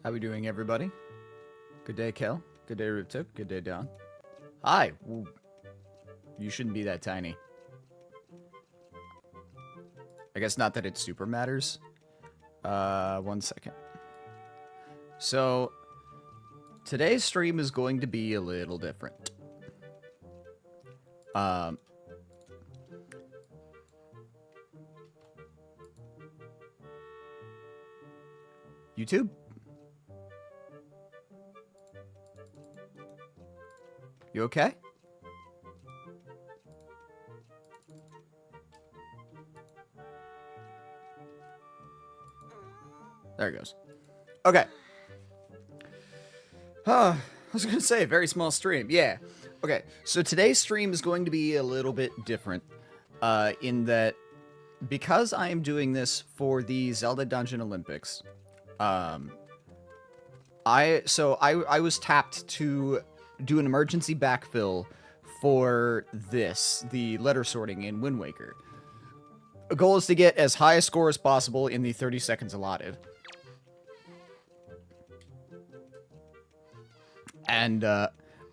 How we doing, everybody? Good day, Kel. Good day, Riptip. Good day, Don. Hi. Ooh, you shouldn't be that tiny. I guess not that it super matters. 1 second. So, today's stream is going to be a little different. YouTube? You okay? There it goes. Okay. I was gonna say, very small stream. Yeah. Okay, so today's stream is going to be a little bit different. In that, because I am doing this for the Zelda Dungeon Olympics, I was tapped to do an emergency backfill for this, the letter sorting in Wind Waker. The goal is to get as high a score as possible in the 30 seconds allotted. And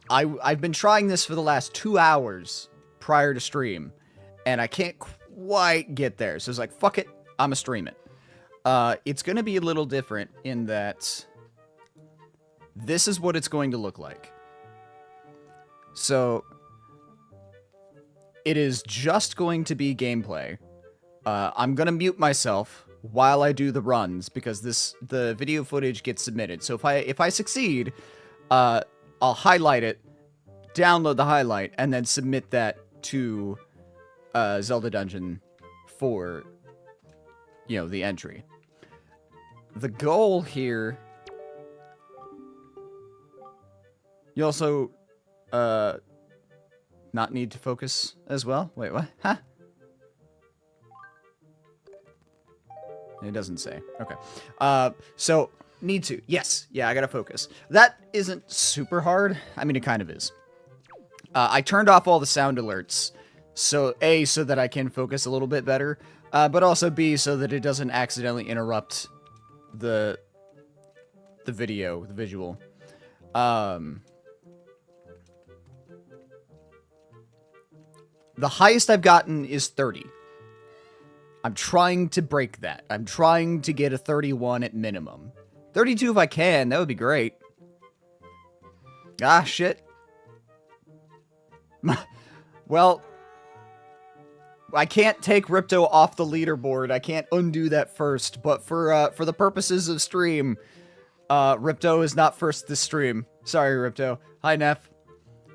I've been trying this for the last 2 hours prior to stream, and I can't quite get there. So it's like, fuck it, I'ma stream it. It's gonna be a little different in that this is what it's going to look like. So it is just going to be gameplay. I'm gonna mute myself while I do the runs because the video footage gets submitted. So if I succeed, I'll highlight it, download the highlight, and then submit that to Zelda Dungeon for, you know, the entry. The goal here... You also, not need to focus as well? Wait, what? Huh? It doesn't say. Okay. So... Need to. Yes. Yeah, I gotta focus. That isn't super hard. I mean, it kind of is. I turned off all the sound alerts. So, A, so that I can focus a little bit better. But also, B, so that it doesn't accidentally interrupt the video, the visual. The highest I've gotten is 30. I'm trying to break that. I'm trying to get a 31 at minimum. 32 if I can, that would be great. Ah, shit. Well, I can't take Ripto off the leaderboard. I can't undo that first, but for the purposes of stream, Ripto is not first this stream. Sorry, Ripto. Hi, Neff.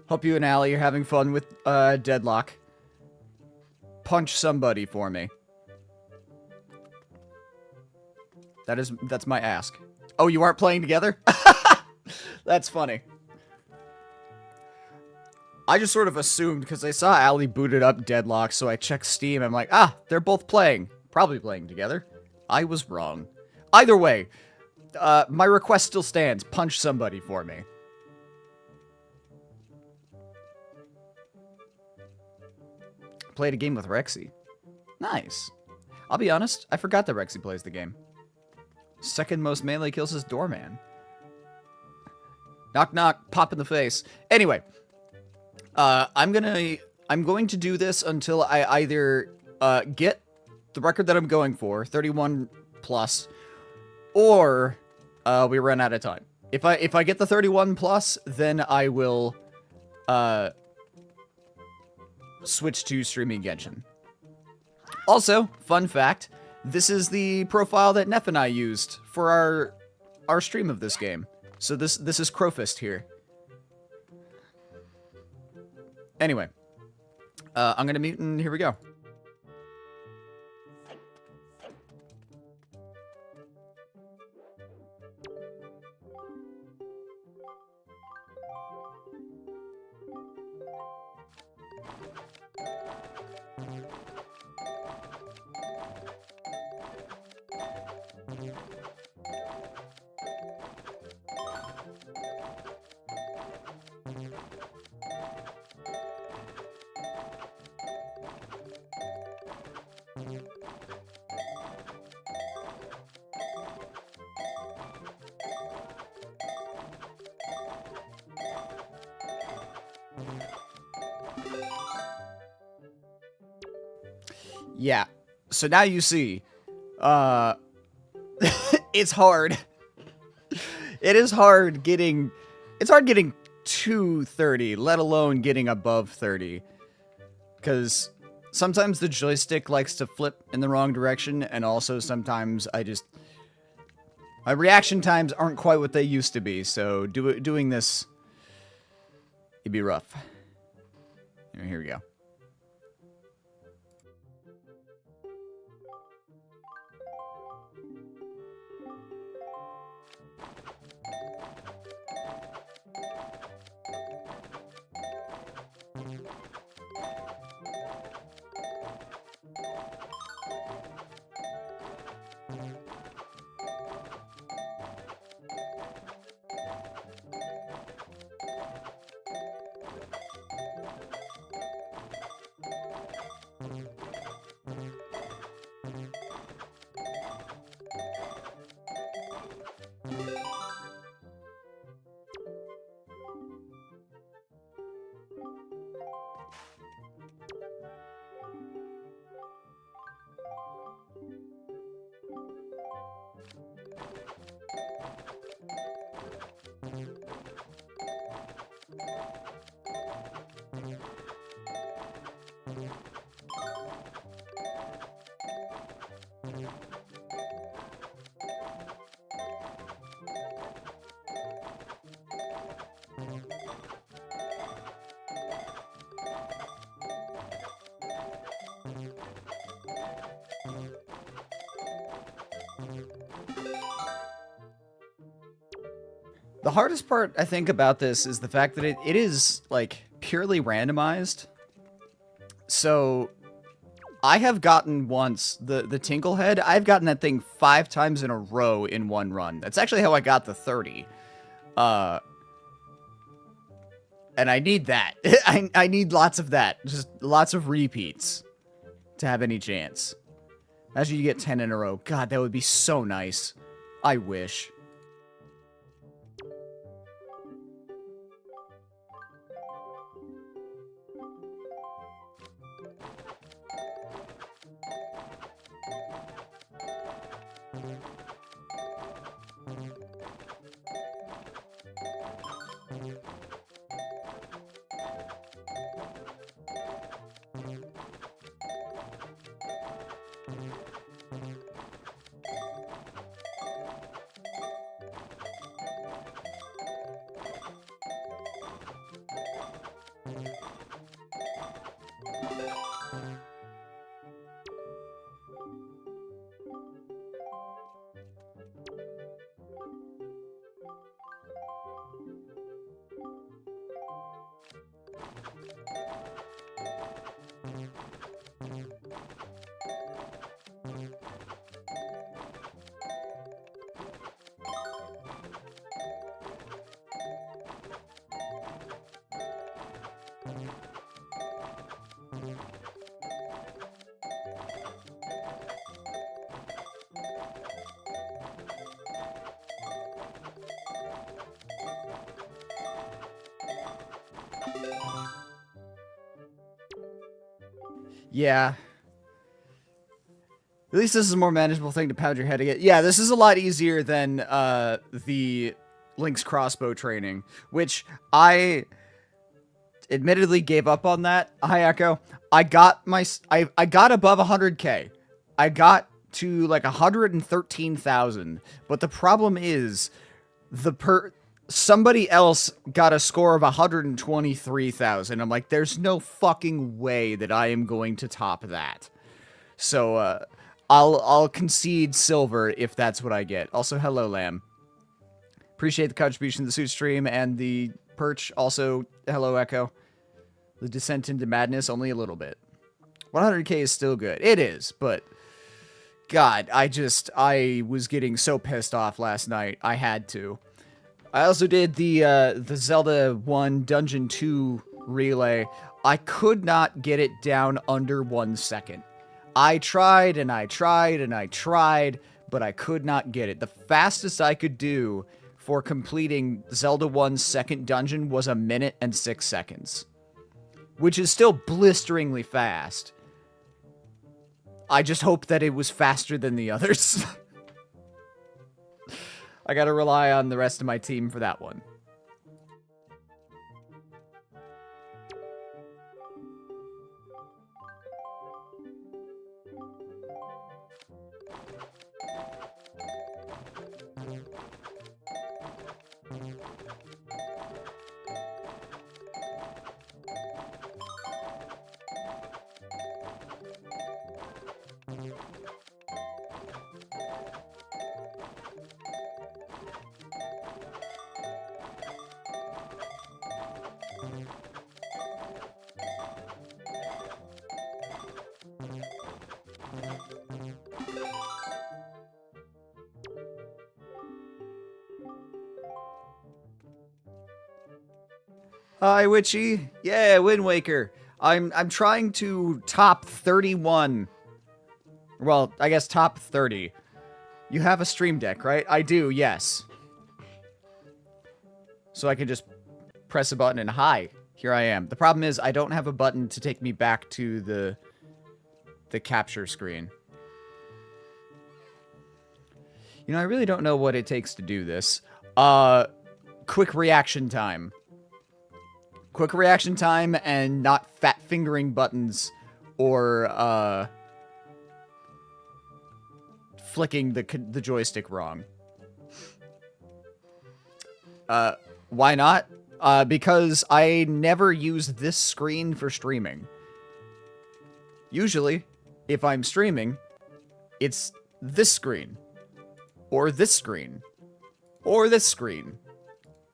Hope you and Allie are having fun with Deadlock. Punch somebody for me. That's my ask. Oh, you aren't playing together? That's funny. I just sort of assumed, because I saw Allie booted up Deadlock, so I checked Steam. I'm like, ah, they're both playing. Probably playing together. I was wrong. Either way, my request still stands. Punch somebody for me. Played a game with Rexy. Nice. I'll be honest, I forgot that Rexy plays the game. Second most melee kills is Doorman. Knock knock, pop in the face. Anyway, I'm going to do this until I either get the record that I'm going for, 31 plus, or we run out of time. If I get the 31 plus, then I will switch to streaming Genshin. Also, fun fact. This is the profile that Neff and I used for our stream of this game. So this is Crowfist here. Anyway, I'm gonna mute and here we go. Yeah. So now you see, it's hard. It's hard getting to 30, let alone getting above 30. Because sometimes the joystick likes to flip in the wrong direction, and also sometimes my reaction times aren't quite what they used to be, so doing this, it'd be rough. Here we go. The hardest part, I think, about this is the fact that it is, like, purely randomized. So, I have gotten once, the Tinkle Head, I've gotten that thing 5 times in a row in one run. That's actually how I got the 30. And I need that. I need lots of that. Just lots of repeats to have any chance. Imagine you get 10 in a row. God, that would be so nice. I wish. Yeah. At least this is a more manageable thing to pound your head again. Yeah, this is a lot easier than the Link's crossbow training, which I admittedly gave up on that. Hi, Echo. I got above 100k. I got to like 113,000, but the problem is somebody else got a score of 123,000. I'm like, there's no fucking way that I am going to top that. So I'll concede silver if that's what I get. Also, hello, Lamb. Appreciate the contribution to the suit stream and the perch. Also, hello, Echo. The descent into madness, only a little bit. 100k is still good. It is, but God, I was getting so pissed off last night. I had to. I also did the Zelda 1 Dungeon 2 relay. I could not get it down under 1 second. I tried and I tried and I tried, but I could not get it. The fastest I could do for completing Zelda 1's second dungeon was 1 minute and 6 seconds. Which is still blisteringly fast. I just hope that it was faster than the others. I gotta rely on the rest of my team for that one. Hi, Witchy. Yeah, Wind Waker. I'm trying to top 31. Well, I guess top 30. You have a stream deck, right? I do, yes. So I can just press a button and hi, here I am. The problem is I don't have a button to take me back to the capture screen. You know, I really don't know what it takes to do this. Quick reaction time. Quick reaction time and not fat fingering buttons or flicking the joystick wrong. Why not? Because I never use this screen for streaming. Usually, if I'm streaming, it's this screen. Or this screen. Or this screen.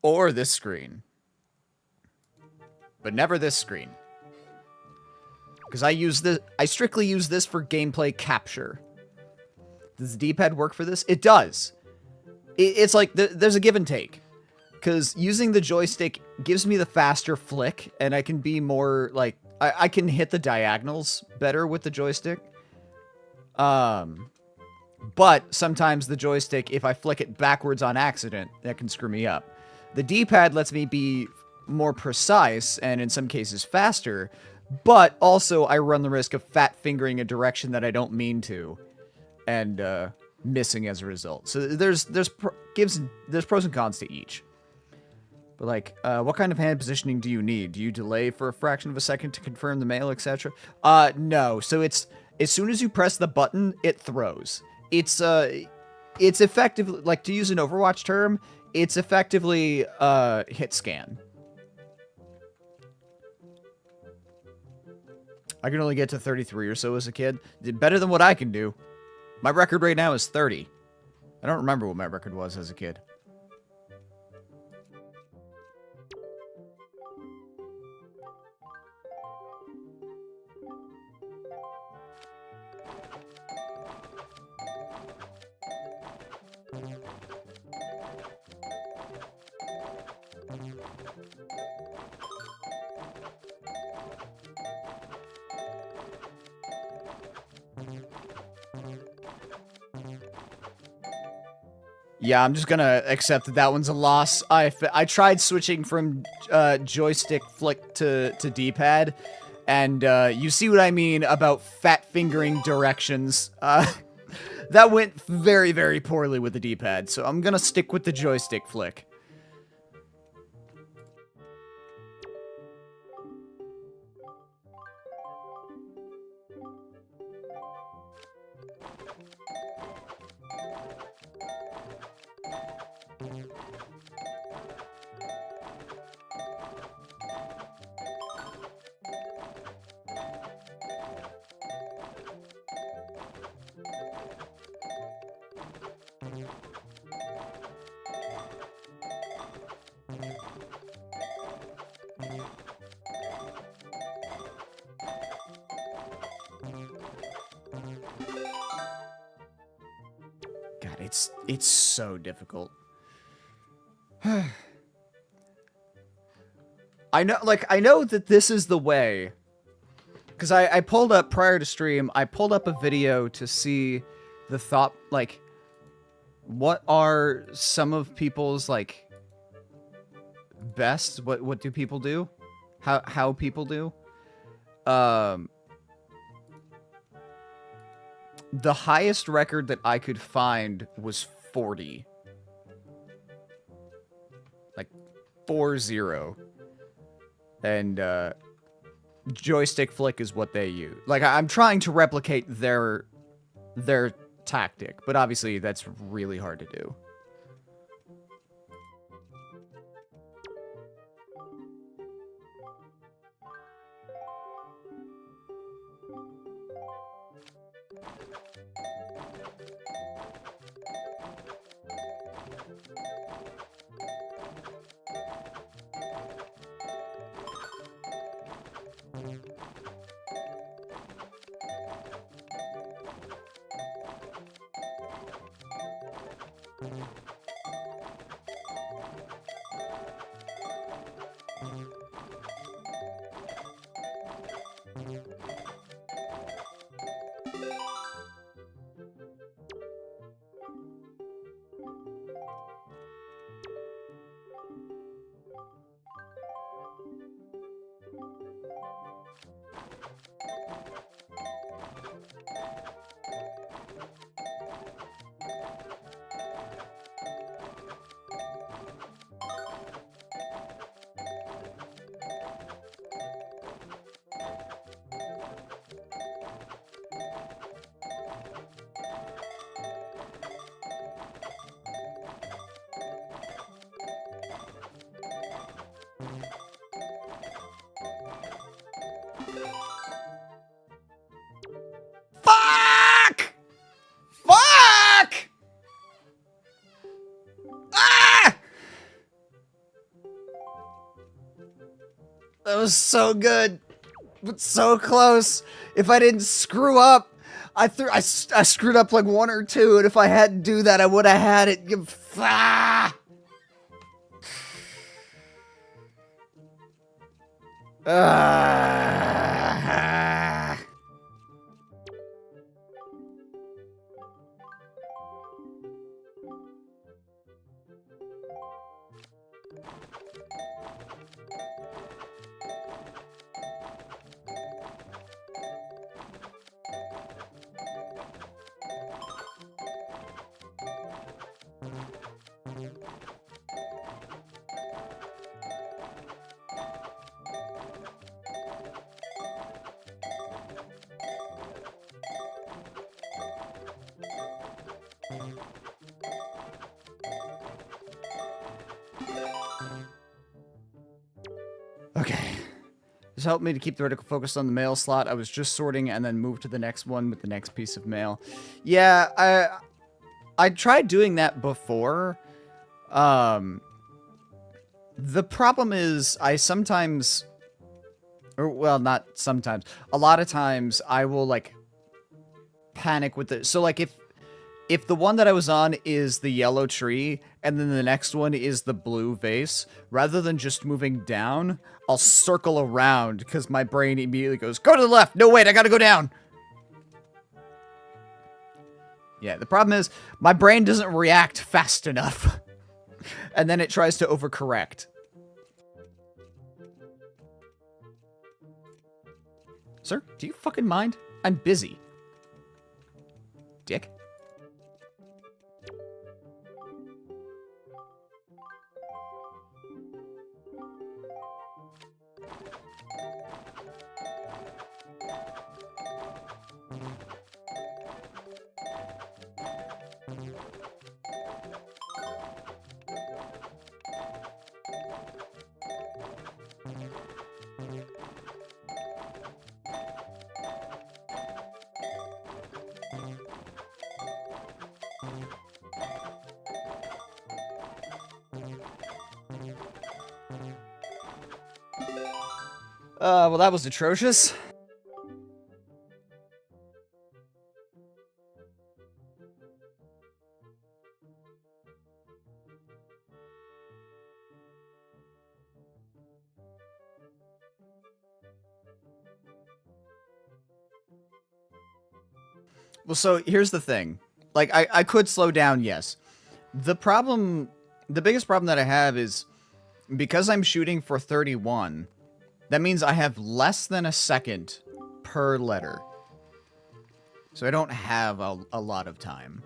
Or this screen. But never this screen. Because I strictly use this for gameplay capture. Does the D-pad work for this? It does. It's like, there's a give and take. Because using the joystick gives me the faster flick, and I can be more, like, I can hit the diagonals better with the joystick. But sometimes the joystick, if I flick it backwards on accident, that can screw me up. The D-pad lets me be more precise, and in some cases faster, but also I run the risk of fat fingering a direction that I don't mean to, and missing as a result. So there's pros and cons to each. But like, what kind of hand positioning do you need? Do you delay for a fraction of a second to confirm the mail, etc.? No. So it's as soon as you press the button, it throws. It's effectively, like, to use an Overwatch term, it's effectively hit scan. I can only get to 33 or so as a kid. Did better than what I can do. My record right now is 30. I don't remember what my record was as a kid. Yeah, I'm just gonna accept that that one's a loss. I tried switching from joystick flick to D-pad, and you see what I mean about fat fingering directions. That went very, very poorly with the D-pad, so I'm gonna stick with the joystick flick. God, it's so difficult. I know that this is the way. Because I pulled up, prior to stream, I pulled up a video to see the thought, like, what are some of people's, like, best? What do people do? How people do? the highest record that I could find was 40. Like, 40. And, joystick flick is what they use. Like, I'm trying to replicate their tactic, but obviously that's really hard to do. Fuck! Fuck! Ah! That was so good, but so close. If I didn't screw up, I screwed up like 1 or 2, and if I hadn't do that, I would have had it. Ah! Ah! Okay. This helped me to keep the reticle focused on the mail slot. I was just sorting and then moved to the next one with the next piece of mail. Yeah, I tried doing that before. The problem is I sometimes, or well, not sometimes, a lot of times I will like panic with it. So like if the one that I was on is the yellow tree, and then the next one is the blue vase, rather than just moving down, I'll circle around, because my brain immediately goes, go to the left! No, wait, I gotta go down! Yeah, the problem is, my brain doesn't react fast enough. And then it tries to overcorrect. Sir, do you fucking mind? I'm busy. Dick. Well, that was atrocious. Well, so here's the thing. Like, I could slow down, yes. The biggest problem that I have is, because I'm shooting for 31, that means I have less than a second per letter. So I don't have a lot of time.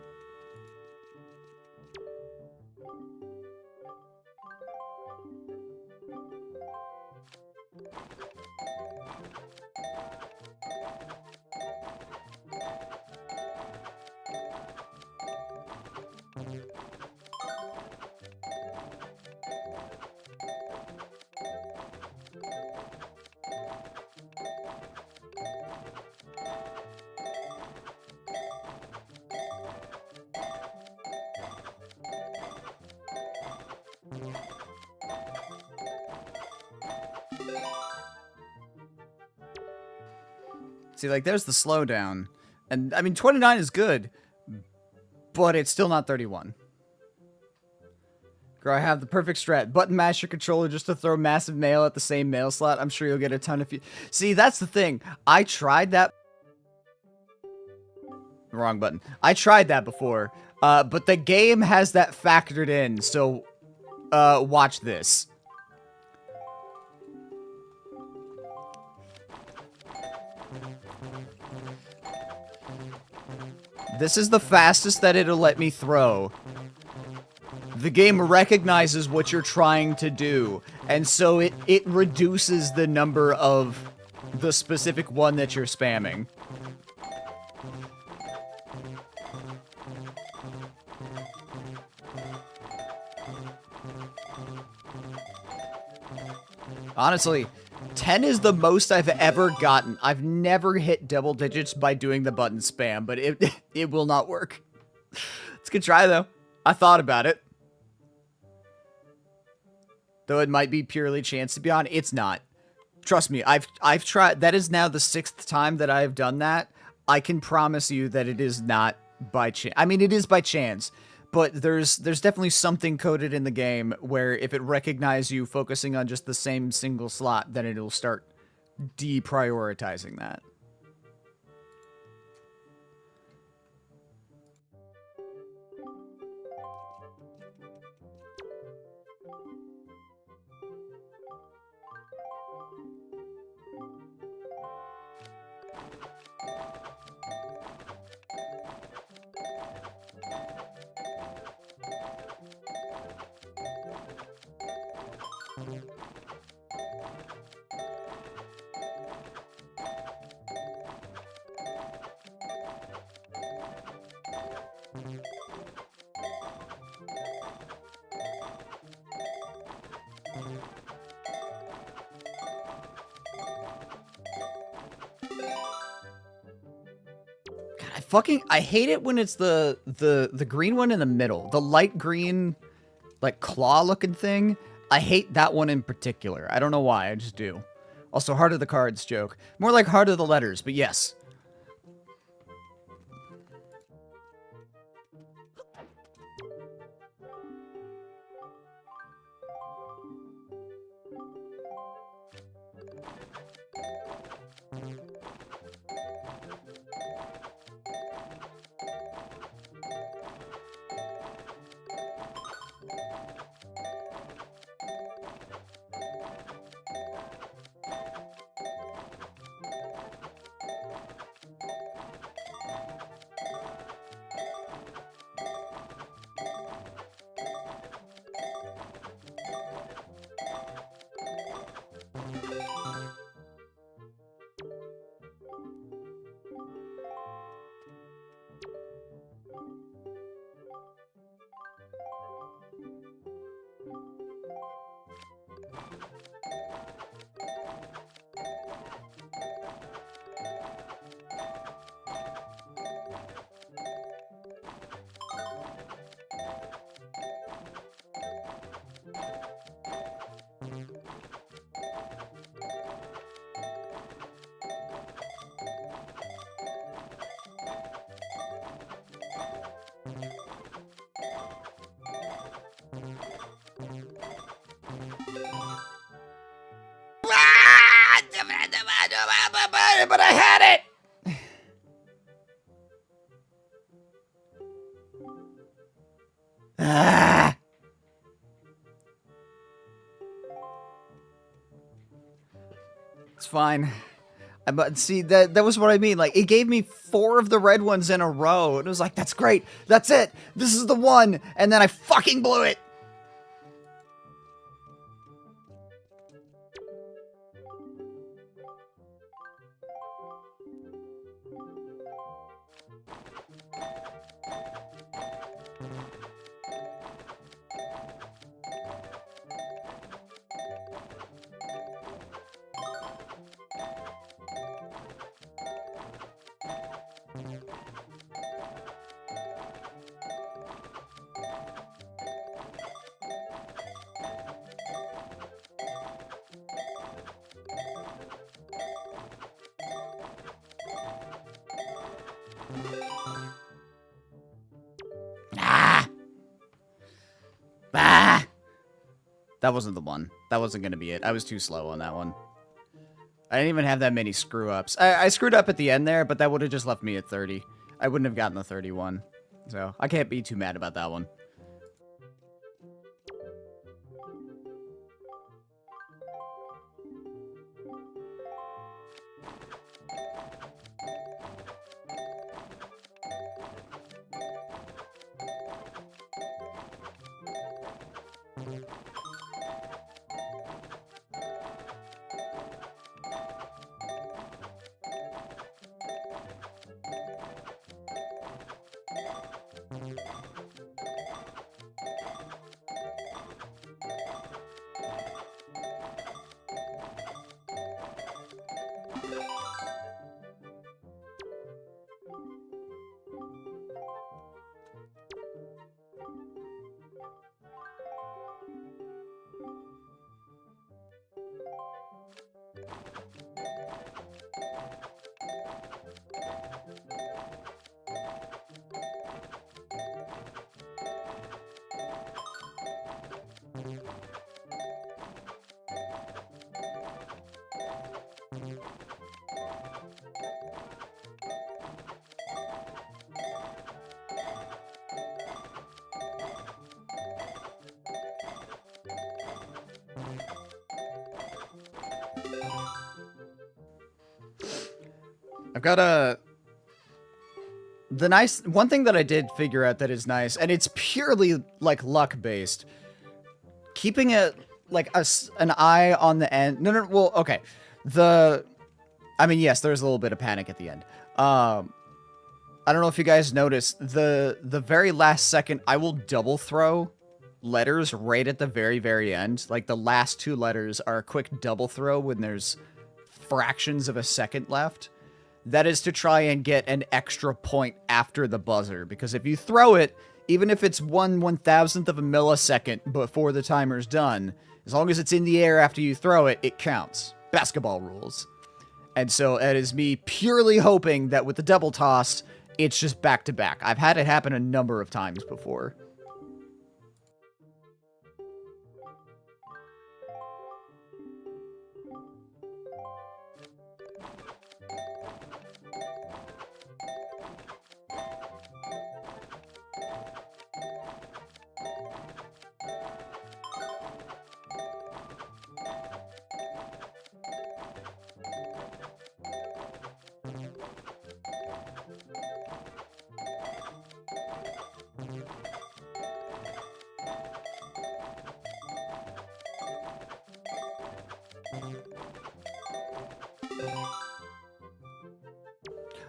See, like, there's the slowdown. And, I mean, 29 is good, but it's still not 31. Girl, I have the perfect strat. Button mash your controller just to throw massive mail at the same mail slot. I'm sure you'll get a ton of... See, that's the thing. I tried that... Wrong button. I tried that before, but the game has that factored in, so, watch this. This is the fastest that it'll let me throw. The game recognizes what you're trying to do, and so it reduces the number of the specific one that you're spamming. Honestly, 10 is the most I've ever gotten. I've never hit double digits by doing the button spam, but it will not work. It's a good try, though. I thought about it. Though it might be purely chance to be on, it's not. Trust me, I've tried. That is now the 6th time that I've done that. I can promise you that it is not by chance. I mean, it is by chance. But there's definitely something coded in the game where if it recognizes you focusing on just the same single slot, then it'll start deprioritizing that. I hate it when it's the green one in the middle. The light green, like, claw-looking thing. I hate that one in particular. I don't know why, I just do. Also, Heart of the Cards joke. More like Heart of the Letters, but yes. But I had it! Ah. It's fine. But see, that was what I mean. Like, it gave me 4 of the red ones in a row. And it was like, that's great. That's it. This is the one. And then I fucking blew it. Ah! Ah! That wasn't the one. That wasn't going to be it. I was too slow on that one. I didn't even have that many screw-ups. I screwed up at the end there, but that would have just left me at 30. I wouldn't have gotten the 31. So, I can't be too mad about that one. I've got one thing that I did figure out that is nice, and it's purely, like, luck-based. Keeping it, like, an eye on the end. No, well, okay. I mean, yes, there's a little bit of panic at the end. I don't know if you guys noticed, the very last second, I will double throw letters right at the very, very end. Like, the last 2 letters are a quick double throw when there's fractions of a second left. That is to try and get an extra point after the buzzer, because if you throw it, even if it's 1/1000th of a millisecond before the timer's done, as long as it's in the air after you throw it, it counts. Basketball rules. And so it is me purely hoping that with the double toss, it's just back to back. I've had it happen a number of times before.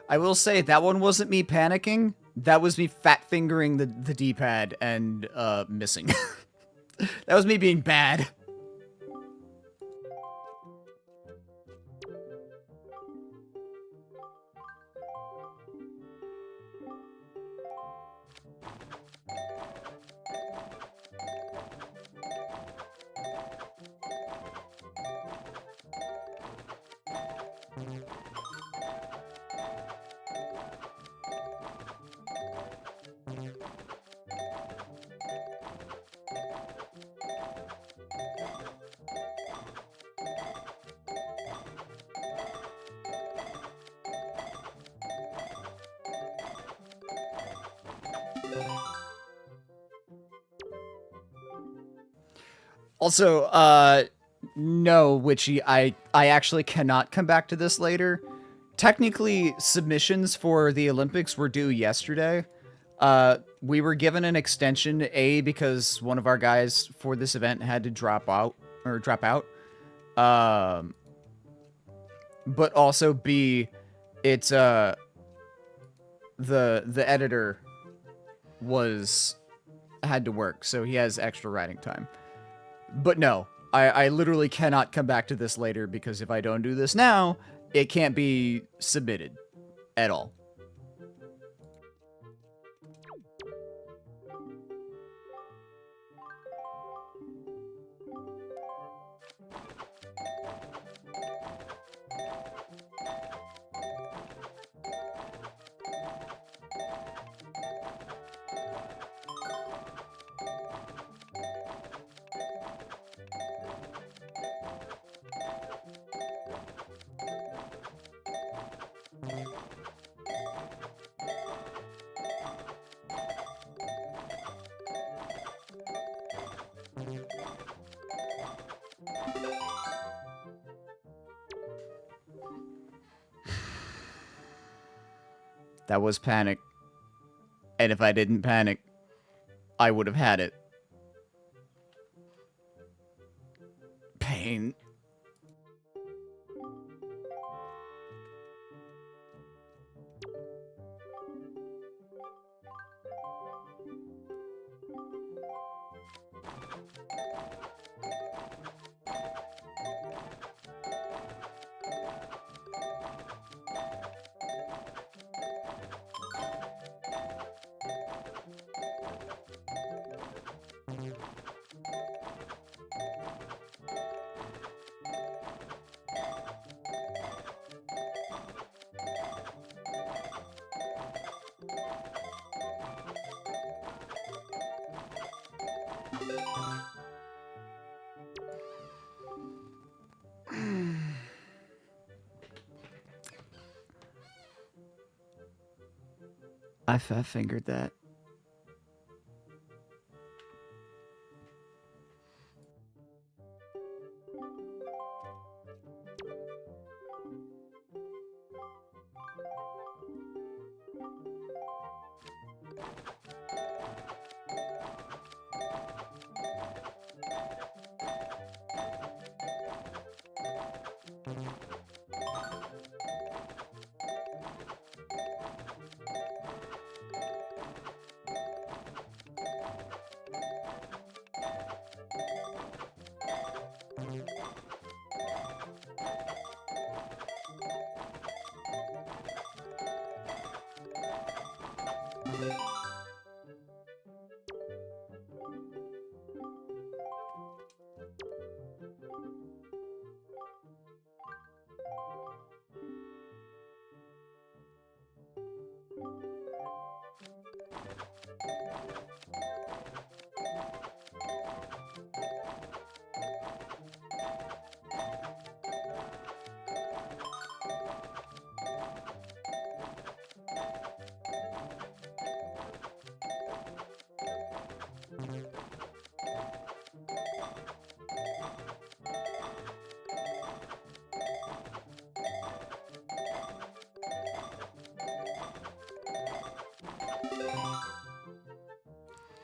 I will say, that one wasn't me panicking. That was me fat-fingering the D-pad and, missing. That was me being bad. Also, no, Witchy, I I actually cannot come back to this later. Technically, submissions for the Olympics were due yesterday. We were given an extension, A, because one of our guys for this event had to drop out. But also B, it's the editor had to work, so he has extra writing time. But no, I literally cannot come back to this later, because if I don't do this now, it can't be submitted at all. That was panic. And if I didn't panic, I would have had it. Pain. I fat fingered that.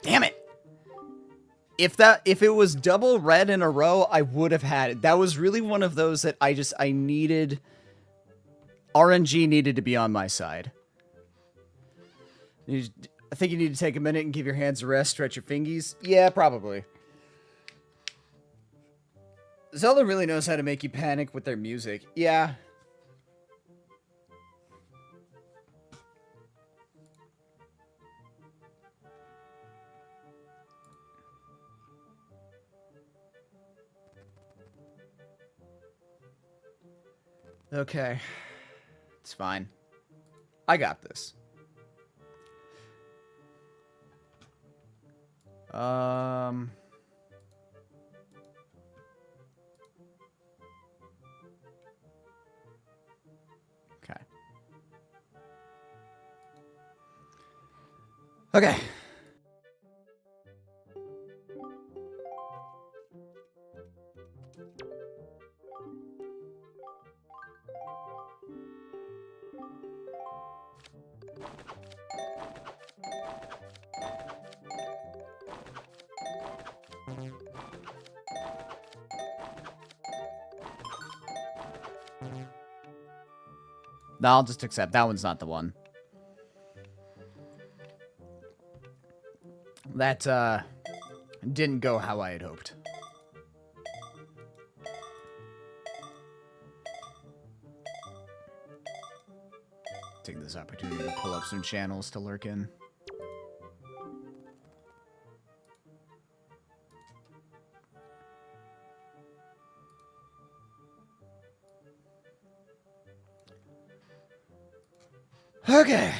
Damn it! If it was double red in a row, I would have had it. That was really one of those that I needed. RNG needed to be on my side. I think you need to take a minute and give your hands a rest, stretch your fingies. Yeah, probably. Zelda really knows how to make you panic with their music. Yeah. Okay. It's fine. I got this. Okay. Okay. No, I'll just accept. That one's not the one. That, didn't go how I had hoped. Take this opportunity to pull up some channels to lurk in. Okay.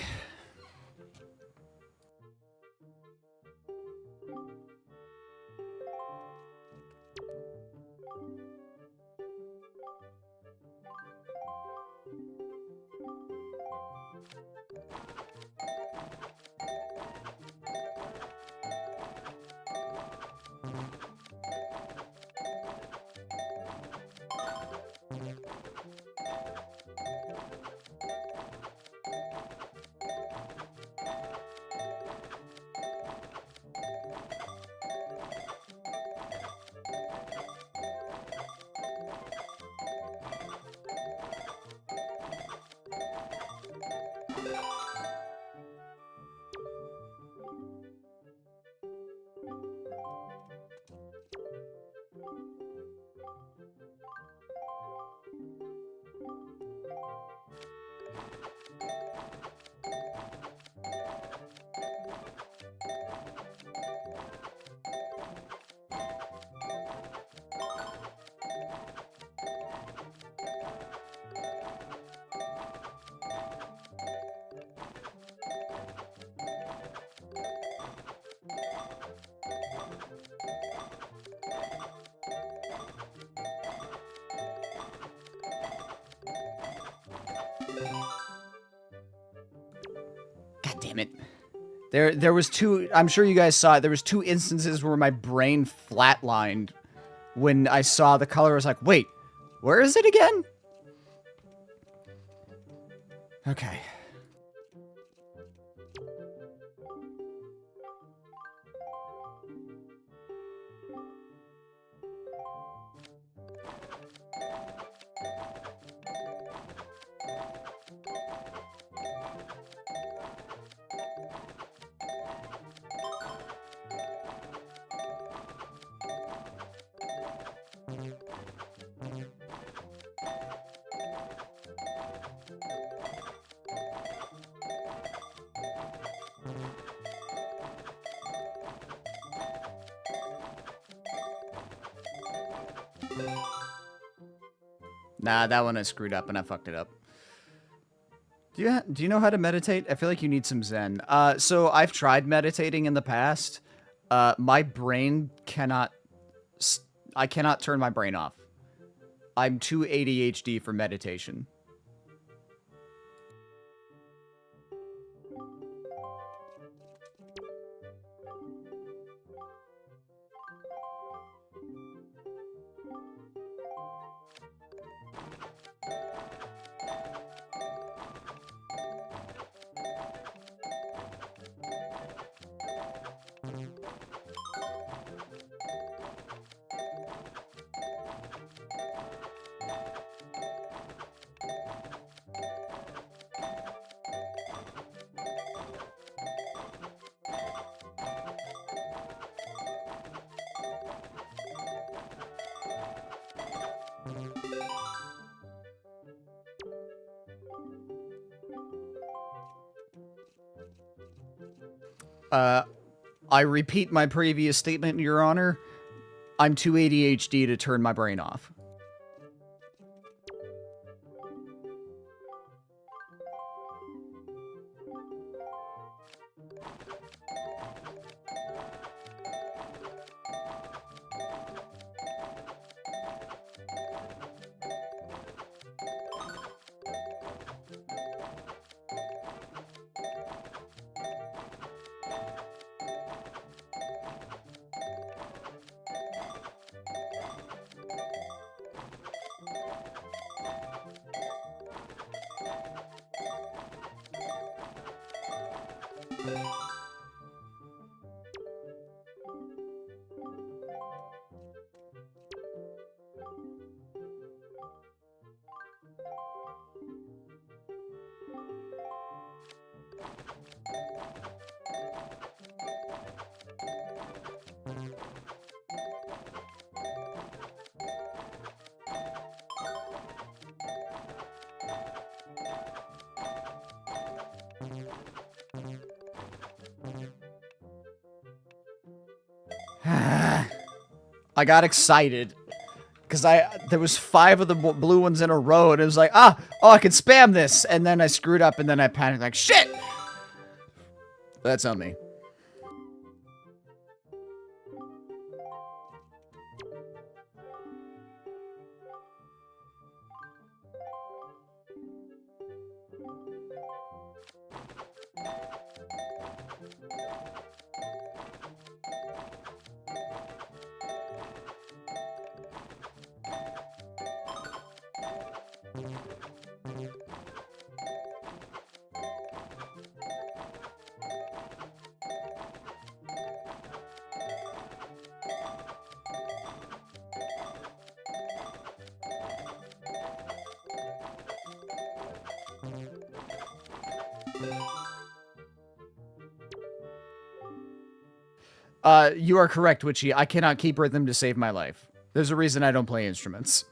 God damn it. There was two, I'm sure you guys saw it, there was two instances where my brain flatlined when I saw the color. I was like, wait, where is it again? Okay. Nah, that one I screwed up and I fucked it up. Do you know how to meditate? I feel like you need some zen. So I've tried meditating in the past. My brain cannot... I cannot turn my brain off. I'm too ADHD for meditation. I repeat my previous statement, Your Honor. I'm too ADHD to turn my brain off. I got excited because there was 5 of the blue ones in a row, and it was like, oh, I can spam this, and then I screwed up, and then I panicked like, shit! That's on me. You are correct, Witchy. I cannot keep rhythm to save my life. There's a reason I don't play instruments.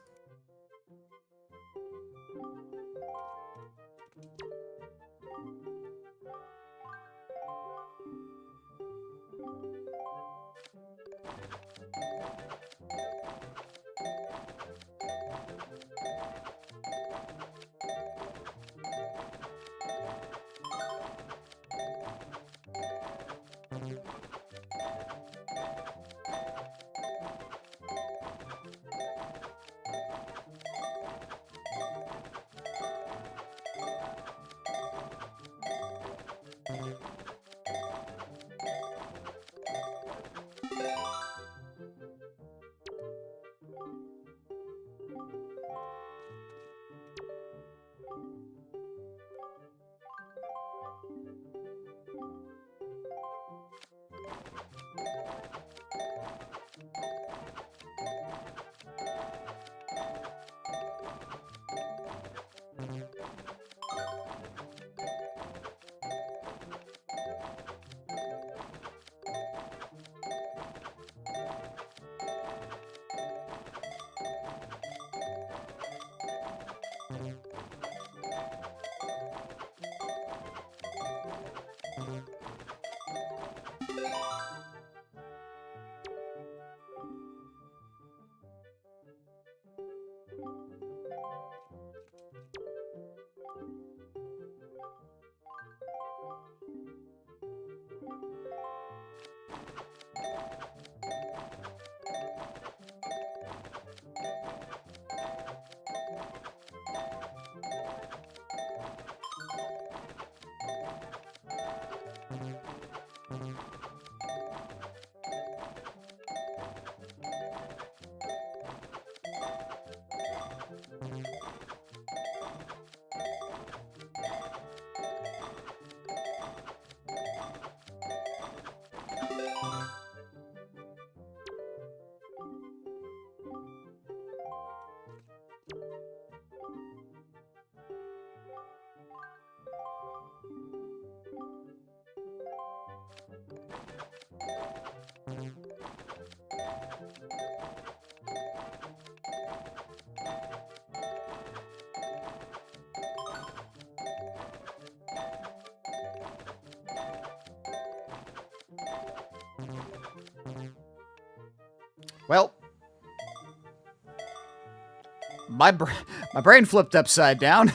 Well, my brain flipped upside down.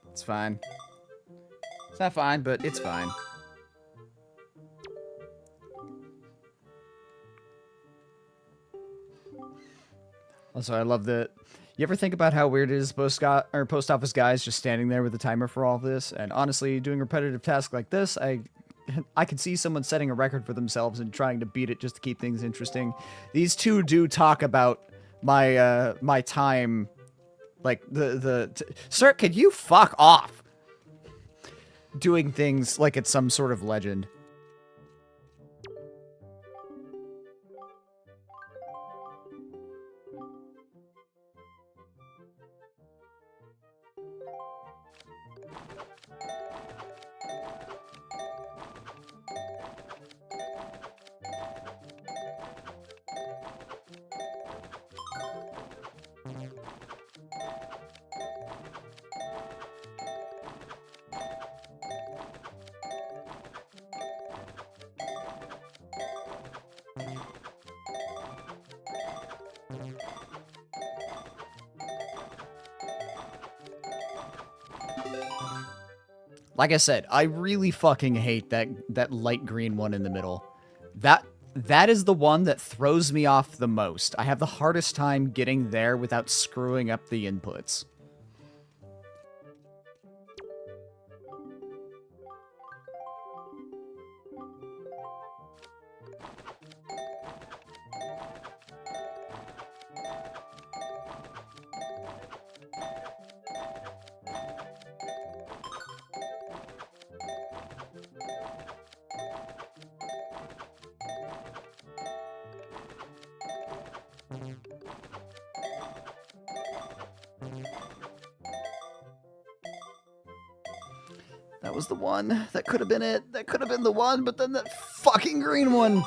It's fine. It's not fine, but it's fine. Also, I love that. You ever think about how weird it is post office guys just standing there with a timer for all of this? And honestly, doing repetitive tasks like this, I could see someone setting a record for themselves and trying to beat it just to keep things interesting. These two do talk about my my time, like sir, could you fuck off? Doing things like it's some sort of legend. Like I said, I really fucking hate that light green one in the middle. That is the one that throws me off the most. I have the hardest time getting there without screwing up the inputs. That was the one. That could have been it. That could have been the one, but then that fucking green one.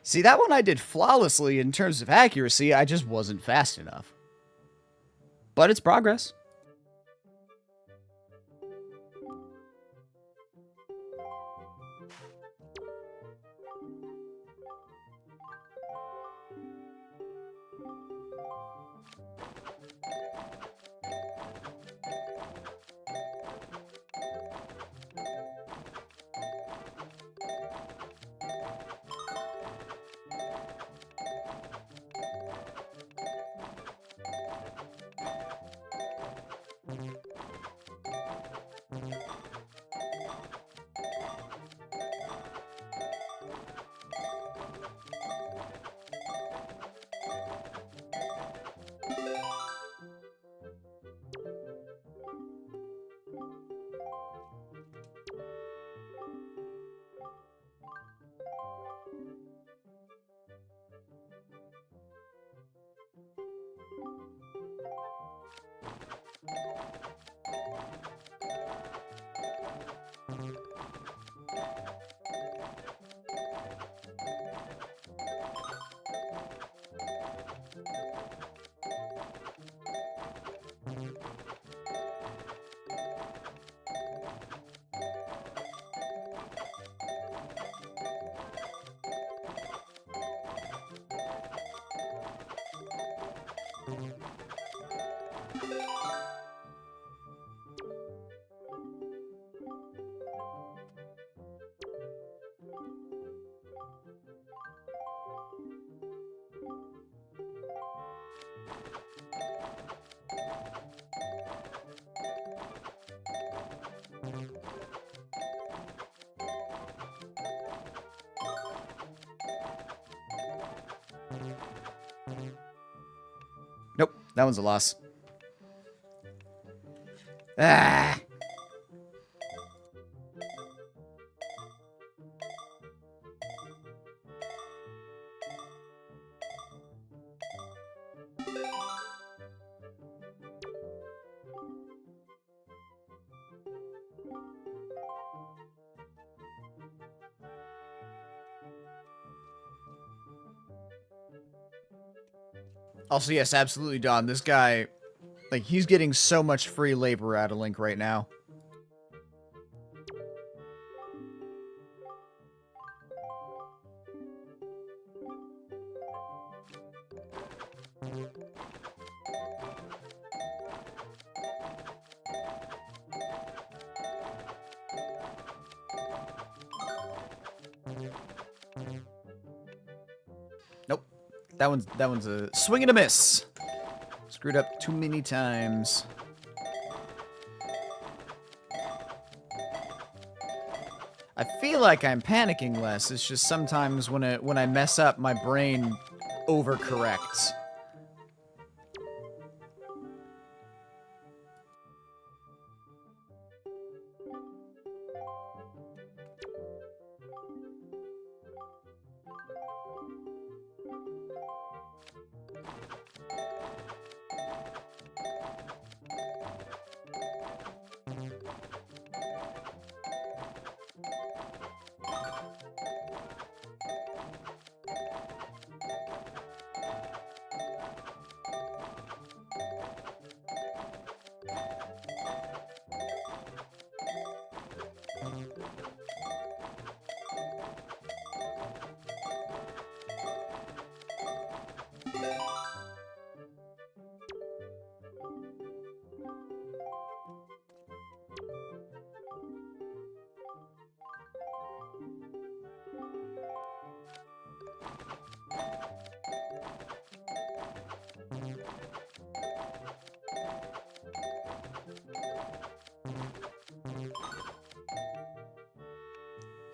See, that one I did flawlessly in terms of accuracy, I just wasn't fast enough. But it's progress. Nope, that one's a loss. Ah. Also, yes, absolutely, Don. This guy, like, he's getting so much free labor out of Link right now. That one's a swing and a miss. Screwed up too many times. I feel like I'm panicking less. It's just sometimes when I mess up, my brain overcorrects.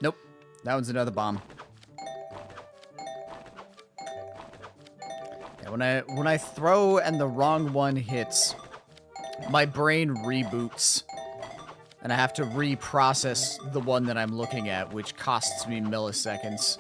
Nope. That one's another bomb. Yeah, when I throw and the wrong one hits, my brain reboots. And I have to reprocess the one that I'm looking at, which costs me milliseconds.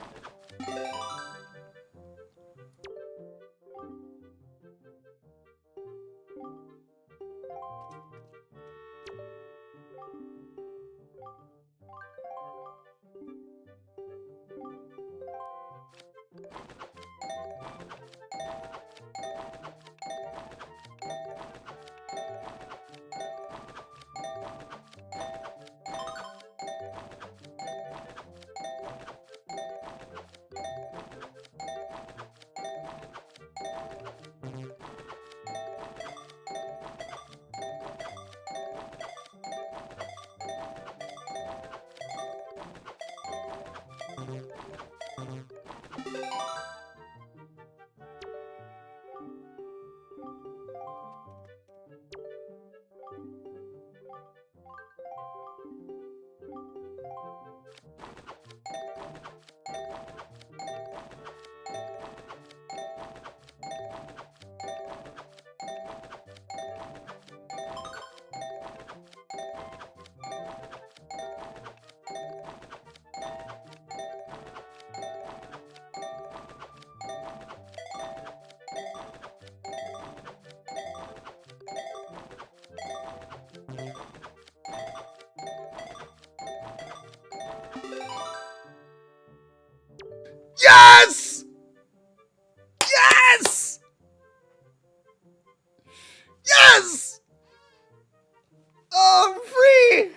Yes! Yes! Yes! Oh, I'm free!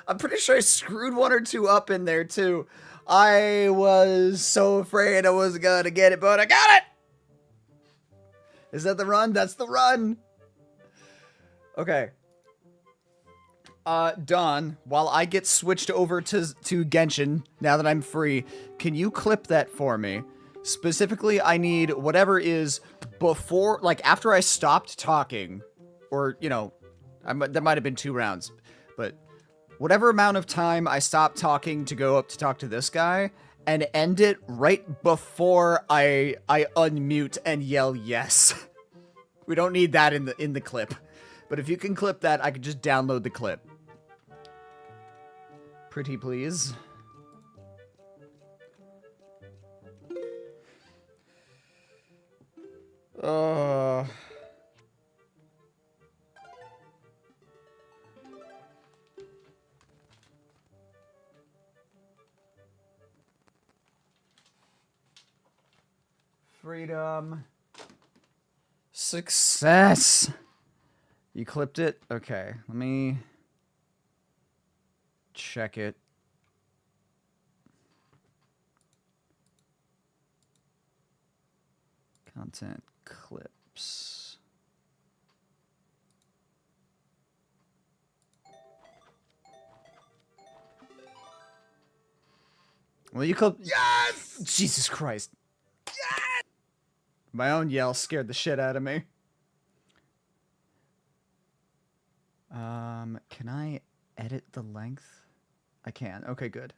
I'm pretty sure I screwed one or two up in there, too. I was so afraid I wasn't gonna get it, but I got it! Is that the run? That's the run! Okay. Dawn, while I get switched over to Genshin, now that I'm free, can you clip that for me? Specifically, I need whatever is before, like, after I stopped talking, or, you know, that might have been 2 rounds, but whatever amount of time I stopped talking to go up to talk to this guy, and end it right before I unmute and yell yes. We don't need that in the clip. But if you can clip that, I could just download the clip. Pretty please. Freedom. Success. You clipped it? Okay, let me check it. Content clips. Well, you could. Yes! Jesus Christ. Yes! My own yell scared the shit out of me. Can I edit the length? I can. Okay, good.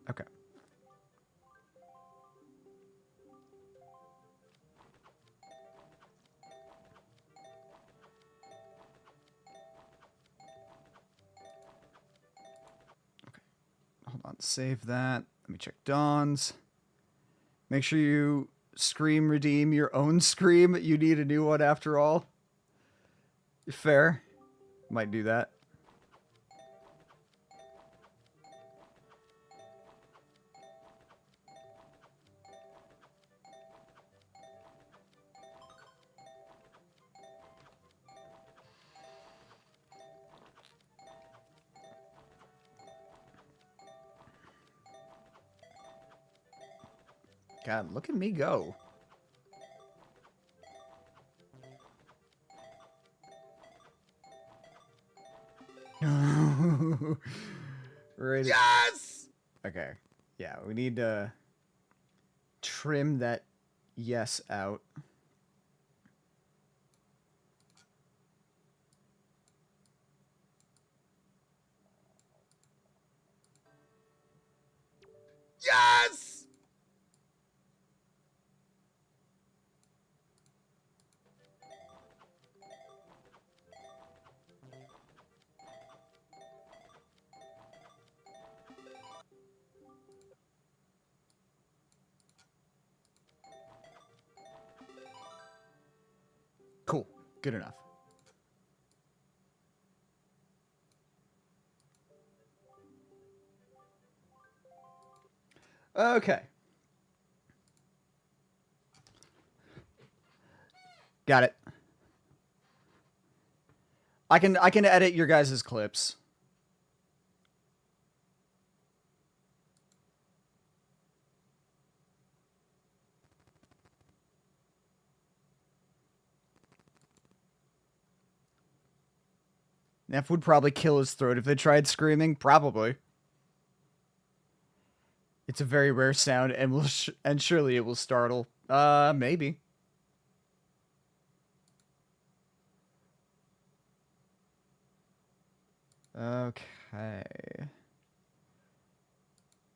Okay. Hold on, save that. Let me check Dawn's. Make sure you scream redeem your own scream. You need a new one after all. Fair. Might do that. God, look at me go. Right. Yes! Okay. Yeah, we need to trim that yes out. Yes! Cool. Good enough. Okay. Got it. I can edit your guys' clips. Neff would probably kill his throat if they tried screaming. Probably. It's a very rare sound, and and surely it will startle. Maybe. Okay.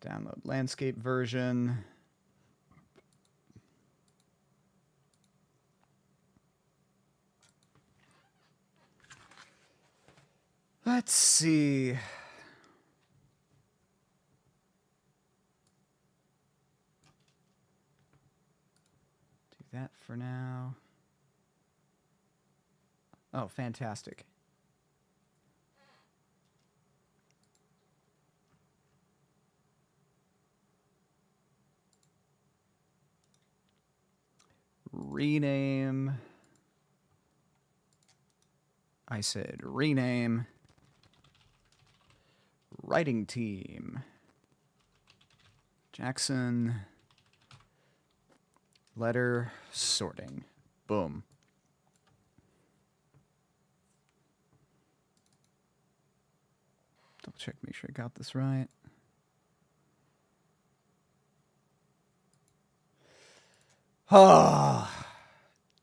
Download landscape version. Let's see. Do that for now. Oh, fantastic. Rename. I said rename. Writing team. Jackson. Letter sorting. Boom. Double check, make sure I got this right. Ah,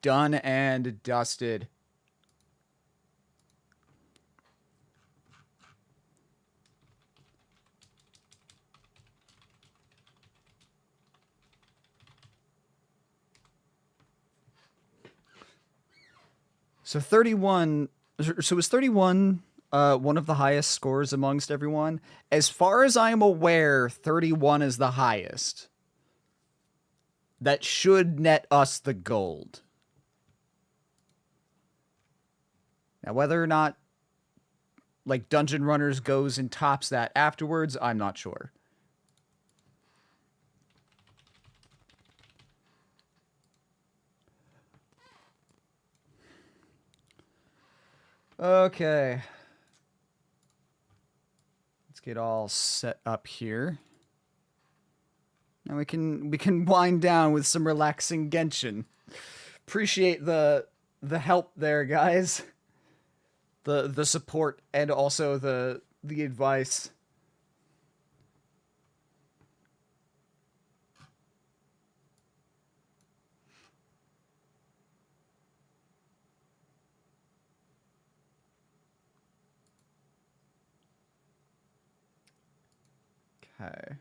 done and dusted. So 31. So was 31 one of the highest scores amongst everyone? As far as I'm aware, 31 is the highest. That should net us the gold. Now, whether or not, like, Dungeon Runners goes and tops that afterwards, I'm not sure. Okay. Let's get all set up here. Now we can wind down with some relaxing Genshin. Appreciate the help there, guys. The support and also the advice. Okay.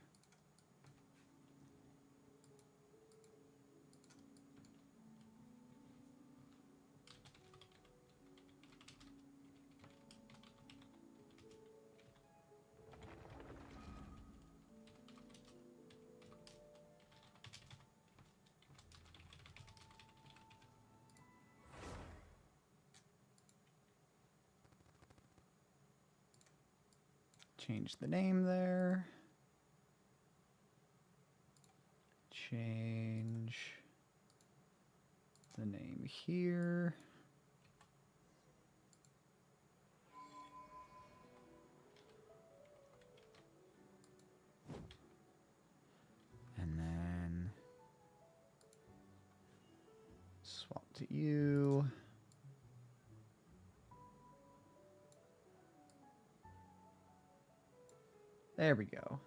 Change the name there. Change the name here. And then swap to you. There we go.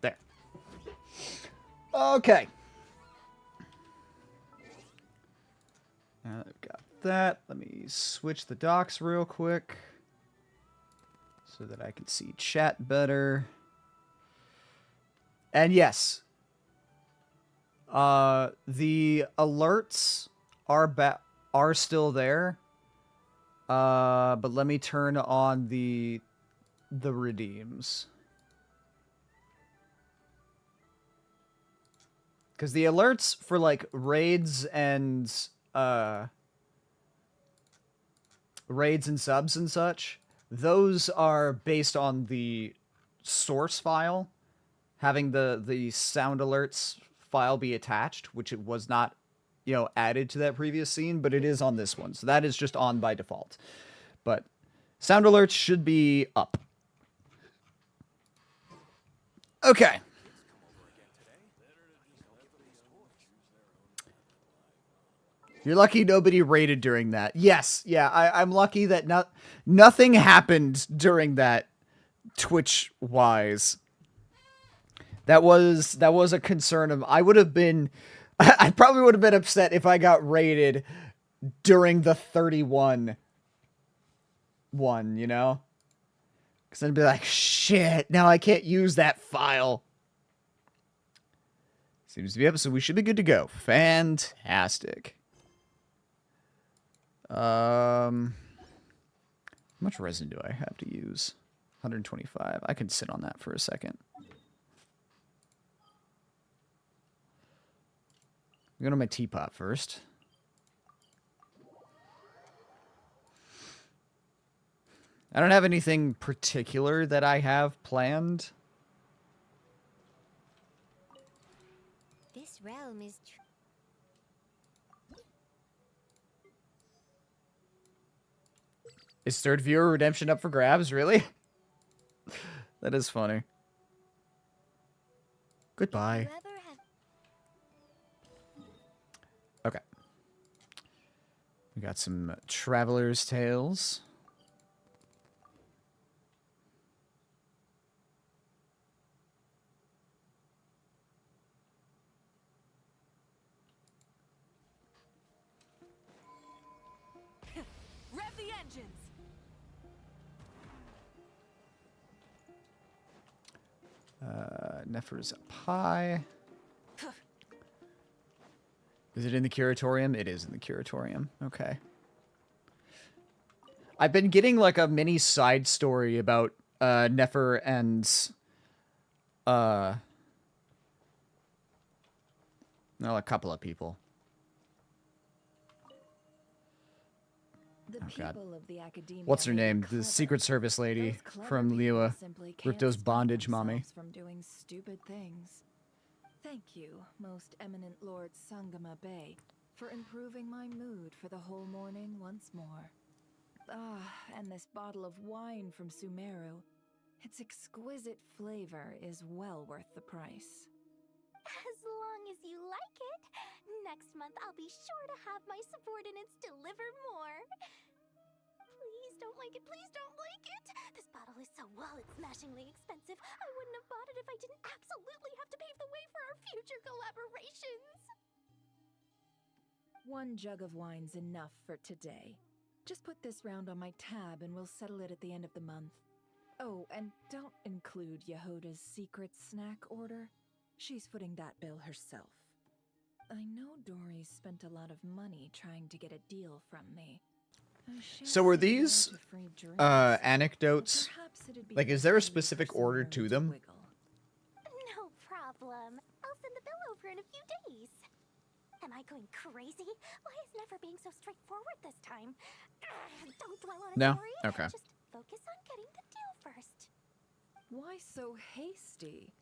There. Okay. Now that I've got that, let me switch the docks real quick so that I can see chat better. And yes, the alerts are still there. But let me turn on the redeems. Because the alerts for like raids and subs and such, those are based on the source file, having the sound alerts file be attached, which it was not, added to that previous scene, but it is on this one. So that is just on by default. But sound alerts should be up. Okay. You're lucky nobody raided during that. Yes, yeah, I'm lucky that nothing happened during that, Twitch-wise. That was a concern of... I probably would have been upset if I got raided during the 31 one, Because I'd be like, shit, now I can't use that file. Seems to be up, so we should be good to go. Fantastic. How much resin do I have to use? 125. I can sit on that for a second. I'm going to my teapot first. I don't have anything particular that I have planned. This realm is Is third viewer redemption up for grabs? Really? That is funny. Goodbye. Okay. We got some Traveler's Tales. Rev the engines. Nefer's up high. Is it in the curatorium? It is in the curatorium. Okay. I've been getting like a mini side story about Nefer and Well, a couple of people. The Oh, God. people of the academia What's her may be name? The clever. Secret Service lady Those clever from people Liyue. simply can't Ripto's stop bondage mommy. themselves from doing stupid things. Thank you, most eminent Lord Sangama Bey, for improving my mood for the whole morning once more. Ah, and this bottle of wine from Sumeru. Its exquisite flavor is well worth the price. As long as you like it. Next month, I'll be sure to have my subordinates deliver more. Please don't like it, please don't like it! This bottle is so wallet-smashingly expensive, I wouldn't have bought it if I didn't absolutely have to pave the way for our future collaborations! One jug of wine's enough for today. Just put this round on my tab and we'll settle it at the end of the month. Oh, and don't include Yehoda's secret snack order. She's footing that bill herself. I know Dory's spent a lot of money trying to get a deal from me. So are these anecdotes, like, is there a specific order to them? No problem. I'll send the bill over in a few days. Am I going crazy? Why is never being so straightforward this time? Don't dwell on it, No? Dory. Okay. Just focus on getting the deal first. Why so hasty?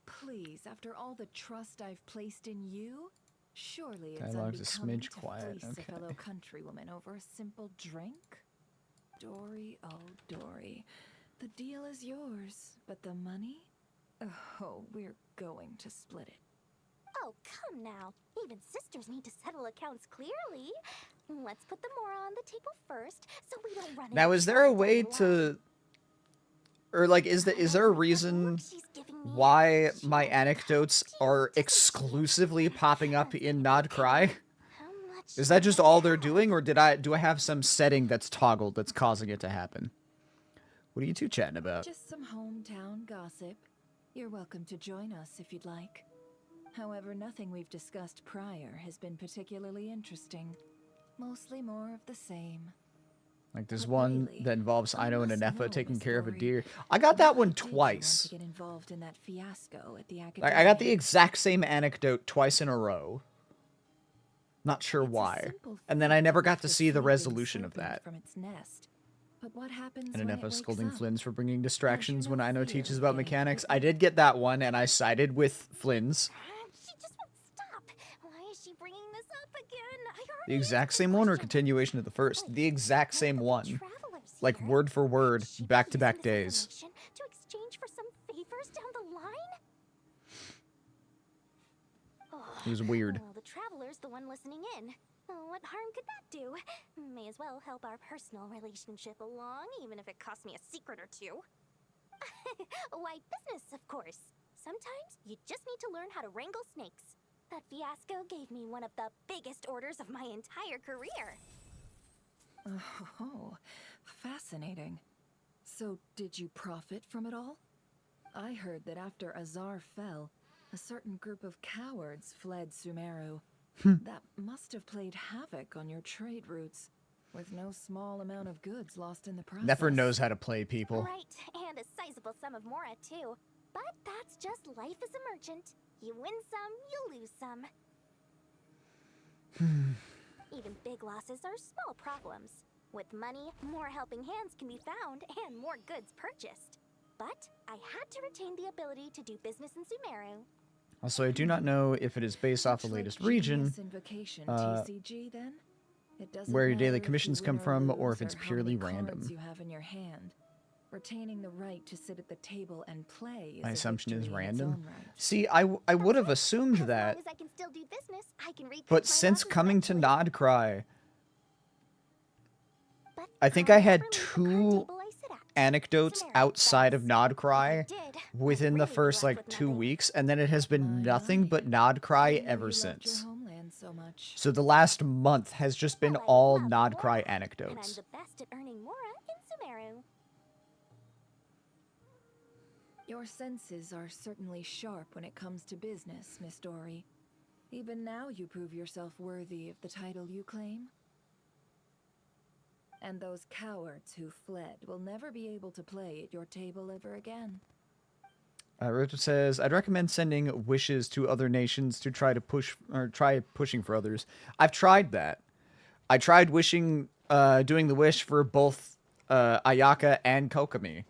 Please, after all the trust I've placed in you, surely it's Dialogue's a unbecoming smidge to quiet, fleece a okay. fellow countrywoman over a simple drink? Dory, oh Dory, the deal is yours, but the money? Oh, we're going to split it. Oh, come now. Even sisters need to settle accounts clearly. Let's put the mora on the table first, so we don't run Now, into is there a trouble way down the line. to, or like, is there a reason why my anecdotes are exclusively popping up in Nod Cry? Is that just all they're doing, or do I have some setting that's toggled that's causing it to happen? What are you two chatting about? Just some hometown gossip. You're welcome to join us if you'd like. However, nothing we've discussed prior has been particularly interesting. Mostly more of the same. Like there's But one lately, that involves I Ino and must Anefa know, taking Miss care of a Dory, deer. I got that why one did you want twice. to get involved in that fiasco at the Like, I got the academia? exact same anecdote twice in a row. Not sure It's a why. simple And then I fact never of got to the see the sleeping resolution of serpent that. from its nest. But what happens And when it Anefa wakes scolding up? Flynn's for bringing distractions no when Ino fear teaches of about getting mechanics. bitten. I did get that one, and I sided with Flynn's. She just won't stop. Why is she bringing this up again? I The already exact asked this same one or question. continuation of the first? The exact What same about the one. travelers Like, here? word for word, Could she be back-to-back using this days. information to exchange for some favors down the line? Oh, It was weird. well, the traveler's the one listening in. What harm could that do? May as well help our personal relationship along, even if it costs me a secret or two. Why, business, of course. Sometimes you just need to learn how to wrangle snakes. That fiasco gave me one of the biggest orders of my entire career. Oh, fascinating. So, did you profit from it all? I heard that after Azar fell, a certain group of cowards fled Sumeru. That must have played havoc on your trade routes, with no small amount of goods lost in the process. Never knows how to play people. Right, and a sizable sum of mora, too. But that's just life as a merchant. You win some, you lose some. Even big losses are small problems. With money, more helping hands can be found and more goods purchased. But I had to retain the ability to do business in Sumeru. Also, I do not know if it is based off the Much like latest region, Genius Invocation, TCG, then? It doesn't where your matter daily if you commissions win come from, or lose if it's how purely many cards random. you have in your hand. Retaining the right to sit at the table and play is My a assumption is victory in its random. own right. See, I would have That's assumed As that, long as I can still do business, I can recoup but my since losses coming to eventually. Nod Cry, But I think I had never leave the card two table I sit at. anecdotes Sumeru, outside of that is. Nod If I Cry did, I'd within the really be first, left like, with 2 nothing. weeks, and then it has been My, nothing my. but Nod Cry Didn't know ever you loved your since. homeland so much. So the last month has just been Well, I all love Nod mora, Cry and I'm anecdotes. the best at earning mora in Sumeru. Your senses are certainly sharp when it comes to business, Miss Dory. Even now you prove yourself worthy of the title you claim. And those cowards who fled will never be able to play at your table ever again. Roto says, I'd recommend sending wishes to other nations to try pushing for others. I've tried that. I tried wishing, doing the wish for both Ayaka and Kokomi,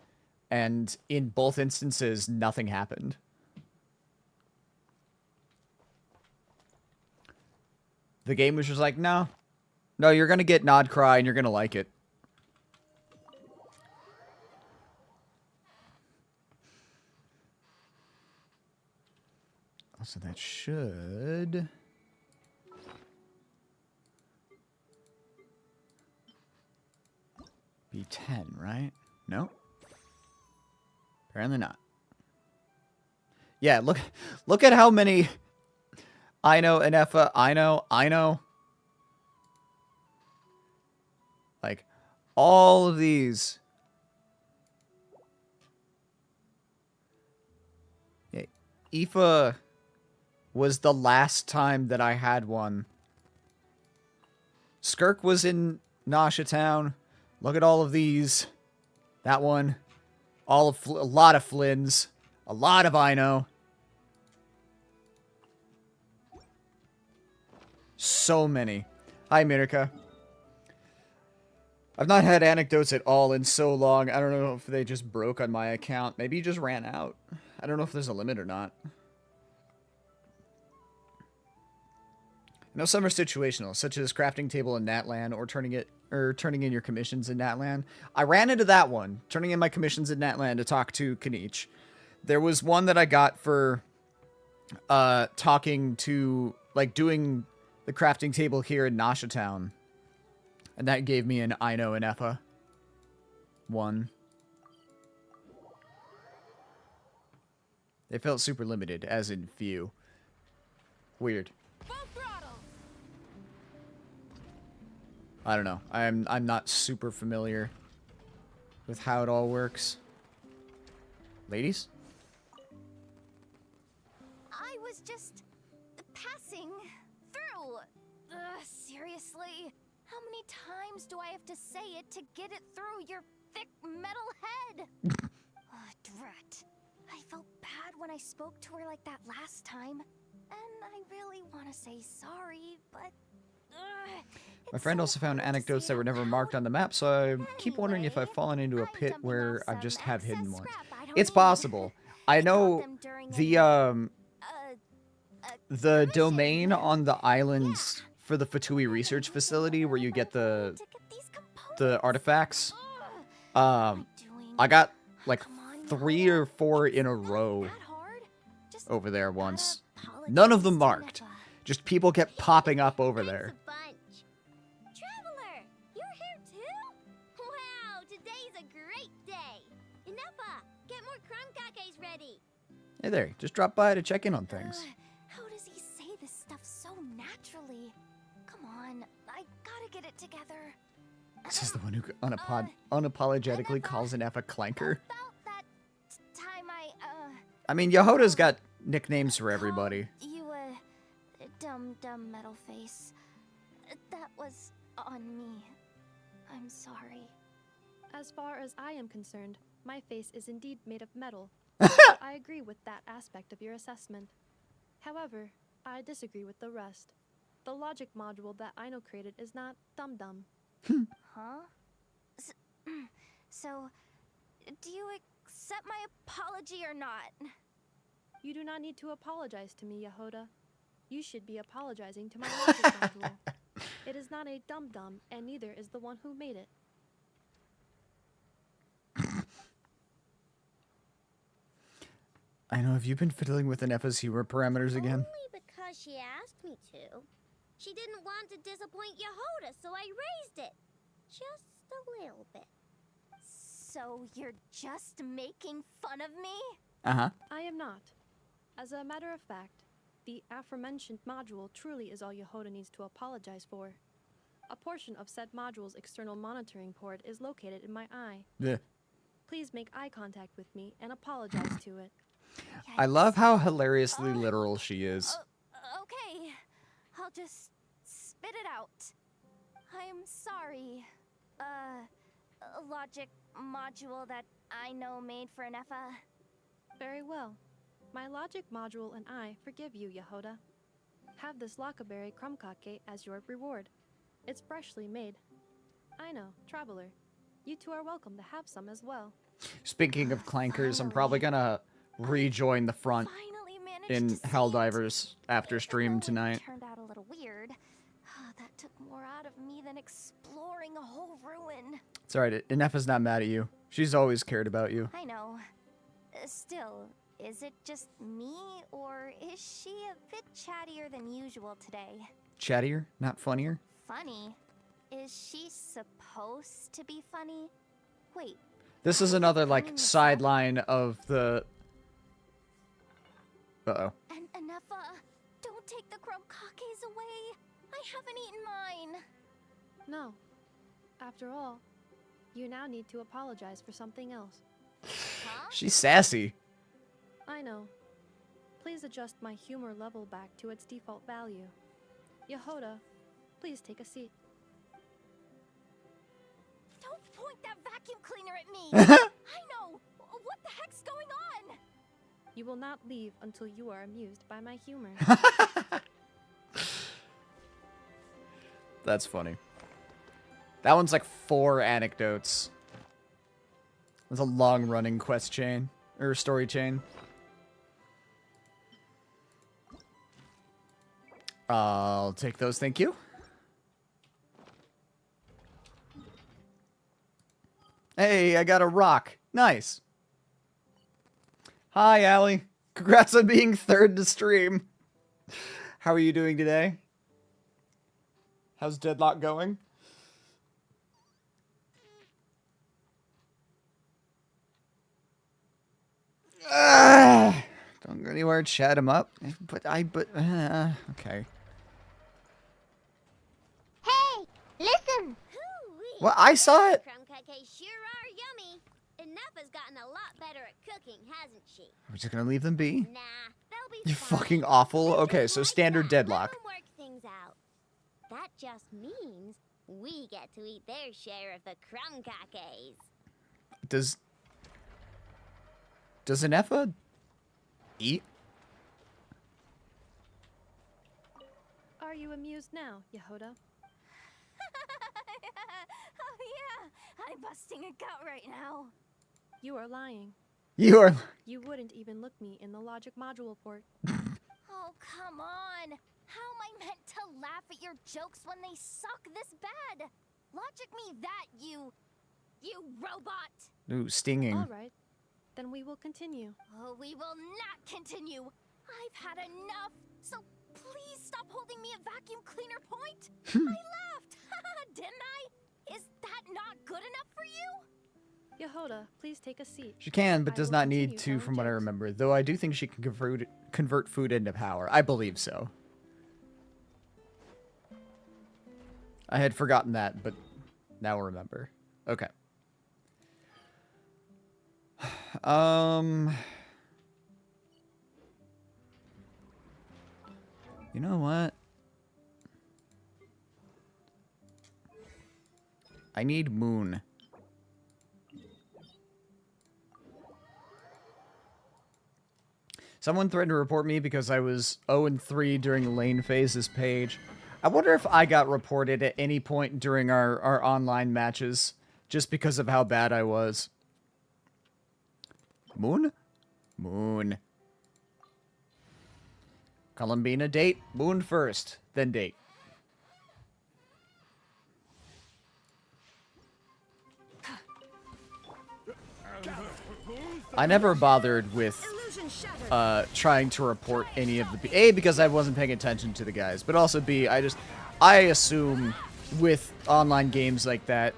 and in both instances, nothing happened. The game was just like, no, you're gonna get Nod Cry and you're gonna like it. So that should be 10, right? No? Apparently not. Yeah, look at how many Ino and Effa, Ino. Like, all of these. Yeah, Aoife was the last time that I had one. Skirk was in Nasha Town. Look at all of these. That one. A lot of Flynn's. A lot of Ino. So many. Hi, Mirka. I've not had anecdotes at all in so long. I don't know if they just broke on my account. Maybe you just ran out. I don't know if there's a limit or not. I know some are situational, such as crafting table in Natlan or turning in your commissions in Natlan. I ran into that one, turning in my commissions in Natlan to talk to Kanich. There was one that I got for talking to, like, doing the crafting table here in Nasha Town. And that gave me an Ino and Effa. One. They felt super limited, as in few. Weird. I don't know. I'm not super familiar with how it all works. Ladies? I was just passing through. Seriously? How many times do I have to say it to get it through your thick metal head? Drat. I felt bad when I spoke to her like that last time. And I really want to say sorry, but... My friend also found anecdotes that were never marked on the map, so I keep wondering if I've fallen into a pit where I just have hidden ones. It's possible. I know the domain on the islands for the Fatui Research Facility where you get the artifacts. I got like 3 or 4 in a row over there once. None of them marked. Just people kept popping up over there. Traveler, you're here too? Wow, today's a great day. Ineppa, get more crumb cakes ready. Hey there, just drop by to check in on things. How does he say this stuff so naturally? Come on, I gotta get it together. This is the one who unapologetically calls an F a clanker. About that time I mean, Yehoda's got nicknames for everybody. You dumb metal face. That was on me. I'm sorry. As far as I am concerned, my face is indeed made of metal. I agree with that aspect of your assessment. However, I disagree with the rest. The logic module that Ino created is not dumb. Huh? So, do you accept my apology or not? You do not need to apologize to me, Yehoda. You should be apologizing to my logic module. It is not a dumb, and neither is the one who made it. I know, have you been fiddling with an Effa's humor parameters again? Only because she asked me to. She didn't want to disappoint Yehoda, so I raised it. Just a little bit. So you're just making fun of me? Uh-huh. I am not. As a matter of fact, the aforementioned module truly is all Yehoda needs to apologize for. A portion of said module's external monitoring port is located in my eye. Yeah. Please make eye contact with me and apologize to it. I love how hilariously literal she is. Okay. I'll just spit it out. I'm sorry. Logic module that I know made for an Effa. Very well. My logic module and I forgive you, Yehoda. Have this lockaberry crumcake as your reward. It's freshly made. I know, traveler. You two are welcome to have some as well. Speaking of clankers, I'm probably gonna rejoin the front Finally managed in to see it. Helldivers after stream Even though it tonight. turned out a little weird. That took more out of me than exploring a whole ruin. It's alright, Inefa's not mad at you. She's always cared about you. I know. Still, is it just me, or is she a bit chattier than usual today? Chattier, not funnier. Funny? Is she supposed to be funny? Wait. This is another, like, sideline of the... Uh-oh. And Anefa, don't take the crumcakes away. I haven't eaten mine. No. After all, you now need to apologize for something else. Huh? She's sassy. I know. Please adjust my humor level back to its default value. Yehoda, please take a seat. Don't point that vacuum cleaner at me. I know. What the heck's going on? You will not leave until you are amused by my humor. That's funny. That one's like 4 anecdotes. It's a long-running quest chain. Or story chain. I'll take those, thank you. Hey, I got a rock. Nice. Hi, Allie. Congrats on being 3rd to stream. How are you doing today? How's Deadlock going? Don't go anywhere, chat him up. Okay. Hey, listen! Well, I saw it. Crumcakes sure are yummy. Enough gotten a lot better at cooking, hasn't she? We're just gonna leave them be. Nah, they'll be You're fine. fucking awful. They're Okay, just so like standard that. Let Deadlock. 'em work things out. That just means we get to eat their share of the crumcakes. Does Inefa eat? Are you amused now, Yehoda? Oh yeah, I'm busting a gut right now. You are lying. You are. You wouldn't even look me in the logic module port. Oh, come on. How am I meant to laugh at your jokes when they suck this bad? Logic me that, you robot. Ooh, stinging. All right. Then we will continue. Oh, we will not continue. I've had enough. So please stop holding me at vacuum cleaner point. I laughed. Didn't I? Is that not good enough for you? Yehoda, please take a seat. She can, but I does will not need continue to, telling from what I jokes. remember. Though I do think she can convert food into power. I believe so. I had forgotten that, but now I remember. Okay. You know what? I need Moon. Someone threatened to report me because I was 0-3 during the lane phases page. I wonder if I got reported at any point during our online matches, just because of how bad I was. Moon? Moon. Columbina date? Moon first, then date. I never bothered with trying to report any of the A, because I wasn't paying attention to the guys, but also B, I assume with online games like that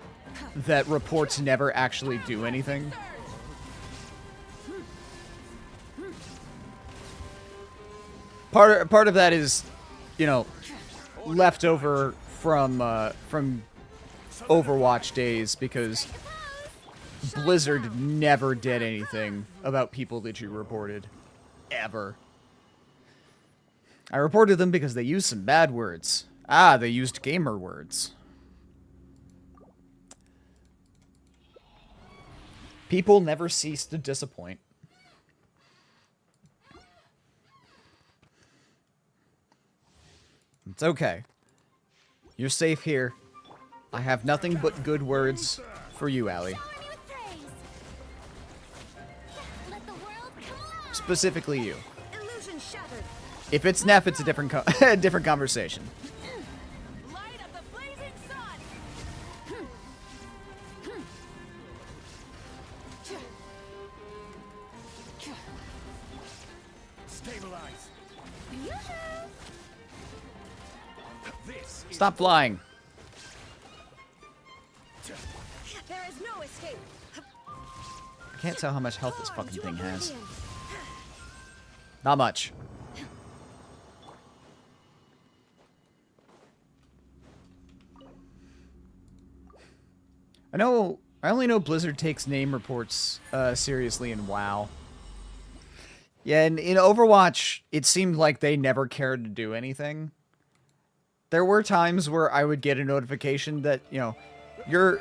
reports never actually do anything. Part of that is, you know, leftover from Overwatch days, because Blizzard never did anything about people that you reported. Ever. I reported them because they used some bad words. Ah, they used gamer words. People never cease to disappoint. It's okay. You're safe here. I have nothing but good words for you, Allie. Shower me with praise. Let the world come alive. Specifically you. Illusion shattered. If it's Neff, it's a different a different conversation. Light of the blazing sun. Stabilize. This is Stop flying. There is no escape. I can't tell how much health this fucking thing has. Not much. I only know Blizzard takes name reports seriously in WoW. Yeah, and in Overwatch, it seemed like they never cared to do anything. There were times where I would get a notification that, you know, your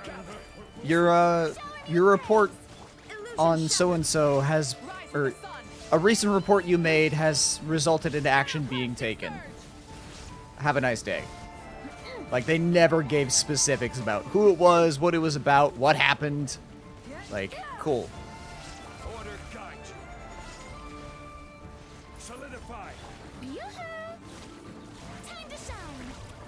report on so-and-so has, or a recent report you made has resulted in action being taken. Have a nice day. Like, they never gave specifics about who it was, what it was about, what happened. Like, cool. order guide you. Solidify. Time to shine.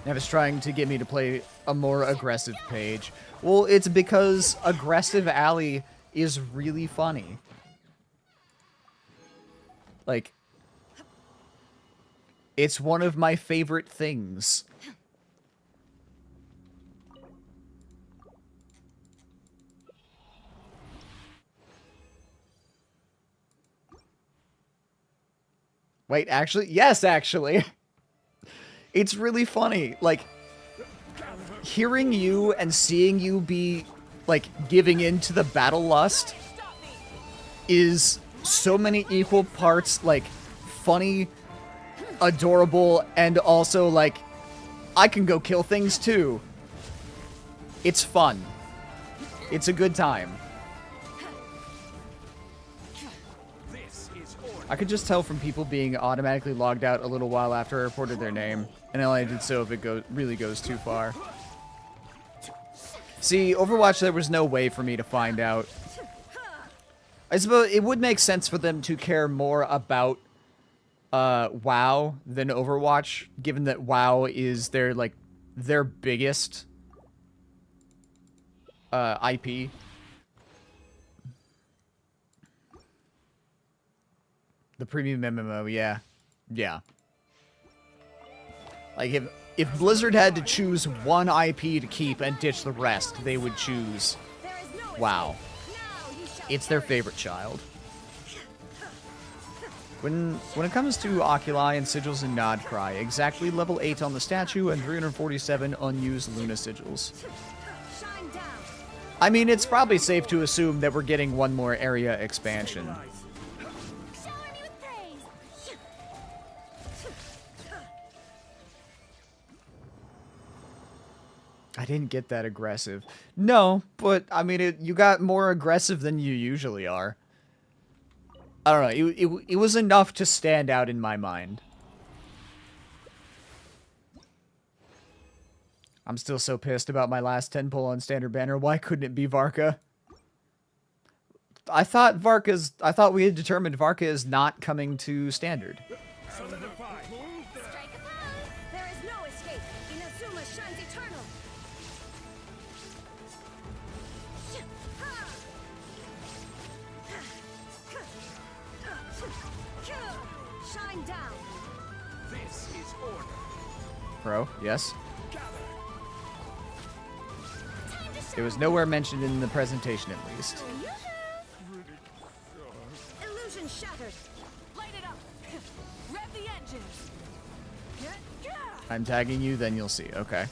Nevis trying to get me to play a more aggressive page. Well, it's because aggressive Allie is really funny. Like, it's one of my favorite things. Wait, actually? Yes, actually. It's really funny. Like, hearing you and seeing you be, like, giving in to the battle lust is so many equal parts, like, funny, adorable, and also, like, I can go kill things too. It's fun. It's a good time. This is order. I could just tell from people being automatically logged out a little while after I reported their name, and I only did so if it really goes too far. See, Overwatch, there was no way for me to find out. I suppose it would make sense for them to care more about WoW than Overwatch, given that WoW is their biggest IP. The premium MMO, yeah. Yeah. Like, if Blizzard had to choose one IP to keep and ditch the rest, they would choose WoW. It's their favorite child. When it comes to Oculi and Sigils and Nodcry, exactly level 8 on the statue and 347 unused Luna Sigils. I mean, it's probably safe to assume that we're getting one more area expansion. Shower me with praise. I didn't get that aggressive. No, but, I mean, you got more aggressive than you usually are. I don't know, it was enough to stand out in my mind. I'm still so pissed about my last 10 pull on Standard Banner. Why couldn't it be Varka? I thought we had determined Varka is not coming to Standard. Solidify. Strike a pose. There is no escape. Inazuma shines eternal. Shine down. This is order. Bro, yes? Gather. Time to shine. It was nowhere mentioned in the presentation, at least. Illusion shattered. Light it up. Rev the engines. I'm tagging you, then you'll see. Okay.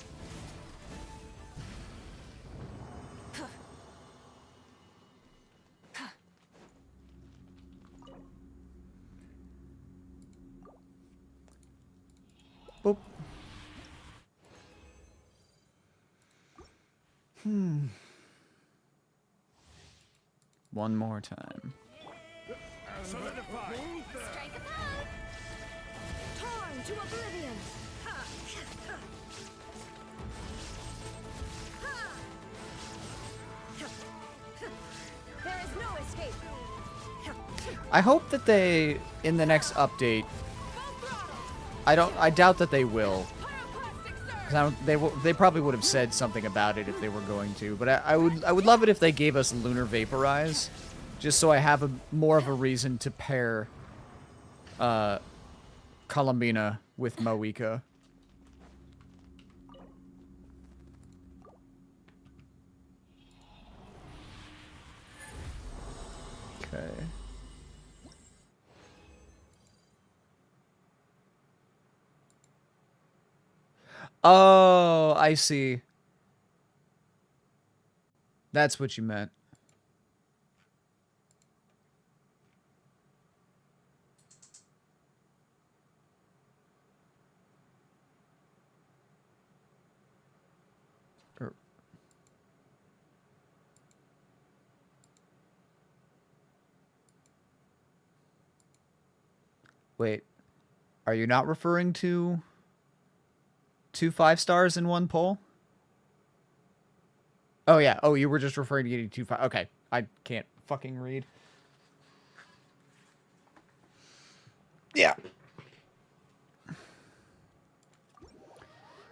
Boop. One more time. Solidify. Strike a pose. Torn to oblivion. I hope that they, in the next update, I doubt that they will. 'Cause they probably would have said something about it if they were going to, but I would love it if they gave us Lunar Vaporize, just so I have more of a reason to pair Columbina with Moeka. Okay. Oh, I see. That's what you meant. Wait, are you not referring to 2 5-stars in one poll? Oh yeah. Oh, you were just referring to getting 2 5. Okay, I can't fucking read. Yeah.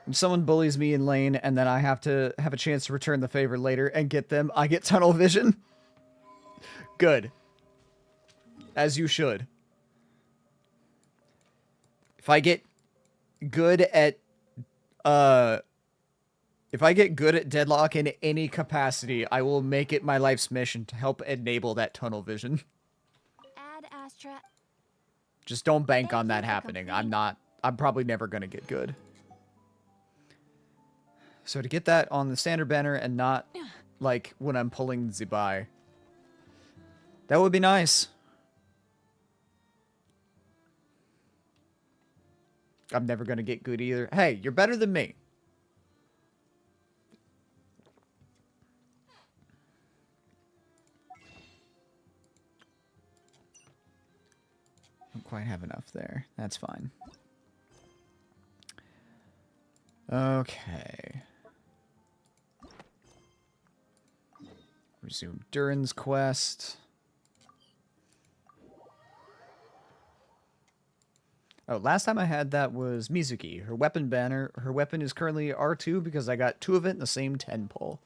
If someone bullies me in lane and then I have to have a chance to return the favor later and get them, I get tunnel vision. Good. As you should. If I get good at deadlock in any capacity, I will make it my life's mission to help enable that tunnel vision. Ad Astra. Just don't bank on that happening. I'm probably never going to get good. So to get that on the standard banner and not like when I'm pulling Zibai, that would be nice. I'm never going to get good either. Hey, you're better than me. Don't quite have enough there. That's fine. Okay. Resume Durin's quest. Oh, last time I had that was Mizuki. Her weapon banner. Her weapon is currently R2 because I got 2 of it in the same 10 pull.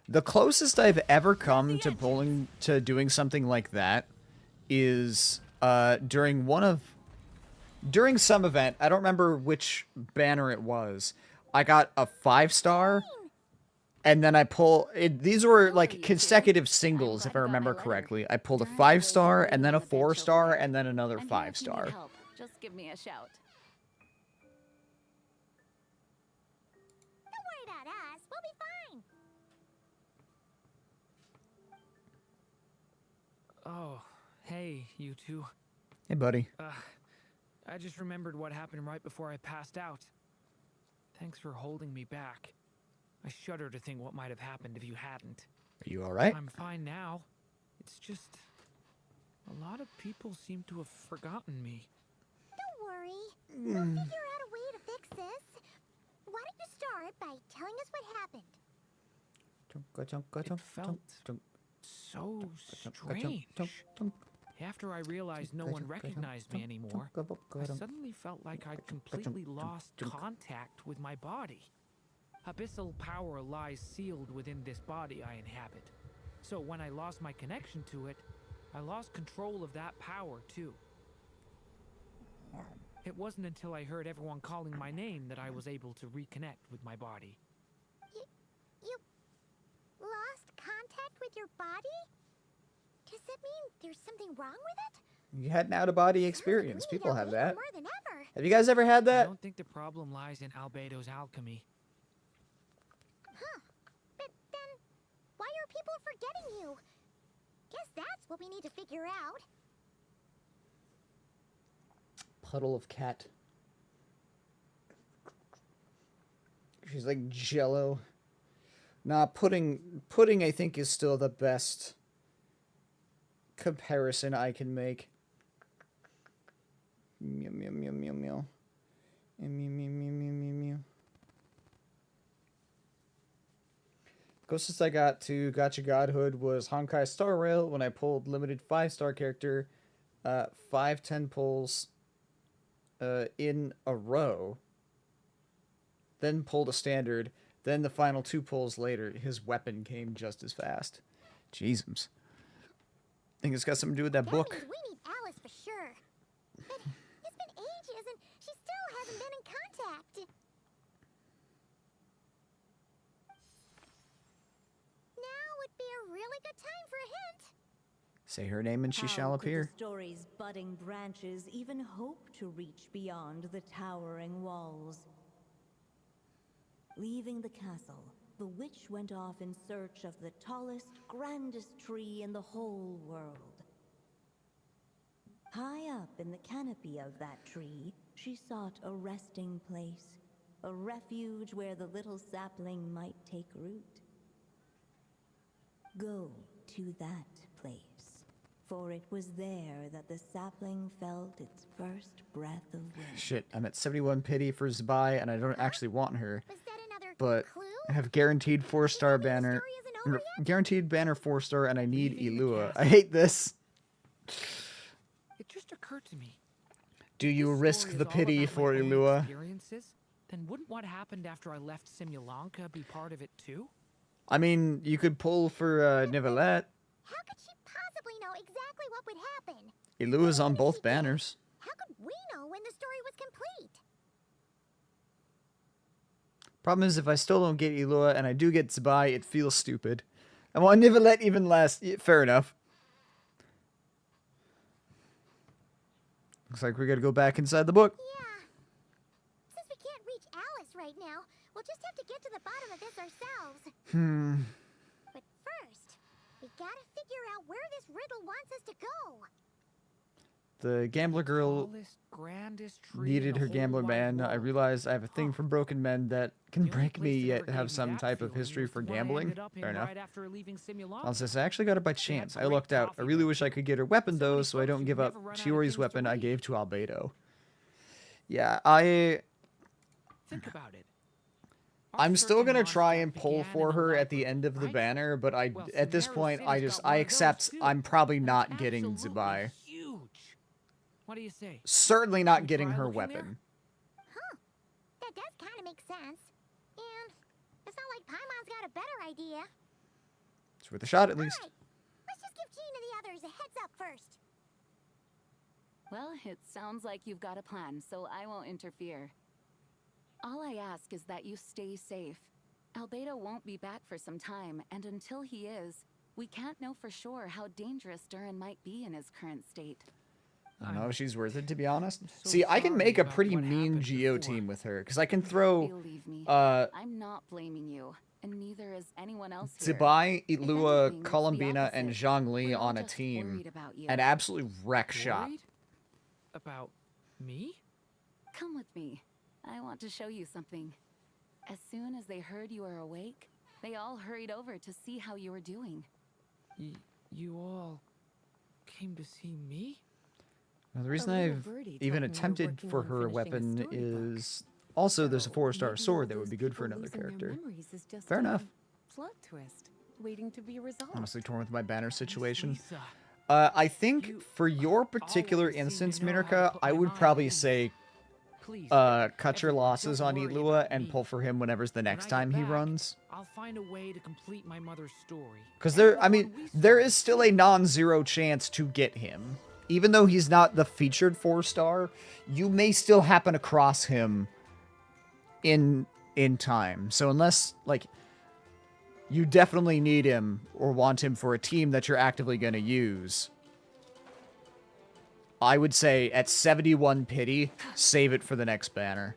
The closest I've ever come to doing something like that is during some event. I don't remember which banner it was. I got a 5-star, and then I these were like consecutive singles, if I remember correctly. I pulled a 5-star, and then a 4-star, and then another 5-star. Just give me a shout. Don't worry about us. We'll be fine. Oh, hey, you two. Hey, buddy. I just remembered what happened right before I passed out. Thanks for holding me back. I shudder to think what might have happened if you hadn't. Are you alright? I'm fine now. It's just... a lot of people seem to have forgotten me. Don't worry. We'll figure out a way to fix this. Why don't you start by telling us what happened? It felt so strange. After I realized no one recognized me anymore, I suddenly felt like I'd completely lost contact with my body. Abyssal power lies sealed within this body I inhabit. So when I lost my connection to it, I lost control of that power too. It wasn't until I heard everyone calling my name that I was able to reconnect with my body. You lost contact with your body? Does that mean there's something wrong with it? You had an out-of-body Sounds like experience. we need People our have leader that. more than ever. Have you guys ever had I that? don't think the problem lies in Albedo's alchemy. Huh. But then, why are people forgetting you? Guess that's what we need to figure out. Puddle of cat. She's like Jello. Nah, pudding I think is still the best comparison I can make. Meow meow meow meow meow. Meow meow meow meow meow meow. Closest I got to Gotcha Godhood was Honkai Star Rail when I pulled limited 5-star character 5 10 pulls in a row, then pulled a standard, then the final 2 pulls later, his weapon came just as fast. Jesus. I think it's got something to do with that That book. means we need Alice for sure. But it's been ages and she still hasn't been in contact. Now would be a really good time for a hint. Say her name and she shall How could appear. the story's budding branches even hope to reach beyond the towering walls? Leaving the castle, the witch went off in search of the tallest, grandest tree in the whole world. High up in the canopy of that tree, she sought a resting place, a refuge where the little sapling might take root. Go to that place, for it was there that the sapling felt its first breath of wind. Shit, I'm at 71 pity for Zabai, and I don't actually want her. Was that another But clue? I have guaranteed 4-star Maybe the banner. story isn't over yet? Guaranteed banner 4-star, and I need Leaving the Ilua. I castle. hate this. It just occurred to me. Do If you this risk story the is all pity about my for own Ilua? experiences, then wouldn't what happened after I left Simulanka be part of it too? I mean, you could pull for Nivelette. How could she possibly know exactly what would happen? Ilua's on both banners. How could we know when the story was complete? Problem is, if I still don't get Ilua and I do get Zabai, it feels stupid. I want Nivelette even less. Yeah, fair enough. Looks like we gotta go back inside the book. Yeah. Since we can't reach Alice right now, we'll just have to get to the bottom of this ourselves. But first, we gotta figure out where this riddle wants us to go. The gambler girl Tallest, grandest tree in needed the her whole gambler wide man. I world. realize I have a thing Huh. for broken men that can The only break place me that yet ever gave have me some that type of feeling history was for the one I gambling. ended up in Fair enough. right after leaving Simulanka. I'll say I actually got it by She had chance. I great lucked out. I coffee, really though. wish I could get her weapon So many though, so I folks don't who'd give up never run out of Chiori's things to weapon I read. gave to Albedo. Yeah, I'm Think about it. Our still search in gonna try Mondstadt and pull began for in the her at the library, end of the right? banner, but Well, at this Sumeru point City's got I one of accept those, too, I'm probably and not it's getting absolutely Zabai. Huge. What do you say? Certainly not we getting try her looking there? weapon. That does kind of make sense. And it's not like Paimon's got a better idea. It's worth a shot at least. Alright, let's just give Jean and the others a heads up first. Well, it sounds like you've got a plan, so I won't interfere. All I ask is that you stay safe. Albedo won't be back for some time, and until he is, we can't know for sure how dangerous Durin might be in his current state. I don't know if she's worth it, to be honest. so See, I can sorry make a about pretty what mean happened Geo before. team with her, because I can throw Believe me, uh I'm not blaming you, and neither is anyone else here. Zabai, If Ilua, anything, it's the Columbina, and opposite. Zhongli We're all on a just team worried about you. and absolutely wreck shop. Worried? About me? Come with me. I want to show you something. As soon as they heard you were awake, they all hurried over to see how you were doing. You all came to see me? Now, the reason little I've birdie even told me you're attempted working for on her finishing a weapon storybook. is also there's a So 4-star maybe sword all that would those be good for people another losing their character. memories is just Fair a enough. Plot twist, waiting to be resolved. Honestly, torn with my banner situation. Lisa, I think You for your particular always seem to instance, know how to Minarka, put I my would mind probably at ease. say please. cut your Everyone, losses don't on worry Ilua about and me. pull for him whenever's the When next I get time he back, runs. I'll find a way to complete my mother's story. Because And there, I the mean, one we there started. is still a non-zero chance to get him. Even though he's not the featured 4-star, you may still happen across him in time. So unless, like, you definitely need him or want him for a team that you're actively going to use, I would say at 71 pity, save it for the next banner.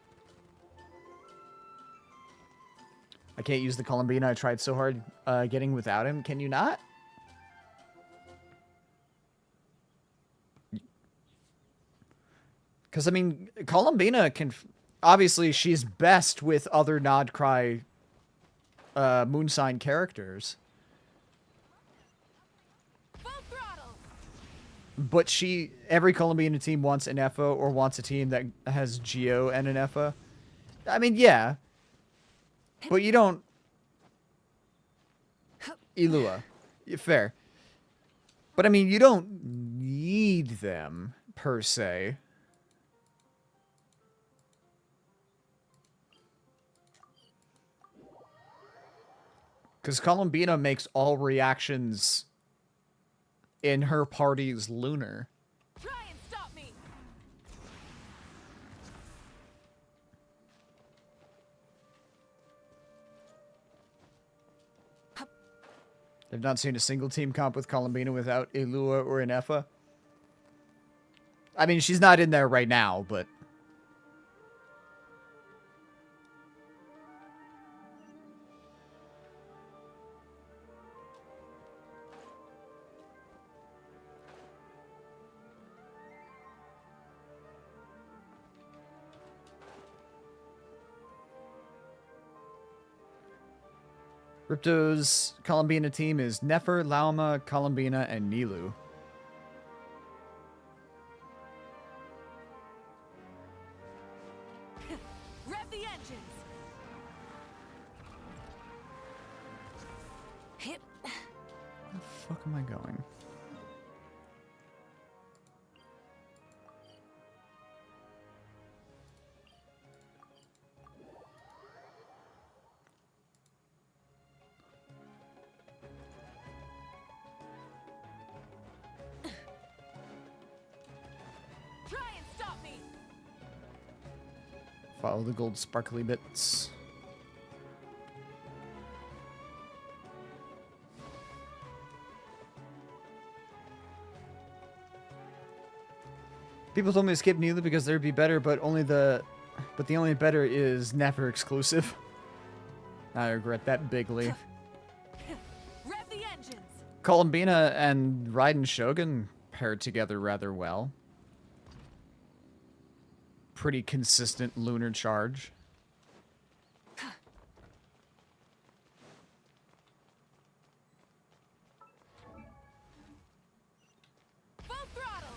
I can't use the Columbina. I tried so hard getting without him. Can you not? Because, I mean, Columbina can... Obviously, she's best with other Nodcry Moonsign characters. But every Columbina team wants an EFA or wants a team that has Geo and an EFA. I mean, yeah. But you don't... Ilua. Fair. But I mean, you don't need them, per se. Because Columbina makes all reactions in her parties lunar. Try and stop me. I've not seen a single team comp with Columbina without Ilua or Inefa. I mean, she's not in there right now, but... Ripto's Columbina team is Nefer, Lauma, Columbina, and Nilu. Rev the engines. Hit. Where the fuck am I going? Try and stop me. Follow the gold sparkly bits. People told me to skip Nilu because there'd be better, but the only better is Nefer exclusive. I regret that bigly. Rev the engines. Columbina and Raiden Shogun paired together rather well. Pretty consistent lunar charge. Full throttle.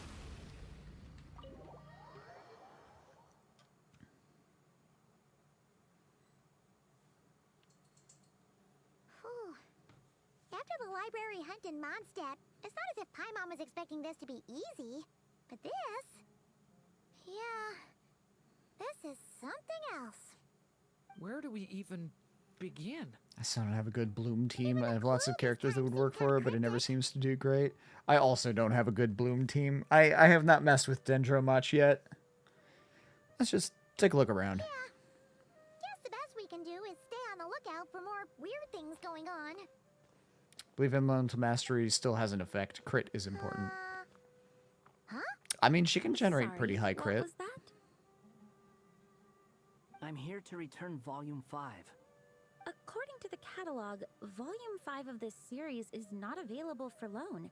Whew. After the library hunt in Mondstadt, it's not as if Paimon was expecting this to be easy. But this... yeah... this is something else. Where do we even begin? I still don't have a good Bloom team. I have lots of characters that would work for it, but it never seems to do great. I also don't have a good Bloom team. I have not messed with Dendro much yet. Let's just take a look around. Yeah. Guess the best we can do is stay on the lookout for more weird things going on. Believe Elemental Mastery still has an effect. Crit is important. Huh? I mean, she can generate Sorry, pretty high what crit. was that? I'm here to return Volume 5. According to the catalog, Volume 5 of this series is not available for loan.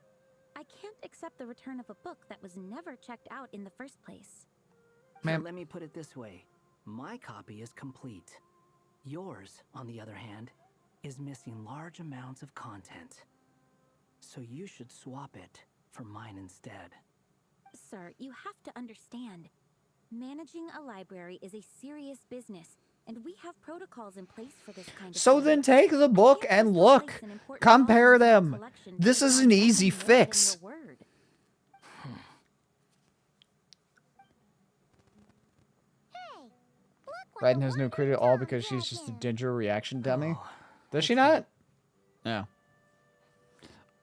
I can't accept the return of a book that was never checked out in the first place. Ma'am. Let me put it this way. My copy is complete. Yours, on the other hand, is missing large amounts of content. So you should swap it for mine instead. Sir, you have to understand. Managing a library is a serious business, and we have protocols in place for this kind of So thing. then take the book You can't and just look. place an important Compare volume in your them. collection This based is on an easy nothing more than fix. your word. Hey, look what Raiden the has no Wonder crit at all Dog because she's brought just a in. Dendro reaction dummy. Oh, Does she not? No.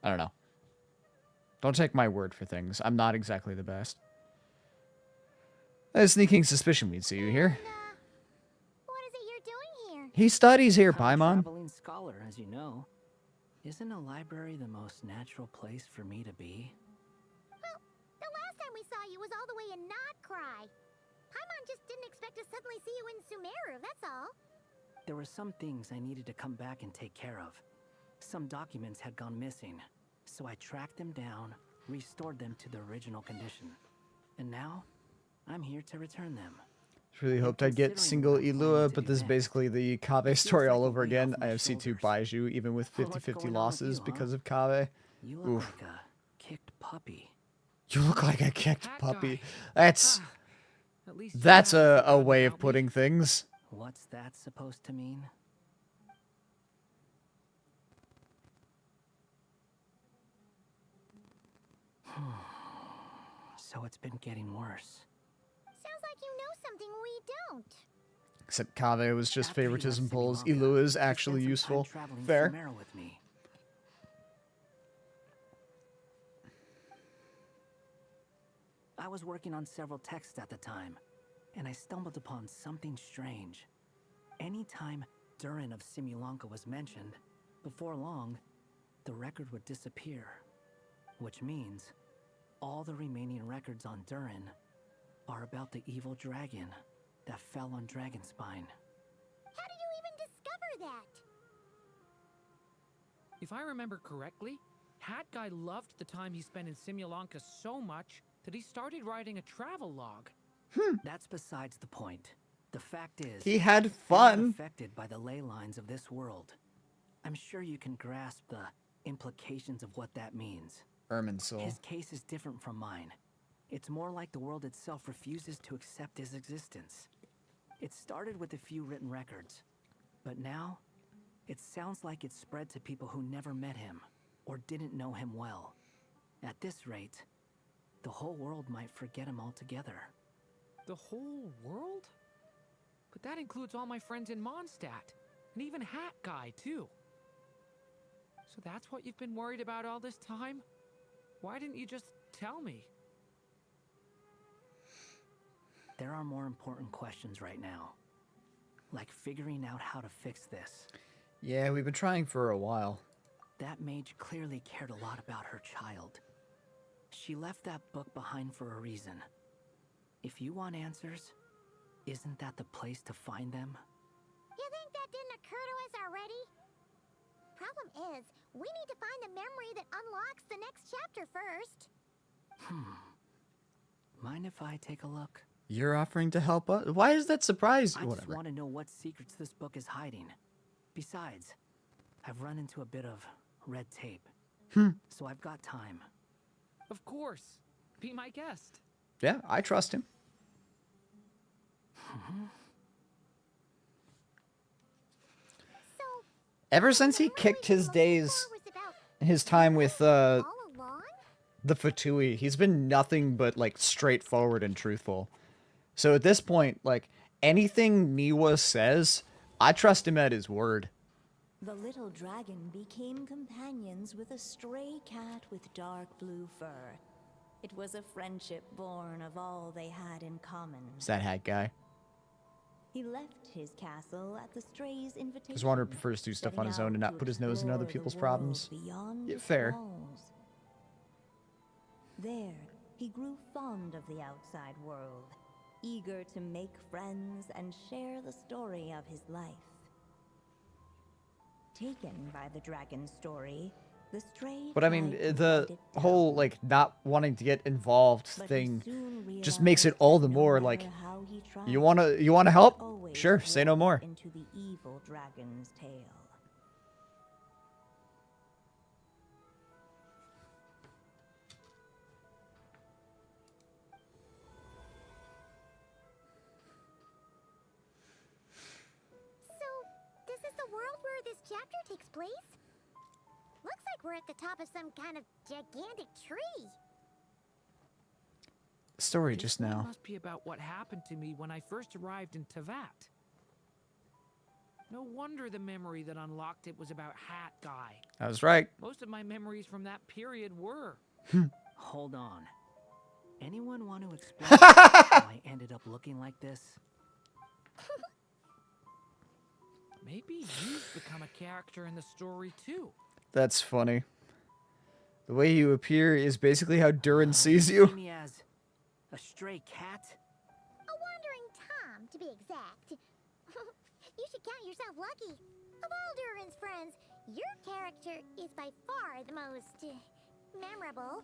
I don't know. Don't take my word for things. I'm not exactly the best. I had a sneaking suspicion we'd see you here. What is it you're doing here? He studies here, I'm a Paimon. traveling scholar, as you know. Isn't a library the most natural place for me to be? Well, the last time we saw you was all the way in Notcry. Paimon just didn't expect to suddenly see you in Sumeru, that's all. There were some things I needed to come back and take care of. Some documents had gone missing, so I tracked them down, restored them to the original condition. And now, I'm here to return them. Really hoped I'd get single Considering what I'm planning Ilua, to but do this is next, basically the Kave feels story like all a over weight again. off my I have C2 shoulders. Baiju, even with What's 50-50 going on with losses you, because huh? of Kave. You look Oof. like a kicked puppy. You look like a kicked That puppy. guy. That's Ah, at least you that's haven't a forgotten way of about me. putting things. What's that supposed to mean? So it's been getting worse. Sounds like you know something we don't. Except Kave was just After he left favoritism polls. Sri Lanka, Ilu is he actually spent some useful. time traveling Fair. Sumeru with me. I was working on several texts at the time, and I stumbled upon something strange. Anytime Durin of Simulanka was mentioned, before long, the record would disappear. Which means all the remaining records on Durin are about the evil dragon that fell on Dragonspine. How did you even discover that? If I remember correctly, Hat Guy loved the time he spent in Simulanka so much that he started writing a travel log. That's besides the point. The fact is, He had you're not fun. affected by the ley lines of this world. I'm sure you can grasp the implications of what that means. Irminsul. His case is different from mine. It's more like the world itself refuses to accept his existence. It started with a few written records, but now it sounds like it's spread to people who never met him or didn't know him well. At this rate, the whole world might forget him altogether. The whole world? But that includes all my friends in Mondstadt, and even Hat Guy, too. So that's what you've been worried about all this time? Why didn't you just tell me? There are more important questions right now, like figuring out how to fix this. Yeah, we've been trying for a while. That mage clearly cared a lot about her child. She left that book behind for a reason. If you want answers, isn't that the place to find them? You think that didn't occur to us already? Problem is, we need to find the memory that unlocks the next chapter first. Mind if I take a look? You're offering to help us? Why does that surprise you? I just Whatever. want to know what secrets this book is hiding. Besides, I've run into a bit of red tape. So I've got time. Of course. Be my guest. Yeah, I trust him. So, Ever since he the memory kicked his we days, looked for was about his time with all along? the Fatui, he's been nothing but like straightforward and truthful. So at this point, like anything Niwa says, I trust him at his word. The little dragon became companions with a stray cat with dark blue fur. It was a friendship born of all they had in common. Is that hat guy? He left his castle at the stray's invitation. Because Wanderer prefers to do stuff on his own and not put his nose in other people's problems. Yeah, fair. There, he grew fond of the outside world, eager to make friends and share the story of his life. Taken by the dragon story, the stray But I mean, tried to the write it whole down. like not wanting to get involved But he thing soon just makes it realized all the that no more matter like, how he you tried, wanna help? always Sure, say no walked more. into the evil dragon's tail. So, this is the world where this chapter takes place? Looks like we're at the top of some kind of gigantic tree. Story This just one now. must be about what happened to me when I first arrived in Tevat. No wonder the memory that unlocked it was about Hat Guy. I was right. Most of my memories from that period were. Hold on. Anyone want to explain how I ended up looking like this? Maybe you've become a character in the story too. That's funny. The way you appear is basically how Durin sees See you. me as a stray cat? A wandering Tom, to be exact. You should count yourself lucky. Of all Durin's friends, your character is by far the most memorable.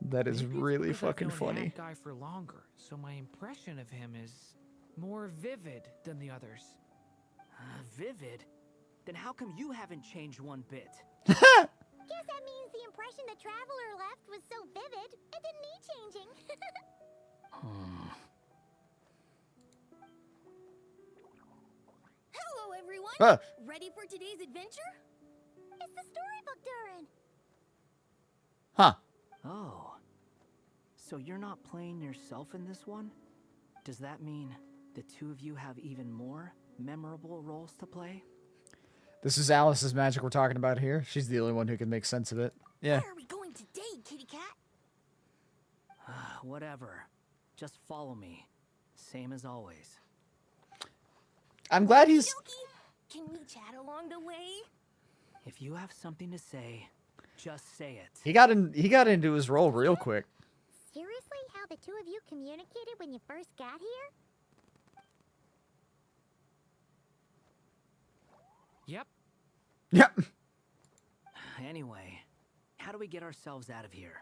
That is Maybe it's really because I've fucking known funny. Hat Guy for longer, so my impression of him is more vivid than the others. Vivid? Then how come you haven't changed one bit? Guess that means the impression the traveler left was so vivid, it didn't need changing. Hello, everyone! Ah. Ready for today's adventure? It's the storybook Durin. Huh. Oh. So you're not playing yourself in this one? Does that mean the two of you have even more memorable roles to play? This is Alice's magic we're talking about here. She's the only one who can make sense of it. Yeah. Where are we going today, kitty cat? Whatever. Just follow me. Same as always. I'm glad he's... Can we chat along the way? If you have something to say, just say it. He got into his role real quick. Seriously, how the two of you communicated when you first got here? Yep. Yep. Anyway, how do we get ourselves out of here?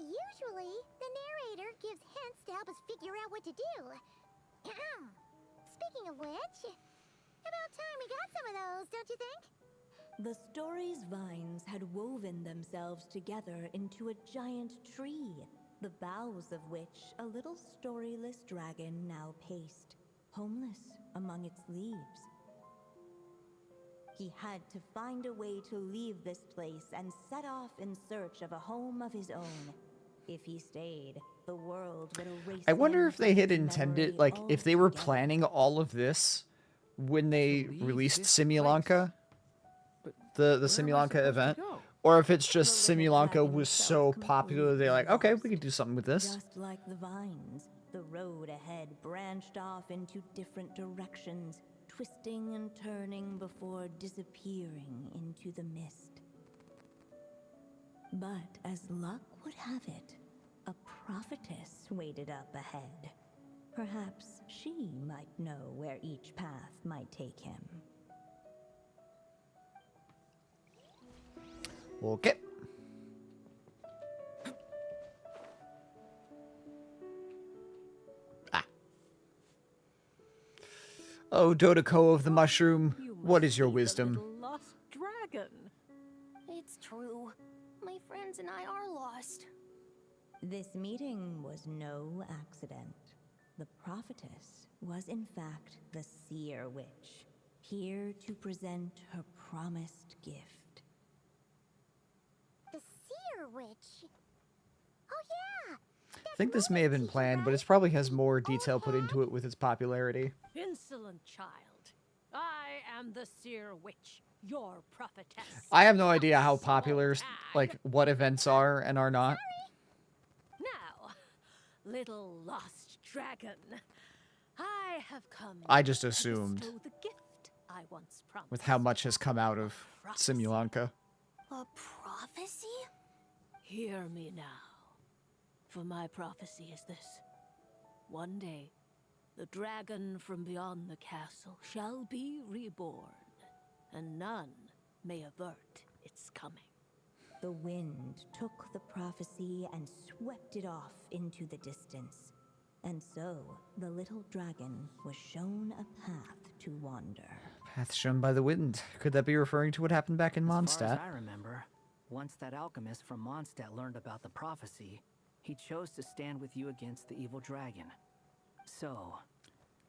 Usually, the narrator gives hints to help us figure out what to do. Speaking of which, about time we got some of those, don't you think? The story's vines had woven themselves together into a giant tree, the boughs of which a little storyless dragon now paced, homeless among its leaves. He had to find a way to leave this place and set off in search of a home of his own. If he stayed, the world would erase I wonder if they him had from intended, memory like, if they were altogether. planning all of this when they Leave released this Simulanka, But the where am I Simulanka supposed to event, go? or if it's just The little Simulanka dragon was felt so popular they're like, completely okay, we lost. could do something with this. Just like the vines, the road ahead branched off into different directions, twisting and turning before disappearing into the mist. But as luck would have it, a prophetess waited up ahead. Perhaps she might know where each path might take him. Okay. Ah. Oh, Dodoko of the Mushroom, what is your wisdom? Lost dragon. It's true. My friends and I are lost. This meeting was no accident. The prophetess was in fact the seer witch, here to present her promised gift. The seer witch. Oh yeah. I think this may have been planned, but it probably has more detail put into it with its popularity. Insolent child. I am the seer witch, your prophetess. I have no idea how popular, like, what events are and are not. Now, little lost dragon, I have come. I just to assumed, bestow the gift I once promised. with how much has come out of Simulanka. A prophecy? Hear me now, for my prophecy is this. One day, the dragon from beyond the castle shall be reborn, and none may avert its coming. The wind took the prophecy and swept it off into the distance. And so, the little dragon was shown a path to wander. Path shown by the wind. Could that be referring to what happened back in As far Mondstadt? as I remember, once that alchemist from Mondstadt learned about the prophecy, he chose to stand with you against the evil dragon. So,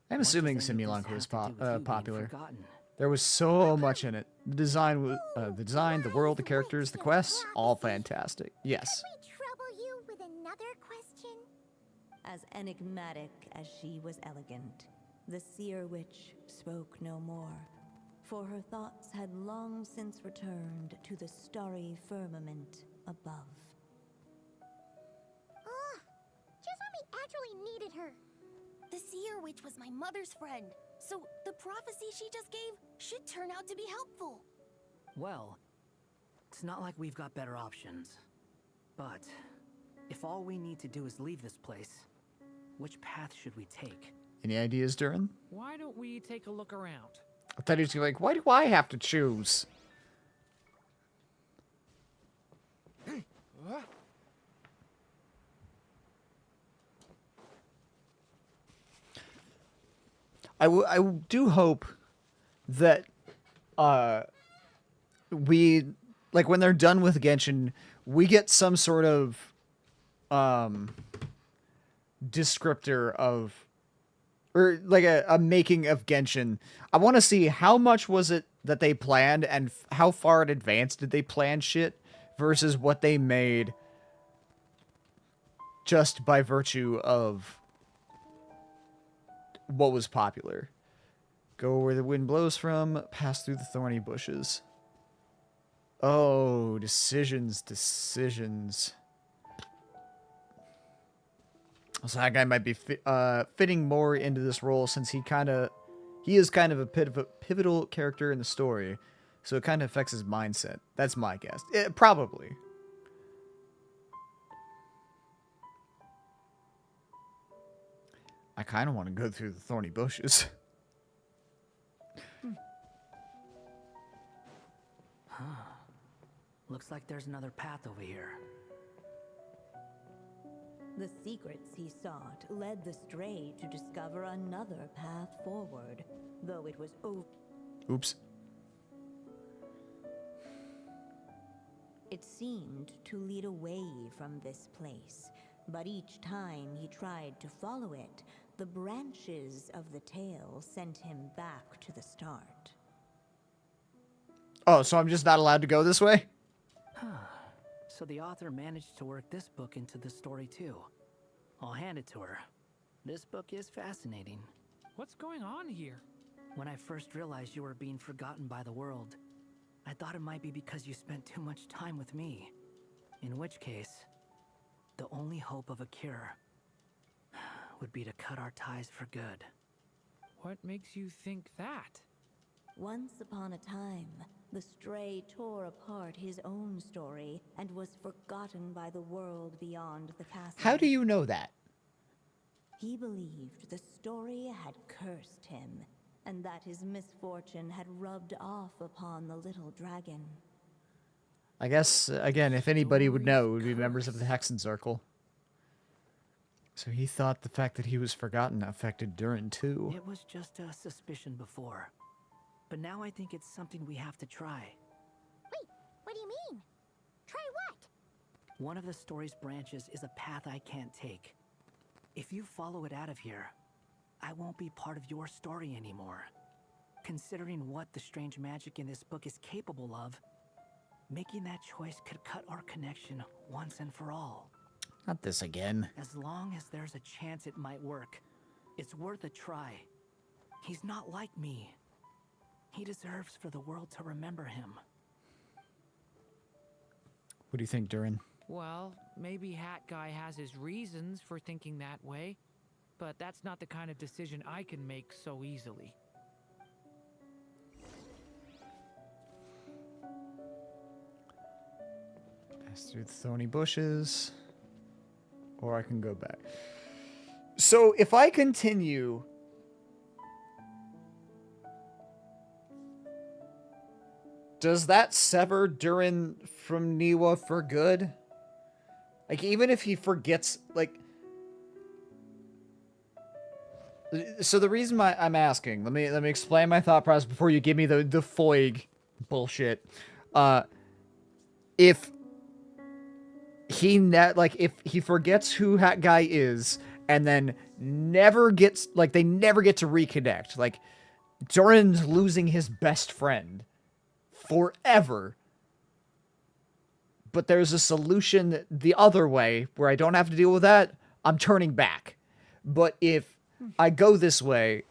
I'm what assuming does any of this Simulanka was have to do with you being popular. forgotten? There was so much in it. The design, the world, the characters, the quests, all fantastic. Yes. Can we trouble you with another question? As enigmatic as she was elegant, the seer witch spoke no more, for her thoughts had long since returned to the starry firmament above. Just when we actually needed her. The seer witch was my mother's friend, so the prophecy she just gave should turn out to be helpful. Well, it's not like we've got better options. But if all we need to do is leave this place, which path should we take? Any ideas, Durin? Why don't we take a look around? I thought he was like, why do I have to choose? I do hope that we, like, when they're done with Genshin, we get some sort of descriptor of, or like a making of Genshin. I want to see how much was it that they planned and how far in advance did they plan shit versus what they made just by virtue of what was popular. Go where the wind blows from, pass through the thorny bushes. Oh, decisions. So that guy might be fitting more into this role since he is kind of a pivotal character in the story. So it kind of affects his mindset. That's my guess. Probably. I kind of want to go through the thorny bushes. Looks like there's another path over here. The secrets he sought led the stray to discover another path forward, though it was Oops. It seemed to lead away from this place, but each time he tried to follow it, the branches of the tail sent him back to the start. Oh, so I'm just not allowed to go this way? So the author managed to work this book into the story too. I'll hand it to her. This book is fascinating. What's going on here? When I first realized you were being forgotten by the world, I thought it might be because you spent too much time with me. In which case, the only hope of a cure would be to cut our ties for good. What makes you think that? Once upon a time, the stray tore apart his own story and was forgotten by the world beyond the castle. How do you know that? He believed the story had cursed him, and that his misfortune had rubbed off upon the little dragon. I guess, again, if anybody would know, it would be members of the Hexen Circle. So he thought the fact that he was forgotten affected Durin too. It was just a suspicion before. But now I think it's something we have to try. Wait, what do you mean? Try what? One of the story's branches is a path I can't take. If you follow it out of here, I won't be part of your story anymore. Considering what the strange magic in this book is capable of, making that choice could cut our connection once and for all. Not this again. As long as there's a chance it might work, it's worth a try. He's not like me. He deserves for the world to remember him. What do you think, Durin? Well, maybe Hat Guy has his reasons for thinking that way, but that's not the kind of decision I can make so easily. Pass through the thorny bushes. Or I can go back. So if I continue... Does that sever Durin from Niwa for good? Like, even if he forgets, like... So the reason I'm asking, let me explain my thought process before you give me the Foig bullshit. If he forgets who Hat Guy is, and then never gets, like, they never get to reconnect. Like, Durin's losing his best friend forever. But there's a solution the other way, where I don't have to deal with that. I'm turning back. But if I go this way,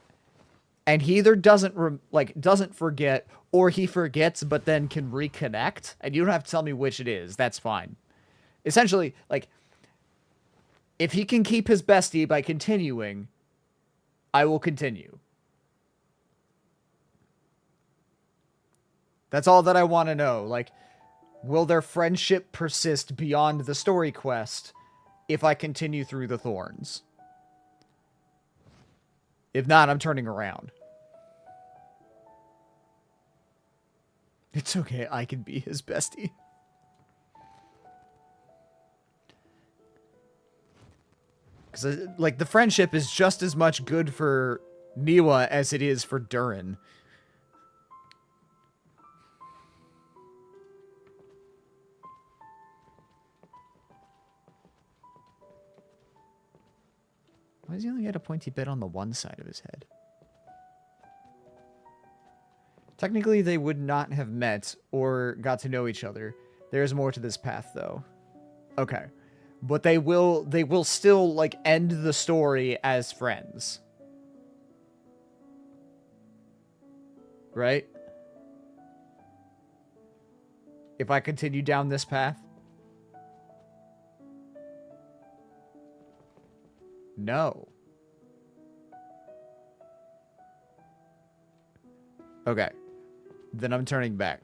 and he either doesn't forget, or he forgets but then can reconnect, and you don't have to tell me which it is, that's fine. Essentially, like, if he can keep his bestie by continuing, I will continue. That's all that I want to know. Like, will their friendship persist beyond the story quest if I continue through the thorns? If not, I'm turning around. It's okay, I can be his bestie. Because, like, the friendship is just as much good for Niwa as it is for Durin. Why does he only get a pointy bit on the one side of his head? Technically, they would not have met or got to know each other. There's more to this path, though. Okay. but they will still like end the story as friends. Right? If I continue down this path? No. Okay. Then I'm turning back.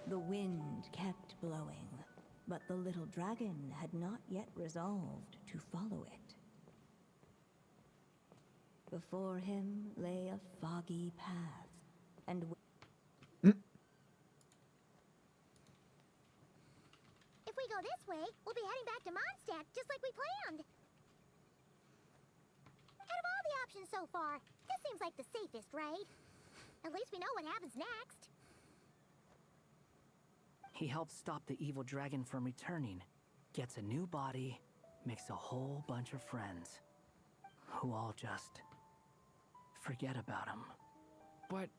The wind kept blowing, but the little dragon had not yet resolved to follow it. Before him lay a foggy path, and If we go this way, we'll be heading back to Mondstadt, just like we planned. Out of all the options so far, this seems like the safest, right? At least we know what happens next. He helps stop the evil dragon from returning, gets a new body, makes a whole bunch of friends, who all just forget about him. But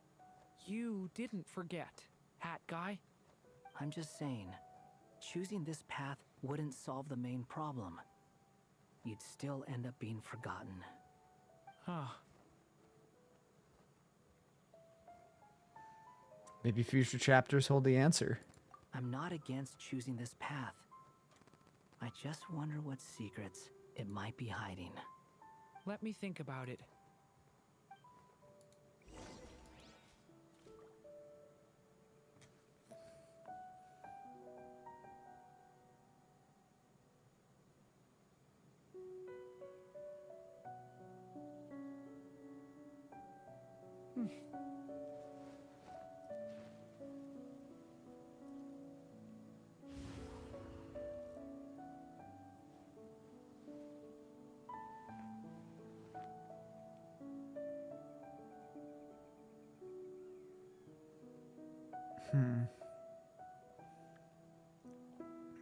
you didn't forget, Hat Guy. I'm just saying, choosing this path wouldn't solve the main problem. You'd still end up being forgotten. Huh. Maybe future chapters hold the answer. I'm not against choosing this path. I just wonder what secrets it might be hiding. Let me think about it.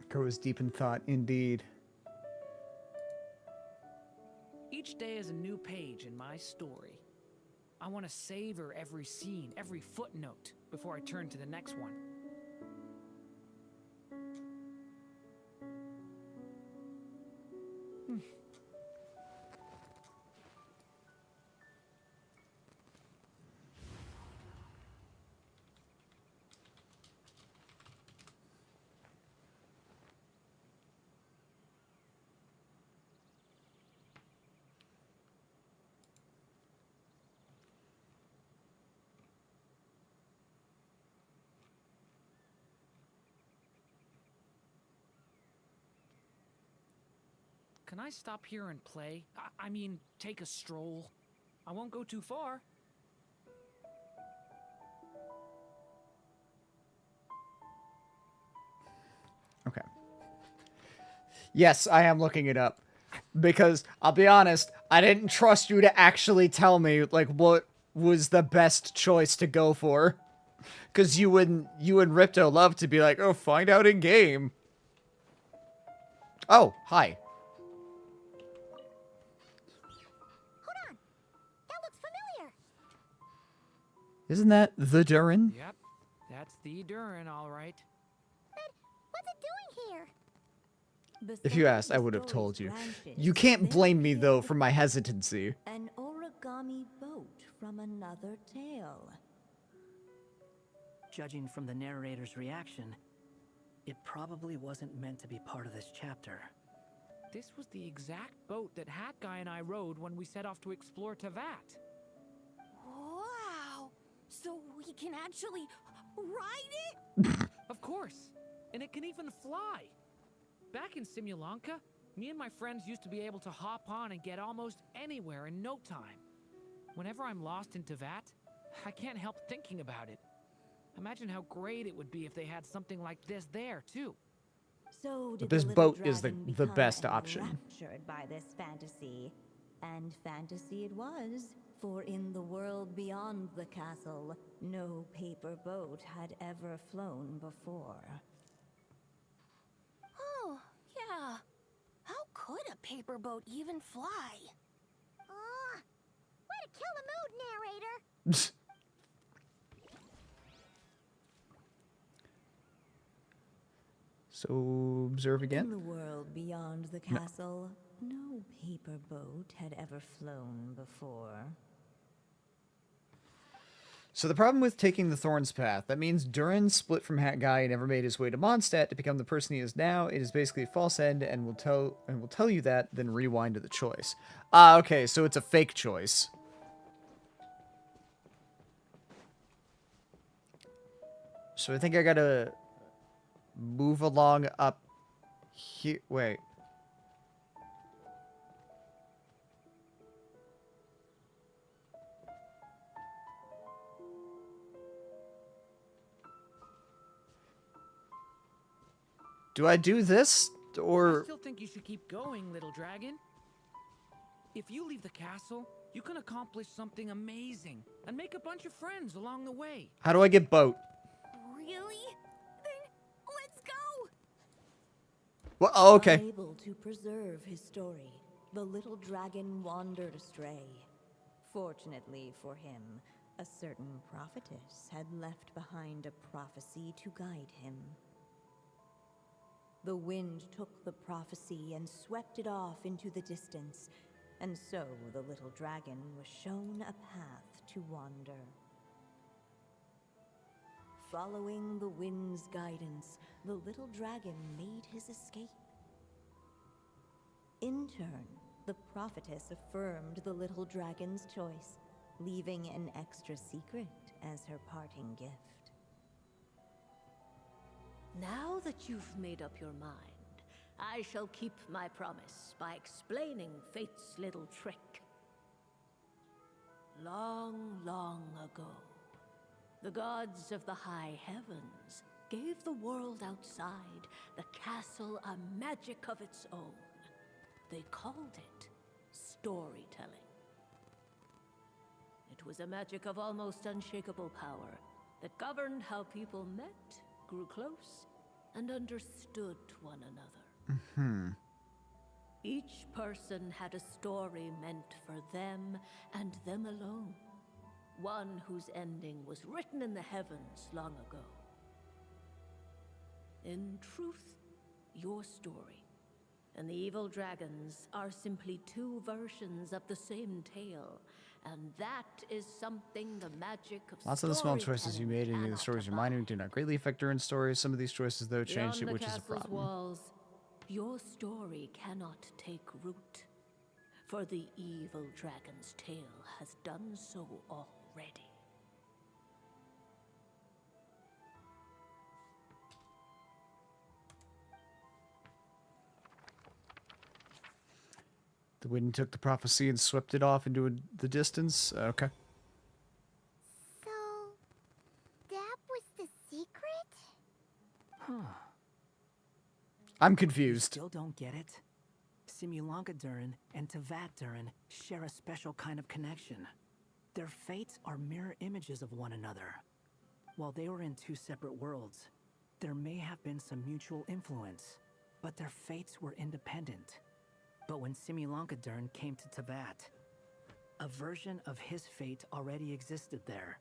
Goes deep in thought, indeed. Each day is a new page in my story. I want to savor every scene, every footnote, before I turn to the next one. Can I stop here and play? I mean, take a stroll. I won't go too far. Okay. Yes, I am looking it up. Because, I'll be honest, I didn't trust you to actually tell me, like, what was the best choice to go for. Because you and Ripto love to be like, oh, find out in game. Oh, hi. Hold on. That looks familiar. Isn't that the Durin? Yep, that's the Durin, all right. But what's it doing here? If you asked, I would have told you. You can't blame me, though, for my hesitancy. an origami boat from another tale. Judging from the narrator's reaction, it probably wasn't meant to be part of this chapter. This was the exact boat that Hat Guy and I rode when we set off to explore Tavat. Wow! So we can actually ride it? Of course, and it can even fly. Back in Simulanka, me and my friends used to be able to hop on and get almost anywhere in no time. Whenever I'm lost in Tavat, I can't help thinking about it. Imagine how great it would be if they had something like this there, too. So did This the little boat is the dragon become best option. enraptured by this fantasy. And fantasy it was, for in the world beyond the castle, no paper boat had ever flown before. Oh, Could a paper boat even fly? Way to kill the mood, narrator! So, observe again. In the world beyond the castle, no paper boat had ever flown before. So the problem with taking the Thorns path, that means Durin split from Hat Guy and never made his way to Mondstadt to become the person he is now. It is basically a false end and will tell you that, then rewind to the choice. Ah, okay, so it's a fake choice. So I think I gotta move along up here. Wait. Do I do this, or... I still think you should keep going, little dragon. If you leave the castle, you can accomplish something amazing and make a bunch of friends along the way. How do I get boat? Really? Then let's go! Well, oh, okay. Unable to preserve his story, the little dragon wandered astray. Fortunately for him, a certain prophetess had left behind a prophecy to guide him. The wind took the prophecy and swept it off into the distance, and so the little dragon was shown a path to wander. Following the wind's guidance, the little dragon made his escape. In turn, the prophetess affirmed the little dragon's choice, leaving an extra secret as her parting gift. Now that you've made up your mind, I shall keep my promise by explaining Fate's little trick. Long, long ago, the gods of the high heavens gave the world outside the castle a magic of its own. They called it storytelling. It was a magic of almost unshakable power that governed how people met, grew close, and understood one another. Each person had a story meant for them and them alone. One whose ending was written in the heavens long ago. In truth, your story and the evil dragons are simply two versions of the same tale. And that is something the magic of Lots of the small choices you made in the stories you're mining do not greatly affect Durin's story. Some of these choices, though, changed it, which is a problem. Walls, your story cannot take root, for the evil dragon's tale has done so already. The wind took the prophecy and swept it off into the distance. Okay. So, that was the secret? Huh. I'm You confused. still don't get it? Simulanka Durin and Tevat Durin share a special kind of connection. Their fates are mirror images of one another. While they were in two separate worlds, there may have been some mutual influence, but their fates were independent. But when Simulanka Durin came to Tevat, a version of his fate already existed there.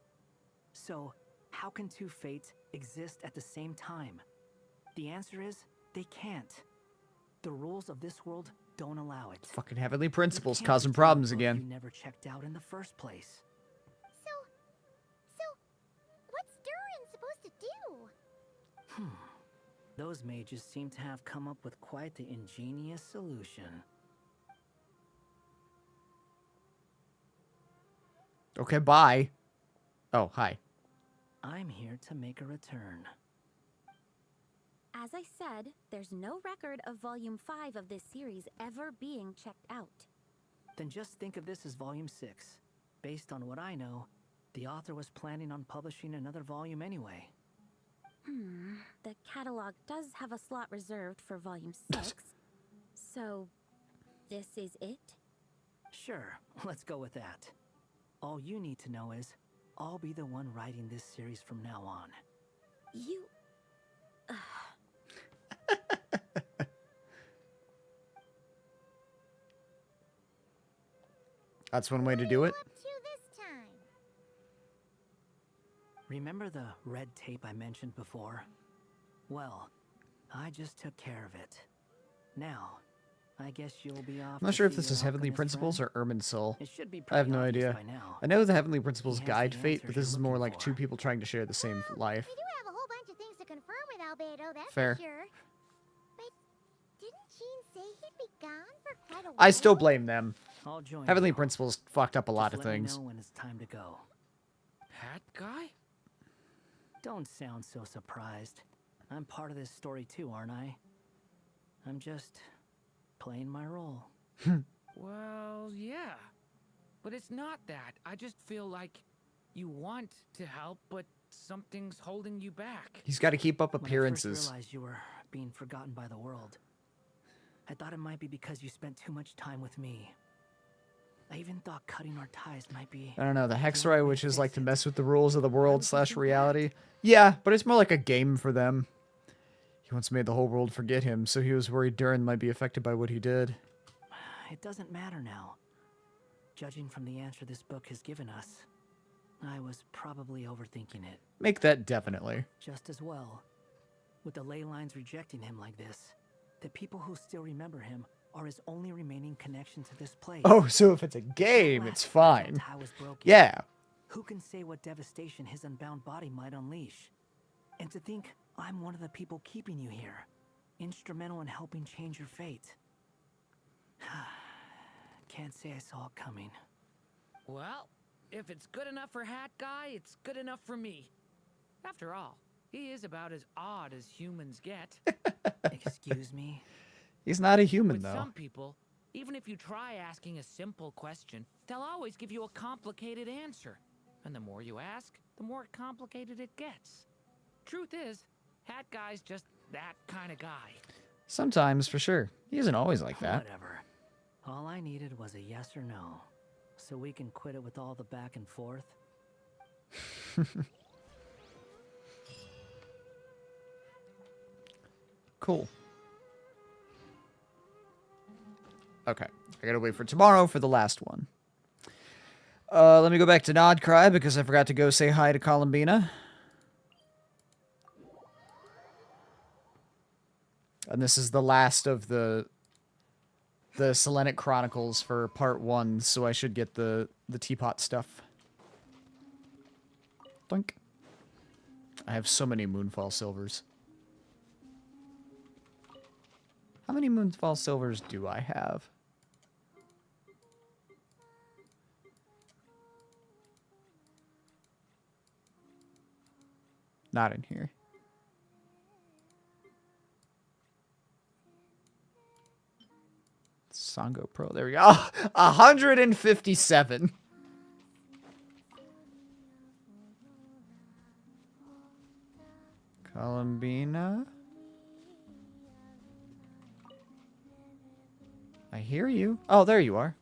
So, how can two fates exist at the same time? The answer is, they can't. The rules of this world don't allow it. Fucking heavenly principles You can't causing return problems a book again. You never checked out in the first place. So, what's Durin supposed to do? Those mages seem to have come up with quite the ingenious solution. Okay, bye. Oh, hi. I'm here to make a return. As I said, there's no record of Volume 5 of this series ever being checked out. Then just think of this as Volume 6. Based on what I know, the author was planning on publishing another volume anyway. The catalog does have a slot reserved for Volume 6. So, this is it? Sure, let's go with that. All you need to know is, I'll be the one writing this series from now on. You... That's one way to do it. Up to this time. Remember the red tape I mentioned before? Well, I just took care of it. Now, I guess you'll be off. I'm not sure if this is Heavenly Principles or Ermin's Soul. It should be I have pretty no obvious idea. by now. I know the Heavenly Principles He has guide the fate, but answers this you're is more looking like for. two people trying to share the same life. We do have a whole bunch of things to confirm with Albedo, that's Fair. for sure. But didn't Gene say he'd be gone for quite a while? I still blame them. I'll join Heavenly you. Principles fucked up a lot Just of let me things. know when it's time to go. Hat guy? Don't sound so surprised. I'm part of this story too, aren't I? I'm just playing my role. Well, yeah. But it's not that. I just feel like you want to help, but something's holding you back. He's got to keep up When I appearances. first realized you were being forgotten by the world, I thought it might be because you spent too much time with me. I even thought cutting our ties might be... I don't know, the only Hexerite way witches fix like to it. mess with the rules of the world was slash thinking reality. Yeah, but it's more like a game for them. He once made the whole world forget him, so he was worried Durin might be affected by what he did. It doesn't matter now. Judging from the answer this book has given us, I was probably overthinking it. Make that definitely. Just as well. With the ley lines rejecting him like this, the people who still remember him are his only remaining connection to this place. Oh, so if it's a game, it's fine. Tie was broken. Yeah. Who can say what devastation his unbound body might unleash? And to think I'm one of the people keeping you here, instrumental in helping change your fate. Can't say I saw it coming. Well, if it's good enough for Hat Guy, it's good enough for me. After all, he is about as odd as humans get. Excuse me? He's not a human, With though. some people, even if you try asking a simple question, they'll always give you a complicated answer. And the more you ask, the more complicated it gets. Truth is, Hat Guy's just that kind of guy. Sometimes, for sure. He isn't always like that. Whatever. All I needed was a yes or no, so we can quit it with all the back and forth. Cool. Okay. I gotta wait for tomorrow for the last one. Let me go back to Nodcry because I forgot to go say hi to Columbina. And this is the last of the Selenic Chronicles for part 1, so I should get the teapot stuff. Doink. I have so many Moonfall Silvers. How many Moonfall Silvers do I have? Not in here. Sango Pro. There we go. 157. Columbina. I hear you. Oh, there you are.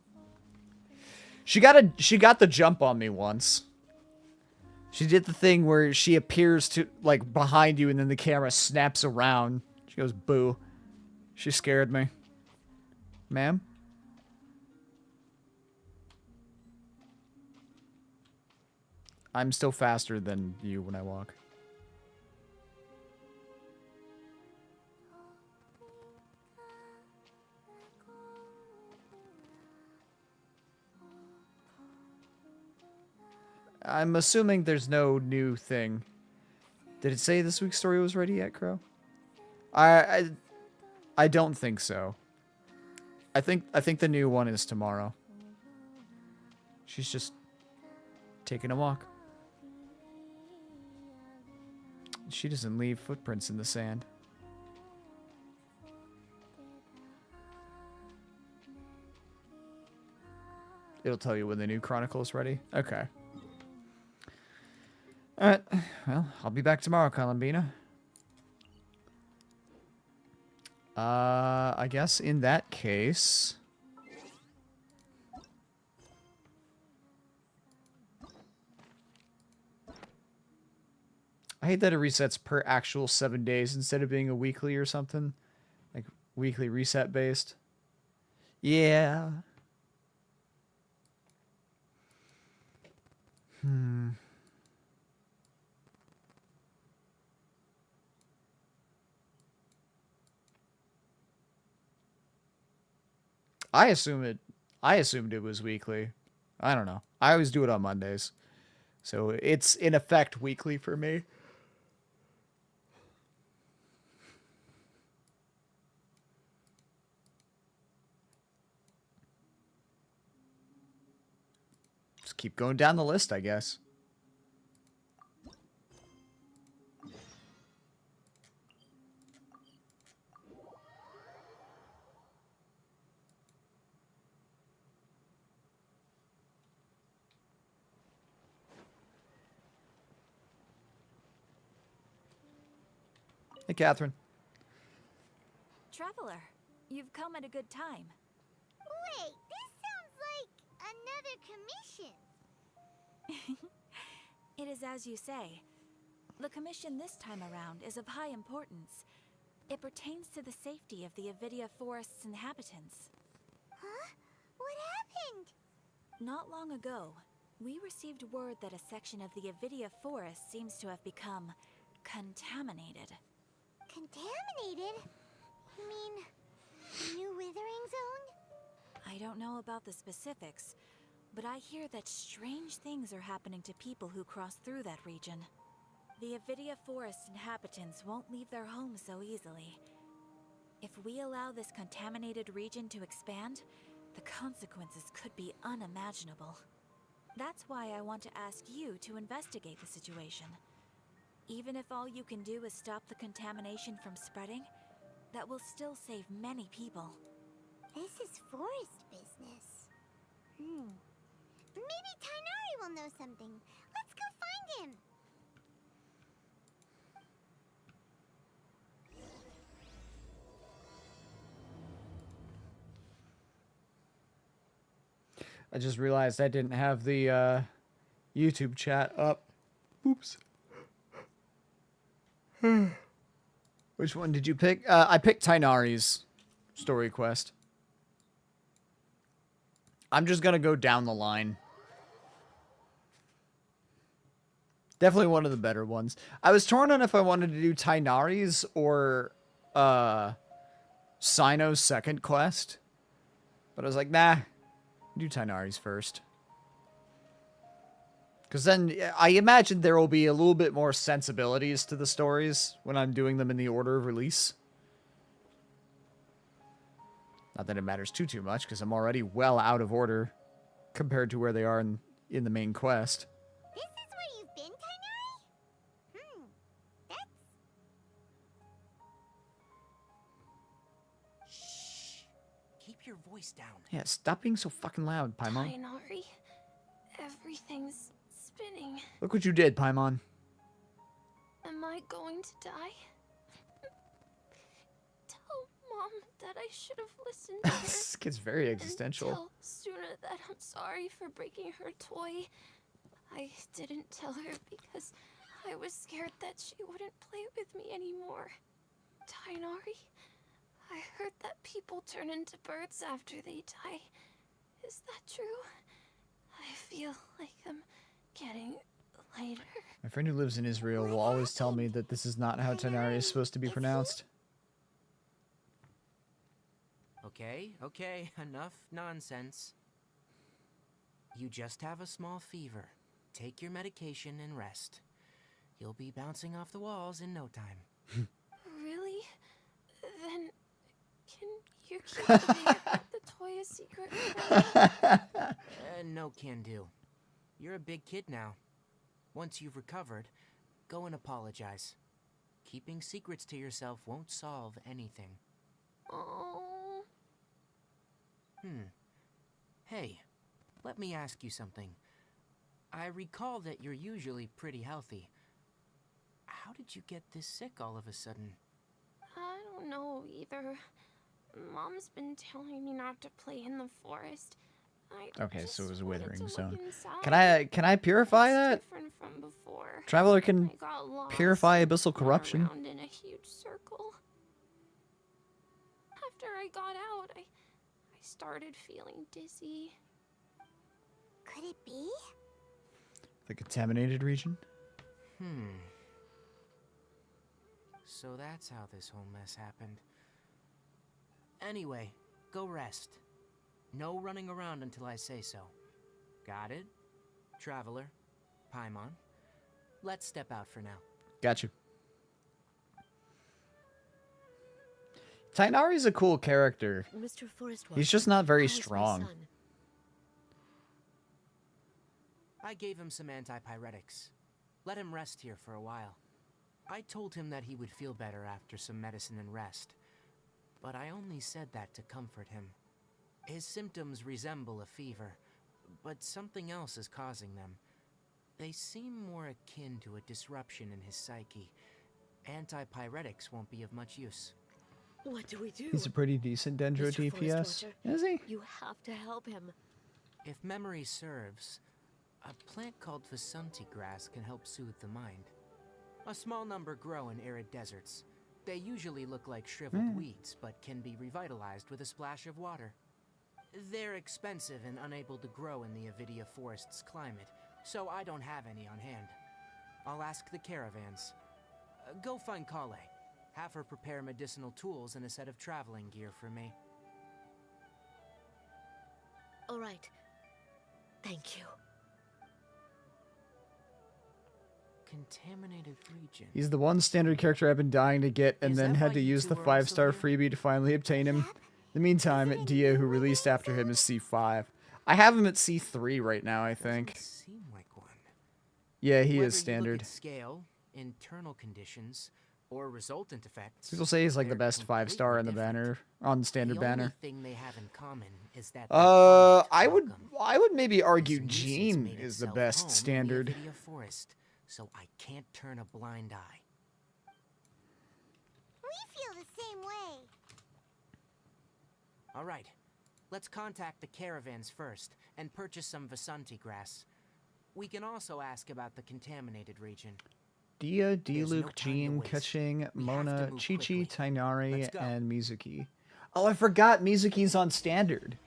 She got the jump on me once. She did the thing where she appears to like behind you and then the camera snaps around. She goes boo. She scared me. Ma'am? I'm still faster than you when I walk. I'm assuming there's no new thing. Did it say this week's story was ready yet, Crow? I don't think so. I think the new one is tomorrow. She's just taking a walk. She doesn't leave footprints in the sand. It'll tell you when the new chronicle is ready. Okay. Alright, well, I'll be back tomorrow, Columbina. I guess in that case... I hate that it resets per actual 7 days instead of being a weekly or something. Like, weekly reset based. Yeah. I assumed it was weekly. I don't know. I always do it on Mondays. So it's in effect weekly for me. Just keep going down the list, I guess. Hey, Catherine. Traveler, you've come at a good time. Wait, this sounds like another commission. It is as you say. The commission this time around is of high importance. It pertains to the safety of the Avidia Forest's inhabitants. Huh? What happened? Not long ago, we received word that a section of the Avidia Forest seems to have become contaminated. Contaminated? You mean new withering zone? I don't know about the specifics, but I hear that strange things are happening to people who cross through that region. The Avidia Forest inhabitants won't leave their homes so easily. If we allow this contaminated region to expand, the consequences could be unimaginable. That's why I want to ask you to investigate the situation. Even if all you can do is stop the contamination from spreading, that will still save many people. This is forest business. Maybe Tainari will know something. Let's go find him. I just realized I didn't have the YouTube chat up. Oops. Which one did you pick? I picked Tainari's story quest. I'm just gonna go down the line. Definitely one of the better ones. I was torn on if I wanted to do Tainari's or Sino's second quest. But I was like, nah, do Tainari's first. Because then I imagine there will be a little bit more sensibilities to the stories when I'm doing them in the order of release. Not that it matters too much, because I'm already well out of order compared to where they are in the main quest. This is where you've been, Tainari? That's... Shh. Keep your voice down. Yeah, stop being so fucking loud, Paimon. Tainari, everything's spinning. Look what you did, Paimon. Am I going to die? Tell Mom that I should have listened to her. This gets very existential. And tell Suna that I'm sorry for breaking her toy. I didn't tell her because I was scared that she wouldn't play with me anymore. Tainari, I heard that people turn into birds after they die. Is that true? I feel like I'm getting lighter. My friend who lives in Israel will always tell me that this is not how Tainari is supposed to be pronounced. Okay, enough nonsense. You just have a small fever. Take your medication and rest. You'll be bouncing off the walls in no time. Really? Then can you keep the toy a secret from me? No can do. You're a big kid now. Once you've recovered, go and apologize. Keeping secrets to yourself won't solve anything. Oh. Hey, let me ask you something. I recall that you're usually pretty healthy. How did you get this sick all of a sudden? I don't know either. Mom's been telling me not to play in the forest. Okay, so it was a withering zone. Inside. Can I purify that? Different from before. Traveler can I got lost, purify abyssal went corruption. around in a huge circle. After I got out, I started feeling dizzy. Could it be? The contaminated region? So that's how this whole mess happened. Anyway, go rest. No running around until I say so. Got it? Traveler, Paimon. Let's step out for now. Got you. Tainari's a cool character. Mr. Forest He's just not very how is my strong. son? I gave him some antipyretics. Let him rest here for a while. I told him that he would feel better after some medicine and rest. But I only said that to comfort him. His symptoms resemble a fever, but something else is causing them. They seem more akin to a disruption in his psyche. Antipyretics won't be of much use. What do we do? He's a pretty decent Dendro Mr. Forest DPS. Watcher, Is he? You have to help him. If memory serves, a plant called Vasanti grass can help soothe the mind. A small number grow in arid deserts. They usually look like shriveled weeds, but can be revitalized with a splash of water. They're expensive and unable to grow in the Avidia Forest's climate, so I don't have any on hand. I'll ask the caravans. Go find Kale. Have her prepare medicinal tools and a set of traveling gear for me. All right. Thank you. Contaminated region. He's the one standard character I've been dying to get, and Is then that had why to you use two the were 5-star also here? freebie to finally obtain him. In the meantime, Is it Dia, any who new released release after him, or- is C5. I have him at C3 right now, I think. Doesn't seem like one. Yeah, he Whether is you look standard. at scale, internal conditions, or resultant effects. People say he's like the they're best 5-star in the completely different. banner, on the standard the banner. only thing they have in common is that they aren't I welcome. would maybe argue This nuisance Gene made is the itself best home in the standard. Avidia Forest, so I can't turn a blind eye. We feel the same way. All right, let's contact the caravans first and purchase some Vasanti grass. We can also ask about the contaminated region. Dia, There's no Diluc, time to Jean, waste. Kaching, We have to Mona, move Chi-Chi, quickly. Tainari, Let's go. and Mizuki. Oh, I forgot Mizuki's on standard.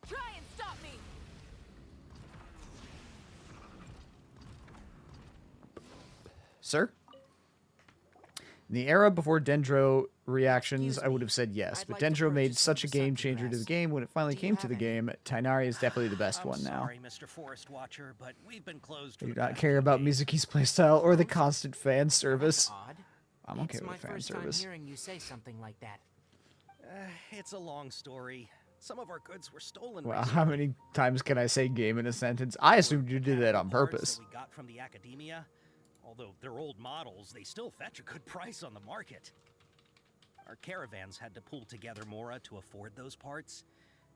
Try and stop me! Sir? In the era before Dendro reactions, I would have said yes, I'd but like to Dendro made purchase such a some game Vasanti changer to the grass. game when it finally Do you came to have the any? game. Tainari is definitely the best I'm one now. sorry, Mr. Forest Watcher, but we've been closed for I do the not past care few about days. Mizuki's playstyle or the constant fan service. Odd. I'm okay It's with my fan first service. time hearing you say something like that. It's a long story. Some of our goods were stolen. Well, recently. how many times can I say game in a sentence? I assumed you did that on Parts purpose. that we got from the academia. Although they're old models, they still fetch a good price on the market. Our caravans had to pull together Mora to afford those parts.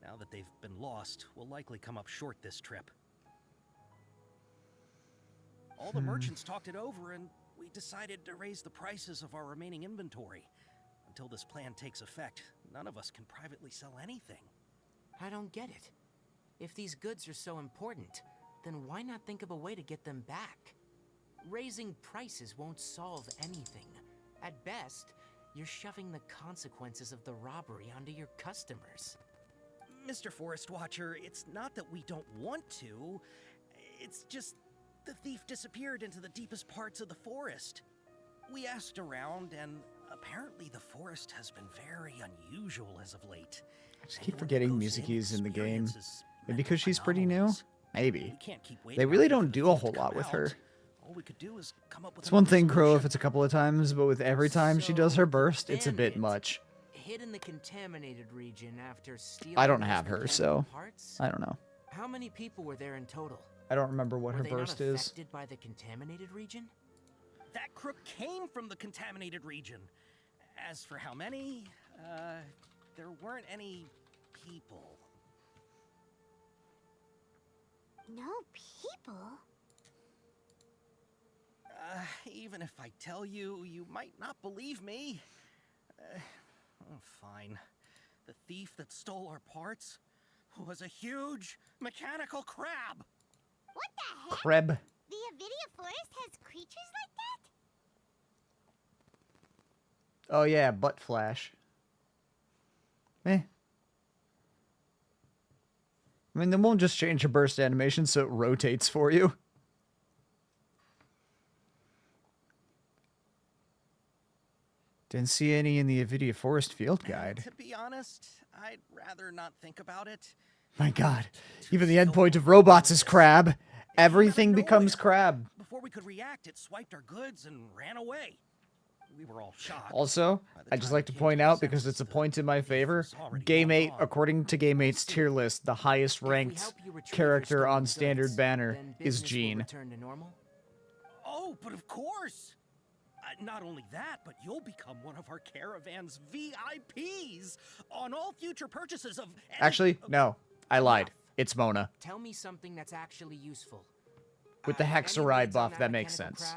Now that they've been lost, we'll likely come up short this trip. All the merchants talked it over, and we decided to raise the prices of our remaining inventory. Until this plan takes effect, none of us can privately sell anything. I don't get it. If these goods are so important, then why not think of a way to get them back? Raising prices won't solve anything. At best, you're shoving the consequences of the robbery onto your customers. Mr. Forest Watcher, it's not that we don't want to. It's just the thief disappeared into the deepest parts of the forest. We asked around, and apparently the forest has been very unusual as of late. I just keep forgetting Mizuki's in the game. Maybe because she's pretty new? anomalies. Maybe. We can't keep waiting They out really here for don't the do a thief to whole lot come with her. out. All we could do is come up with It's one another thing grow if solution. it's a couple of times, but with every time she does her burst, it's a bit Bandit. much. Hid in the contaminated region after stealing I don't those have her, mechanical so parts? I don't know. How many people were there in total? I don't remember what Were her they not burst is. affected by the contaminated region? That crook came from the contaminated region. As for how many, there weren't any people. No people? Even if I tell you, you might not believe me. Fine. The thief that stole our parts was a huge mechanical crab. What the heck? Kreb. The Avidia Forest has creatures like that? Oh yeah, butt flash. Eh. I mean, they won't just change your burst animation so it rotates for you. Didn't see any in the Avidia Forest Field Guide. To be honest, I'd rather not think about it. My god, even the endpoint of robots is crab. Everything becomes crab. Before we could react, it swiped our goods and ran away. We were all shocked. Also, I'd just like to point out, because it's a point in my favor, Game 8, according to Game 8's tier list, the highest ranked character on Standard Banner is Jean. Oh, but of course! Not only that, but you'll become one of our caravan's VIPs on all future purchases of... Actually, no. I lied. It's Mona. Tell me something that's actually useful. With the Hexeride buff, that makes sense.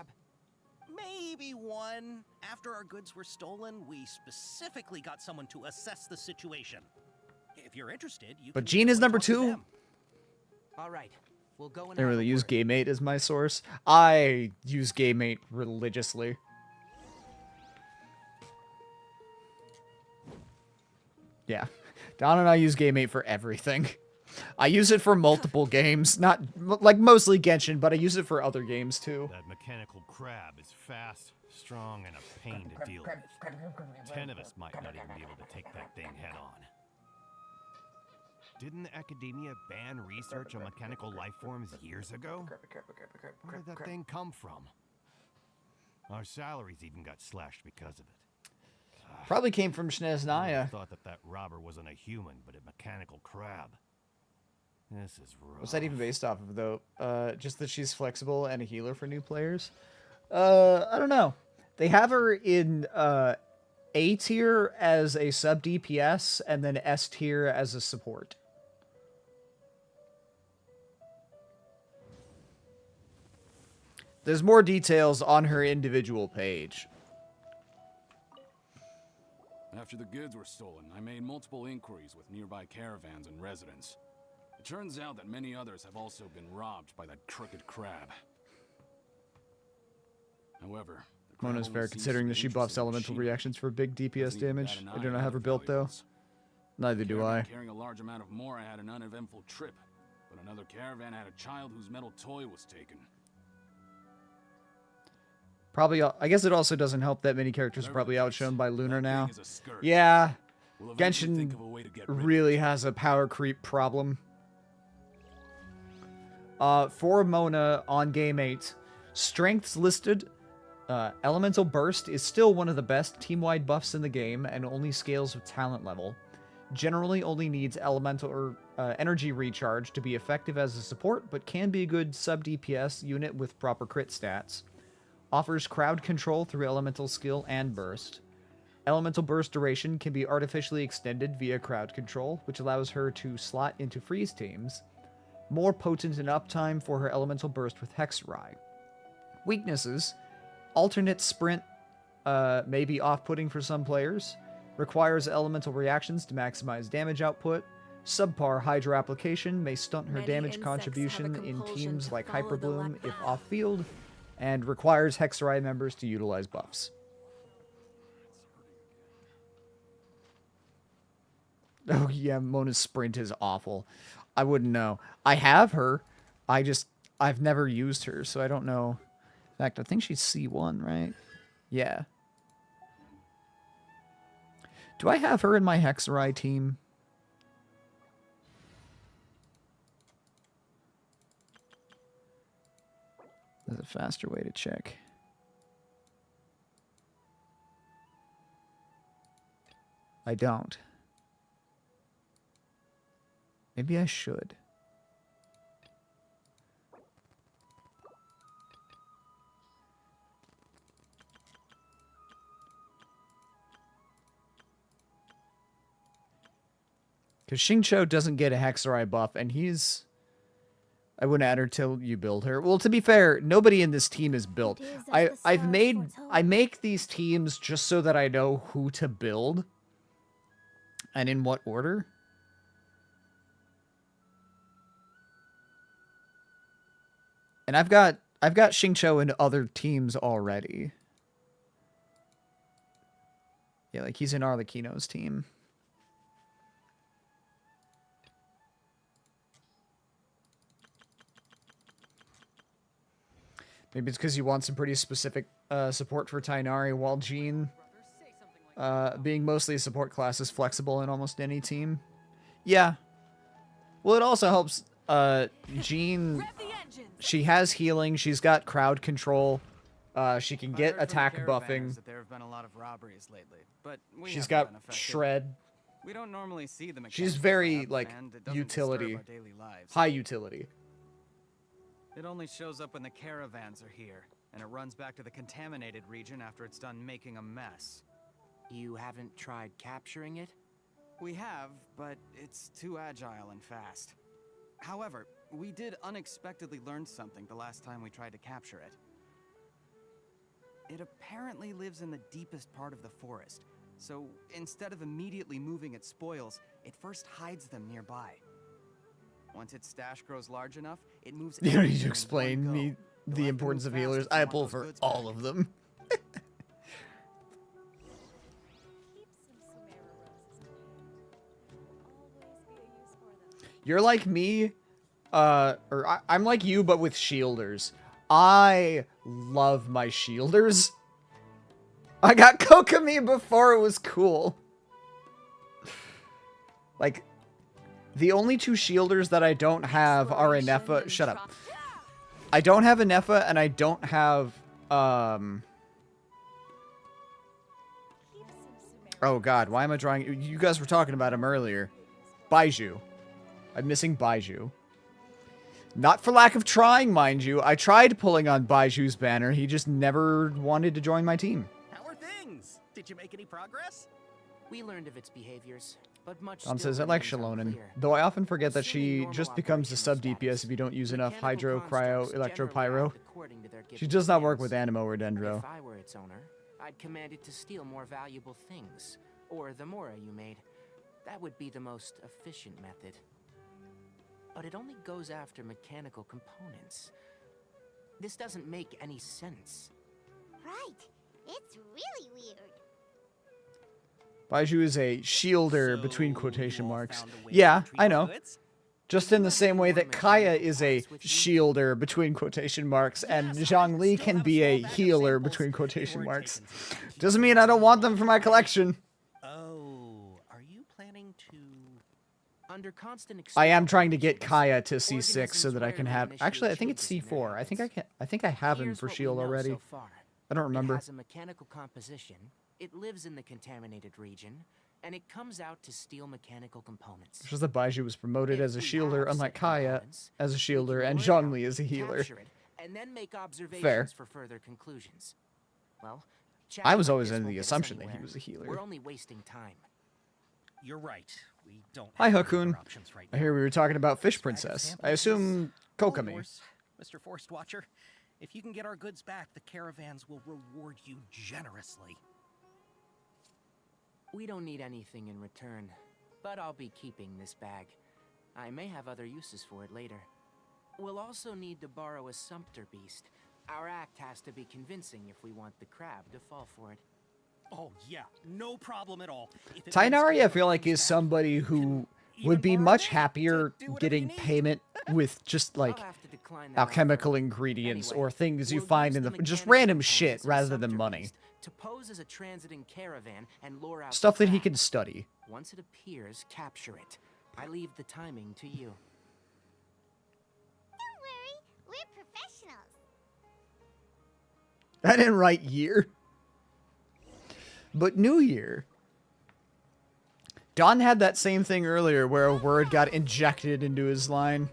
Maybe one. After our goods were stolen, we specifically got someone to assess the situation. If you're interested, you But Jean is number 2. All right. We'll go and I really use Game 8 as my source. I use Game 8 religiously. Yeah. Don and I use Game 8 for everything. I use it for multiple games. Not, like, mostly Genshin, but I use it for other games, too. That mechanical crab is fast, strong, and a pain to deal with. 10 of us might not even be able to take that thing head on. Didn't academia ban research on mechanical life forms years ago? Where did that thing come from? Our salaries even got slashed because of it. Probably came from I Shneznaya. thought that robber wasn't a human, but a mechanical crab. This is rough. What's that even based off of, though? Just that she's flexible and a healer for new players? I don't know. They have her in A tier as a sub DPS and then S tier as a support. There's more details on her individual page. After the goods were stolen, I made multiple inquiries with nearby caravans and residents. It turns out that many others have also been robbed by that crooked crab. However, Mona's fair considering that she buffs elemental reactions for big DPS damage. I do not have her built though. Neither do I. Carrying a large amount of more, I had an uneventful trip, but another caravan had a child whose metal toy was taken. Probably, I guess it also doesn't help that many characters are probably outshone by Lunar now. Yeah, Genshin really has a power creep problem. For Mona on Game 8, strengths listed, Elemental Burst is still one of the best team-wide buffs in the game and only scales with talent level. Generally only needs elemental or energy recharge to be effective as a support, but can be a good sub-DPS unit with proper crit stats. Offers crowd control through elemental skill and burst. Elemental burst duration can be artificially extended via crowd control, which allows her to slot into freeze teams. More potent in uptime for her elemental burst with Hexerai. Weaknesses: alternate sprint may be off-putting for some players. Requires elemental reactions to maximize damage output. Subpar Hydra application may stunt her damage contribution in teams like Hyperbloom if off-field, and requires Hexerai members to utilize buffs. Oh yeah, Mona's sprint is awful. I wouldn't know. I have her. I've never used her, so I don't know. In fact, I think she's C1, right? Yeah. Do I have her in my Hexerai team? There's a faster way to check. I don't. Maybe I should. Because Xingqiu doesn't get a Hexerai buff, and he's... I wouldn't add her till you build her. Well, to be fair, nobody in this team is built. I make these teams just so that I know who to build. And in what order. And I've got Xingqiu in other teams already. Yeah, like he's in Arlecchino's team. Maybe it's because you want some pretty specific support for Tainari, while Jean, being mostly a support class, is flexible in almost any team. Yeah. Well, it also helps Jean. She has healing. She's got crowd control. She can get attack buffing. There have been a lot of robberies lately, but She's got shred. We don't normally see the She's very like utility, high utility. It only shows up when the caravans are here, and it runs back to the contaminated region after it's done making a mess. You haven't tried capturing it? We have, but it's too agile and fast. However, we did unexpectedly learn something the last time we tried to capture it. It apparently lives in the deepest part of the forest, so instead of immediately moving its spoils, it first hides them nearby. Once its stash grows large enough, it moves. You don't need to explain me the importance of healers. I pull for all of them. You're like me, I'm like you, but with shielders. I love my shielders. I got Kokomi before it was cool. Like, the only two shielders that I don't have are Anefa. Shut up. I don't have Anefa, and I don't have, oh god, why am I drawing? You guys were talking about him earlier. Baiju. I'm missing Baiju. Not for lack of trying, mind you. I tried pulling on Baiju's banner. He just never wanted to join my team. How are things? Did you make any progress? We learned of its behaviors, but much Don says, I like Shalonen, though I often forget that she just becomes a sub-DPS if you don't use enough Hydro, Cryo, Electro, Pyro. She does not work with Animo or Dendro. If I were its owner, I'd command it to steal more valuable things, or the Mora you made. That would be the most efficient method. But it only goes after mechanical components. This doesn't make any sense. Right. It's really weird. Baiju is a shielder between quotation marks. Yeah, I know. Just in the same way that Kaya is a shielder between quotation marks, and Zhongli can be a healer between quotation marks. Doesn't mean I don't want them for my collection. Oh, are you planning to... Under constant I am trying to get Kaya to C6 so that I can have... Actually, I think it's C4. I think I have him for shield already. I don't remember. It has a mechanical composition. It lives in the contaminated region, and it comes out to steal mechanical components. Just that Baiju was promoted as a shielder, unlike Kaya as a shielder, and Zhongli as a healer. And then make observations Fair. for further conclusions. Well, I was always under the assumption that he was a healer. We're only wasting time. You're right. We don't Hi, have Hakun. other options right I now. hear we were talking about Fish Princess. I assume Kokomi. Mr. Forest Watcher, if you can get our goods back, the caravans will reward you generously. We don't need anything in return, but I'll be keeping this bag. I may have other uses for it later. We'll also need to borrow a sumpter beast. Our act has to be convincing if we want the crab to fall for it. Oh yeah, no problem at all. Tainari, I feel like, is somebody who would be much happier getting payment with just, like, alchemical ingredients or things you find in the... just random shit rather than money. To pose as a transiting caravan and lure out Stuff the that he crab. can study. Once it appears, capture it. I leave the timing to you. Don't worry, we're professionals. I didn't write year. But New Year. Don had that same thing earlier where a word got injected into his line.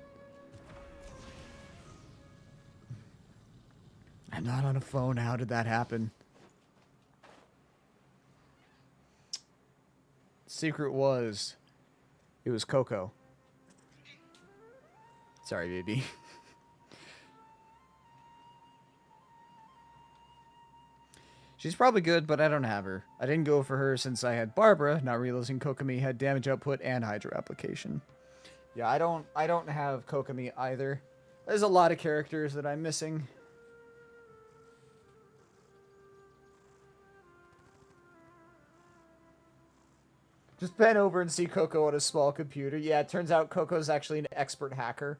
I'm not on a phone. How did that happen? Secret was... it was Coco. Sorry, baby. She's probably good, but I don't have her. I didn't go for her since I had Barbara, not realizing Kokomi had damage output and Hydro application. Yeah, I don't have Kokomi either. There's a lot of characters that I'm missing. Just bend over and see Coco on a small computer. Yeah, it turns out Coco's actually an expert hacker.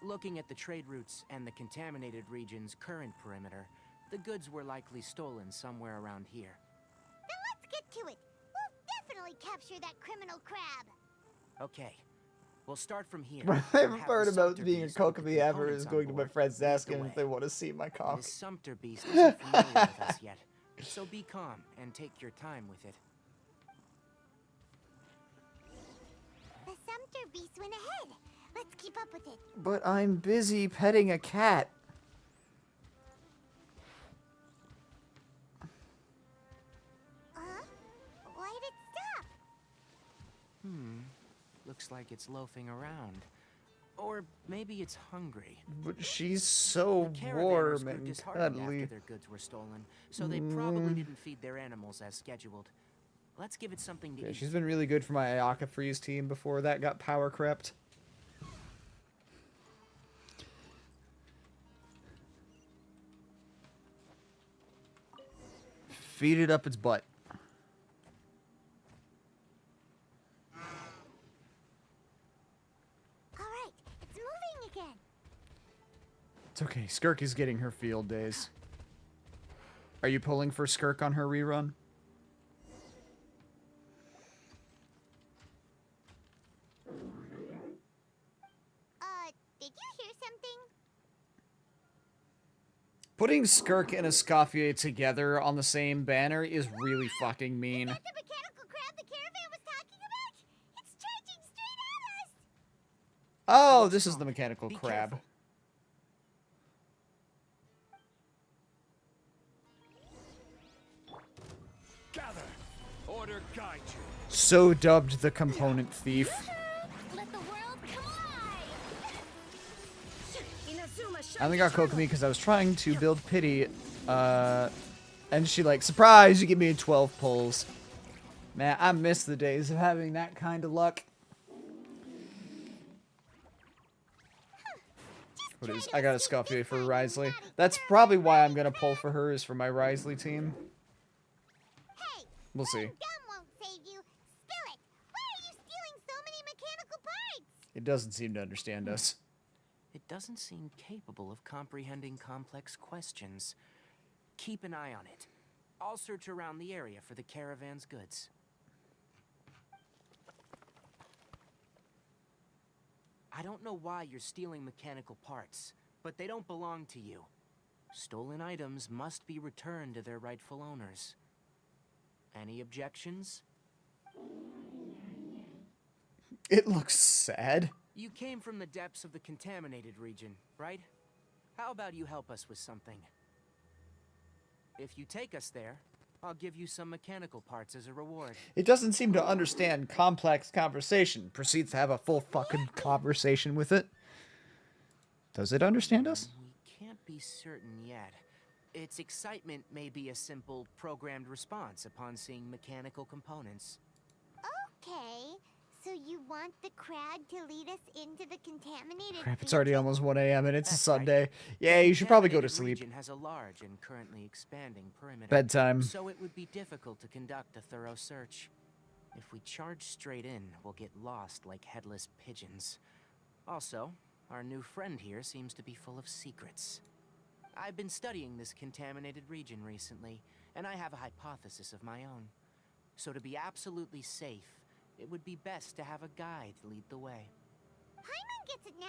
Looking at the trade routes and the contaminated region's current perimeter, the goods were likely stolen somewhere around here. Then let's get to it. We'll definitely capture that criminal crab. Okay, we'll start from here. My and favorite have part the about Sumpter being a Beast with the Kokomi ever components is on going to my board friends lead the asking if way. they want to see my cock. This Sumpter Beast isn't familiar with us yet, so be calm and take your time with it. The Sumpter Beast went ahead. Let's keep up with it. But I'm busy petting a cat. Why did it stop? Looks like it's loafing around. Or maybe it's hungry. But she's so The caravanners warm grew and disheartened cuddly. after their goods were stolen, so they probably didn't feed their animals as scheduled. Let's give it something to Yeah, eat. she's been really good for my Ayaka Freeze team before that got power crept. Feed it up its butt. Alright, it's moving again. It's okay. Skirk is getting her field days. Are you pulling for Skirk on her rerun? Did you hear something? Putting Skirk and Escoffier together on the same banner is really fucking mean. The mechanical crab the caravan was talking about? It's charging straight at us! Oh, this is the mechanical crab. Careful. Gather. Order guide you. So dubbed the component thief. Let the world come alive! I only got Kokomi because I was trying to build pity, and she like, surprise, you give me 12 pulls. Man, I miss the days of having that kind of luck. What is? I got a Escoffier for Risley. That's probably why I'm gonna pull for her, is for my Risley team. Hey! We'll see. Gum won't save you. Spill it! Why are you stealing so many mechanical parts? It doesn't seem to understand us. It doesn't seem capable of comprehending complex questions. Keep an eye on it. I'll search around the area for the caravan's goods. I don't know why you're stealing mechanical parts, but they don't belong to you. Stolen items must be returned to their rightful owners. Any objections? It looks sad. You came from the depths of the contaminated region, right? How about you help us with something? If you take us there, I'll give you some mechanical parts as a reward. It doesn't seem to understand complex conversation. Proceeds to have a full fucking conversation with it. Does it understand us? We can't be certain yet. Its excitement may be a simple programmed response upon seeing mechanical components. Okay, so you want the crab to lead us into the contaminated Crap, it's already almost 1 a.m. and it's a That's Sunday. right. Yeah, you should probably go to The sleep. region has a large and currently expanding perimeter. Bedtime. So it would be difficult to conduct a thorough search. If we charge straight in, we'll get lost like headless pigeons. Also, our new friend here seems to be full of secrets. I've been studying this contaminated region recently, and I have a hypothesis of my own. So to be absolutely safe, it would be best to have a guide lead the way. Paimon gets it now.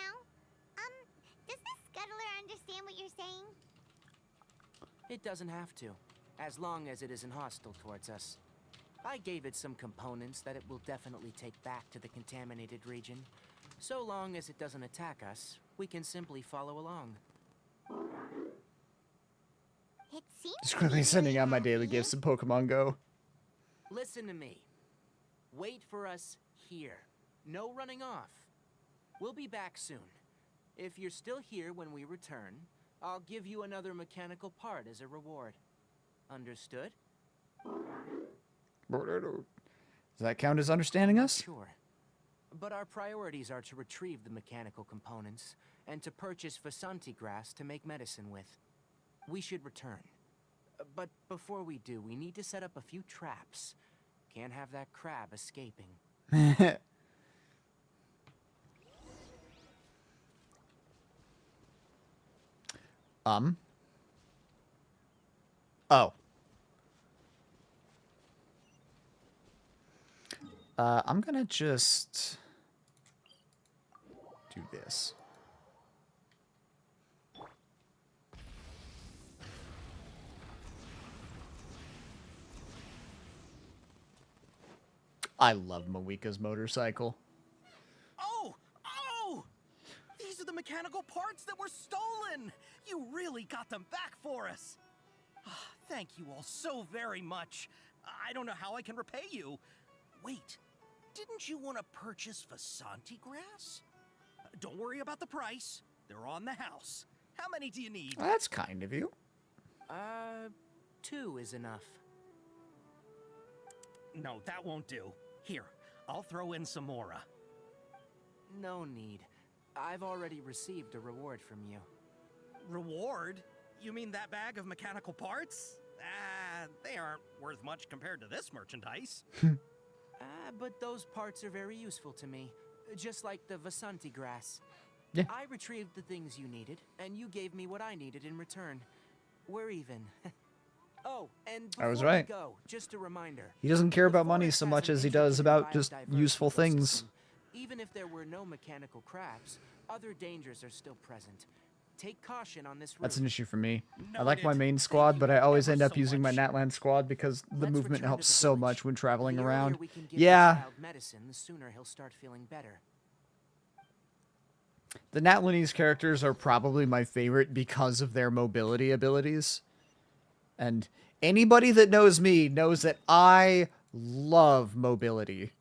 Does this scuttler understand what you're saying? It doesn't have to, as long as it isn't hostile towards us. I gave it some components that it will definitely take back to the contaminated region. So long as it doesn't attack us, we can simply follow along. It seems Just quickly sending out my daily gifts in Pokemon Go. Listen to me. Wait for us here. No running off. We'll be back soon. If you're still here when we return, I'll give you another mechanical part as a reward. Understood? Does that count as understanding us? Sure. But our priorities are to retrieve the mechanical components and to purchase Vasanti grass to make medicine with. We should return. But before we do, we need to set up a few traps. Can't have that crab escaping. Oh. I'm gonna just do this. I love Moika's motorcycle. Oh! Oh! These are the mechanical parts that were stolen! You really got them back for us! Thank you all so very much. I don't know how I can repay you. Wait, didn't you want to purchase Vasanti grass? Don't worry about the price. They're on the house. How many do you need? That's kind of you. 2 is enough. No, that won't do. Here, I'll throw in some more. No need. I've already received a reward from you. Reward? You mean that bag of mechanical parts? They aren't worth much compared to this merchandise. But those parts are very useful to me. Just like the Vasanti grass. Yeah. I retrieved the things you needed, and you gave me what I needed in return. We're even. Oh, and I was before we right. go, just a reminder. He doesn't care about money so much as he does about just useful things. Even if there were no mechanical crabs, other dangers are still present. Take caution on this route. That's an issue for me. I like my main squad, but I always end up using my Natlan squad because the movement helps so much when traveling around. Yeah. Medicine, the sooner he'll start feeling better. The Natlanese characters are probably my favorite because of their mobility abilities. And anybody that knows me knows that I love mobility.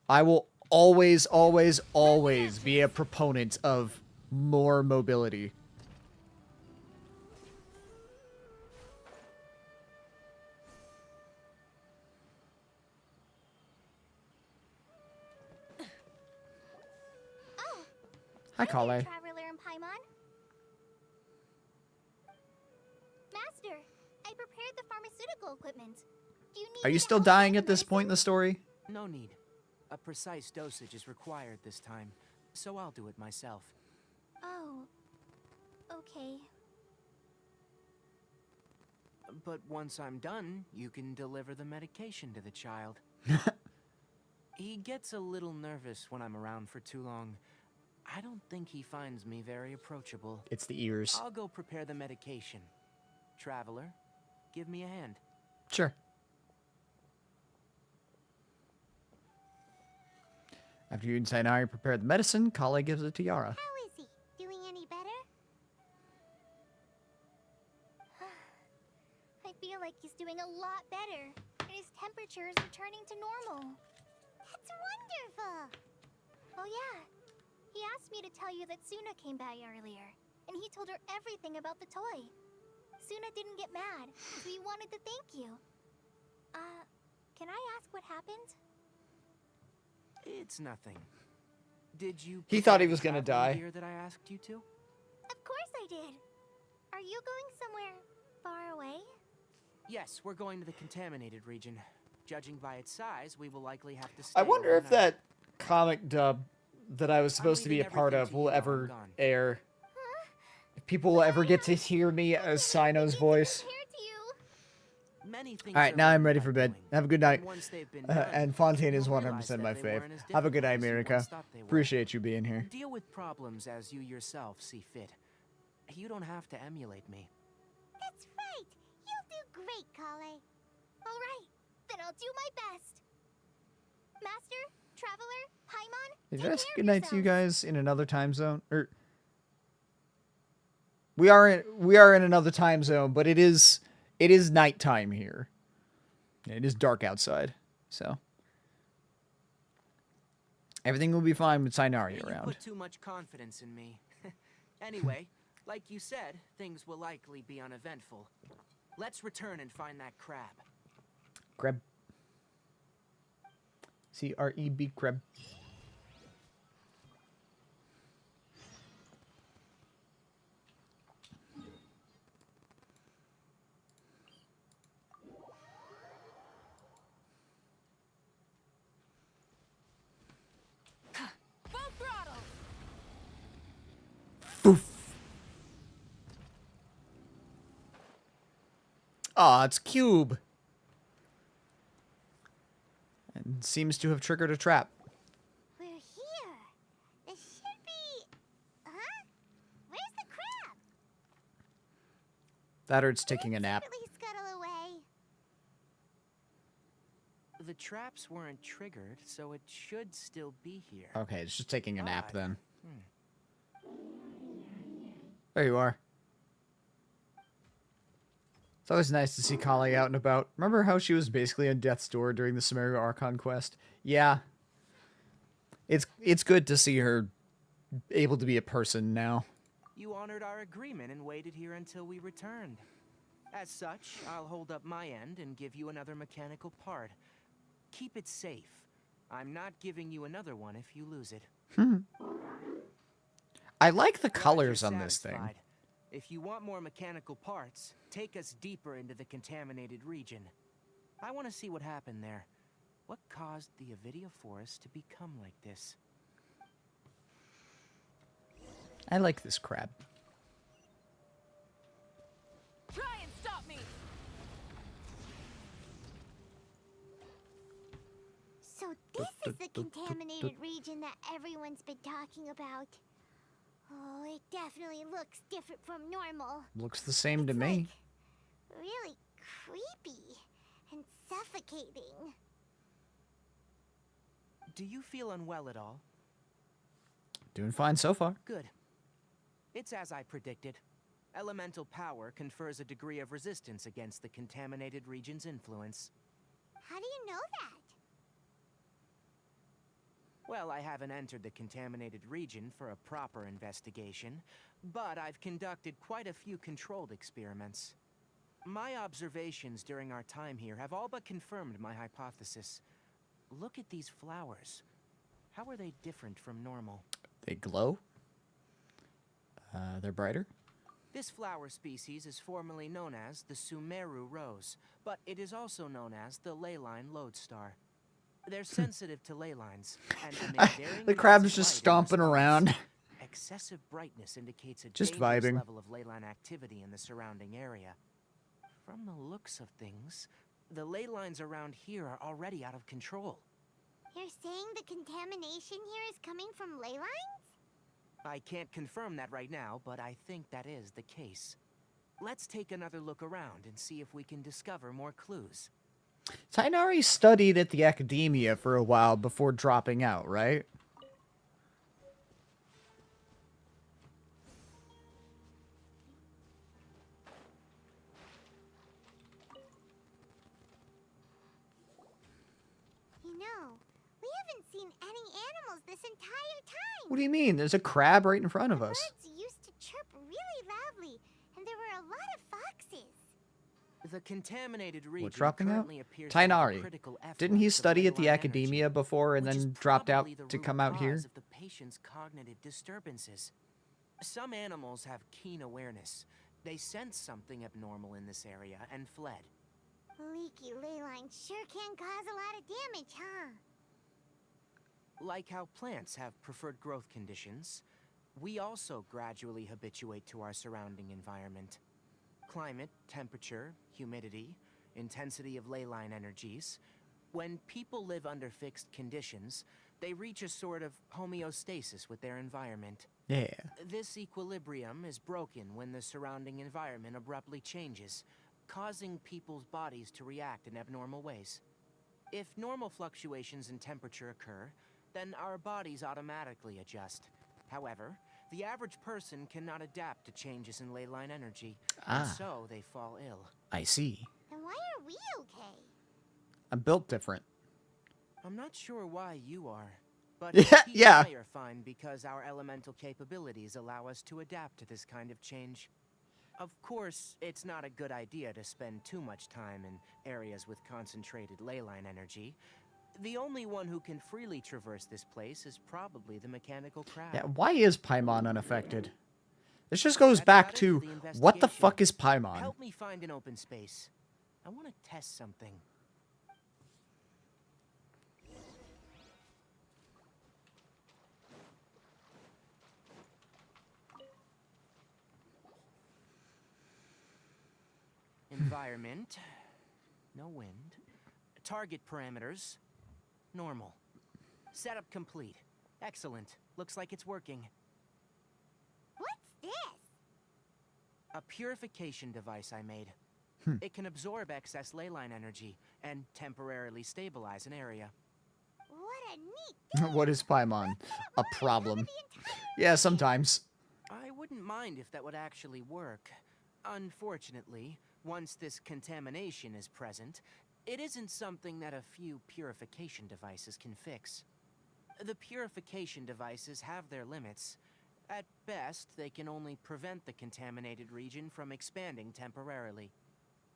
I will always, always, always be a proponent of more mobility. Hi, Kale. Traveler and Paimon. Master, I prepared the pharmaceutical equipment. Do you need Are me you to still help dying make at the this point in the story? No need. A precise dosage is required this time, so I'll do it myself. Oh. Okay. But once I'm done, you can deliver the medication to the child. He gets a little nervous when I'm around for too long. I don't think he finds me very approachable. It's the ears. I'll go prepare the medication. Traveler, give me a hand. Sure. After you and Sainari prepare the medicine, Kale gives it to Yara. How is he? Doing any better? I feel like he's doing a lot better. And his temperature is returning to normal. That's wonderful! Oh yeah. He asked me to tell you that Suna came by earlier. And he told her everything about the toy. Suna didn't get mad, so he wanted to thank you. Can I ask what happened? It's nothing. Did you? He thought he was gonna die. Gear that I asked you to? Of course I did. Are you going somewhere far away? Yes, we're going to the contaminated region. Judging by its size, we will likely have to stay I wonder if overnight. that comic dub that I was supposed to be a part of will ever air. If people will ever get to hear me as Sino's voice. Alright, now I'm ready for bed. Have a good night. And Fontaine is 100% my fave. Have a good night, Mirika. Appreciate you being here. Deal with problems as you yourself see fit. You don't have to emulate me. That's right. You'll do great, Kale. All right, then I'll do my best. Master, Traveler, Paimon, Did I say good night to you guys in another time zone? Or we are in another time zone, but it is nighttime here. It is dark outside, so everything will be fine with Sainari You around. put too much confidence in me. Anyway, like you said, things will likely be uneventful. Let's return and find that crab. Crab. C-R-E-B, crab. Full throttle! Aw, it's Cube. And seems to have triggered a trap. We're here. This should be... Huh? Where's the crab? That or it's taking a nap. Secretly scuttle away. The traps weren't triggered, so it should still be here. Okay, it's just taking a nap Odd. then. Hmm. There you are. It's always nice to see Kali out and about. Remember how she was basically on death's door during the Sumeria Archon quest? Yeah. It's good to see her able to be a person now. You honored our agreement and waited here until we returned. As such, I'll hold up my end and give you another mechanical part. Keep it safe. I'm not giving you another one if you lose it. I like the Glad colors you're on this thing. satisfied. If you want more mechanical parts, take us deeper into the contaminated region. I want to see what happened there. What caused the Avidia forest to become like this? I like this crab. Try and stop me! So this is the contaminated region that everyone's been talking about. Oh, it definitely looks different from normal. Looks the same to me. Really creepy and suffocating. Do you feel unwell at all? Doing fine so far. Good. It's as I predicted. Elemental power confers a degree of resistance against the contaminated region's influence. How do you know that? Well, I haven't entered the contaminated region for a proper investigation, but I've conducted quite a few controlled experiments. My observations during our time here have all but confirmed my hypothesis. Look at these flowers. How are they different from normal? They glow. They're brighter. This flower species is formerly known as the Sumeru rose, but it is also known as the leyline lodestar. They're sensitive to ley lines, and emit varying The amounts crab's of just light in stomping response. around. Excessive brightness indicates a Just dangerous vibing. level of ley line activity in the surrounding area. From the looks of things, the ley lines around here are already out of control. You're saying the contamination here is coming from ley lines? I can't confirm that right now, but I think that is the case. Let's take another look around and see if we can discover more clues. Tainari studied at the academia for a while before dropping out, right? You know, we haven't seen any animals this entire time. What do you mean? There's a crab right in front of us. Birds used to chirp really loudly, and there were a lot of foxes. The contaminated region What, dropping out? currently appears to have a Tainari. critical Didn't he effluence of study at ley the line academia energy, before and which is then dropped out probably the to root come out here? cause of the patient's cognitive disturbances. Some animals have keen awareness. They sensed something abnormal in this area and fled. Leaky ley lines sure can cause a lot of damage, huh? Like how plants have preferred growth conditions, we also gradually habituate to our surrounding environment. Climate, temperature, humidity, intensity of ley line energies. When people live under fixed conditions, they reach a sort of homeostasis with their environment. Yeah. This equilibrium is broken when the surrounding environment abruptly changes, causing people's bodies to react in abnormal ways. If normal fluctuations in temperature occur, then our bodies automatically adjust. However, the average person cannot adapt to changes in ley line energy, and Ah. so they fall ill. I see. Then why are we okay? I'm built different. I'm not sure why you are, but Yeah, Pete yeah. and I are fine because our elemental capabilities allow us to adapt to this kind of change. Of course, it's not a good idea to spend too much time in areas with concentrated ley line energy. The only one who can freely traverse this place is probably the mechanical crab. Yeah, why is Paimon unaffected? This just goes back to, what the fuck is Paimon? Help me find an open space. I want to test something. environment. No wind. Target parameters. Normal. Setup complete. Excellent. Looks like it's working. What's this? A purification device I made. It can absorb excess leyline energy and temporarily stabilize an area. What a neat What is Paimon? A problem. Yeah, sometimes. I wouldn't mind if that would actually work. Unfortunately, once this contamination is present, it isn't something that a few purification devices can fix. The purification devices have their limits. At best, they can only prevent the contaminated region from expanding temporarily.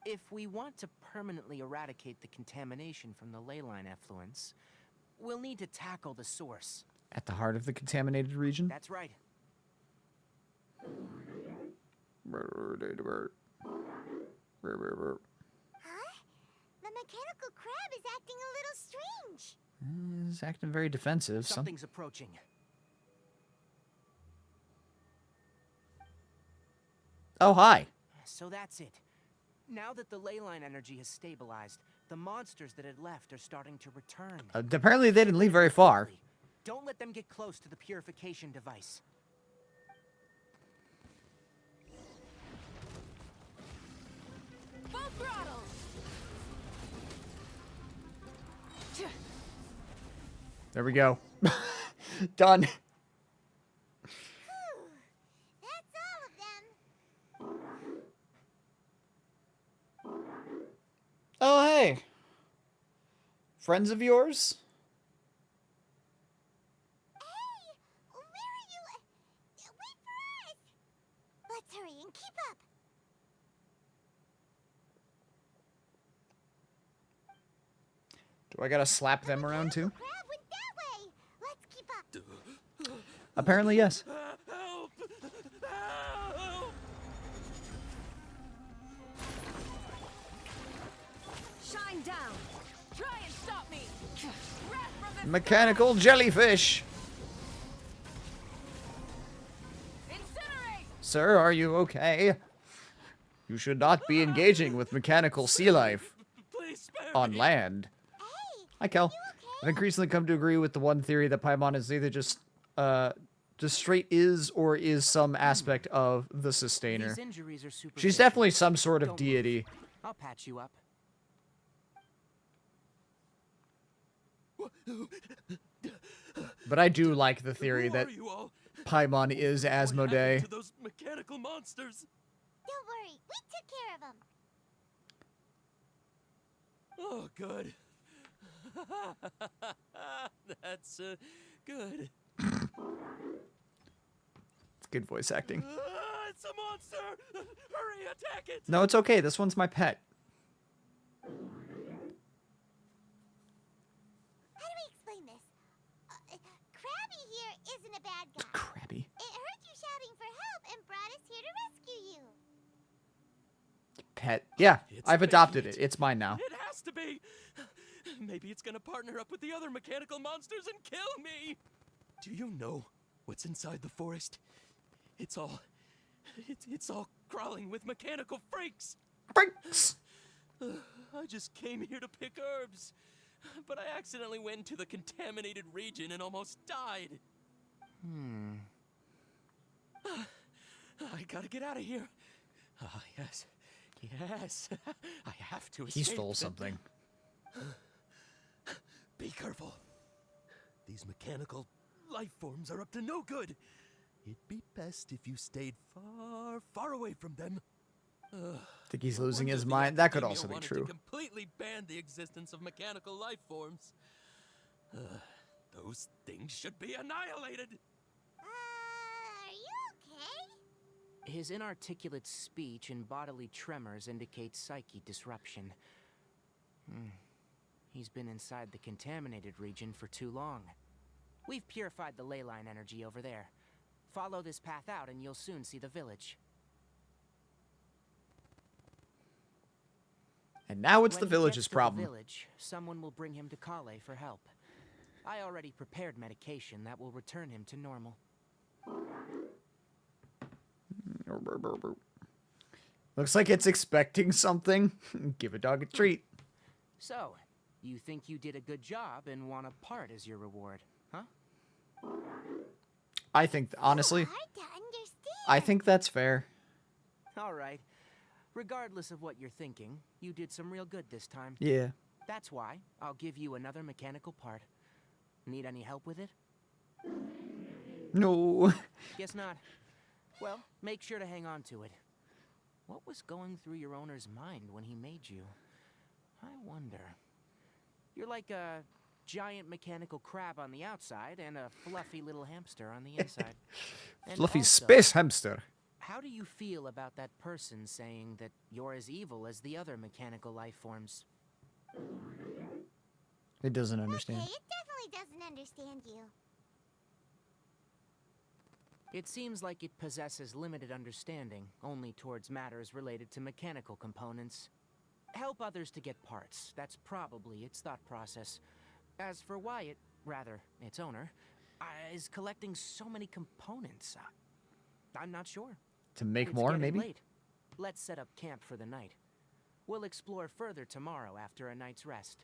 If we want to permanently eradicate the contamination from the leyline effluence, we'll need to tackle the source. At the heart of the contaminated region? That's right. Huh? The mechanical crab is acting a little strange. He's acting very defensive. Something's approaching. Oh, hi. So that's it. Now that the leyline energy has stabilized, the monsters that had left are starting to return. Apparently they didn't leave very far. Don't let them get close to the purification device. Full throttle! There we go. Done. That's all of them. Oh, hey. Friends of yours? Hey, where are you? Wait for us. Let's hurry and keep up. Do I gotta slap them around too? Crab went that way. Let's keep up. Apparently, yes. Help! Help! Shine down! Try and stop me! Wrath from the Mechanical jellyfish. Incinerate! Sir, are you okay? You should not be engaging with mechanical sea life Please spare on me. land. Hi, Kel. I've increasingly come to agree with the one theory that Paimon is either just straight is or is some aspect of the sustainer. These injuries are superficial. She's definitely some sort of Don't deity. move. I'll patch you up. But I do like the theory Who that are you all? Paimon is What happened Asmodee. to those mechanical monsters? Don't worry, we took care of them. Oh, good. That's good. It's good voice acting. It's a monster! Hurry, attack it! No, it's okay. This one's my pet. How do we explain this? Krabby here isn't a bad guy. Krabby. It heard you shouting for help and brought us here to rescue you. Pet. Yeah, It's I've adopted making it. It's mine now. It has to be! Maybe it's gonna partner up with the other mechanical monsters and kill me! Do you know what's inside the forest? It's all crawling with mechanical freaks! Freaks! I just came here to pick herbs, but I accidentally went into the contaminated region and almost died. I gotta get out of here. Ah, yes. Yes. I have to escape. He stole something. Be careful. These mechanical life forms are up to no good. It'd be best if you stayed far, far away from them. Think he's losing Wonder his if the mind? That could academia also be wanted true. To completely ban the existence of mechanical life forms. Those things should be annihilated. Are you okay? His inarticulate speech and bodily tremors indicate psyche disruption. He's been inside the contaminated region for too long. We've purified the leyline energy over there. Follow this path out and you'll soon see the village. And now it's When the he village's gets to problem. The village, someone will bring him to Kale for help. I already prepared medication that will return him to normal. Looks like it's expecting something. Give a dog a treat. So, you think you did a good job and want a part as your reward, huh? I think, honestly, I think that's fair. All right. Regardless of what you're thinking, you did some real good this time. Yeah. That's why I'll give you another mechanical part. Need any help with it? No. Guess not. Well, make sure to hang on to it. What was going through your owner's mind when he made you? I wonder. You're like a giant mechanical crab on the outside and a fluffy little hamster on the inside. And Fluffy also, space hamster. how do you feel about that person saying that you're as evil as the other mechanical life forms? It doesn't understand. Okay, it definitely doesn't understand you. It seems like it possesses limited understanding, only towards matters related to mechanical components. Help others to get parts, that's probably its thought process. As for why it, rather, its owner, is collecting so many components, I'm not sure. To make It's more, getting maybe? late. Let's set up camp for the night. We'll explore further tomorrow after a night's rest.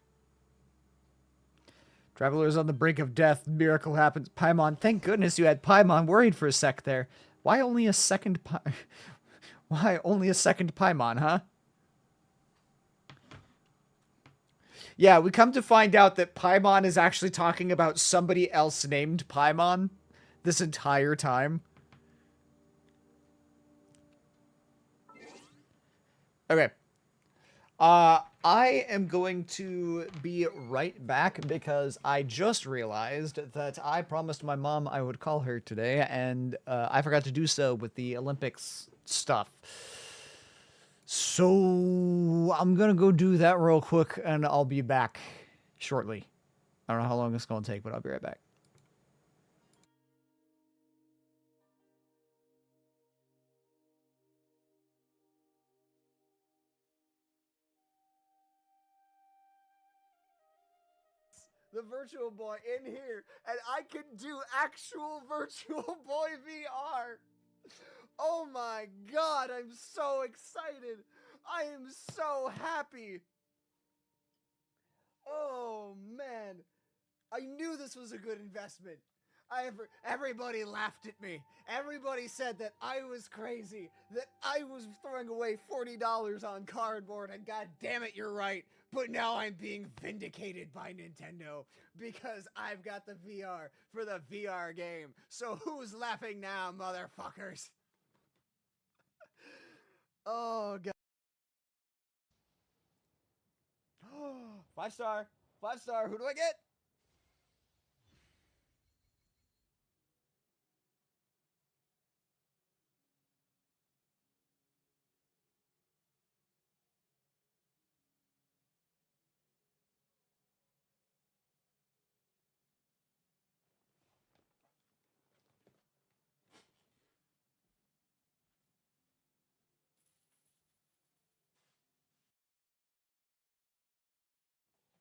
Traveler's on the brink of death. Miracle happens. Paimon, thank goodness you had Paimon. Worried for a sec there. Why only a second Why only a second Paimon, huh? Yeah, we come to find out that Paimon is actually talking about somebody else named Paimon this entire time. Okay. I am going to be right back because I just realized that I promised my mom I would call her today, and I forgot to do so with the Olympics stuff. So I'm gonna go do that real quick, and I'll be back shortly. I don't know how long it's gonna take, but I'll be right back. The virtual boy in here, and I can do actual virtual boy VR. Oh my god, I'm so excited. I am so happy. Oh man, I knew this was a good investment. Everybody laughed at me. Everybody said that I was crazy, that I was throwing away $40 on cardboard, and god damn it, you're right. But now I'm being vindicated by Nintendo because I've got the VR for the VR game. So who's laughing now, motherfuckers? Oh god. 5 star. 5 star. Who do I get?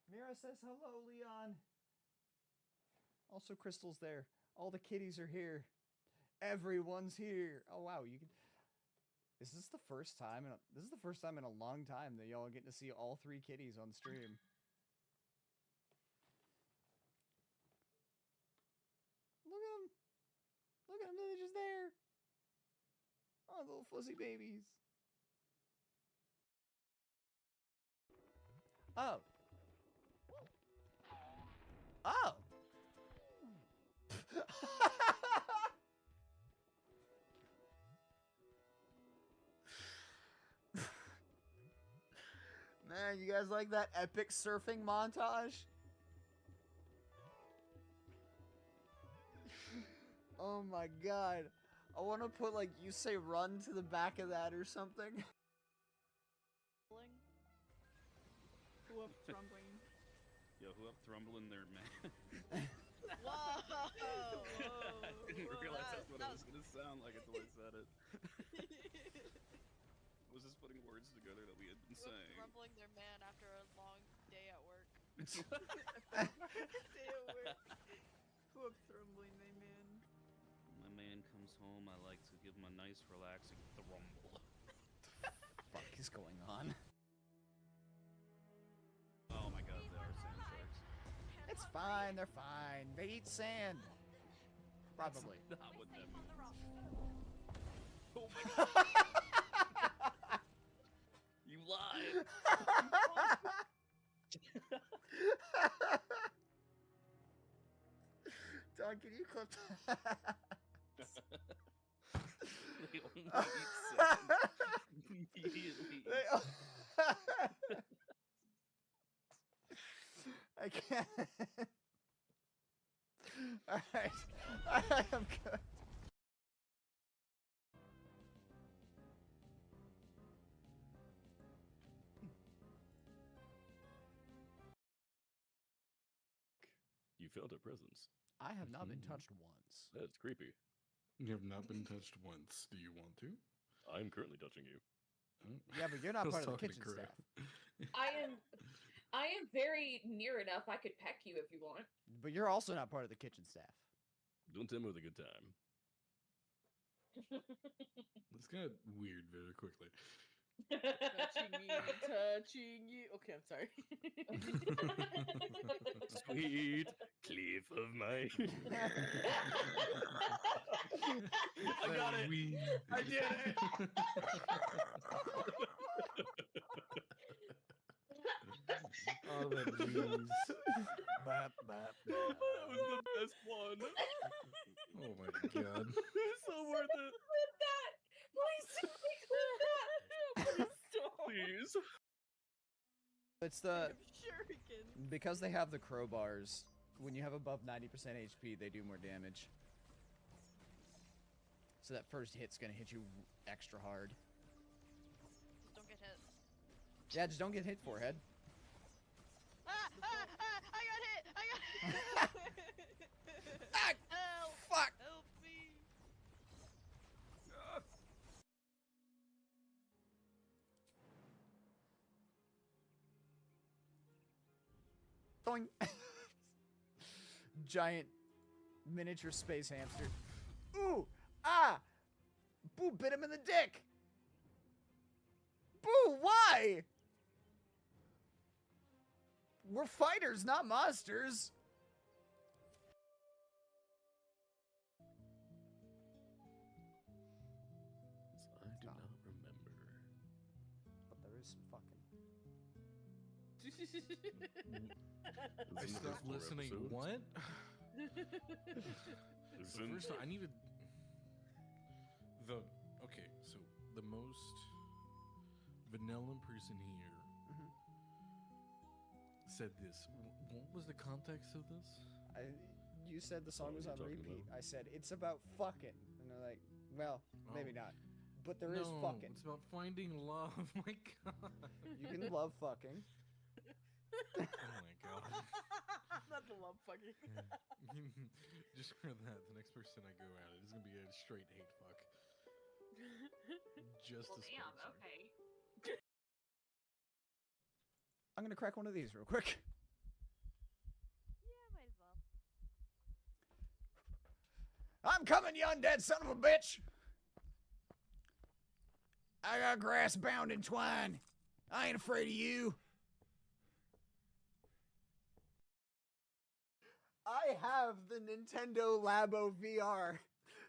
Mira says hello, Leon. Also, Crystal's there. All the kitties are here. Everyone's here. Oh wow, you can. Is this the first time? This is the first time in a long time that y'all get to see all 3 kitties on stream. Look at them. Look at them. They're just there. Oh, little fuzzy babies. Oh. Oh. Man, you guys like that epic surfing montage? Oh my god. I want to put, like, you say run to the back of that or something. Who up Thrumbling? Yo, who up Thrumbling there, man? Whoa! I didn't realize that's what it was gonna sound like until I said it. I was just putting words together that we had been saying. Thrumbling their man after a long day at work. Day at work. Who up Thrumbling they man? My man comes home, I like to give him a nice relaxing thrumble. is going on? Oh my god, there are sand sharks. It's fine, they're fine. They eat sand. Probably. That's not what that means. Oh my god. You lied. Don, can you clip that? They only eat sand. Immediately. I can't. Alright. Alright, I'm good. You found a presence. I have not been touched once. That's creepy. You have not been touched once. Do you want to? I'm currently touching you. Yeah, but you're not part of the kitchen staff. I am very near enough. I could peck you if you want. But you're also not part of the kitchen staff. Don't tell me with a good time. This got weird very quickly. Touching you. Okay, I'm sorry. Sweet cliff of mine. I got it. I did it. Oh, that jeez. Bap, bap, That was the best one. Oh my god. It's so worth it. Clip that. Please clip that. Please stop. Please. It's the Shuriken. because they have the crowbars. When you have above 90% HP, they do more damage. So that first hit's gonna hit you extra hard. Just don't get hit. Yeah, just don't get hit, forehead. I got hit! I got hit! Help! Fuck! Help me! Doink. Giant miniature space hamster. Ooh! Ah! Boo bit him in the dick! Boo, why? We're fighters, not monsters. I do not remember. But there is some fucking. I stopped listening. What? So first, I needed the. Okay, so the most vanilla person here said this. What was the context of this? You said the song What was are on you talking repeat. about? I said it's about fucking, and they're like, well, maybe not, but there is No, fucking. It's about finding love. My God. You can love fucking. Oh my God. Not the love fucking. Just for that, the next person I go at, it's gonna be a straight hate fuck. Just Well, a damn. sponsor. Okay. I'm gonna crack one of these real quick. Yeah, might as well. I'm coming, you undead son of a bitch! I got grass bound in twine. I ain't afraid of you. I have the Nintendo Labo VR,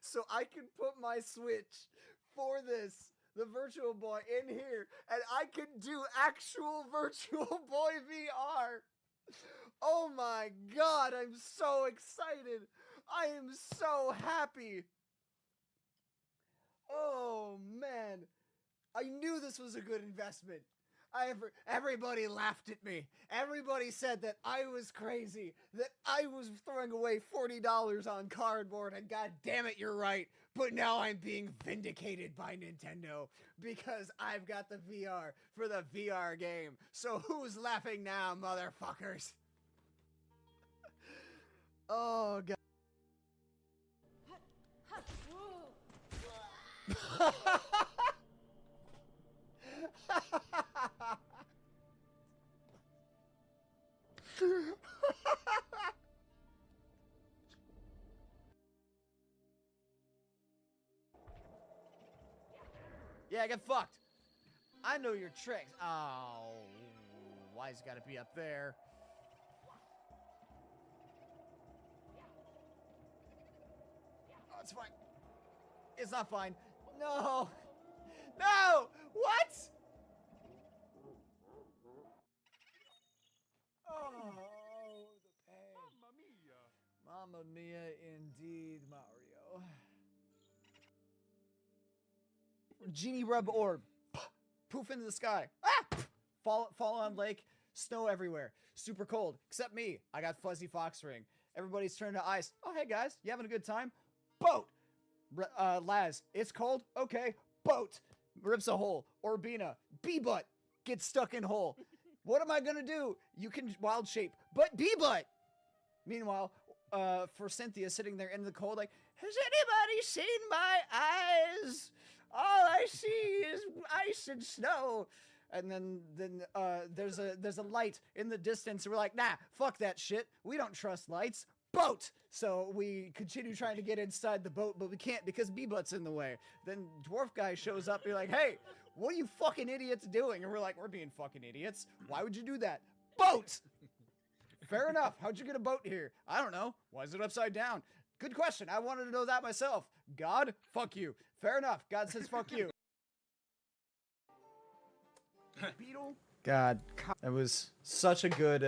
so I can put my Switch for this, the Virtual Boy, in here, and I can do actual Virtual Boy VR. Oh my god, I'm so excited. I am so happy. Oh man, I knew this was a good investment. Everybody laughed at me. Everybody said that I was crazy, that I was throwing away $40 on cardboard, and god damn it, you're right. But now I'm being vindicated by Nintendo because I've got the VR for the VR game. So who's laughing now, motherfuckers? Oh god. Yeah, get fucked. I know your tricks. Oh, why's it gotta be up there? Oh, it's fine. It's not fine. No! No! What? Oh, the pain. Mamma mia, indeed, Mario. Genie rub orb. Poof into the sky. Ah! Fall on lake. Snow everywhere. Super cold. Except me. I got fuzzy fox ring. Everybody's turned to ice. Oh, hey guys. You having a good time? Boat. Laz. It's cold? Okay. Boat. Rips a hole. Orbina. Bee-butt. Gets stuck in hole. What am I gonna do? You can wild shape. But Bee-butt. Meanwhile, for Cynthia sitting there in the cold like, has anybody seen my eyes? All I see is ice and snow. And then there's a light in the distance. And we're like, nah, fuck that shit. We don't trust lights. Boat. So we continue trying to get inside the boat, but we can't because Bee-butt's in the way. Then dwarf guy shows up. You're like, hey, what are you fucking idiots doing? And we're like, we're being fucking idiots. Why would you do that? Boat. Fair enough. How'd you get a boat here? I don't know. Why is it upside down? Good question. I wanted to know that myself. God, fuck you. Fair enough. God says fuck you. Beetle. God, that was such a good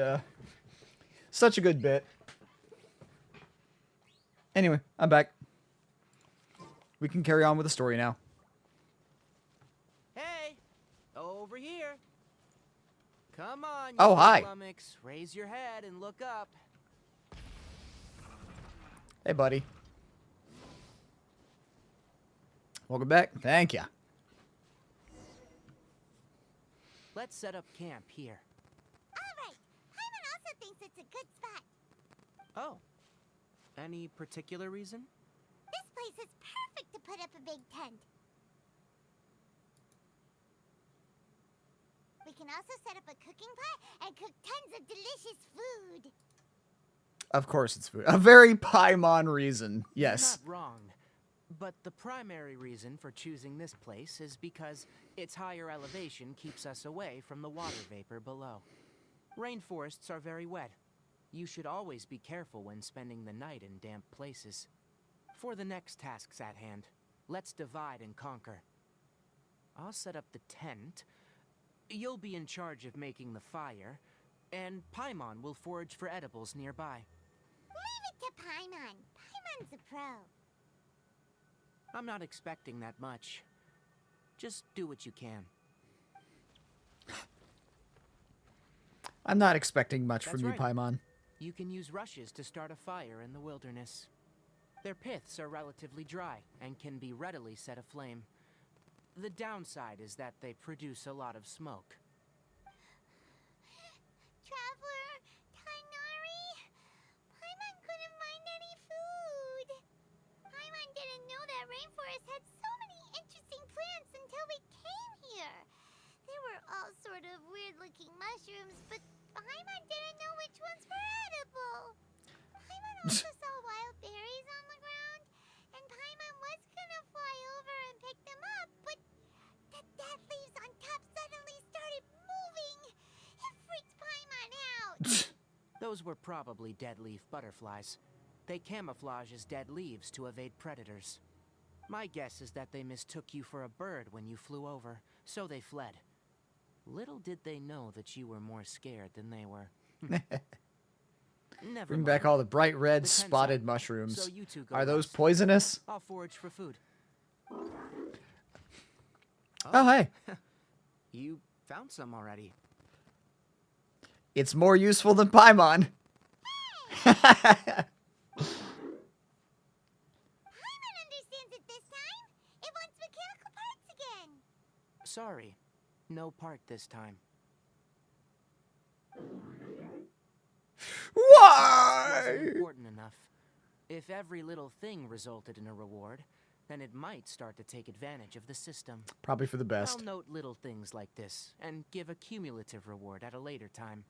bit. Anyway, I'm back. We can carry on with the story now. Hey, over here. Come on, you Oh, hi. lummox. Raise your head and look up. Hey, buddy. Welcome back. Thank ya. Let's set up camp here. Alright, Hyman also thinks it's a good spot. Oh, any particular reason? This place is perfect to put up a big tent. We can also set up a cooking pot and cook tons of delicious food. Of course it's food. A very Paimon reason. Yes. You're not wrong. But the primary reason for choosing this place is because its higher elevation keeps us away from the water vapor below. Rainforests are very wet. You should always be careful when spending the night in damp places. For the next tasks at hand, let's divide and conquer. I'll set up the tent. You'll be in charge of making the fire, and Paimon will forage for edibles nearby. Leave it to Paimon. Paimon's a pro. I'm not expecting that much. Just do what you can. I'm not expecting much That's from you, right. Paimon. You can use rushes to start a fire in the wilderness. Their piths are relatively dry and can be readily set aflame. The downside is that they produce a lot of smoke. Traveler, Tainari, Paimon couldn't find any food. Paimon didn't know that rainforest had so many interesting plants until we came here. They were all sort of weird-looking mushrooms, but Paimon didn't know which ones were edible. Paimon also saw wild berries on the ground, and Paimon was gonna fly over and pick them up, but the dead leaves on top suddenly started moving. It freaked Paimon out. Those were probably dead leaf butterflies. They camouflage as dead leaves to evade predators. My guess is that they mistook you for a bird when you flew over, so they fled. Little did they know that you were more scared than they were. Never Bring mind. back all the bright red The tent's spotted up, mushrooms. so you two go Are those rest. poisonous? I'll forage for food. Oh, hey. You found some already. It's more useful than Paimon. Paimon understands it this time. It wants mechanical parts again. Sorry, no part this time. Why? Wasn't important enough. If every little thing resulted in a reward, then it might start to take advantage of the system. Probably for the best. I'll note little things like this and give a cumulative reward at a later time.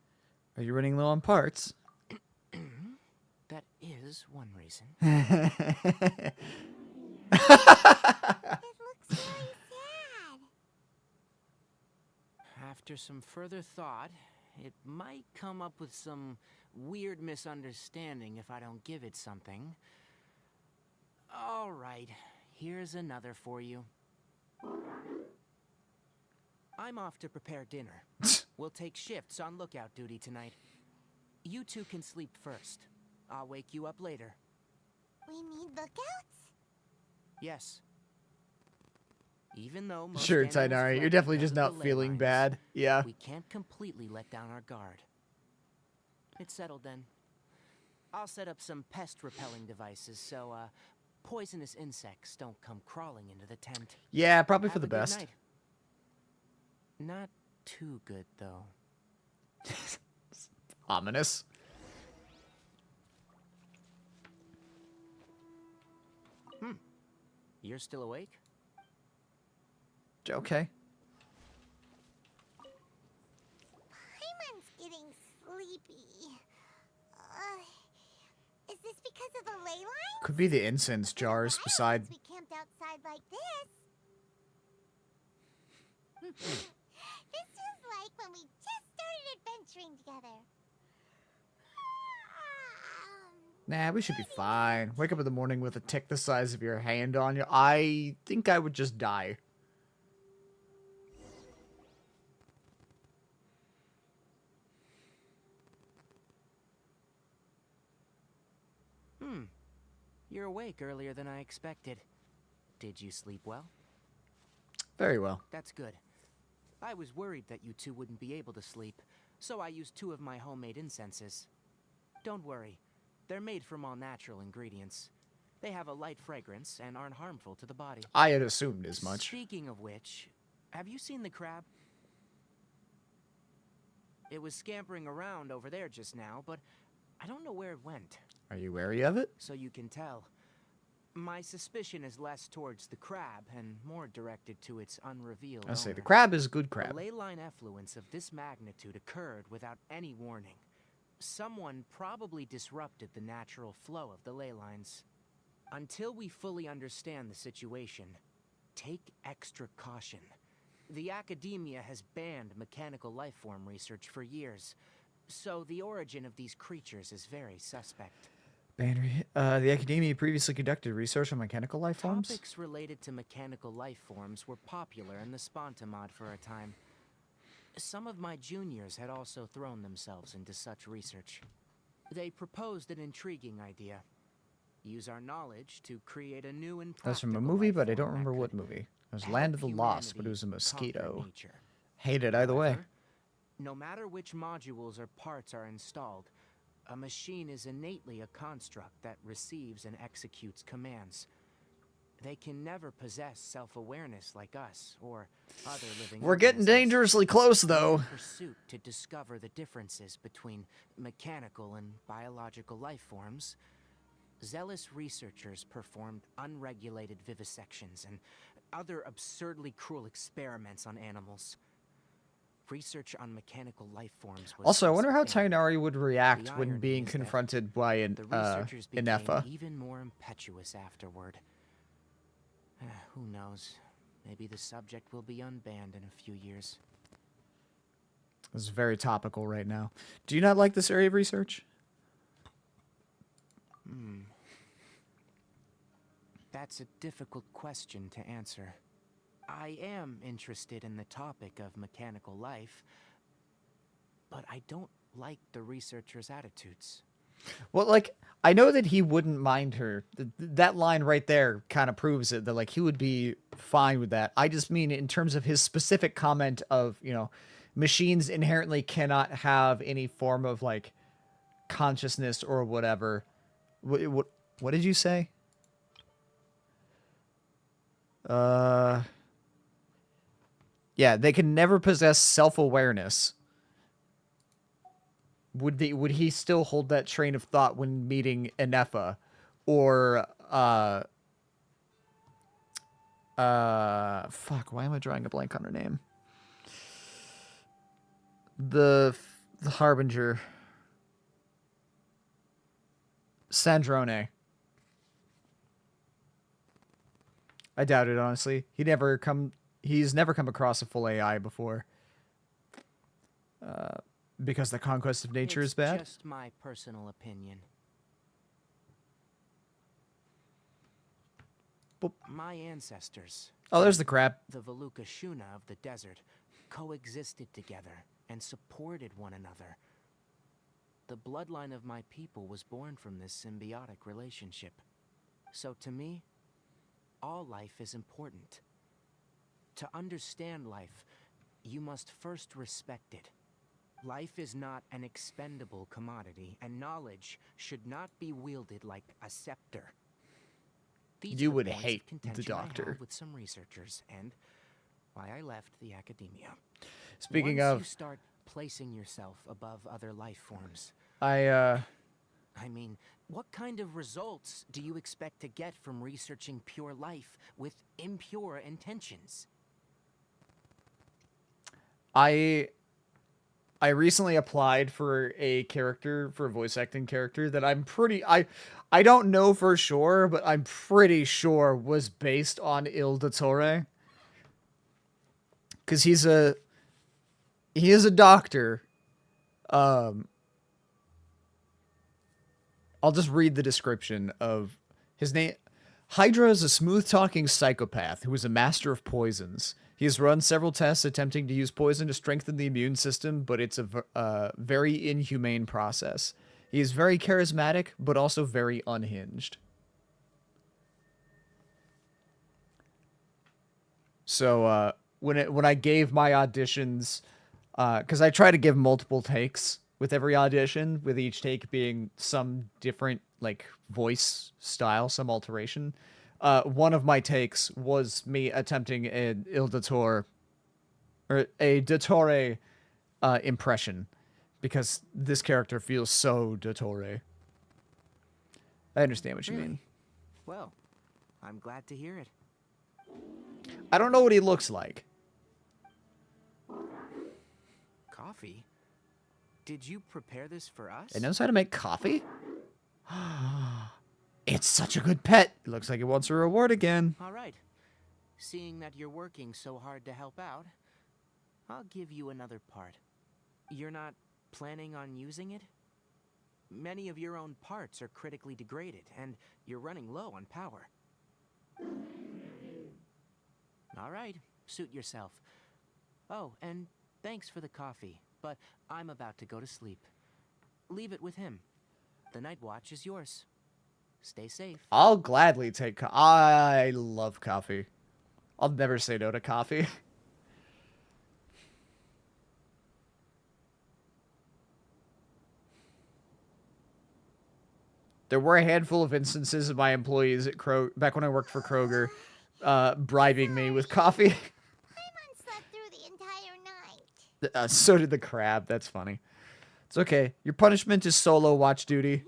Are you running low on parts? That is one reason. It looks very sad. After some further thought, it might come up with some weird misunderstanding if I don't give it something. All right, here's another for you. I'm off to prepare dinner. We'll take shifts on lookout duty tonight. You two can sleep first. I'll wake you up later. We need lookouts? Yes. Even though most Sure, animals Tainari, fled you're definitely because just of the not ley feeling lines, bad. Yeah. we can't completely let down our guard. It's settled then. I'll set up some pest repelling devices so poisonous insects don't come crawling into the tent. Yeah, probably Have for the a good best. night. Not too good though. Ominous. You're still awake? Okay. Paimon's getting sleepy. Is this because of the ley lines? Could be the incense jars beside. We camped outside like this. This is like when we just started adventuring together. Nah, we should be fine. Wake up in the morning with a tick the size of your hand on you. I think I would just die. You're awake earlier than I expected. Did you sleep well? Very well. That's good. I was worried that you two wouldn't be able to sleep, so I used 2 of my homemade incenses. Don't worry, they're made from all natural ingredients. They have a light fragrance and aren't harmful to the body. I had assumed as much. Speaking of which, have you seen the crab? It was scampering around over there just now, but I don't know where it went. Are you wary of it? So you can tell. My suspicion is less towards the crab and more directed to its unrevealed I say the owner. crab is good crab. A ley line effluence of this magnitude occurred without any warning. Someone probably disrupted the natural flow of the ley lines. Until we fully understand the situation, take extra caution. The academia has banned mechanical lifeform research for years, so the origin of these creatures is very suspect. The academia previously conducted research on mechanical life forms. Topics related to mechanical life forms were popular in the Sponta mod for a time. Some of my juniors had also thrown themselves into such research. They proposed an intriguing idea. Use our knowledge to create a new and That's from a practical movie, life but I form don't that remember could what movie. It was help Land of the Lost, but it humanity was a mosquito. conquer nature. Hate it either way. However, no matter which modules or parts are installed, a machine is innately a construct that receives and executes commands. They can never possess self-awareness like us or other living We're getting organisms. dangerously close, though. In the pursuit to discover the differences between mechanical and biological life forms, zealous researchers performed unregulated vivisections and other absurdly cruel experiments on animals. Research on mechanical life forms was Also, I wonder how sustained. Tainari would react The when irony being is that confronted by an the researchers became Inefa. even more impetuous afterward. Who knows? Maybe the subject will be unbanned in a few years. This is very topical right now. Do you not like this area of research? That's a difficult question to answer. I am interested in the topic of mechanical life, but I don't like the researchers' attitudes. Well, like, I know that he wouldn't mind her. That line right there kind of proves it, that, like, he would be fine with that. I just mean in terms of his specific comment of, you know, machines inherently cannot have any form of, like, consciousness or whatever. What did you say? Yeah, they can never possess self-awareness. Would he still hold that train of thought when meeting Inefa? Or, fuck, why am I drawing a blank on her name? The Harbinger. Sandrone. I doubt it, honestly. He's never come across a full AI before. Because the conquest of nature It's is bad? just my personal opinion. Boop. My ancestors, Oh, there's the crab. the Veluca Shuna of the desert, coexisted together and supported one another. The bloodline of my people was born from this symbiotic relationship. So to me, all life is important. To understand life, you must first respect it. Life is not an expendable commodity, and knowledge should not be wielded like a scepter. These You are would points of hate the contention I doctor. have with some researchers, and why I left the academia. Speaking Once of, you start placing yourself above other life forms, I mean, what kind of results do you expect to get from researching pure life with impure intentions? I recently applied for a voice acting character that I don't know for sure, but I'm pretty sure was based on Il Dottore. Cause he is a doctor. I'll just read the description of his name. Hydra is a smooth-talking psychopath who is a master of poisons. He has run several tests attempting to use poison to strengthen the immune system, but it's a very inhumane process. He is very charismatic, but also very unhinged. So when I gave my auditions, because I try to give multiple takes with every audition, with each take being some different like voice style, some alteration. One of my takes was me attempting an Il Dottore or a Dottore impression, because this character feels so Dottore. I understand what you mean. Well, I'm glad to hear it. I don't know what he looks like. Coffee? Did you prepare this for us? It knows how to make coffee? It's such a good pet. It looks like it wants a reward again. All right. Seeing that you're working so hard to help out, I'll give you another part. You're not planning on using it? Many of your own parts are critically degraded, and you're running low on power. All right, suit yourself. Oh, and thanks for the coffee, but I'm about to go to sleep. Leave it with him. The night watch is yours. Stay safe. I'll gladly take I love coffee. I'll never say no to coffee. There were a handful of instances of my employees at back when I worked for Kroger, bribing me with coffee. Paimon slept through the entire night. So did the crab. That's funny. It's okay. Your punishment is solo watch duty. Don't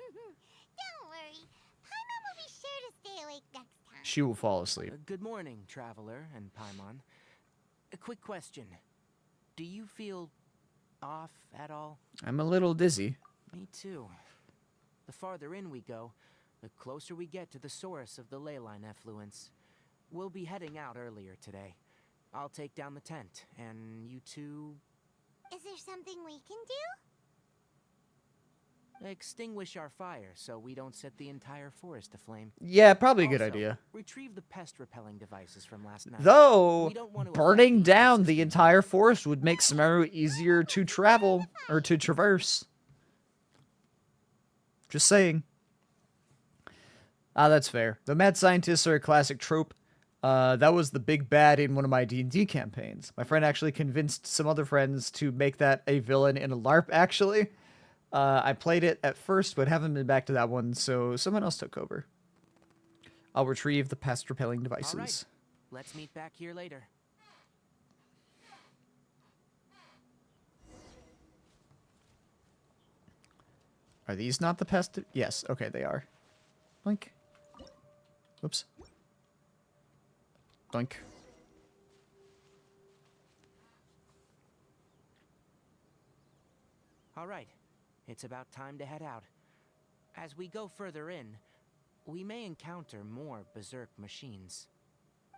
worry. Paimon will be sure to stay awake next time. She will fall asleep. Good morning, Traveler and Paimon. A quick question. Do you feel off at all? I'm a little dizzy. Me too. The farther in we go, the closer we get to the source of the leyline effluence. We'll be heading out earlier today. I'll take down the tent, and you two... Is there something we can do? extinguish our fire so we don't set the entire forest aflame. Yeah, probably a good Also, idea. Retrieve the pest repelling devices from last night. Though, We don't want to burning down the entire forest would make Sumeru easier to travel, or to traverse. Just saying. Ah, that's fair. The mad scientists are a classic trope. That was the big bad in one of my D&D campaigns. My friend actually convinced some other friends to make that a villain in a LARP, actually. I played it at first, but haven't been back to that one, so someone else took over. I'll retrieve the pest repelling devices. All right. Let's meet back here later. Are these not the pest? Yes, okay, they are. Blink. Whoops. Blink. All right. It's about time to head out. As we go further in, we may encounter more berserk machines.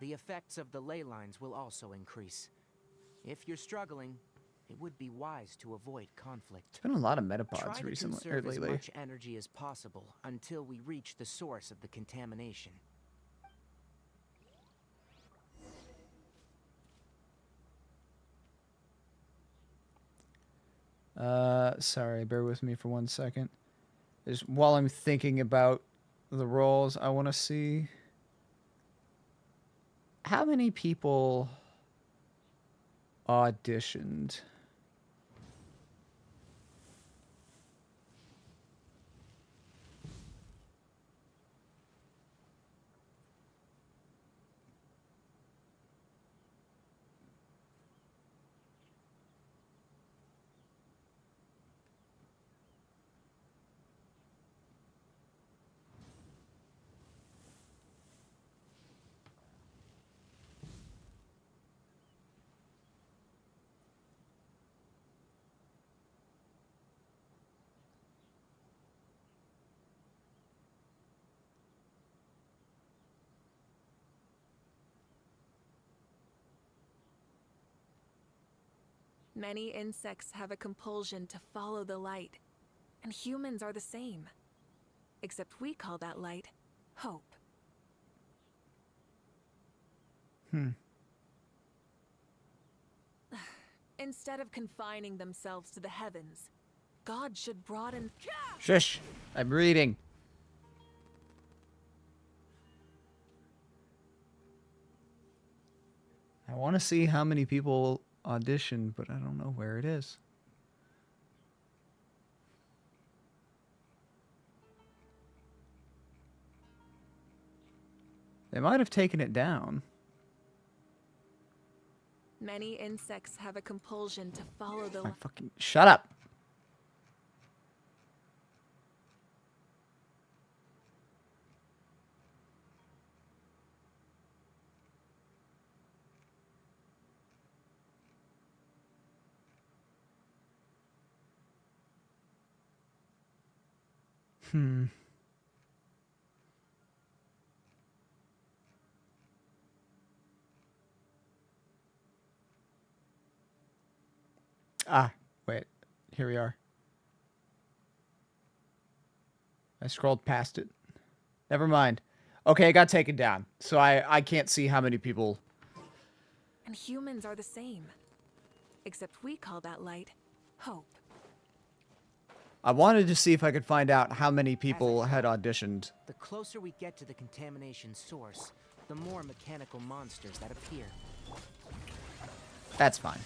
The effects of the ley lines will also increase. If you're struggling, It would be wise to avoid conflict. There's been a lot of Try metapods to recently or conserve as lately. much energy as possible until we reach the source of the contamination. Sorry, bear with me for 1 second. Just while I'm thinking about the roles, I want to see how many people auditioned. Many insects have a compulsion to follow the light, and humans are the same. Except we call that light hope. Instead of confining themselves to the heavens, God should broaden. Shush! I'm reading. I want to see how many people auditioned, but I don't know where it is. They might have taken it down. Many insects have a compulsion to follow the light. Fucking shut up. Ah, wait. Here we are. I scrolled past it. Never mind. Okay, it got taken down. So I can't see how many people. And humans are the same. Except we call that light hope. I wanted to see if I could find out how many people had auditioned. The closer we get to the contamination source, the more mechanical monsters that appear. That's fine.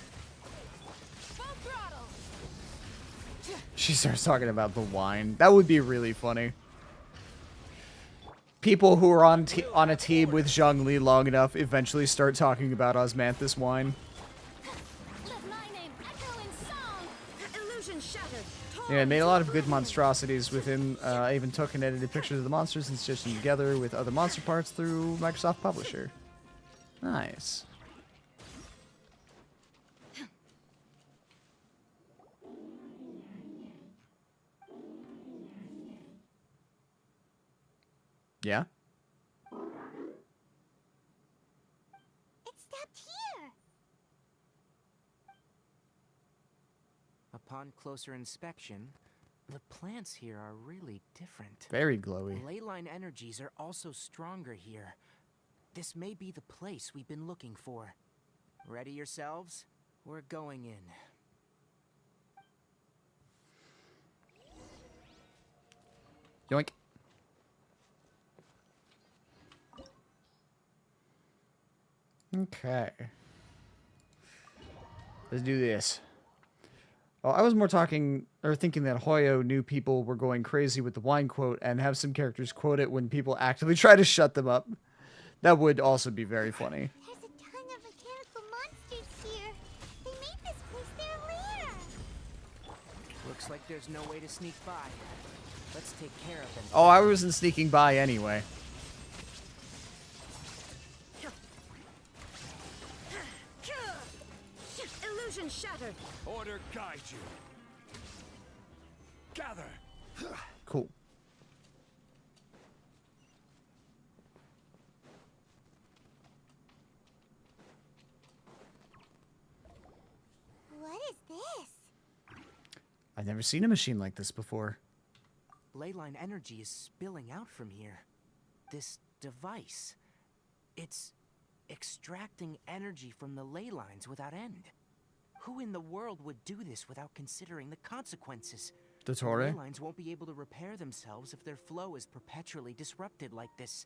She starts talking about the wine. That would be really funny. People who are on a team with Zhongli long enough eventually start talking about Osmanthus wine. Yeah, I made a lot of good monstrosities with him. I even took and edited pictures of the monsters and stitched them together with other monster parts through Microsoft Publisher. Nice. Yeah? It stopped here. Upon closer inspection, the plants here are really different. Very glowy. Leyline energies are also stronger here. This may be the place we've been looking for. Ready yourselves? We're going in. Yoink. Okay. Let's do this. Well, I was more talking or thinking that Hoyo knew people were going crazy with the wine quote and have some characters quote it when people actively try to shut them up. That would also be very funny. There's a ton of mechanical monsters here. They made this place their lair. Looks like there's no way to sneak by. Let's take care of them. Oh, I wasn't sneaking by anyway. Illusion shattered. Order guide you. Gather. Cool. What is this? I've never seen a machine like this before. Leyline energy is spilling out from here. This device. It's extracting energy from the ley lines without end. Who in the world would do this without considering the consequences? The Dottore? ley lines won't be able to repair themselves if their flow is perpetually disrupted like this.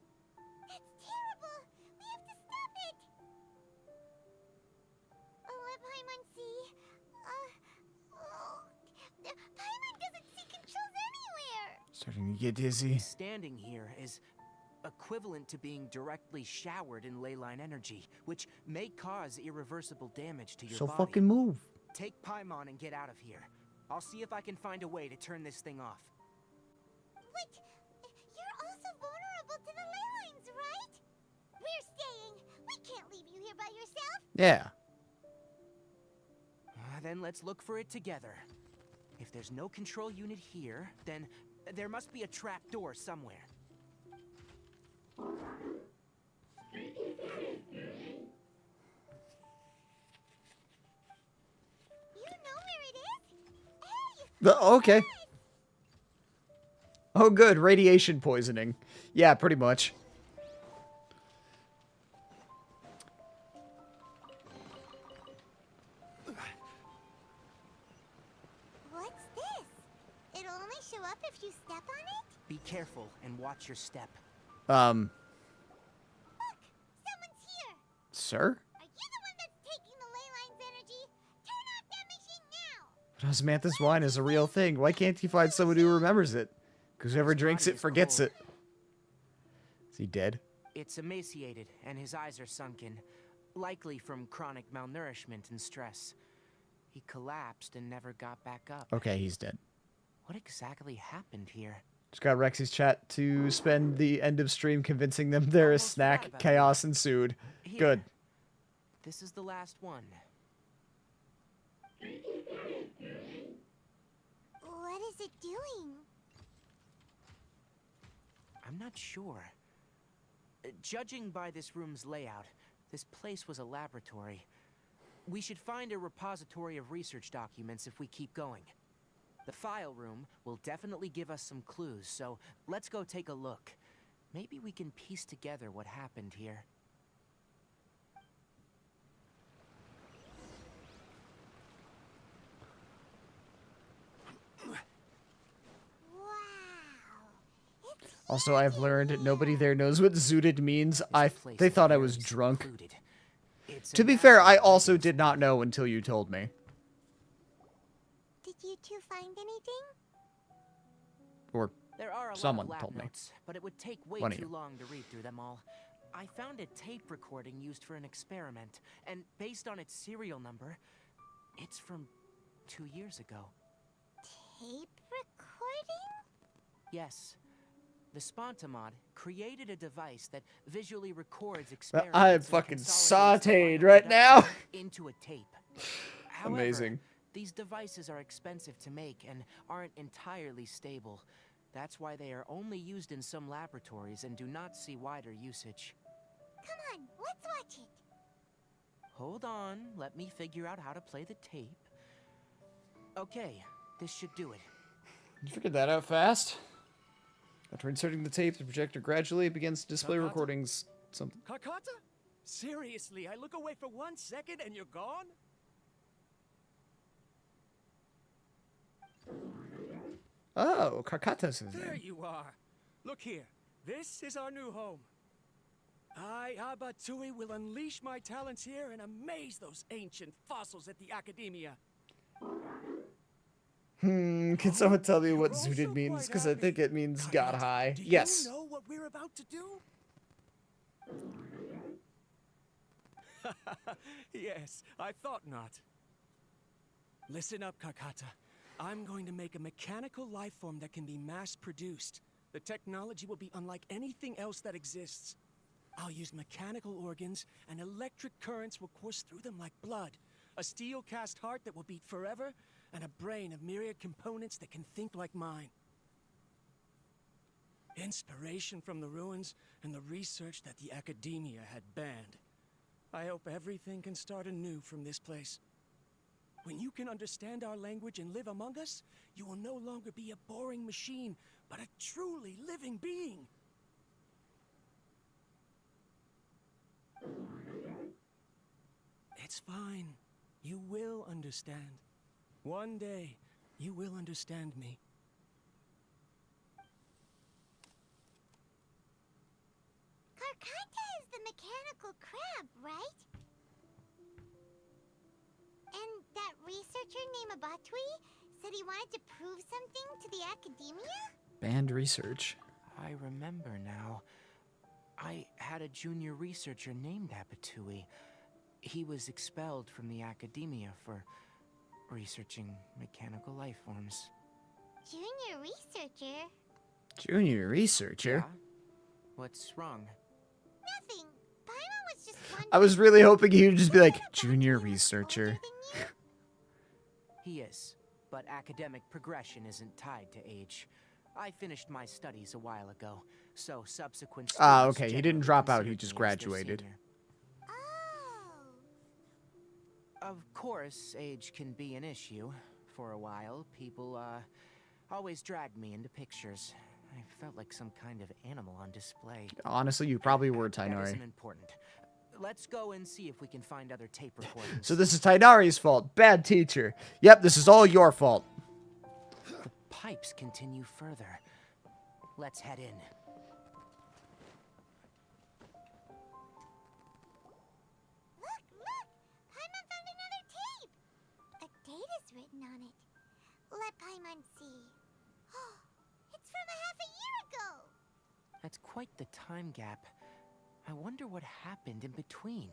That's terrible! We have to stop it! Let Paimon see. Paimon doesn't see controls anywhere! Starting to get dizzy. Standing here is equivalent to being directly showered in leyline energy, which may cause irreversible damage to your So body. fucking move. Take Paimon and get out of here. I'll see if I can find a way to turn this thing off. But you're also vulnerable to the ley lines, right? We're staying. We can't leave you here by yourself. Yeah. Then let's look for it together. If there's no control unit here, then there must be a trap door somewhere. Okay. Oh, good. Radiation poisoning. Yeah, pretty much. What's this? It'll only show up if you step on it? Be careful and watch your step. Someone's here! Sir? Are you the one that's taking the ley line's energy? Turn off that machine now! But osmanthus wine is a real thing. Why can't he find someone who remembers it? Because whoever drinks it forgets it. Is he dead? It's emaciated, and his eyes are sunken, likely from chronic malnourishment and stress. He collapsed and never got back up. Okay, he's dead. What exactly happened here? Just got Rexy's chat to spend the end of stream convincing them there is snack. Chaos ensued. Here. Good. This is the last one. What is it doing? I'm not sure. Judging by this room's layout, this place was a laboratory. We should find a repository of research documents if we keep going. The file room will definitely give us some clues, so let's go take a look. Maybe we can piece together what happened here. Also, I've learned nobody there knows what zooted means. They thought I was drunk. To be fair, I also did not know until you told me. Did you two find anything? Or There are a someone lot of lab told me. notes, but it would take way One of too you. long to read through them all. I found a tape recording used for an experiment, and based on its serial number, it's from 2 years ago. Tape recording? Yes. The Spontamod created a device that visually records experiments I'm and fucking consolidates the sauteed final right now. production into a tape. However, Amazing. these devices are expensive to make and aren't entirely stable. That's why they are only used in some laboratories and do not see wider usage. Come on, let's watch it. Hold on, let me figure out how to play the tape. Okay, this should do it. You figured that out fast? After inserting the tape, the projector gradually begins to display Kakata? recordings. Something. Kakata? Seriously, I look away for 1 second and you're gone? Oh, Karkata's his There name. you are. Look here. This is our new home. I, Abatsui, will unleash my talents here and amaze those ancient fossils at the Academia. Can someone tell me what zooted means? Because I think it means got high. Do Yes. you know what we're about to do? Yes, I thought not. Listen up, Kakata. I'm going to make a mechanical life form that can be mass-produced. The technology will be unlike anything else that exists. I'll use mechanical organs, and electric currents will course through them like blood. A steel-cast heart that will beat forever, and a brain of myriad components that can think like mine. Inspiration from the ruins and the research that the Academia had banned. I hope everything can start anew from this place. When you can understand our language and live among us, you will no longer be a boring machine, but a truly living being. It's fine. You will understand. One day, you will understand me. Karkata is the mechanical crab, right? And that researcher named Abatui said he wanted to prove something to the academia? Banned research. I remember now. I had a junior researcher named Abatui. He was expelled from the academia for researching mechanical life forms. Junior researcher? Junior researcher? Yeah? What's wrong? Nothing. Paimon was just wondering. I was really hoping he would just be like, junior researcher. He is, but academic progression isn't tied to age. I finished my studies a while ago, so subsequent Ah, students okay, he generally didn't drop out, he considered just me as their graduated. senior. Of course, age can be an issue. For a while, people, always dragged me into pictures. I felt like some kind of animal on display. Honestly, you probably were, That Tainari. isn't important. Let's go and see if we can find other tape recordings. So this is Tainari's fault. Bad teacher. Yep, this is all your fault. The pipes continue further. Let's head in. Look! Paimon found another tape! A date is written on it. Let Paimon see. It's from a half a year ago! That's quite the time gap. I wonder what happened in between.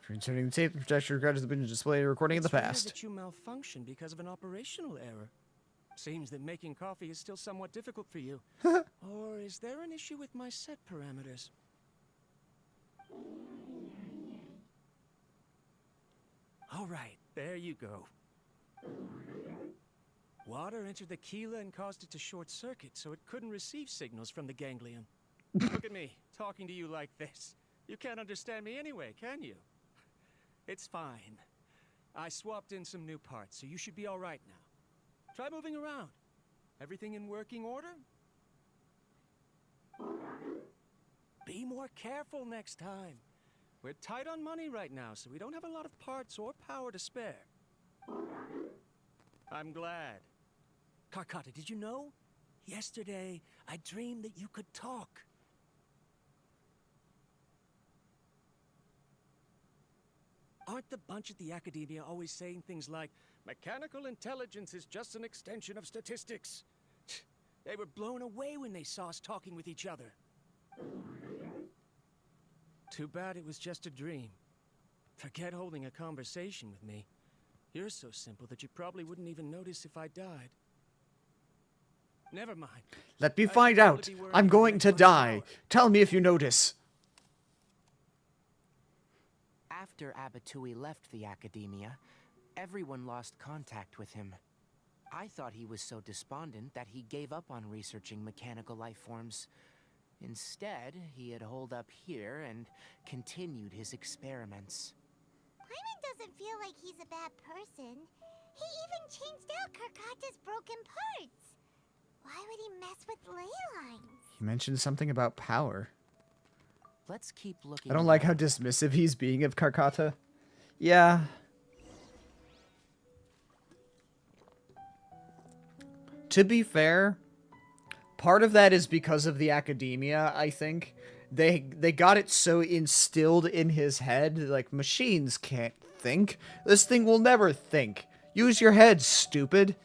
For inserting the tape, the projector records the binge display a recording of the It's rare past. that you malfunctioned because of an operational error. Seems that making coffee is still somewhat difficult for you. Or is there an issue with my set parameters? All right, there you go. Water entered the chela and caused it to short circuit, so it couldn't receive signals from the ganglion. Look at me, talking to you like this. You can't understand me anyway, can you? It's fine. I swapped in some new parts, so you should be all right now. Try moving around. Everything in working order? Be more careful next time. We're tight on money right now, so we don't have a lot of parts or power to spare. I'm glad. Karkata, did you know? Yesterday, I dreamed that you could talk. Aren't the bunch at the academia always saying things like, mechanical intelligence is just an extension of statistics? They were blown away when they saw us talking with each other. Too bad it was just a dream. Forget holding a conversation with me. You're so simple that you probably wouldn't even notice if I died. Never mind. Let me find out. I'm going to die. Tell me if you notice. After Abatui left the academia, everyone lost contact with him. I thought he was so despondent that he gave up on researching mechanical life forms. Instead, he had holed up here and continued his experiments. Paimon doesn't feel like he's a bad person. He even changed out Karkata's broken parts. Why would he mess with ley lines? He mentioned something about power. Let's keep looking. I don't like how dismissive he's being of Karkata. Yeah. To be fair, part of that is because of the academia, I think. They got it so instilled in his head, like, machines can't think. This thing will never think. Use your head, stupid.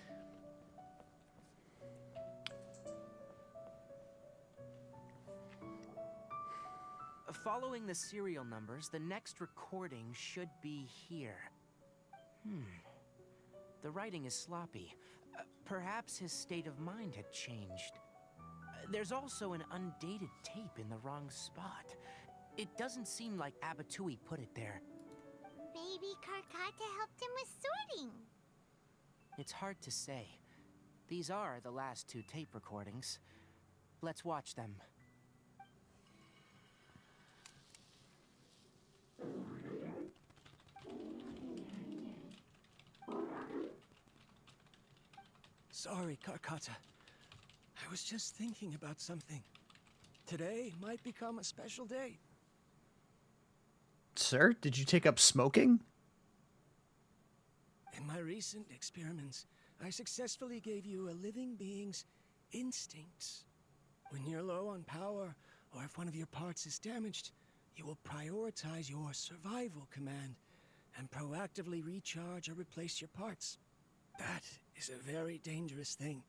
Following the serial numbers, the next recording should be here. The writing is sloppy. Perhaps his state of mind had changed. There's also an undated tape in the wrong spot. It doesn't seem like Abatui put it there. Maybe Karkata helped him with sorting. It's hard to say. These are the last two tape recordings. Let's watch them. sorry, Karkata. I was just thinking about something. Today might become a special day. Sir, did you take up smoking? In my recent experiments, I successfully gave you a living being's instincts. When you're low on power, or if one of your parts is damaged, you will prioritize your survival command and proactively recharge or replace your parts. That is a very dangerous thing.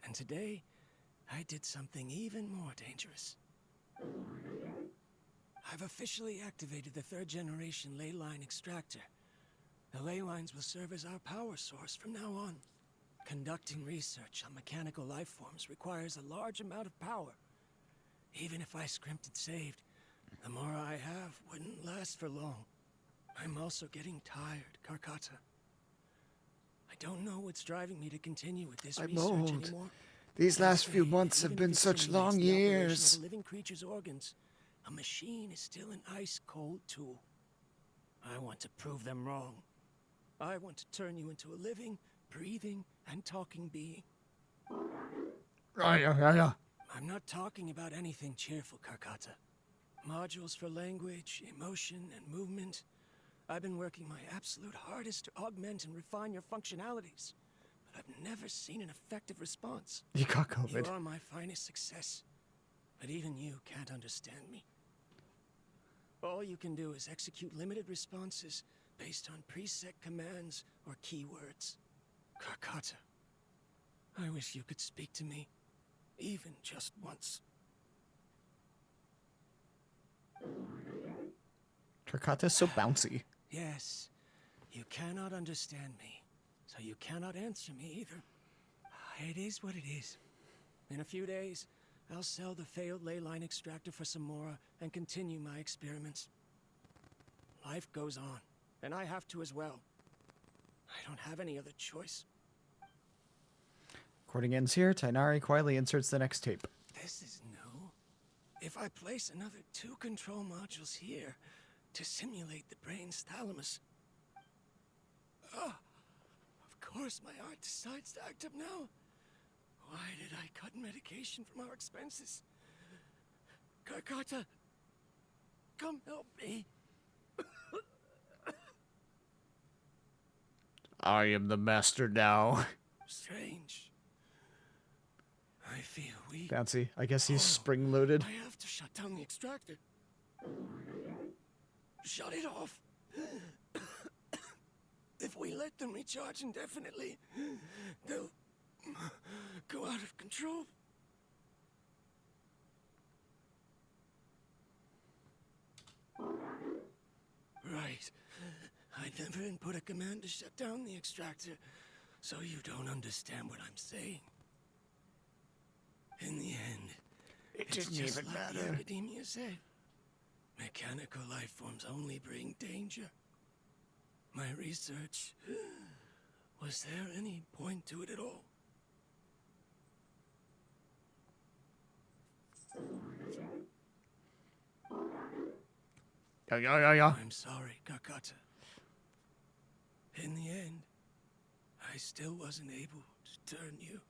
And today, I did something even more dangerous. I've officially activated the 3rd generation ley line extractor. The ley lines will serve as our power source from now on. Conducting research on mechanical life forms requires a large amount of power. Even if I scrimped and saved, the more I have wouldn't last for long. I'm also getting tired, Karkata. I don't know what's driving me to continue with this research old. anymore. These They last few say months that have even been if it such simulates long the operation years. of a living creature's organs, a machine is still an ice-cold tool. I want to prove them wrong. I want to turn you into a living, breathing, and talking being. Yeah. I'm not talking about anything cheerful, Karkata. Modules for language, emotion, and movement. I've been working my absolute hardest to augment and refine your functionalities, but I've never seen an effective response. You got COVID. You are my finest success, but even you can't understand me. All you can do is execute limited responses based on preset commands or keywords. Karkata, I wish you could speak to me, even just once. Karkata's so bouncy. Yes, you cannot understand me, so you cannot answer me either. It is what it is. In a few days, I'll sell the failed ley line extractor for some more and continue my experiments. Life goes on, and I have to as well. I don't have any other choice. Recording ends here. Tainari quietly inserts the next tape. This is new. If I place another 2 control modules here to simulate the brain's thalamus. Of course my heart decides to act up now. Why did I cut medication from our expenses? Karkata, come help me. I am the master now. Strange. I feel weak. Bouncy. I guess he's spring-loaded. I have to shut down the extractor. Shut it off. If we let them recharge indefinitely, they'll go out of control. Right. I never input a command to shut down the extractor, so you don't understand what I'm saying. In the end, It it's didn't just even like the matter. academia said. Mechanical life forms only bring danger. My research, was there any point to it at all? Yeah. I'm sorry, Karkata. In the end, I still wasn't able to turn you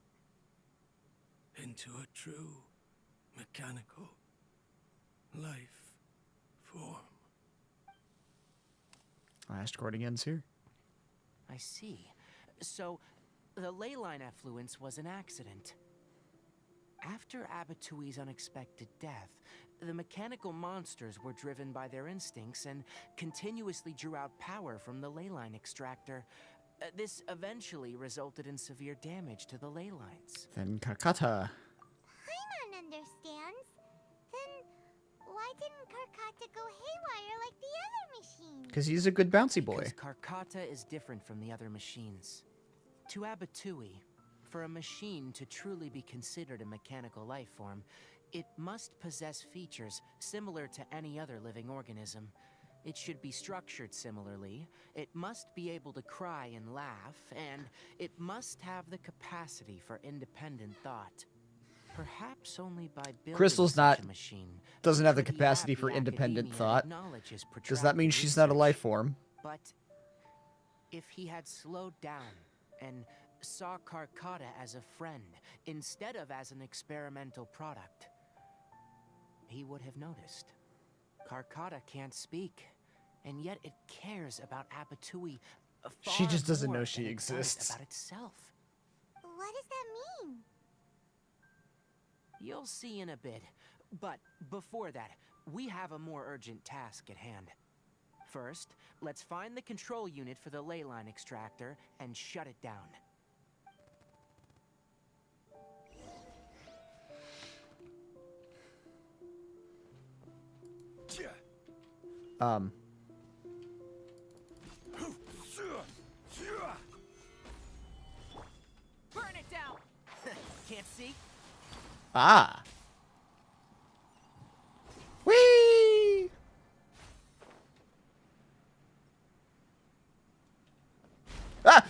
into a true mechanical life form. Last recording ends here. I see. So, the ley line effluence was an accident. After Abatui's unexpected death, the mechanical monsters were driven by their instincts and continuously drew out power from the ley line extractor. This eventually resulted in severe damage to the ley lines. Then Karkata. Paimon understands. Then why didn't Karkata go haywire like the other machines? Because he's a good bouncy boy. Because Karkata is different from the other machines. To Abatui, for a machine to truly be considered a mechanical life form, it must possess features similar to any other living organism. It should be structured similarly, it must be able to cry and laugh, and it must have the capacity for independent thought. Perhaps only by building Crystal's such not a machine doesn't have the could he capacity have for the independent academia thought. acknowledge his Does that mean protracted she's not a research. life form? But if he had slowed down and saw Karkata as a friend instead of as an experimental product, he would have noticed. Karkata can't speak, and yet it cares about Abatui She just doesn't more know she than it does exists. about itself. What does that mean? You'll see in a bit, but before that, we have a more urgent task at hand. First, let's find the control unit for the ley line extractor and shut it down. Burn it down. Can't see? Ah. Whee! Ah!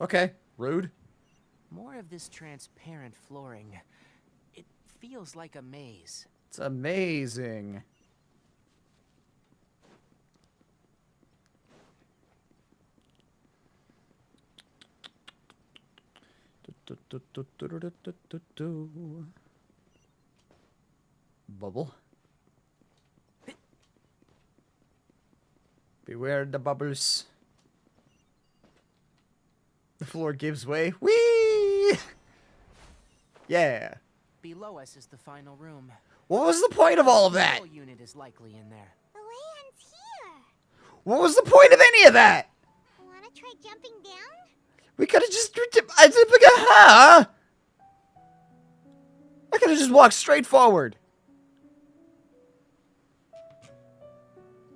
Okay, rude. More of this transparent flooring. It feels like a maze. It's amazing. Bubble. Beware the bubbles. The floor gives way. Whee! Yeah. Below us is the final room. What was the point of all of that? The unit is likely in there. The way ends here. What was the point of any of that? Wanna try jumping down? We could have just... I could have just walked straight forward.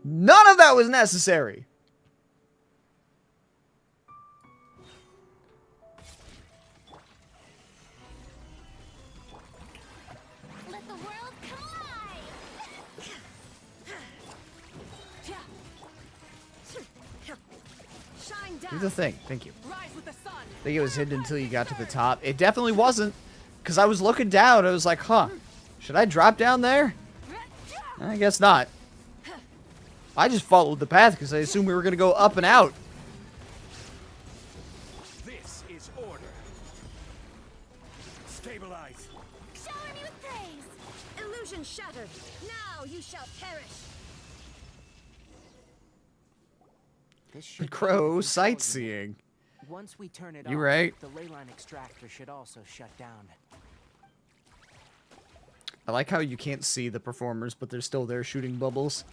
None of that was necessary. Let the world come alive! Shine down. Do the thing. Thank you. Rise with the sun. I think it was hidden until you got to the top. It definitely wasn't. Because I was looking down. I was like, huh. Should I drop down there? I guess not. I just followed the path because I assumed we were going to go up and out. This is order. Stabilize. Shower me with praise. Illusion shattered. Now you shall perish. This should Crow sightseeing. Once we turn it You off, right. the ley line extractor should also shut down. I like how you can't see the performers, but they're still there shooting bubbles.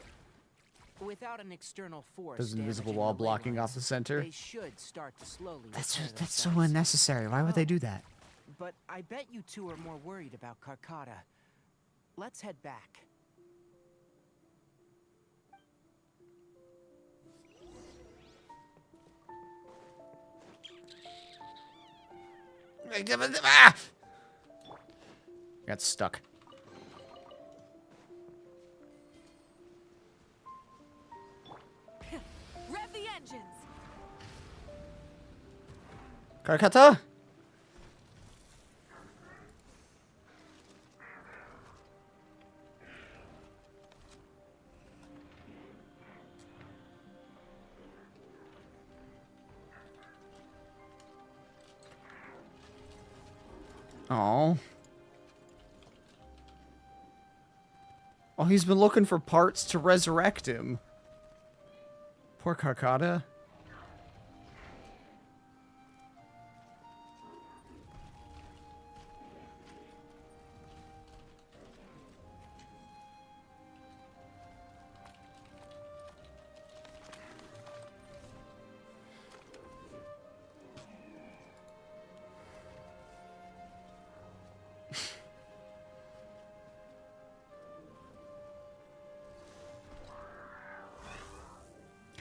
Without an external force, There's an invisible damaging wall the ley blocking lines, off the center. They should start to slowly That's repair so themselves. unnecessary. Why would they do that? But I bet you two are more worried about Karkata. Let's head back. Ah! Got stuck. Rev the engines. Karkata? Oh. Oh, he's been looking for parts to resurrect him. Poor Karkata.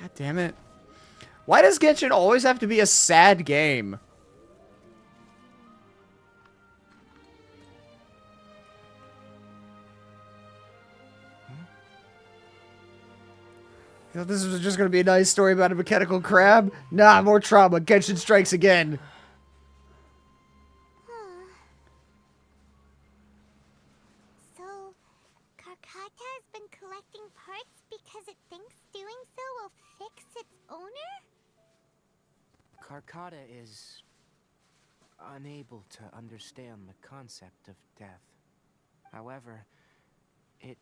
God damn it. Why does Genshin always have to be a sad game? You thought this was just going to be a nice story about a mechanical crab? Nah, more trauma. Genshin strikes again. So, Karkata has been collecting parts because it thinks doing so will fix its owner? Karkata is unable to understand the concept of death. However, it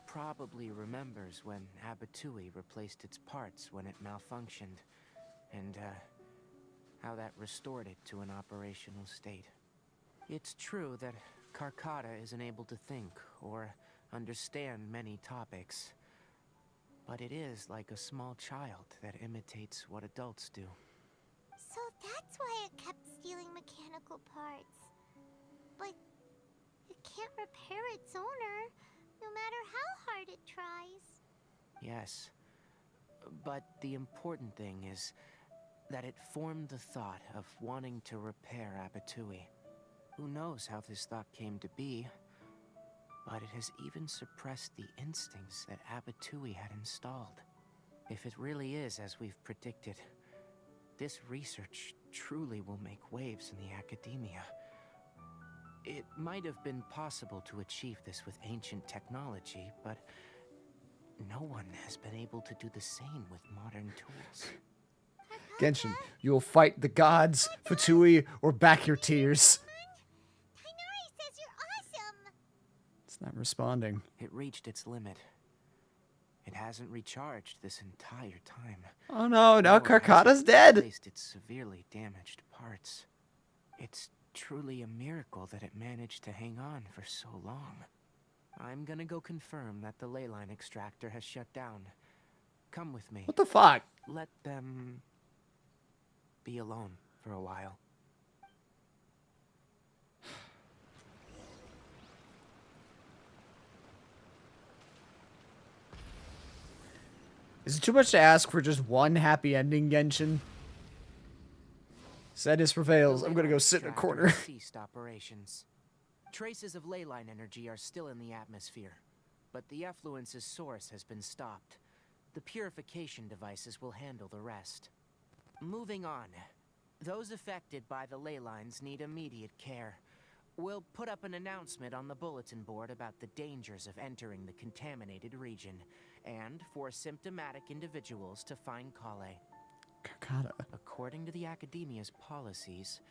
probably remembers when Abatui replaced its parts when it malfunctioned, and how that restored it to an operational state. It's true that Karkata isn't able to think or understand many topics, but it is like a small child that imitates what adults do. So that's why it kept stealing mechanical parts. But it can't repair its owner, no matter how hard it tries. Yes, but the important thing is that it formed the thought of wanting to repair Abatui. Who knows how this thought came to be, but it has even suppressed the instincts that Abatui had installed. If it really is as we've predicted, this research truly will make waves in the academia. It might have been possible to achieve this with ancient technology, but no one has been able to do the same with modern tools. Genshin, you will fight the gods, Fatui, or back your tears. Tighnari says you're awesome! It's not responding. It reached its limit. It hasn't recharged this entire time. Oh no, now Nor has Karkata's it dead! replaced its severely damaged parts. It's truly a miracle that it managed to hang on for so long. I'm gonna go confirm that the ley line extractor has shut down. Come with me. What the fuck? Let them be alone for a while. Is it too much to ask for just one happy ending, Genshin? Sadness prevails. I'm gonna go sit in a corner. Ceased operations. Traces of ley line energy are still in the atmosphere, but the effluence's source has been stopped. The purification devices will handle the rest. Moving on. Those affected by the ley lines need immediate care. We'll put up an announcement on the bulletin board about the dangers of entering the contaminated region, and for symptomatic individuals to find Kale. Karkata. According to the Academia's policies,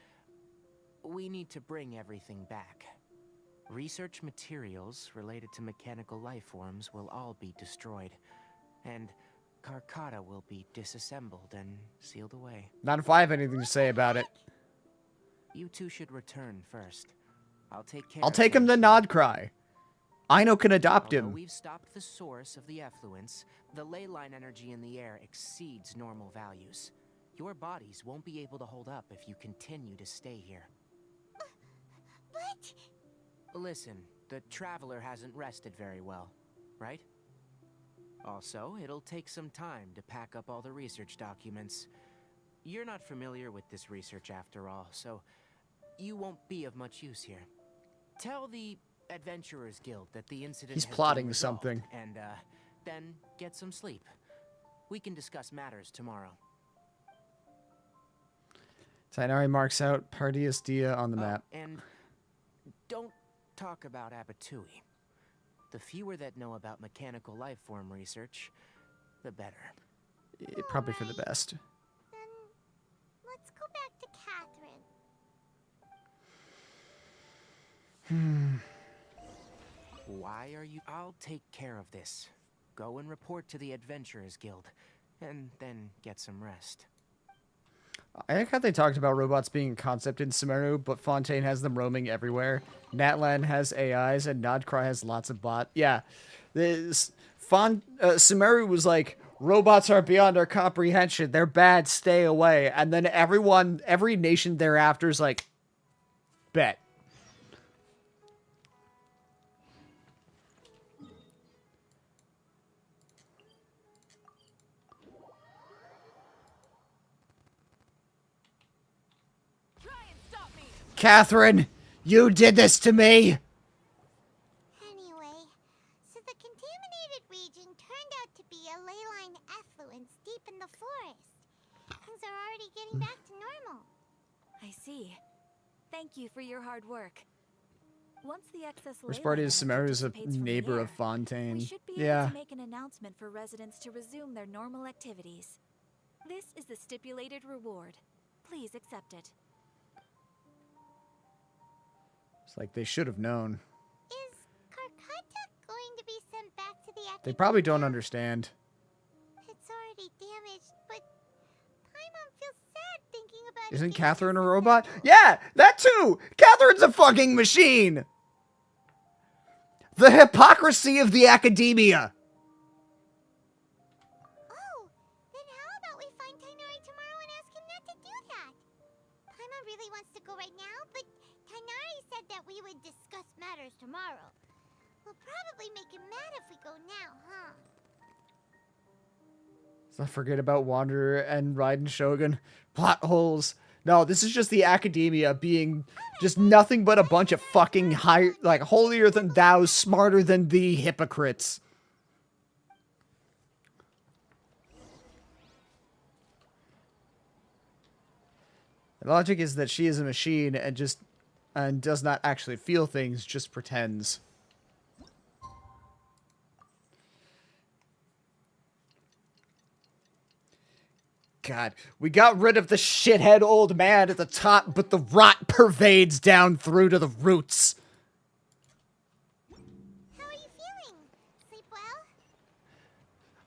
we need to bring everything back. Research materials related to mechanical life forms will all be destroyed, and Karkata will be disassembled and sealed away. Not if I have anything to say about it. You two should return first. I'll take care. I'll take him to Nodcry. Aino can adopt Although him. we've stopped the source of the effluence, the ley line energy in the air exceeds normal values. Your bodies won't be able to hold up if you continue to stay here. But... Listen, the Traveler hasn't rested very well, right? Also, it'll take some time to pack up all the research documents. You're not familiar with this research after all, so you won't be of much use here. Tell the Adventurers Guild that the incident He's has been plotting resolved, something. and then get some sleep. We can discuss matters tomorrow. Tighnari marks out Pardius Dia on the map. And don't talk about Abatui. The fewer that know about mechanical life form research, the better. Probably for the best. Then let's go back to Catherine. Why are you? I'll take care of this. Go and report to the Adventurers Guild, and then get some rest. I like how they talked about robots being a concept in Sumeru, but Fontaine has them roaming everywhere. Natlan has AIs, and Nodcry has lots of bot. Yeah, Sumeru was like, robots are beyond our comprehension. They're bad. Stay away. And then every nation thereafter is like, bet. Catherine, you did this to me! Anyway, so the contaminated region turned out to be a ley line effluence deep in the forest. Things are already getting back to normal. I see. Thank you for your hard work. Once the excess Which ley part line is energy Sumeru's a dissipates from the neighbor of air, Fontaine? we should be able Yeah. to make an announcement for residents to resume their normal activities. This is the stipulated reward. Please accept it. It's like they should have known. Is Karkata going to be sent back to the academia? They probably don't understand. It's already damaged, but Paimon feels sad thinking about Isn't Catherine a robot? Yeah, that too! Catherine's a fucking machine! The hypocrisy of the academia! Oh, then how about we find Tainari tomorrow and ask him not to do that? Paimon really wants to go right now, but Tainari said that we would discuss matters tomorrow. We'll probably make him mad if we go now, huh? Let's not forget about Wanderer and Raiden Shogun. Plot holes. No, this is just the academia being just nothing but a bunch of fucking holier than thou, smarter than thee hypocrites. The logic is that she is a machine and does not actually feel things, just pretends. God, we got rid of the shithead old man at the top, but the rot pervades down through to the roots. How are you feeling? Sleep well?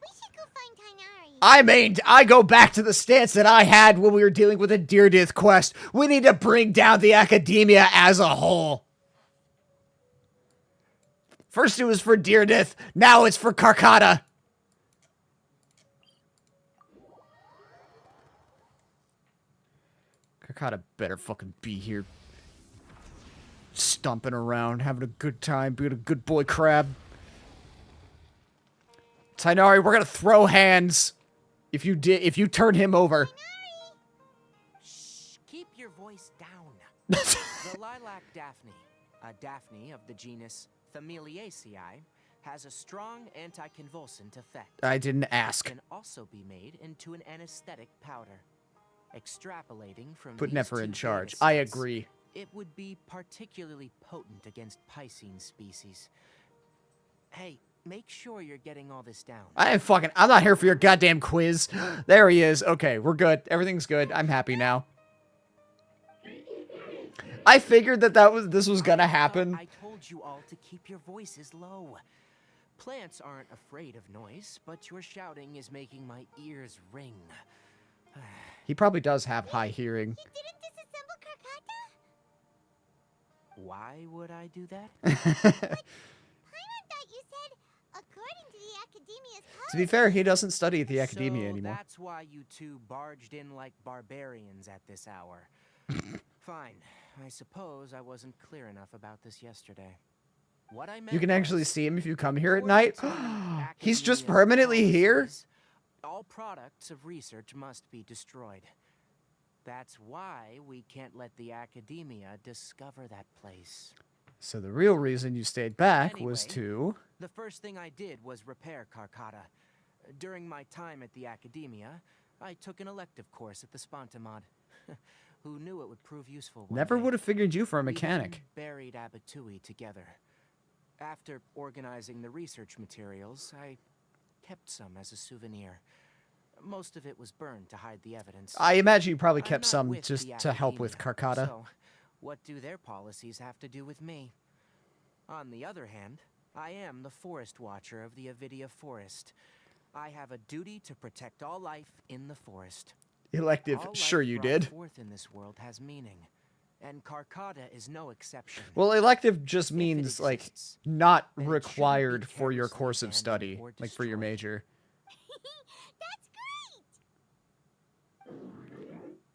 We should go find Tainari. I go back to the stance that I had when we were dealing with the Deerdith quest. We need to bring down the academia as a whole. First it was for Deerdith, now it's for Karkata. Karkata better fucking be here. Stomping around, having a good time, being a good boy crab. Tainari, we're gonna throw hands if you turn him over. Shh, keep your voice down. The lilac daphne, a daphne of the genus Familiaceae, has a strong anticonvulsant effect. I didn't ask. It can also be made into an anesthetic powder. Extrapolating from Put these Nefer two in charge. data I sets, agree. it would be particularly potent against Piscine species. Hey, make sure you're getting all this down. I'm not here for your goddamn quiz. There he is. Okay, we're good. Everything's good. I'm happy now. I figured this was gonna happen. I told you all to keep your voices low. Plants aren't afraid of noise, but your shouting is making my ears ring. He probably does have high hearing. You didn't disassemble Karkata? Why would I do that? Paimon thought you said, according to the academia's To be fair, he doesn't study at the academia anymore. That's why you two barged in like barbarians at this hour. Fine. I suppose I wasn't clear enough about this yesterday. What I meant You can actually was, see him if you come here at night. He's just permanently here? all products of research must be destroyed. That's why we can't let the academia discover that place. So the real reason you stayed back was Anyway, to... The first thing I did was repair Karkata. During my time at the academia, I took an elective course at the Spontamod. Who knew it would prove useful one Never day. would have figured you for a We mechanic. then buried Abatui together. After organizing the research materials, I kept some as a souvenir. Most of it was burned to hide the evidence. I imagine you probably I'm kept not some with just the to help with academia, Karkata. So, what do their policies have to do with me? On the other hand, I am the forest watcher of the Avidia Forest. I have a duty to protect all life in the forest. Elective, All life sure you brought did. forth in this world has meaning, and Karkata is no exception. Well, elective just means, like, not required for your course of study, like for your major.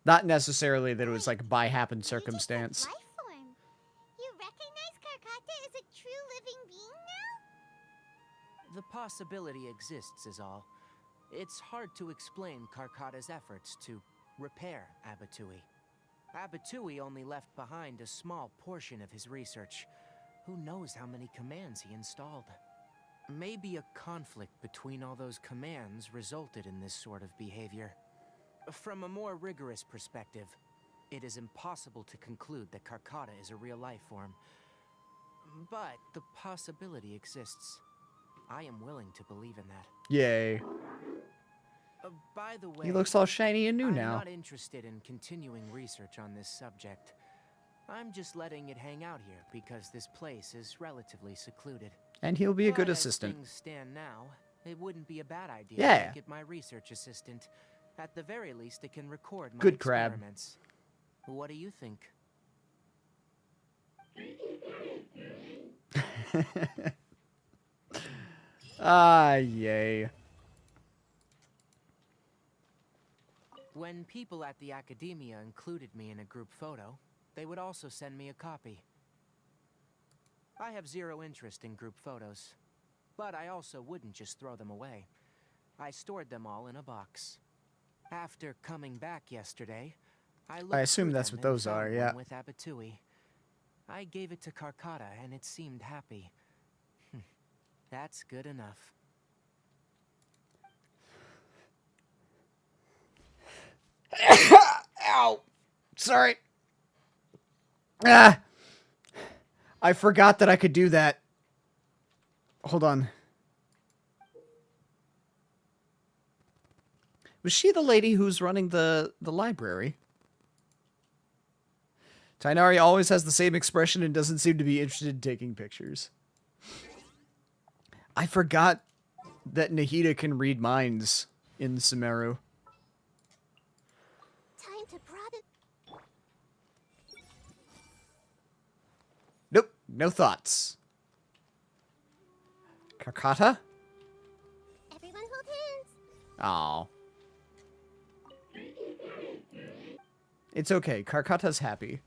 Not necessarily that it was, like, by happen circumstance. Life form. You recognize Karkata as a true living being now? The possibility exists is all. It's hard to explain Karkata's efforts to repair Abatui. Abatui only left behind a small portion of his research. Who knows how many commands he installed? Maybe a conflict between all those commands resulted in this sort of behavior. From a more rigorous perspective, it is impossible to conclude that Karkata is a real life form. But the possibility exists. I am willing to believe in that. Yay. By the way, He looks all shiny and new I'm now. not interested in continuing research on this subject. I'm just letting it hang out here because this place is relatively secluded. And he'll be a good But assistant. As things stand now, it wouldn't be a bad idea Yeah. to make it my research assistant. At the very least, it can record my Good crab. experiments. What do you think? Ah, yay. When people at the academia included me in a group photo, they would also send me a copy. I have zero interest in group photos, but I also wouldn't just throw them away. I stored them all in a box. After coming back yesterday, I looked assume through that's them what and those are, found yeah. one with Abatui. I gave it to Karkata and it seemed happy. That's good enough. Ow! Sorry. Ah! I forgot that I could do that. Hold on. Was she the lady who's running the library? Tainari always has the same expression and doesn't seem to be interested in taking pictures. I forgot that Nahida can read minds in Sumeru. Time to broaden. Nope, no thoughts. Karkata? Everyone hold hands. Aw. It's okay, Karkata's happy.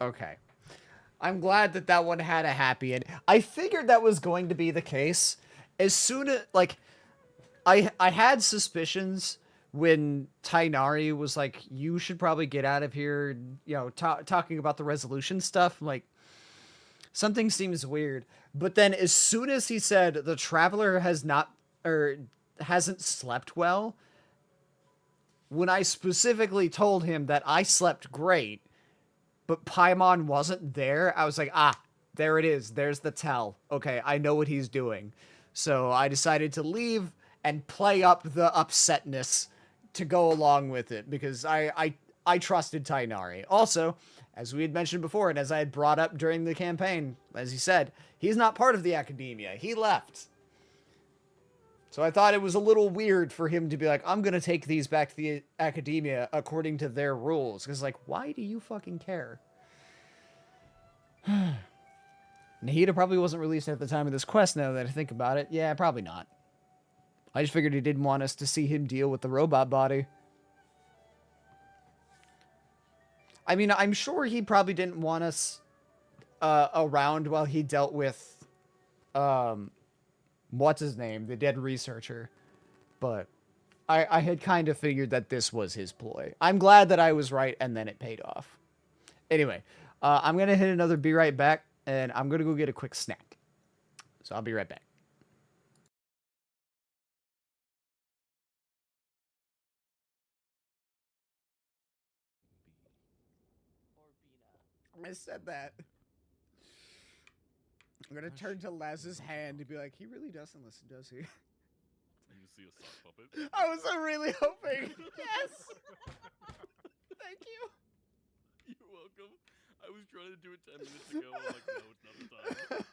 Okay. I'm glad that that one had a happy end. I figured that was going to be the case. As soon as, like, I had suspicions when Tainari was like, you should probably get out of here, you know, talking about the resolution stuff. I'm like, something seems weird. But then as soon as he said the traveler has not, or hasn't slept well, when I specifically told him that I slept great, but Paimon wasn't there, I was like, ah, there it is. There's the tell. Okay, I know what he's doing. So I decided to leave and play up the upsetness to go along with it, because I trusted Tainari. Also, as we had mentioned before, and as I had brought up during the campaign, as he said, he's not part of the academia. He left. So I thought it was a little weird for him to be like, I'm going to take these back to the academia according to their rules. Because, like, why do you fucking care? Nahida probably wasn't released at the time of this quest, now that I think about it. Yeah, probably not. I just figured he didn't want us to see him deal with the robot body. I mean, I'm sure he probably didn't want us around while he dealt with... what's his name? The dead researcher. But I had kind of figured that this was his ploy. I'm glad that I was right and then it paid off. Anyway, I'm going to hit another be right back and I'm going to go get a quick snack. So I'll be right back. I said that. I'm going to turn to Laz's hand and be like, he really doesn't listen, does he? You see a sock puppet? I was really hoping. Yes. Thank you. You're welcome. I was trying to do it 10 minutes ago. I'm like, no, it's not the time.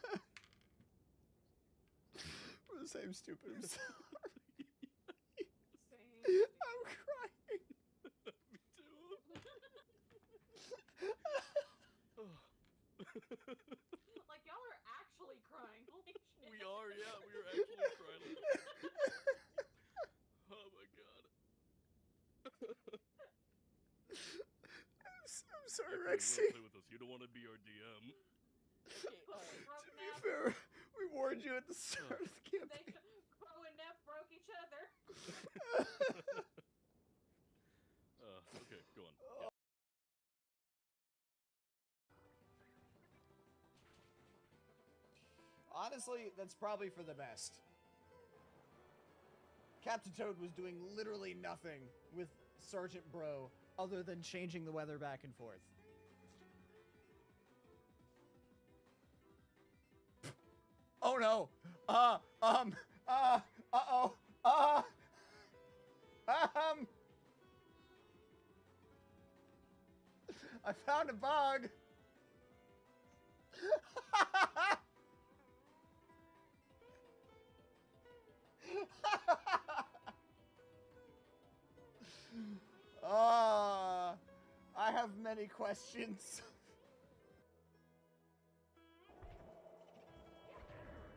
We're the same stupid. I'm sorry. Same. I'm crying. Me too. Like, y'all are actually crying. Holy shit. We are, yeah. We are actually crying. Oh my god. I'm sorry, Okay, Rexy. you wanna play with us. You don't want to be our DM. Okay, To be fair, we warned you at the start of the campaign. Pro and Neff broke each other. Okay, go on. Yeah. Honestly, that's probably for the best. Captain Toad was doing literally nothing with Sergeant Bro other than changing the weather back and forth. Oh no! Uh-oh! I found a bug! I have many questions.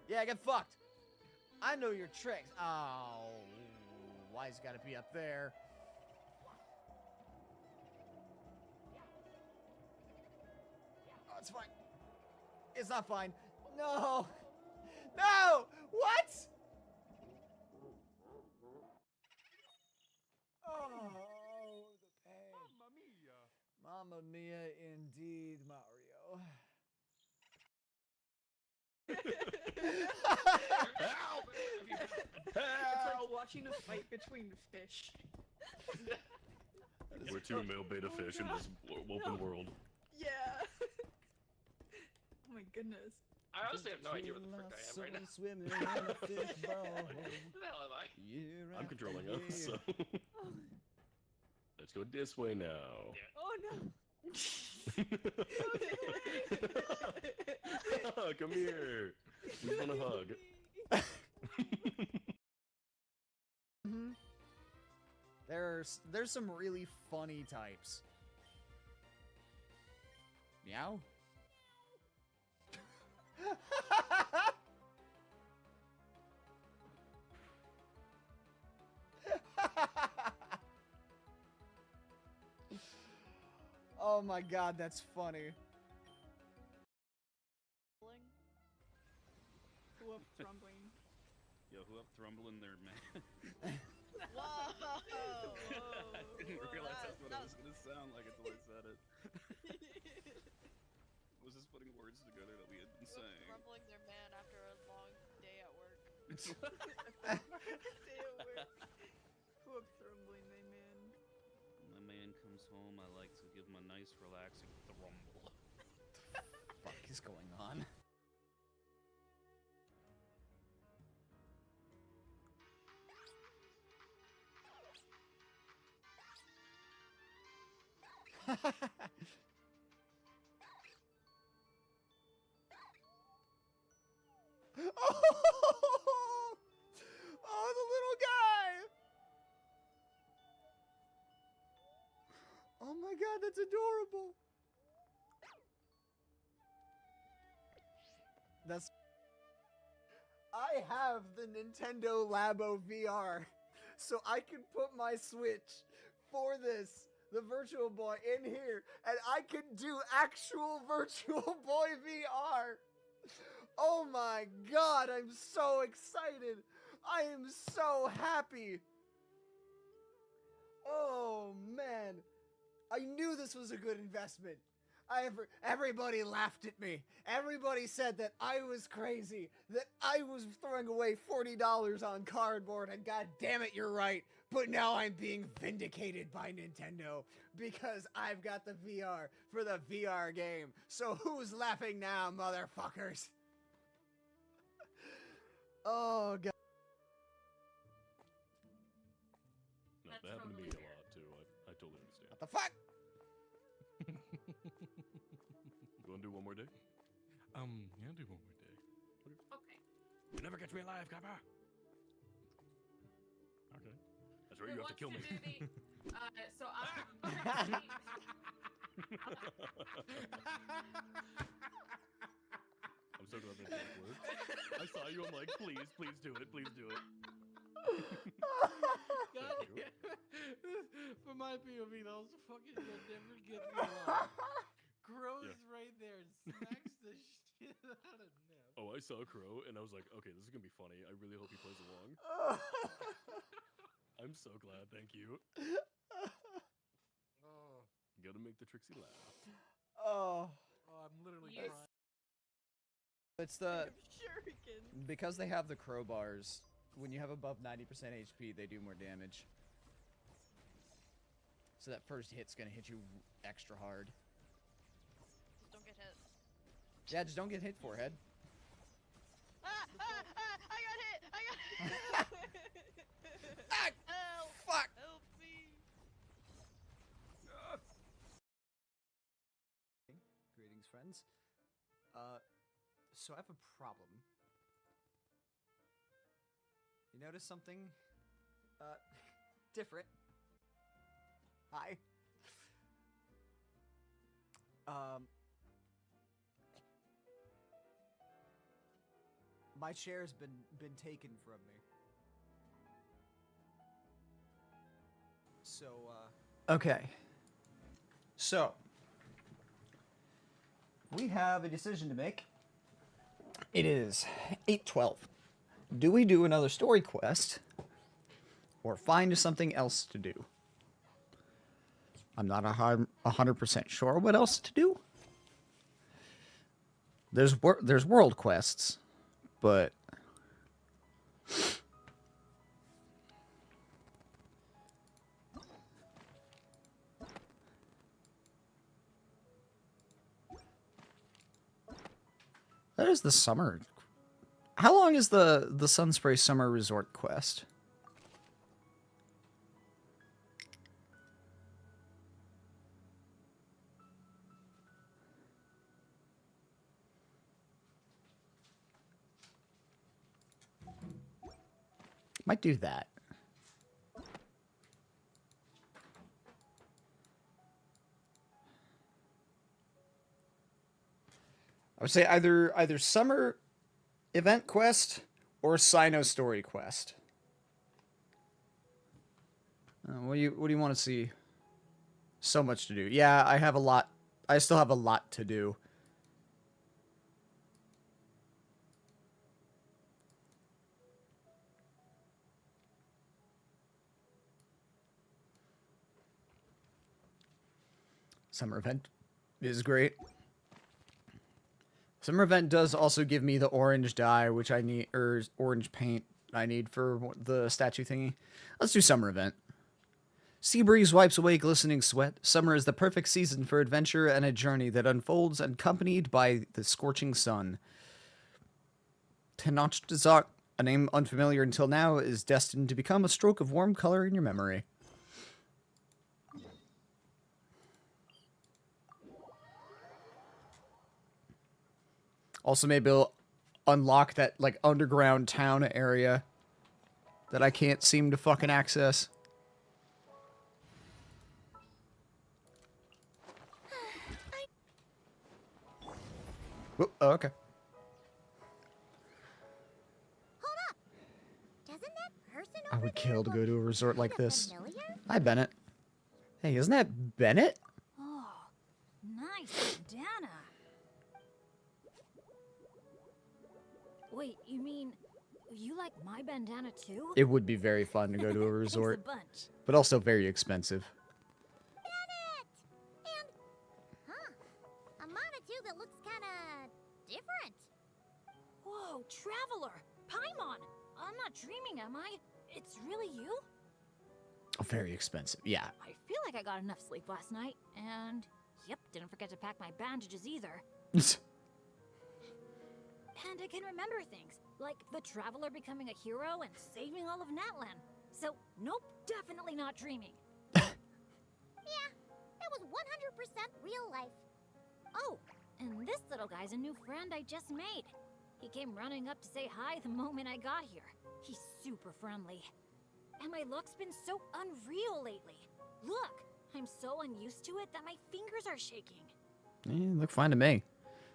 Yeah, get fucked. I know your tricks. Oh, why's it gotta be up there? Oh, it's fine. It's not fine. No! No! What? Oh, the pain. Mamma mia. Mamma mia, indeed, Mario. Help! It's like watching a fight between fish. We're two male beta fish in this open world. Yeah. Oh my goodness. I honestly have no idea what the frick I am right now. Swimming in a fish bowl. What the hell am I? I'm controlling us, so. Let's go this way now. Oh no. Come here. We want a hug. There's some really funny types. Meow? Oh my god, that's funny. Who up Thrumbling? Yo, who up thrumbling there, man? Whoa! I didn't realize that's what it was gonna sound like until I said it. I was just putting words together that we had been saying. Rumbling their man after a long day at work. Day at work. Who up Thrumbling they man? When my man comes home, I like to give him a nice, relaxing thrumble. What the fuck is going on? Oh, the little guy! Oh my god, that's adorable! I have the Nintendo Labo VR, so I can put my Switch for this, the Virtual Boy, in here, and I can do actual Virtual Boy VR! Oh my god, I'm so excited! I am so happy! Oh man, I knew this was a good investment. Everybody laughed at me. Everybody said that I was crazy, that I was throwing away $40 on cardboard, and god damn it, you're right. But now I'm being vindicated by Nintendo because I've got the VR for the VR game. So who's laughing now, motherfuckers? Oh god. No, that happened to me a lot too. I totally understand. What the fuck? You wanna do one more day? Yeah, I'll do one more day. Okay. You never catch me alive, Kappa! Okay. That's right, you have to kill me. So I'm I'm so glad that didn't work. I saw you, I'm like, please do it, please do it. God, from my POV, that was fucking you'll never get me along. Crow's right there and smacks the shit out of Nev. Oh, I saw Crow, and I was like, okay, this is gonna be funny. I really hope he plays along. I'm so glad, thank you. Oh. You gotta make the Trixie laugh. Oh. Oh, I'm literally Yes. crying. It's the... Shuriken. Because they have the crowbars, when you have above 90% HP, they do more damage. So that first hit's gonna hit you extra hard. Just don't get hit. Yeah, just don't get hit, forehead. I got hit! I got hit! Help! Fuck! Help me! Greetings, friends. So I have a problem. You notice something? Different. Hi. My chair's been taken from me. So, okay. So, we have a decision to make. It is 8:12. Do we do another story quest or find something else to do? I'm not 100% sure what else to do. There's world quests, but that is the summer. How long is the Sunspray Summer Resort quest? Might do that. I would say either summer event quest or Sino story quest. What do you want to see? So much to do. Yeah, I have a lot. I still have a lot to do. Summer event is great. Summer event does also give me the orange dye, which I need, or orange paint I need for the statue thingy. Let's do summer event. Sea breeze wipes away glistening sweat. Summer is the perfect season for adventure and a journey that unfolds accompanied by the scorching sun. Tenochtitlan, a name unfamiliar until now, is destined to become a stroke of warm color in your memory. Also, maybe I'll unlock that, like, underground town area that I can't seem to fucking access. Whoop, oh, okay. Hold up! Doesn't that person I would kill to go to a resort like this. familiar? Hi, Bennett. Hey, isn't that Bennett? Oh, nice bandana. Wait, you mean you like my bandana too? It would be very fun to go to a resort, but also very expensive. A Monotoo that looks kinda different. Whoa, Traveler! Paimon! I'm not dreaming, am I? It's really you? Oh, very expensive, yeah. I feel like I got enough sleep last night, and yep, didn't forget to pack my bandages either. And I can remember things, like the Traveler becoming a hero and saving all of Natlan. So, nope, definitely not dreaming. Yeah, that was 100% real life. Oh, and this little guy's a new friend I just made. He came running up to say hi the moment I got here. He's super friendly. And my luck's been so unreal lately. Look, I'm so unused to it that my fingers are shaking. Yeah, look fine to me.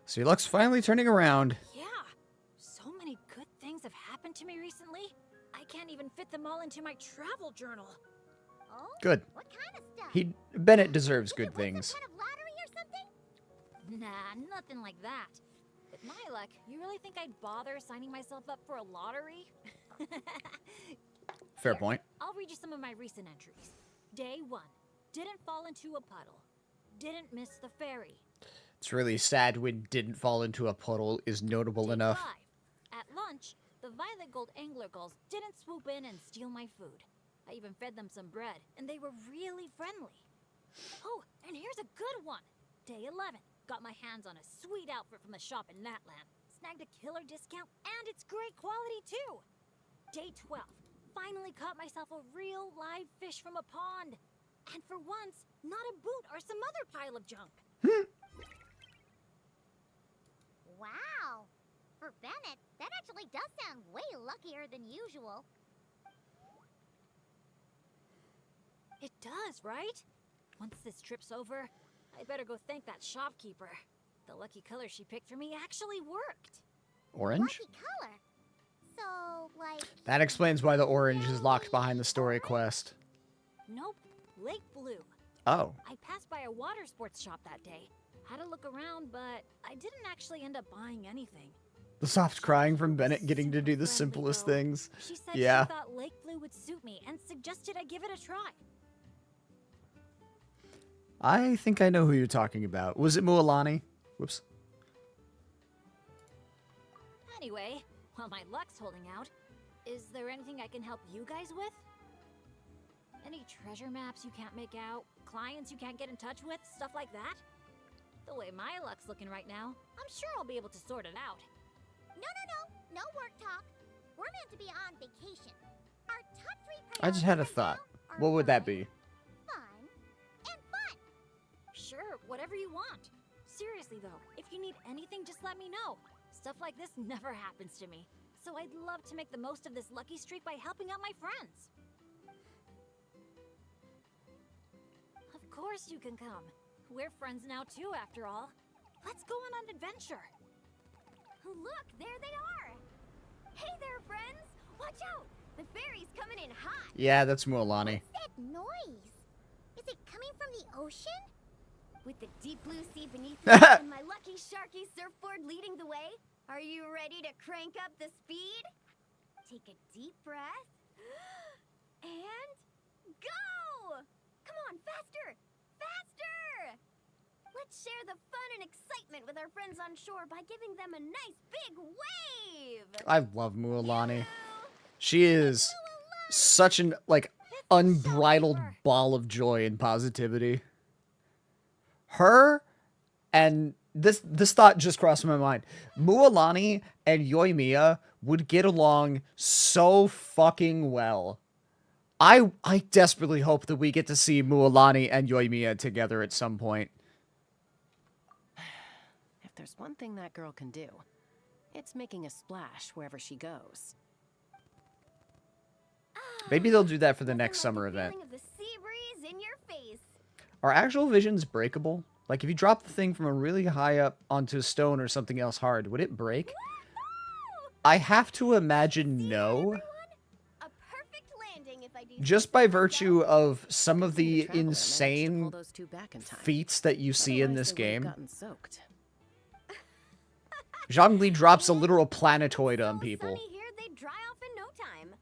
So your luck's finally turning around. Yeah, so many good things have happened to me recently. I can't even fit them all into my travel journal. Oh? Good. What kind of stuff? Bennett deserves good things. Kind of lottery or something? Nah, nothing like that. With my luck, you really think I'd bother signing myself up for a lottery? Fair point. I'll read you some of my recent entries. Day 1. Didn't fall into a puddle. Didn't miss the ferry. It's really sad when didn't fall into a puddle is notable enough. 5. At lunch, the violet gold angler gulls didn't swoop in and steal my food. I even fed them some bread, and they were really friendly. Oh, and here's a good one. Day 11. Got my hands on a sweet outfit from the shop in Natland. Snagged a killer discount, and it's great quality too. Day 12. Finally caught myself a real live fish from a pond. And for once, not a boot or some other pile of junk. Wow. For Bennett, that actually does sound way luckier than usual. It does, right? Once this trip's over, I better go thank that shopkeeper. The lucky color she picked for me actually worked. Orange? Lucky color? So, like... That explains why the orange is locked behind the story quest. Nope, lake blue. Oh. I passed by a water sports shop that day. Had a look around, but I didn't actually end up buying anything. The soft crying from Bennett getting to do the simplest things. She said Yeah. she thought lake blue would suit me and suggested I give it a try. I think I know who you're talking about. Was it Mualani? Whoops. Anyway, while my luck's holding out, is there anything I can help you guys with? Any treasure maps you can't make out? Clients you can't get in touch with? Stuff like that? The way my luck's looking right now, I'm sure I'll be able to sort it out. No work talk. We're meant to be on vacation. Our top 3 priorities I just had a thought. What would that be? fun and fun. Sure, whatever you want. Seriously though, if you need anything, just let me know. Stuff like this never happens to me. So I'd love to make the most of this lucky streak by helping out my friends. Of course you can come. We're friends now too, after all. Let's go on an adventure. Look, there they are. Hey there, friends. Watch out. The ferry's coming in hot. Yeah, that's Mualani. What's that noise? Is it coming from the ocean? With the deep blue sea beneath me and my lucky sharky surfboard leading the way, are you ready to crank up the speed? Take a deep breath. And go! Come on, faster! Faster! Let's share the fun and excitement with our friends on shore by giving them a nice big wave! I love Mualani. She is such an, like, unbridled ball of joy and positivity. Her and this thought just crossed my mind. Mualani and Yoimiya would get along so fucking well. I desperately hope that we get to see Mualani and Yoimiya together at some point. If there's one thing that girl can do, it's making a splash wherever she goes. Maybe they'll do that for the next summer event. Feeling of the sea breeze in your face. Are actual visions breakable? Like, if you drop the thing from a really high up onto a stone or something else hard, would it break? I have to imagine no. A perfect landing if I do Just by virtue of some of the insane feats that you see in this game. Zhongli drops a literal planetoid on people. here they dry off in no time.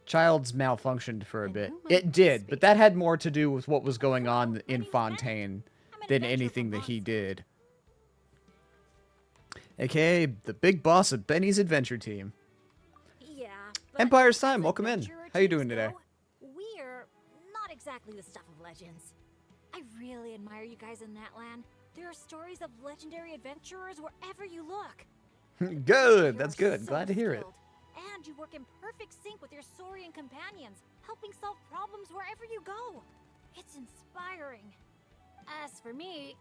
Child's malfunctioned for a bit. It did, but that had more to do with what was going on in Fontaine than anything that he did. AKA the big boss of Benny's adventure team. Yeah. Empire's Time, welcome in. How you doing today? We're not exactly the stuff of legends. I really admire you guys in that land. There are stories of legendary adventurers wherever you look. Good, that's good. Glad to hear it. And you work in perfect sync with your Saurian companions, helping solve problems wherever you go. It's inspiring. As for me,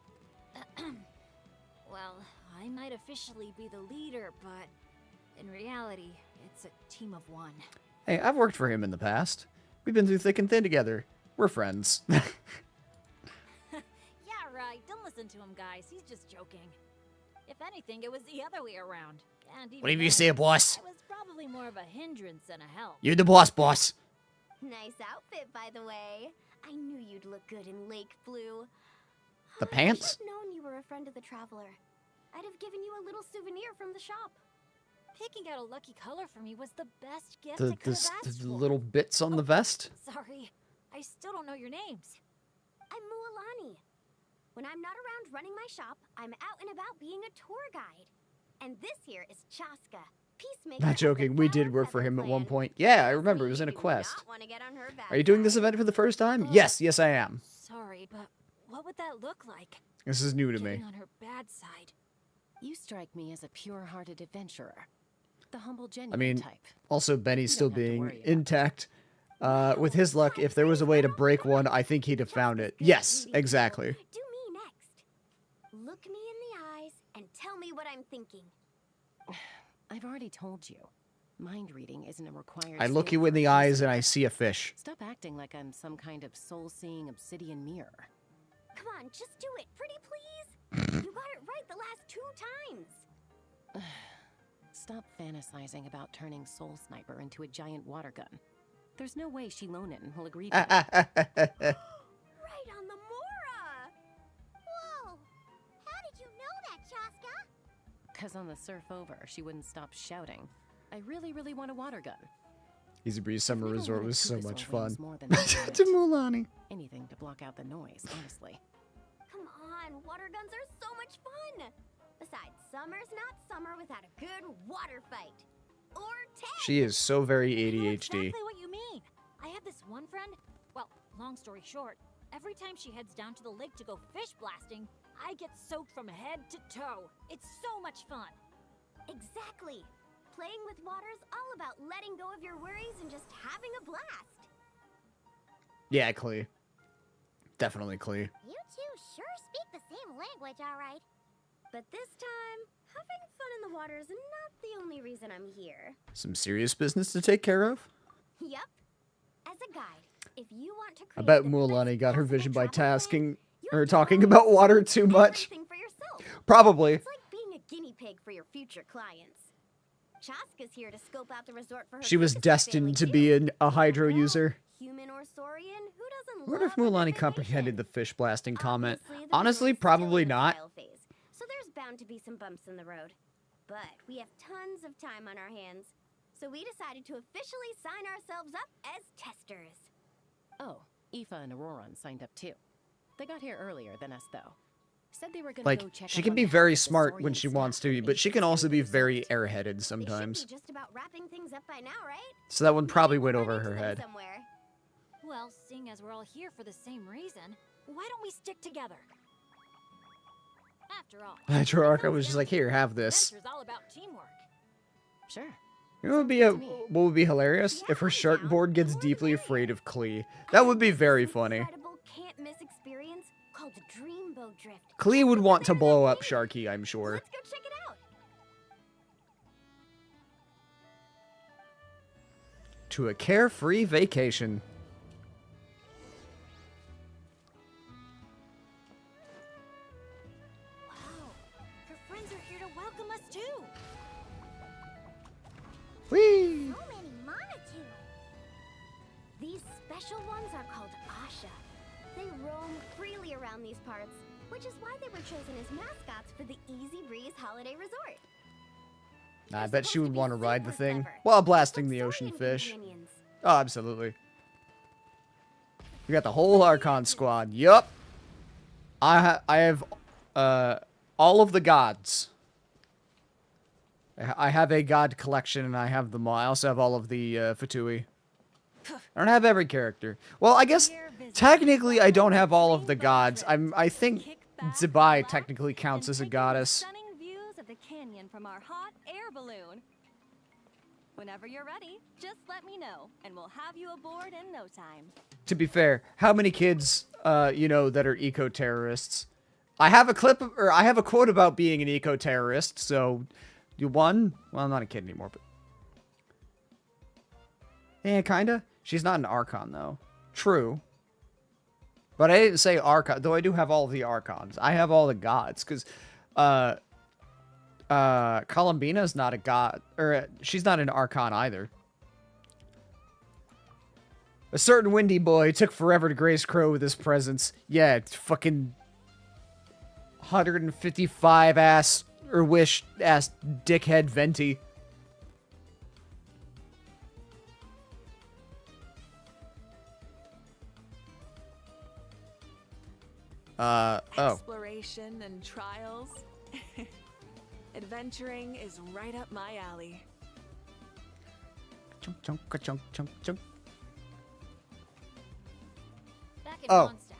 well, I might officially be the leader, but in reality, it's a team of one. Hey, I've worked for him in the past. We've been through thick and thin together. We're friends. Yeah, right. Don't listen to him, guys. He's just joking. If anything, it was the other way around. And even Whatever you then, say, boss. I was probably more of a hindrance than a help. You're the boss, boss. Nice outfit, by the way. I knew you'd look good in lake blue. The I pants? should have known you were a friend of the traveler. I'd have given you a little souvenir from the shop. Picking out a lucky color for me was the best gift The, I could have the asked for. little bits on the vest? Sorry, I still don't know your names. I'm Mualani. When I'm not around running my shop, I'm out and about being a tour guide. And this here is Chaska. Peacemaker Not joking, we did work for him at one point. Yeah, I remember, it was in a quest. Are you doing this event for the first time? Yes, yes I am. Sorry, but what would that look like? This is new to me. Getting on her bad side. You strike me as a pure-hearted adventurer. The humble, genuine I mean, type. also Benny's still being intact. With his luck, if there was a way to break one, I think he'd have found it. Yes, exactly. Do me next. Look me in the eyes and tell me what I'm thinking. I've already told you. Mind reading isn't a required I look skill you in for the a eyes and wizard. I see a fish. Stop acting like I'm some kind of soul-seeing obsidian mirror. Come on, just do it, pretty please. You got it right the last 2 times. Stop fantasizing about turning Soul Sniper into a giant water gun. There's no way Shilonen will agree to that. Right on the Mora. Whoa. How did you know that, Chaska? Because on the surf over, she wouldn't stop shouting. I really, really want a water gun. Easy Breeze Summer Resort was so much fun. More than To Mulani. Anything to block out the noise, honestly. Come on, water guns are so much fun. Besides, summer's not summer without a good water fight. Or She is so very ADHD. Exactly what you mean. I have this one friend. Well, long story short, every time she heads down to the lake to go fish blasting, I get soaked from head to toe. It's so much fun. Exactly. Playing with water's all about letting go of your worries and just having a blast. Yeah, Klee. Definitely Klee. You two sure speak the same language, all right. But this time, having fun in the water is not the only reason I'm here. Some serious business to take care of? Yup. As a guide, if you want to I create bet the Mulani got her vision by tasking or have to talking learn about water too much. everything for yourself. Probably. It's like being a guinea pig for your future clients. Chaska's here to scope out the resort for her. She was destined to be a hydro user. Human or saurian, who doesn't I wonder if love a Mulani good comprehended the fish blasting comment. Obviously, the Honestly, resort's still probably in the not. trial phase, so there's bound to be some bumps in the road. But we have tons of time on our hands, so we decided to officially sign ourselves up as testers. Oh, Aoife and Auroran signed up too. They got here earlier than us, though. Said they were gonna Like, go check she up can on be the very health of the smart when Saurian she staff wants to be, that but made she it can to also the be resort. very airheaded They should sometimes. be just about wrapping things up by now, right? So that one probably went over her Them head. somewhere. Well, seeing as we're all here for the same reason, why don't we stick together? After all, Hydroarca was just like, here, have this. adventure's all about teamwork. Sure. You know what would be hilarious? If her shark board gets deeply afraid of Klee. That would be very funny. Incredible can't-miss experience called Dreamboat Drift. Klee would want to blow up Sharky, I'm sure. Let's go check it out. To a carefree vacation. Wow, her friends are here to welcome us too. Whee! So many Manitou. These special ones are called Asha. They roam freely around these parts, which is why they were chosen as mascots for the Easy Breeze Holiday Resort. I bet she would want to ride the thing while blasting the ocean fish. Oh, absolutely. We got the whole Archon squad. Yup. I have all of the gods. I have a god collection and I have them all. I also have all of the Fatui. I don't have every character. Well, I guess technically I don't have all of the gods. I think Zibai technically counts as a goddess. Stunning views of the canyon from our hot air balloon. Whenever you're ready, just let me know, and we'll have you aboard in no time. To be fair, how many kids, you know, that are eco-terrorists? I have a clip, or I have a quote about being an eco-terrorist, so... You won? Well, I'm not a kid anymore, but... Yeah, kinda. She's not an Archon, though. True. But I didn't say Archon, though I do have all of the Archons. I have all the gods, because, Columbina's not a god, or she's not an Archon either. A certain windy boy took forever to grace Crow with his presence. Yeah, it's fucking 155 ass, or wish ass dickhead Venti. Oh. Exploration and trials. Adventuring is right up my alley. Chunk, chunk, chunk, chunk, chunk. Back at Oh. Mondstadt,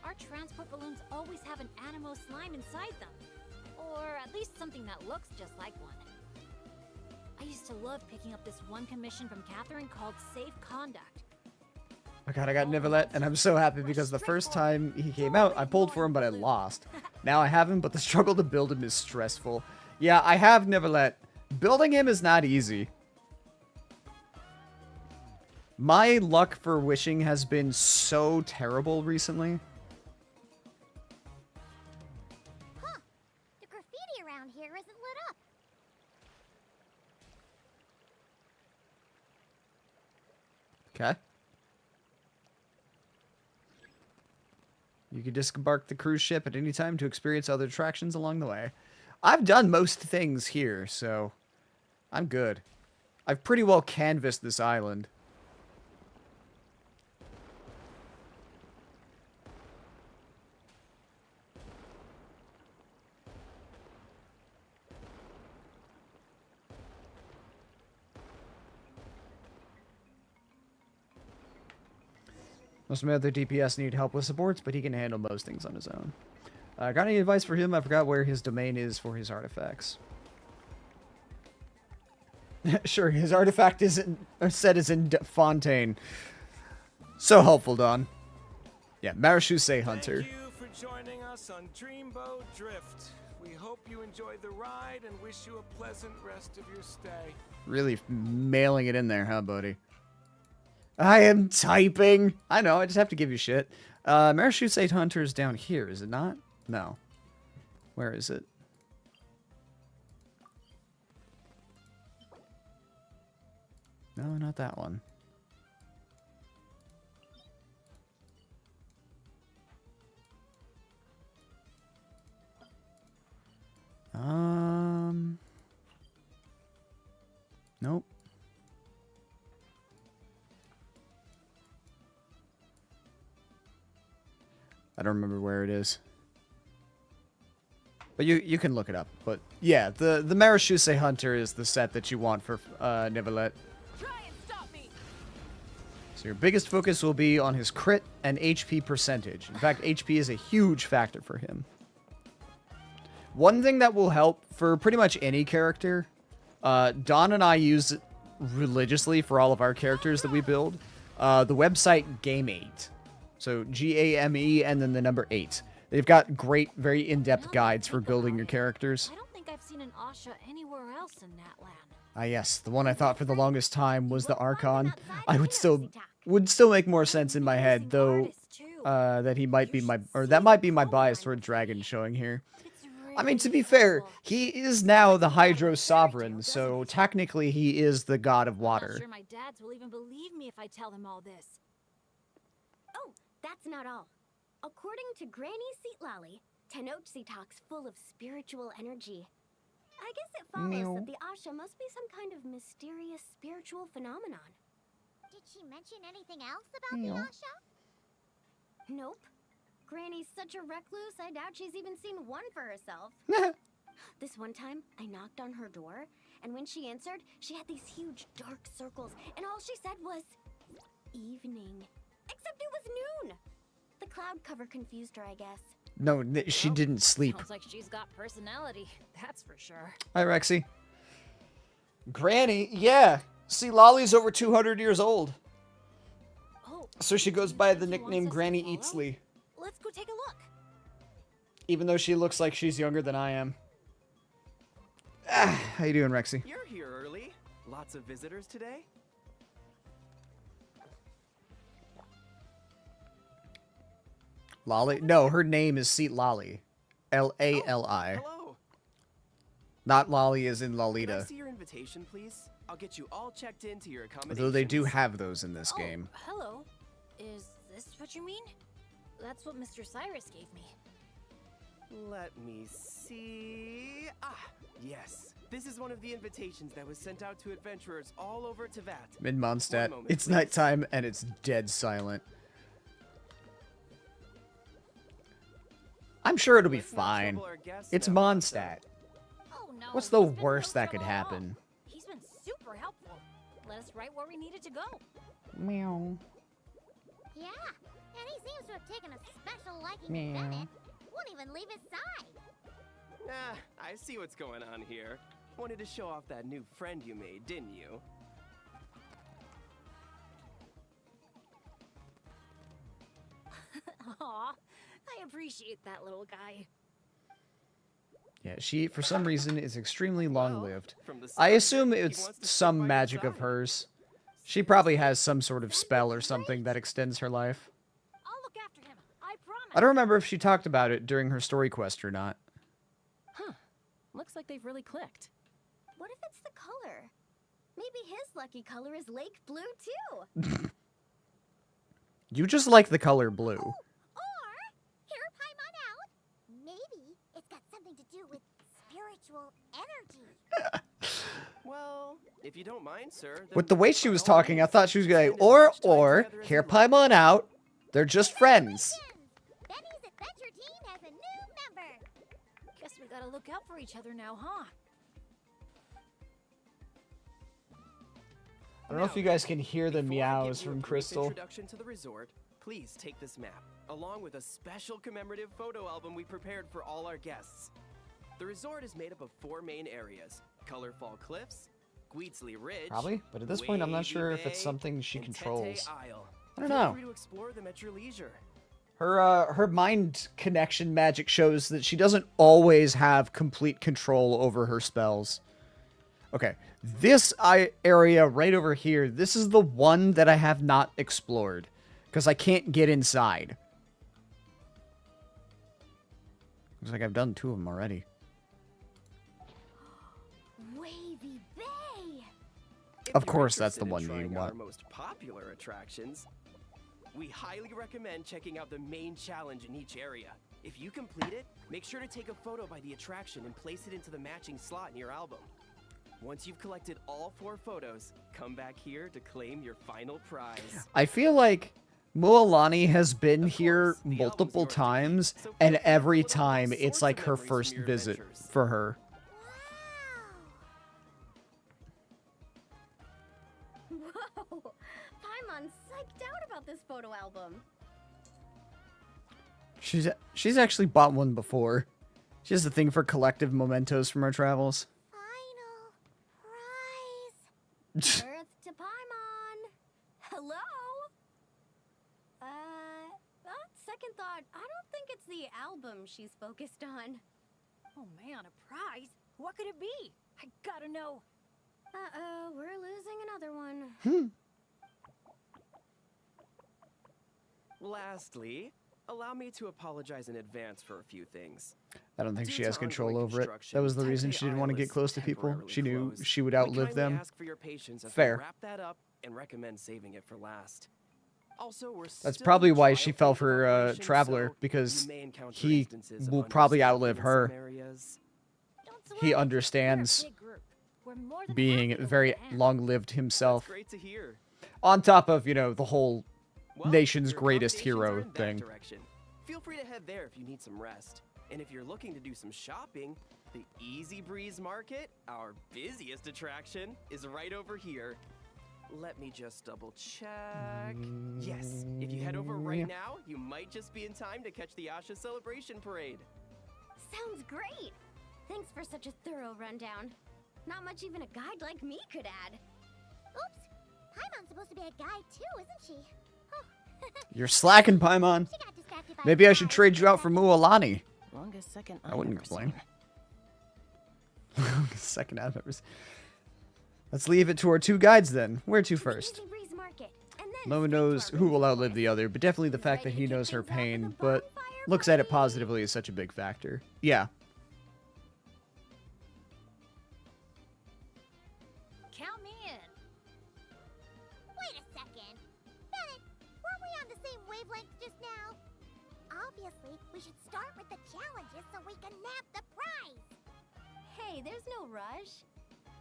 our transport balloons always have an animo slime inside them. Or at least something that looks just like one. I used to love picking up this one commission from Catherine called Safe Conduct. Oh god, I got Nivelet, and I'm so happy because the first time he came out, I pulled for him, but I lost. Now I have him, but the struggle to build him is stressful. Yeah, I have Nivelet. Building him is not easy. My luck for wishing has been so terrible recently. Huh. The graffiti around here isn't lit up. Okay. You can disembark the cruise ship at any time to experience other attractions along the way. I've done most things here, so I'm good. I've pretty well canvassed this island. Most of my other DPS need help with supports, but he can handle most things on his own. Got any advice for him? I forgot where his domain is for his artifacts. Sure, his artifact set is in Fontaine. So helpful, Don. Yeah, Marachusei Hunter. Thank you for joining us on Dreamboat Drift. We hope you enjoyed the ride and wish you a pleasant rest of your stay. Really mailing it in there, huh, buddy? I am typing. I know, I just have to give you shit. Marachusei Hunter is down here, is it not? No. Where is it? No, not that one. Nope. I don't remember where it is. But you can look it up. But yeah, the Marachusei Hunter is the set that you want for Nivelet. So your biggest focus will be on his crit and HP percentage. In fact, HP is a huge factor for him. One thing that will help for pretty much any character, Don and I use it religiously for all of our characters that we build, the website Game8. So G-A-M-E and then the number 8. They've got great, very in-depth guides for building your characters. I don't think I've seen an Asha anywhere else in that land. Ah yes, the one I thought for the longest time was the Archon. I would still make more sense in my head, though that he might be that might be my bias toward Dragon showing here. I mean, to be fair, he is now the Hydro Sovereign, so technically he is the god of water. I'm not sure my dads will even believe me if I tell them all this. Oh, that's not all. According to Granny Seatlolly, Tenochtitlan talks full of spiritual energy. I guess it follows that the Asha must be some kind of mysterious spiritual phenomenon. Did she mention anything else about the Asha? Nope. Granny's such a recluse, I doubt she's even seen one for herself. This one time, I knocked on her door, and when she answered, she had these huge dark circles, and all she said was, evening. Except it was noon. The cloud cover confused her, I guess. No, she didn't sleep. Sounds like she's got personality, that's for sure. Hi, Rexy. Granny? Yeah. See, Lolly's over 200 years old. Oh, so she goes by the nickname Granny Eatsley. Let's go take a look. Even though she looks like she's younger than I am. How you doing, Rexy? You're here early. Lots of visitors today? Lolly? No, her name is Seat Lolly. L-A-L-I. Hello. Not Lolly as in Can I Lolita. see your invitation, please? I'll get you all checked into your accommodations. Although they do have those in this game. Hello. Is this what you mean? That's what Mr. Cyrus gave me. Let me see. Ah, yes. This is one of the invitations that was sent out to adventurers all over Teyvat. Mid-Mondstadt. One moment, It's please. nighttime and it's dead silent. I'm sure it'll be fine. It's Mondstadt. Oh no. What's the worst that could happen? He's been super helpful. led us right where we needed to go. Meow. Yeah, and he seems to have taken a special liking to Meow. Bennett. Won't even leave his side. Ah, I see what's going on here. Wanted to show off that new friend you made, didn't you? Aw, I appreciate that little guy. Yeah, she, for some reason, is extremely long-lived. from the I sound of assume it, he it's wants to some stick by your magic of side. hers. She probably has some sort of spell or something that extends her life. I'll look after him. I promise. I don't remember if she talked about it during her story quest or not. Huh. Looks like they've really clicked. What if it's the color? Maybe his lucky color is lake blue too. You just like the color blue. Or, hear Paimon out. Maybe it's got something to do with spiritual energy. Well, if you don't mind, sir. then With the way she by was all talking, I means, thought she was going, spend as much time or, together as hear you like. Paimon out. They're just friends. Benny's adventure team has a new member. Guess we gotta look out for each other now, huh? I don't know if you guys can hear the Before I give meows you a from brief Crystal. Introduction to the resort. Please take this map, along with a special commemorative photo album we prepared for all our guests. The resort is made up of 4 main areas: Colorfall Cliffs, Gweetsley Ridge, Probably, but at this point, I'm not Wavy sure if it's Bay, something she and controls. Tete Isle. I don't Feel know. free to explore them at your leisure. Her mind connection magic shows that she doesn't always have complete control over her spells. Okay, this area right over here, this is the one that I have not explored, because I can't get inside. Looks like I've done 2 of them already. Wavy Bay. If Of you're course, that's the interested in one you trying our want. most popular attractions, we highly recommend checking out the main challenge in each area. If you complete it, make sure to take a photo by the attraction and place it into the matching slot in your album. Once you've collected all 4 photos, come back here to claim your final prize. I feel like Mualani has been here multiple times, and every time it's like her first visit for her. Whoa! Paimon's psyched out about this photo album. She's actually bought one before. She has a thing for collective mementos from her travels. Earth to Paimon. Hello? On second thought, I don't think it's the album she's focused on. Oh man, a prize? What could it be? I gotta know. Uh-oh, we're losing another one. Lastly, allow me to apologize in advance for a few things. I don't think Due she to has control ongoing over it. construction, That was the reason Tete she didn't want to Isle get is close to people. temporarily She knew closed. she would We outlive kindly them. ask for your patience as Fair. we wrap that up and recommend saving it for last. Also, we're That's still probably in the why trial she phase fell of for operation, Traveler, so because you may encounter he instances of will probably understaffing outlive in her. some areas. He understands being very long-lived himself. Great to hear. On top of, you know, the whole Well, nation's your greatest accommodations are hero in that thing. direction. Feel free to head there if you need some rest. And if you're looking to do some shopping, the Easy Breeze Market, our busiest attraction, is right over here. Let me just double check. Yes, if you head over right now, you might just be in time to catch the Asha Celebration Parade. Sounds great. Thanks for such a thorough rundown. Not much even a guide like me could add. Oops. Paimon's supposed to be a guide too, isn't she? You're slacking, Paimon. Maybe I should trade you out for Mualani. Longest second I wouldn't I've ever complain. seen. Second I've ever seen. Let's leave it to our 2 guides then. Where to first? Easy Breeze Market, and then No one knows who will outlive the other, but definitely the fact that he knows her pain, but looks at it positively is such a big factor. Yeah. Count me in. Wait a second. Bennett, weren't we on the same wavelength just now? Obviously, we should start with the challenges so we can nab the prize. Hey, there's no rush.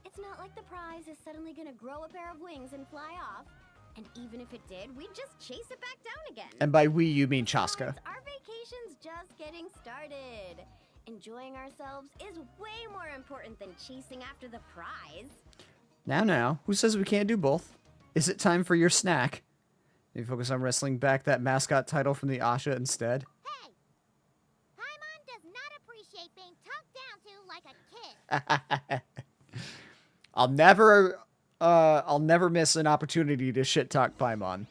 It's not like the prize is suddenly gonna grow a pair of wings and fly off. And even if it did, we'd just chase it back down again. And by we, you mean Chaska. Our vacation's just getting started. Enjoying ourselves is way more important than chasing after the prize. Now. Who says we can't do both? Is it time for your snack? Maybe focus on wrestling back that mascot title from the Asha instead. Hey! Paimon does not appreciate being talked down to like a kid. I'll never miss an opportunity to shit talk Paimon.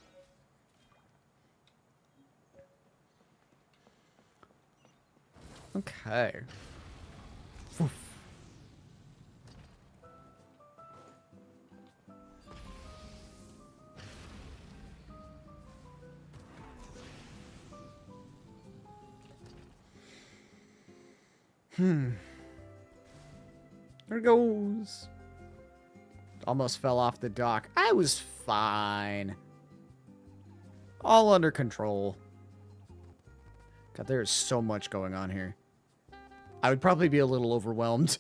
Okay. Oof. There it goes. Almost fell off the dock. I was fine. All under control. God, there is so much going on here. I would probably be a little overwhelmed.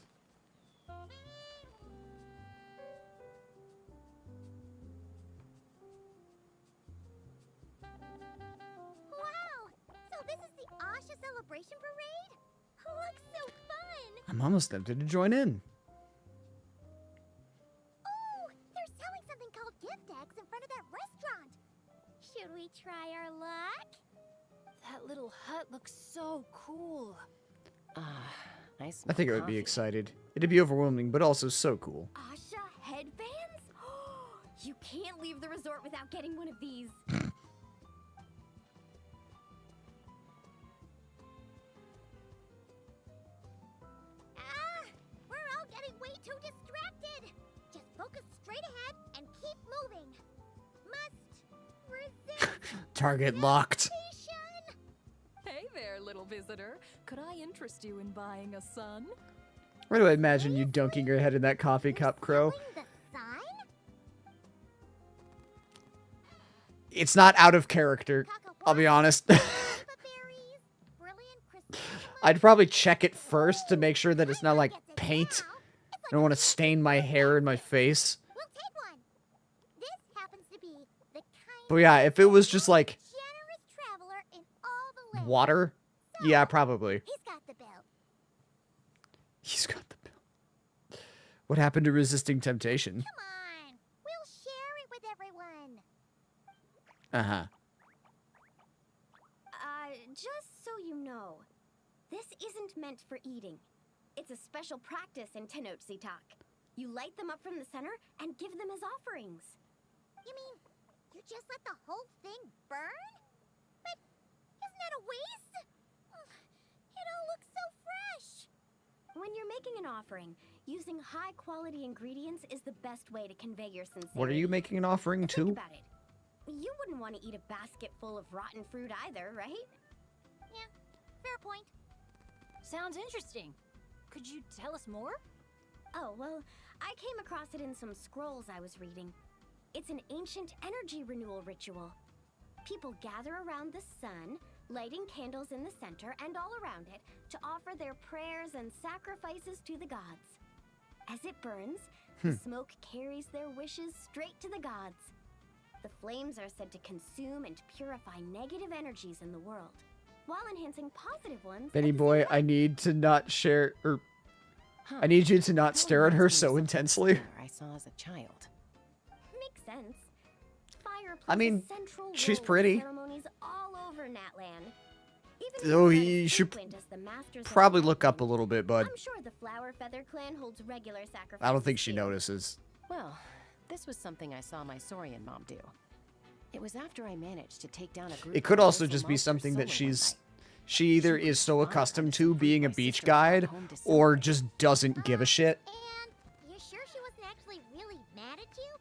Wow! So this is the Asha celebration parade? Looks so fun! I'm almost tempted to join in. Oh, they're selling something called gift eggs in front of that restaurant. Should we try our luck? That little hut looks so cool. I think I would be excited. It'd be overwhelming, but also so cool. Asha headbands? You can't leave the resort without getting one of these. We're all getting way too distracted. Just focus straight ahead and keep moving. Must resist. Target locked. Hey there, little visitor. Could I interest you in buying a sun? Where do I imagine you dunking your head in that coffee cup, Crow? It's not out of character, I'll be honest. I'd probably check it first to make sure that it's not like paint. I don't want to stain my hair and my face. But yeah, if it was just like water, yeah, probably. He's got the bill. He's got the bill. What happened to resisting temptation? Come on. We'll share it with everyone. Uh-huh. Just so you know, this isn't meant for eating. It's a special practice in Tenochtitlan. You light them up from the center and give them as offerings. You mean you just let the whole thing burn? But isn't that a waste? It all looks so fresh. When you're making an offering, using high-quality ingredients is the best way to convey your sincerity. What are you making an offering to? Think about it. You wouldn't want to eat a basket full of rotten fruit either, right? Yeah, fair point. Sounds interesting. Could you tell us more? Oh, well, I came across it in some scrolls I was reading. It's an ancient energy renewal ritual. People gather around the sun, lighting candles in the center and all around it to offer their prayers and sacrifices to the gods. As it burns, the smoke carries their wishes straight to the gods. The flames are said to consume and purify negative energies in the world, while enhancing positive ones. Benny boy, I need to not share, or I need you to not stare at her so intensely. I saw as a child. Makes sense. Fire plays I mean, a central she's role in pretty. ceremonies all over Natlan. Even Oh, if it's not you as should frequent as the masters of probably the look up a Natlan, little bit, bud. I'm sure the Flower Feather clan holds regular sacrifices. I don't think she notices. Well, this was something I saw my Saurian mom do. It was after I managed to take down a group. It could of also colossal just be monster something that solar she either is so accustomed to being a beach guide or just doesn't give a shit. You sure she wasn't actually really mad at you?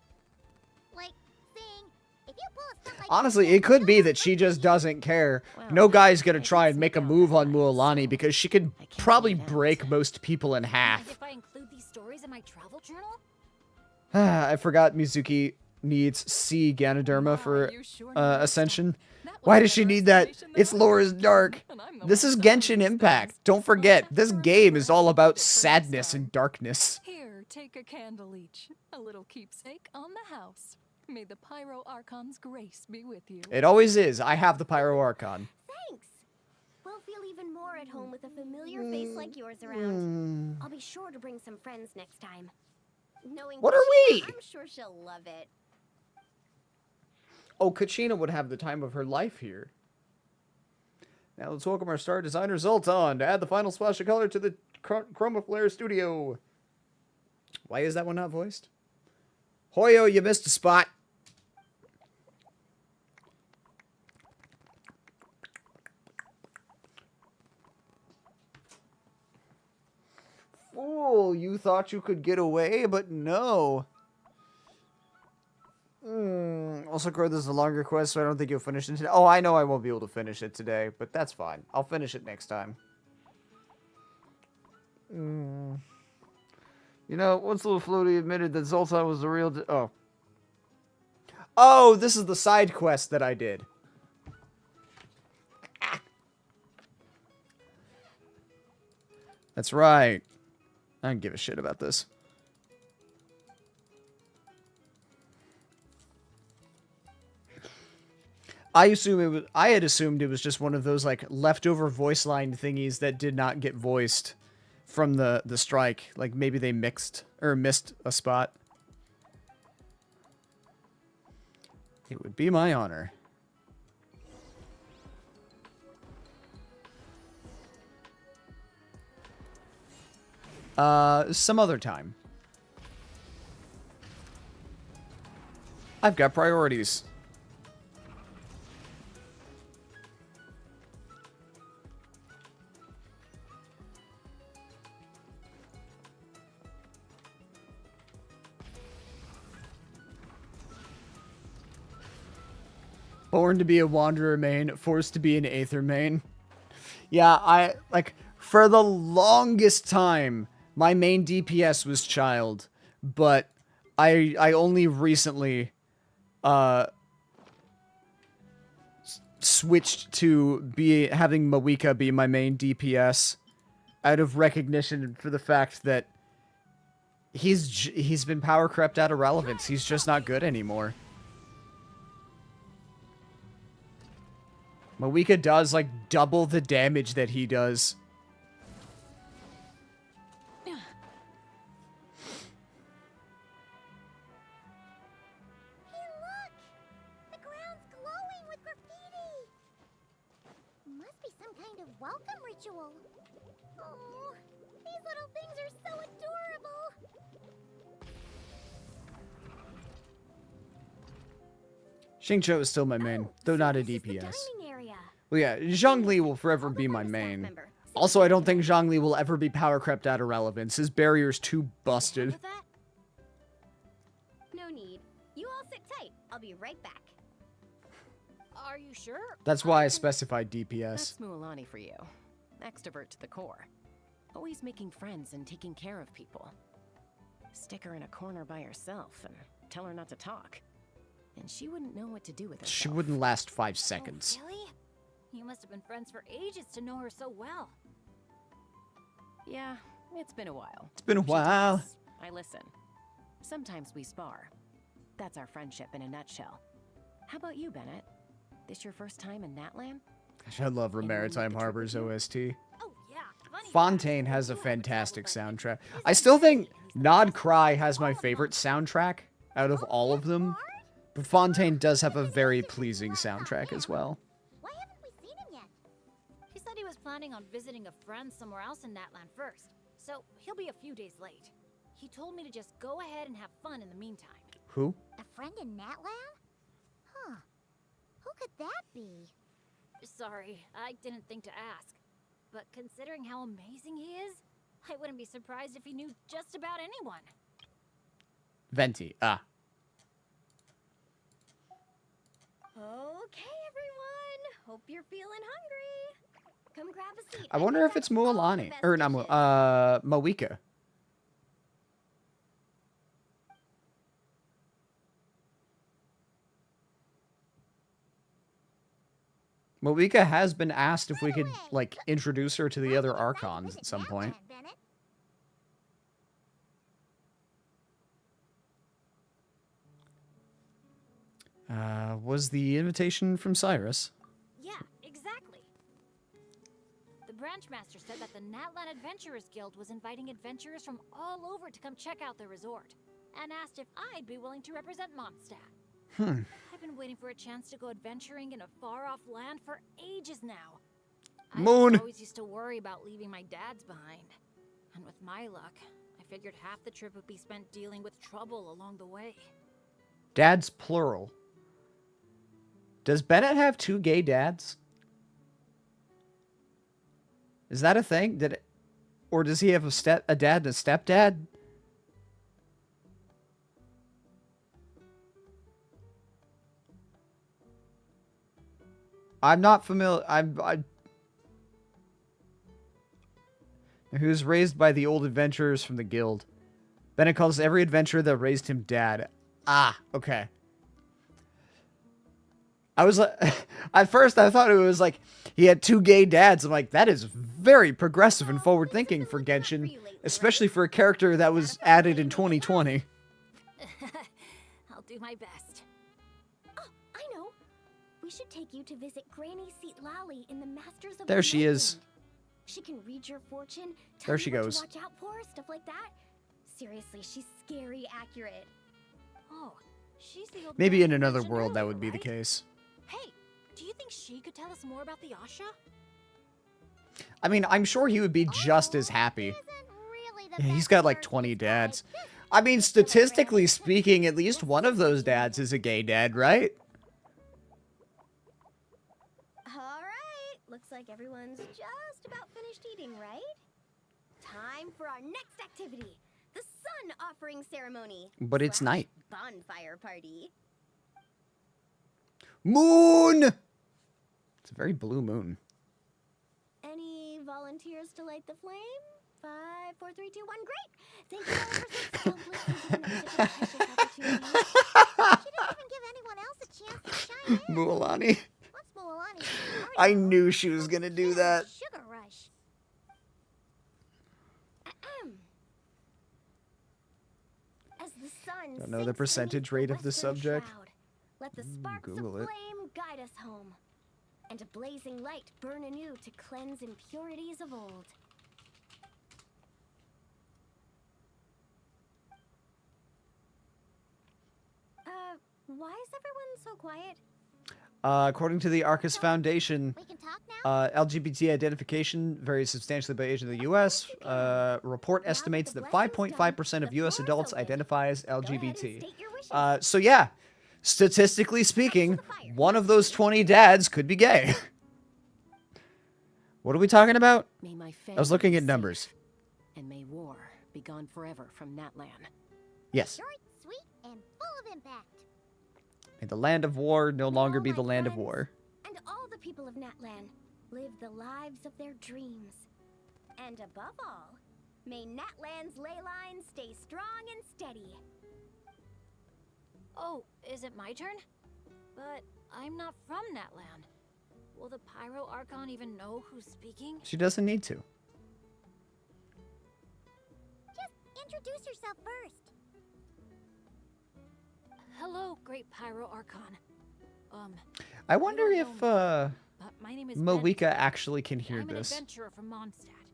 Like, saying, if you pull a stunt like Honestly, it could be that she just doesn't care. No guy's gonna try and make a move on Mualani because she could probably break most people in half. If I include these stories in my travel journal? I forgot Mizuki needs C Ganoderma for Ascension. Why does she need that? Its lore is dark. This is Genshin Impact. Don't forget, this game is all about sadness and darkness. Here, take a candle each. A little keepsake on the house. May the Pyro Archon's grace be with you. It always is. I have the Pyro Archon. Thanks. We'll feel even more at home with a familiar face like yours around. I'll be sure to bring some friends next time. Knowing What are Kachina, we? I'm sure she'll love it. Oh, Kachina would have the time of her life here. Now let's welcome our star designer Zoltan to add the final splash of color to the Chroma Flare studio. Why is that one not voiced? Hoyo, you missed a spot. Fool, you thought you could get away, but no. Also, Crow, this is a longer quest, so I don't think you'll finish it today. Oh, I know I won't be able to finish it today, but that's fine. I'll finish it next time. You know, once Little Floaty admitted that Zoltan was the real... Oh. Oh, this is the side quest that I did. That's right. I don't give a shit about this. I had assumed it was just one of those like leftover voice line thingies that did not get voiced from the strike. Like maybe they missed a spot. It would be my honor. Some other time. I've got priorities. Born to be a Wanderer main, forced to be an Aether main. Yeah, for the longest time, my main DPS was Child, but I only recently, switched to having Mawika be my main DPS out of recognition for the fact that he's been power crept out of relevance. He's just not good anymore. Mawika does, like, double the damage that he does. Hey, look! The ground's glowing with graffiti! Must be some kind of welcome ritual. Oh, these little things are so adorable! Xingqiu is still my main, though not a DPS. Well, yeah, Zhongli will forever be my main. Also, I don't think Zhongli will ever be power crept out of relevance. His barrier's too busted. No need. You all sit tight. I'll be right back. Are you sure? That's why I specified DPS. That's Mualani for you. Extrovert to the core. Always making friends and taking care of people. Stick her in a corner by herself and tell her not to talk. And she wouldn't know what to do with herself. She wouldn't last 5 seconds. Oh, really? You must have been friends for ages to know her so well. Yeah, it's been a while. It's been a while. Talks, I listen. Sometimes we spar. That's our friendship in a nutshell. How about you, Bennett? This your first time in Natlan? Gosh, I love Maritime Harbor's OST. Oh, yeah. Fontaine has a fantastic soundtrack. I still think Nod Cry has my favorite soundtrack out of all of them. But Fontaine does have a very pleasing soundtrack as well. Why haven't we seen him yet? He said he was planning on visiting a friend somewhere else in Natlan first, so he'll be a few days late. He told me to just go ahead and have fun in the meantime. Who? A friend in Natlan? Huh. Who could that be? Sorry, I didn't think to ask. But considering how amazing he is, I wouldn't be surprised if he knew just about anyone. Venti. Ah. Okay, everyone. Hope you're feeling hungry. Come grab a seat. I wonder if it's Mualani. Or not Mawika. Mawika has been asked if we could, like, introduce her to the other Archons at some point. Was the invitation from Cyrus? Yeah, exactly. The branch master said that the Natlan Adventurers Guild was inviting adventurers from all over to come check out the resort. and asked if I'd be willing to represent Mondstadt. Hmm. I've been waiting for a chance to go adventuring in a far-off land for ages now. Moon. I always used to worry about leaving my dad's behind. And with my luck, I figured half the trip would be spent dealing with trouble along the way. Dads plural. Does Bennett have 2 gay dads? Is that a thing? Or does he have a dad and a stepdad? I'm not familiar. He was raised by the old adventurers from the guild. Bennett calls every adventurer that raised him dad. Ah, okay. I was like, at first I thought it was like he had 2 gay dads. I'm like, that is very progressive and forward thinking for Genshin, especially for a character that was added in 2020. I'll do my best. Oh, I know. We should take you to visit Granny Seat Lally in the Masters of There the she is. Northland. She can read your fortune, tell There you she what goes. to watch out for, stuff like that. Seriously, she's scary accurate. Oh, she's the old Maybe girl in you another mentioned world that earlier, would be the right? case. Hey, do you think she could tell us more about the Asha? I mean, I'm sure he would be just as happy. Yeah, he's got like 20 dads. I mean, statistically speaking, at least one of those dads is a gay dad, right? Alright, looks like everyone's just about finished eating, right? Time for our next activity, the sun offering ceremony. But it's night. Bonfire party. Moon! It's a very blue moon. Any volunteers to light the flame? 5, 4, 3, 2, 1, great! Thank you all for so selflessly giving us such a precious opportunity. She didn't even give anyone else a chance to shine in. Mualani. What's Mualani? I knew she was gonna do that. Sugar rush. As the sun Don't know the sinks percentage beneath rate of the western subject. shroud, let the sparks Google of it. flame guide us home, and a blazing light burn anew to cleanse impurities of old. Why is everyone so quiet? According to the Arcus Foundation, We can talk now? LGBT identification varies substantially by age in the U.S. Report estimates that 5.5% of U.S. adults identify as LGBT. So yeah, statistically speaking, one of those 20 dads could be gay. What are we talking about? May my I was looking at family be numbers. safe, and may war be gone forever from Natlan. Yes. Short, sweet, and full of impact. May the land of war no longer be the land of war. And all the people of Natlan live the lives of their dreams. And above all, may Natlan's ley lines stay strong and steady. Oh, is it my turn? But I'm not from Natland. Will the Pyro Archon even know who's speaking? She doesn't need to. Just introduce yourself first. Hello, Great Pyro Archon. I wonder if my name is Moeka actually can hear I'm an this. adventurer from Mondstadt.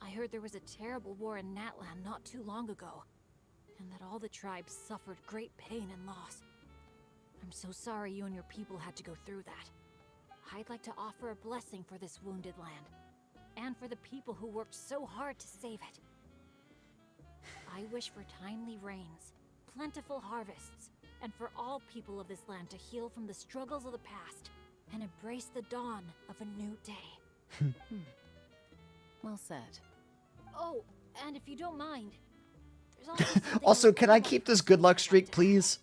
I heard there was a terrible war in Natlan not too long ago, and that all the tribes suffered great pain and loss. I'm so sorry you and your people had to go through that. I'd like to offer a blessing for this wounded land, and for the people who worked so hard to save it. I wish for timely rains, plentiful harvests, and for all people of this land to heal from the struggles of the past and embrace the dawn of a new day. Well said. Oh, and if you don't mind, there's also something Also, else can I keep this good luck streak, please?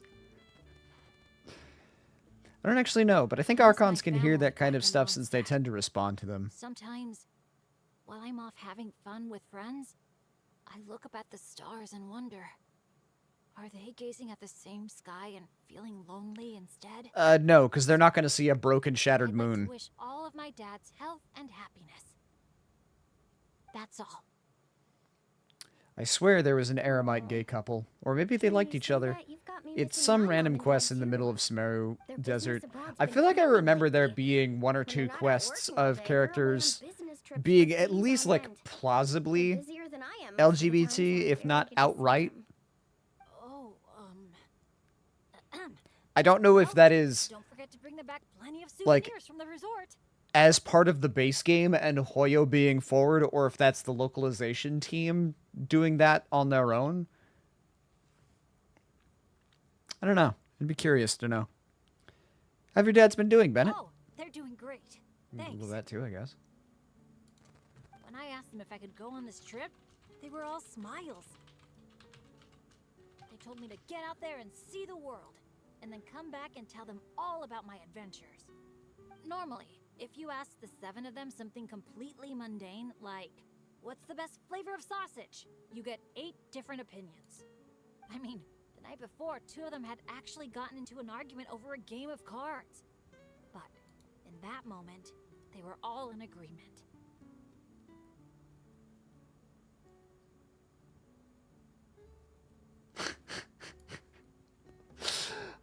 I don't actually know, but I think Archons can hear that kind of stuff since they tend to respond to them. Sometimes, while I'm off having fun with friends, I look up at the stars and wonder, are they gazing at the same sky and feeling lonely instead? No, because they're not going to see a broken, shattered I'd moon. like to wish all of my dad's health and happiness. That's all. I swear there was an Aramite gay couple. Or maybe they liked each other. It's some random quest in the middle of Sumeru Desert. I feel like I remember there being 1 or 2 quests of characters being at least, like, plausibly LGBT, if not outright. Oh, I don't know if that is Don't forget to bring them back plenty of like souvenirs from the resort. as part of the base game and Hoyo being forward, or if that's the localization team doing that on their own. I don't know. I'd be curious to know. How have your dad's been doing, Bennett? Oh, they're doing great. Thanks. Well, that too, I guess. When I asked them if I could go on this trip, they were all smiles. They told me to get out there and see the world, and then come back and tell them all about my adventures. Normally, if you ask the 7 of them something completely mundane, like, what's the best flavor of sausage? You get 8 different opinions. I mean, the night before, 2 of them had actually gotten into an argument over a game of cards. But in that moment, they were all in agreement.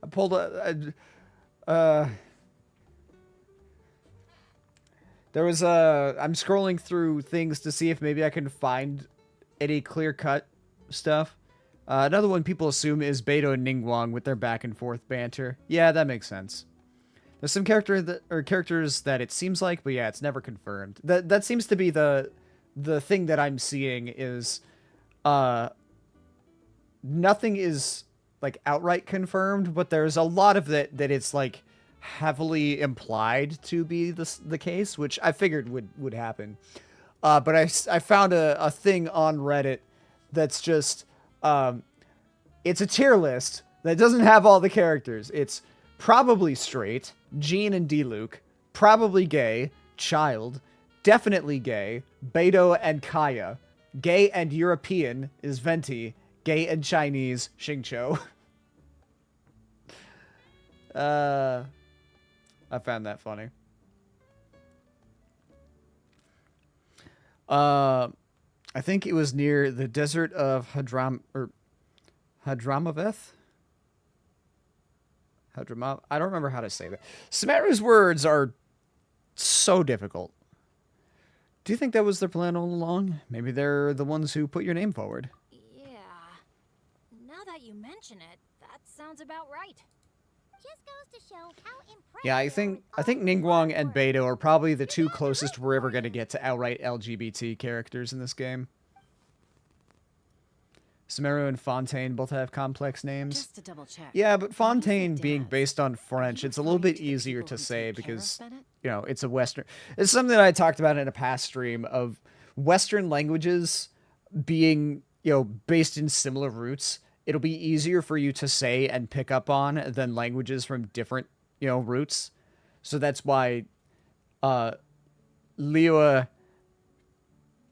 I pulled there was I'm scrolling through things to see if maybe I can find any clear-cut stuff. Another one people assume is Beidou and Ningguang with their back and forth banter. Yeah, that makes sense. There's some characters that it seems like, but yeah, it's never confirmed. That seems to be the thing that I'm seeing is nothing is like outright confirmed, but there's a lot of that it's like heavily implied to be the case, which I figured would happen. But I found a thing on Reddit that's just it's a tier list that doesn't have all the characters. It's probably straight, Jean and D-Luke, probably gay, child, definitely gay, Beidou and Kaya, gay and European is Venti, gay and Chinese, Xingqiu. I found that funny. I think it was near the desert of Hadramaveth? I don't remember how to say that. Samara's words are so difficult. Do you think that was their plan all along? Maybe they're the ones who put your name forward. Yeah. Now that you mention it, that sounds about right. Just goes to show how impressive. Yeah, I think Ningguang and Beidou are probably the 2 closest we're ever going to get to outright LGBT characters in this game. Sumeru and Fontaine both have complex names. Just to double check. Yeah, but Fontaine being based on French, it's a little bit easier to say because, you know, it's a Western. It's something that I talked about in a past stream of Western languages being, you know, based in similar roots. It'll be easier for you to say and pick up on than languages from different, you know, roots. So that's why Liua,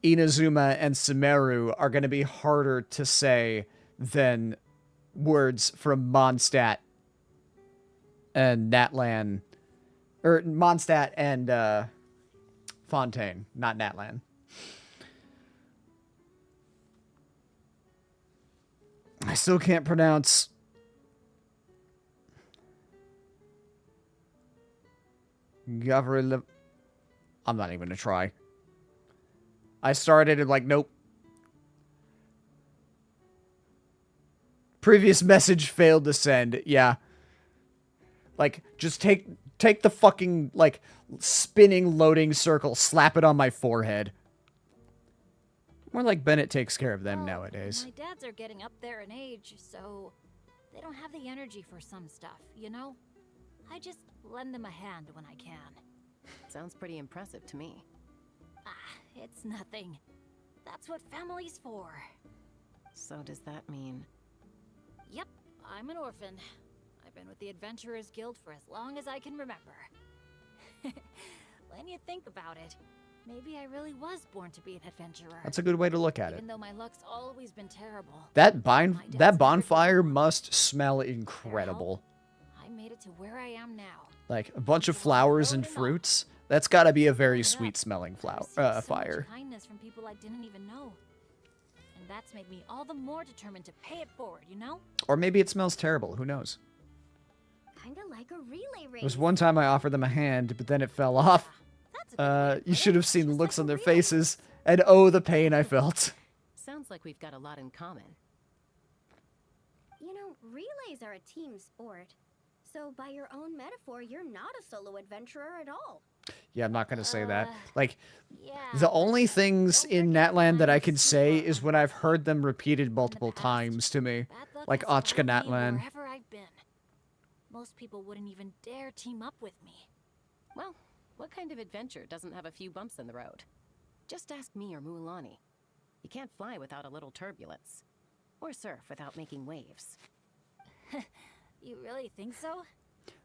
Inazuma, and Sumeru are going to be harder to say than words from Mondstadt and Natlan. Or Mondstadt and Fontaine, not Natlan. I still can't pronounce Gavril. I'm not even going to try. I started and like, nope. Previous message failed to send. Yeah. Like, just take the fucking, like, spinning loading circle, slap it on my forehead. More like Bennett takes care of them nowadays. My dads are getting up there in age, so they don't have the energy for some stuff, you know? I just lend them a hand when I can. Sounds pretty impressive to me. It's nothing. That's what family's for. So does that mean... Yep, I'm an orphan. I've been with the Adventurers Guild for as long as I can remember. When you think about it, maybe I really was born to be an adventurer. That's a good way to look at it. Even though my luck's always been terrible. That bonfire must smell incredible. I made it to where I am now. Like, a bunch of flowers and fruits. That's gotta be a very sweet-smelling fire. Kindness from people I didn't even know. And that's made me all the more determined to pay it forward, you know? Or maybe it smells terrible. Who knows? Kinda like a relay race. There was one time I offered them a hand, but then it fell off. You should have seen the looks on their faces. And oh, the pain I felt. Sounds like we've got a lot in common. You know, relays are a team sport. So by your own metaphor, you're not a solo adventurer at all. Yeah, I'm not gonna say that. Like, Yeah. the only things in Natland that I can say is when I've heard them repeated multiple times to me. Like Ochka Natland. Wherever I've been. Most people wouldn't even dare team up with me. Well, what kind of adventure doesn't have a few bumps in the road? Just ask me or Muulani. You can't fly without a little turbulence. Or surf without making waves. You really think so?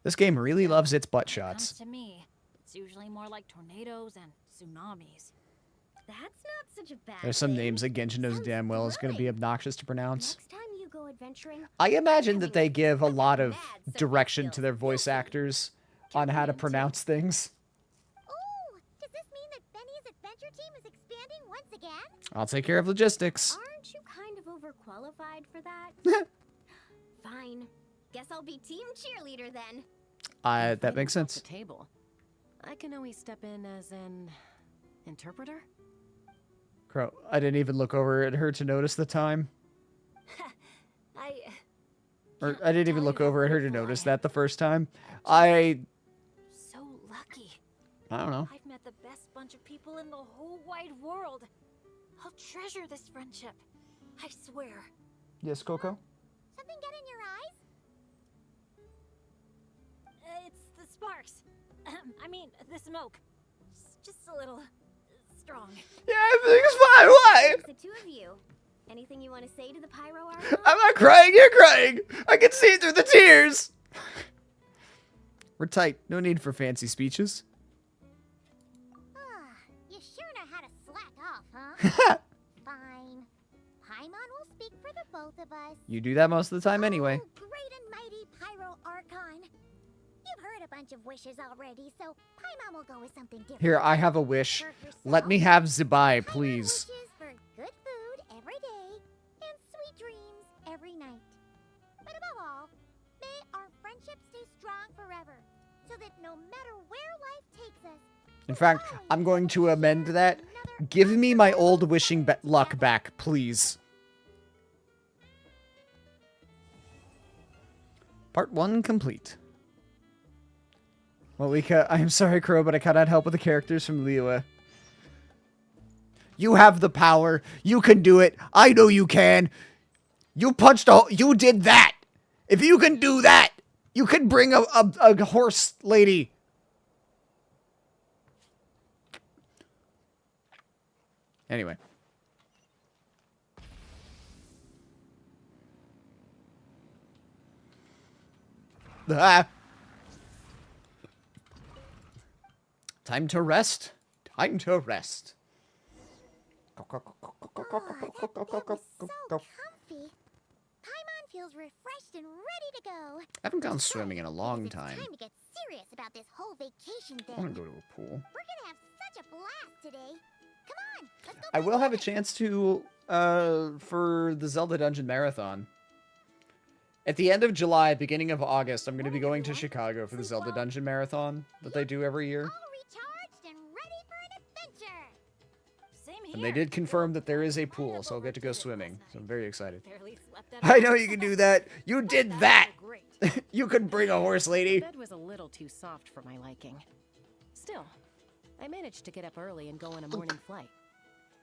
This game really loves its butt Comes shots. to me, it's usually more like tornadoes and tsunamis. That's not such a bad There's some thing. names that Genshin knows damn well is going to be obnoxious to pronounce. Next time you go adventuring, I imagine that they give a lot of direction to their voice actors on how to pronounce things. Ooh, does this mean that Benny's adventure team is expanding once again? I'll take care of logistics. aren't you kind of overqualified for that? Fine. Guess I'll be team cheerleader then. That makes sense. The table. I can always step in as an interpreter. Crow, I didn't even look over at her to notice the time. Or I didn't even look over at her to notice that the first time. So lucky. I don't know. I've met the best bunch of people in the whole wide world. I'll treasure this friendship. I swear. Yes, Coco? Something get in your eyes? It's the sparks. I mean, the smoke. It's just a little strong. Yeah, everything's fine. Why? It's the two of you. Anything you want to say to the pyro article? I'm not crying. You're crying. I can see through the tears. We're tight. No need for fancy speeches. You sure know how to slack off, huh? Fine. Paimon will speak for the both of us. You do that most of the time anyway. Oh, great and mighty Pyro Archon. You've heard a bunch of wishes already, so Paimon will go with something different. Here, I have a wish. Let me have Zibai, please. Wishes for good food every day and sweet dreams every night. But above all, may our friendship stay strong forever, so that no matter where life takes us, In fact, I'm going to amend that. Give me my old wishing luck back, please. Part 1 complete. Malika, I'm sorry, Crow, but I cannot help with the characters from Liyue. You have the power. You can do it. I know you can. You punched a... You did that. If you can do that, you can bring a horse lady. Anyway. Ah. Time to rest. Time to rest. comfy. Paimon feels refreshed and ready to go. I haven't gone swimming in a long time. Time to get serious about this whole vacation I thing. want to go to a pool. We're gonna have such a blast today. Come on, let's go. I will have a chance to, for the Zelda Dungeon Marathon. At the end of July, beginning of August, I'm going to be going to Chicago for the Zelda Dungeon Marathon that they do every year. Recharged and ready for an adventure. Same here. And they did confirm that there is a pool, so I'll get to go swimming. So I'm very excited. Barely slept at I all. know you can do that. You did that. You could bring a horse lady. The bed was a little too soft for my liking. Still, I managed to get up early and go on a morning flight.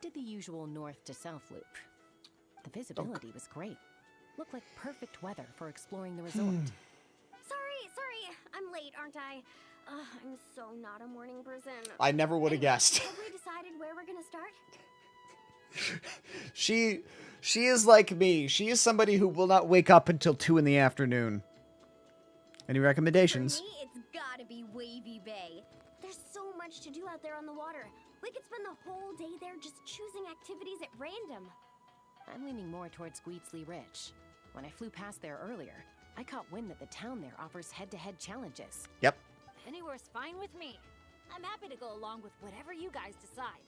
Did the usual north to south loop. The visibility was great. Looked like perfect weather for exploring the resort. Sorry, I'm late, aren't I? I'm so not a morning person. I never would have guessed. Have we decided where we're gonna start? She is like me. She is somebody who will not wake up until 2 in the afternoon. Any recommendations? For me, it's gotta be Wavy Bay. There's so much to do out there on the water. We could spend the whole day there just choosing activities at random. I'm leaning more towards Gweetsley Ridge. When I flew past there earlier, I caught wind that the town there offers head-to-head challenges. Yep. Anywhere's fine with me. I'm happy to go along with whatever you guys decide.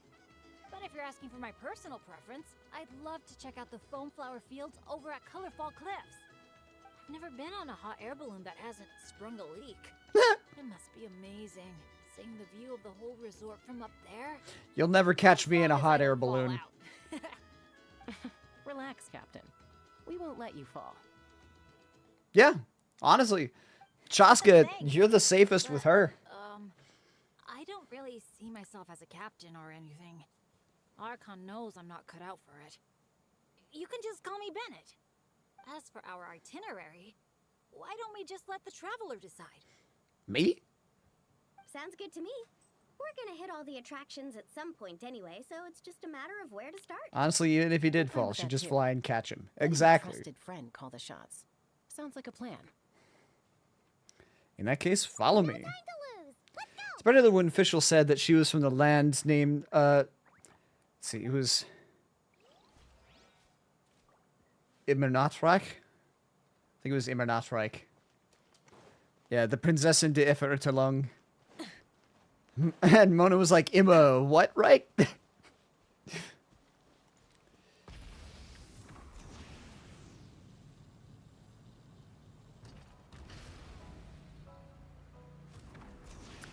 But if you're asking for my personal preference, I'd love to check out the foam flower fields over at Colorfall Cliffs. I've never been on a hot air balloon that hasn't sprung a leak. It must be amazing, seeing the view of the whole resort from up there. You'll never catch me in a hot air balloon. Relax, Captain. We won't let you fall. Yeah, honestly. Chaska, you're the safest with her. I don't really see myself as a captain or anything. Archon knows I'm not cut out for it. You can just call me Bennett. As for our itinerary, why don't we just let the traveler decide? Me? Sounds good to me. We're gonna hit all the attractions at some point anyway, so it's just a matter of where to start. Honestly, even if he did fall, she'd just fly and catch him. Exactly. Trusted friend call the shots. Sounds like a plan. In that case, follow me. It's better than when Fischl said that she was from the land named, let's see, it was Immernachtreich? I think it was Immernachtreich. Yeah, the Prinzessin de Effertalung. And Mona was like, Imma, what, right?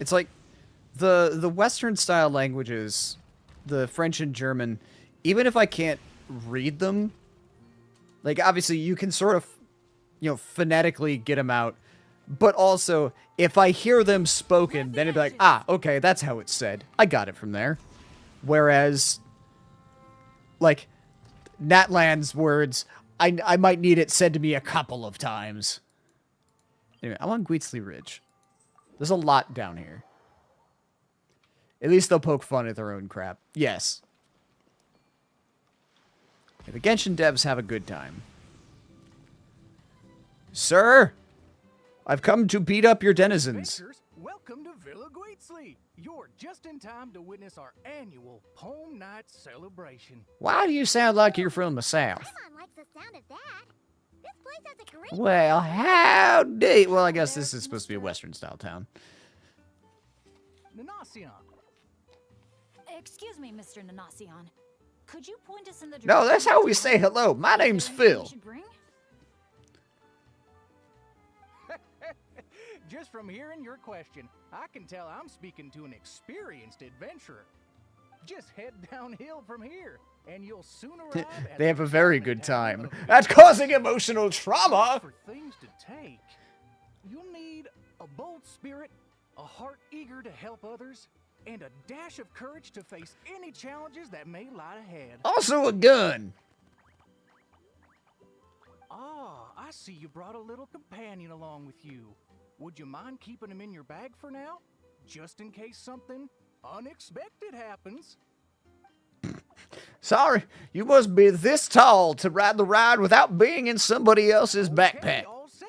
It's like the Western style languages, the French and German, even if I can't read them, like obviously you can sort of, you know, phonetically get them out, but also if I hear them spoken, then it'd be like, ah, okay, that's how it's said. I got it from there. Whereas, like, Natlan's words, I might need it said to me a couple of times. Anyway, I'm on Gweetsley Ridge. There's a lot down here. At least they'll poke fun at their own crap. Yes. Yeah, the Genshin devs have a good time. Sir, I've come to beat up your denizens. Adventurers, welcome to Villa Gweetsley. You're just in time to witness our annual Poem Night celebration. Why do you sound like you're from the South? Paimon likes the sound of that. This place has a great... Well, howdy. Well, I guess this is supposed to be a Western-style town. Nanasion. Excuse me, Mr. Nanasion. Could you point us in the direction... No, that's how we say hello. My name's Phil. Just from hearing your question, I can tell I'm speaking to an experienced adventurer. Just head downhill from here, and you'll soon arrive at They have a very good time. That's causing emotional trauma. For things to take, you'll need a bold spirit, a heart eager to help others, and a dash of courage to face any challenges that may lie ahead. Also a gun. Ah, I see you brought a little companion along with you. Would you mind keeping him in your bag for now? Just in case something unexpected happens. Sorry, you must be this tall to ride the ride without being in somebody else's backpack. All set.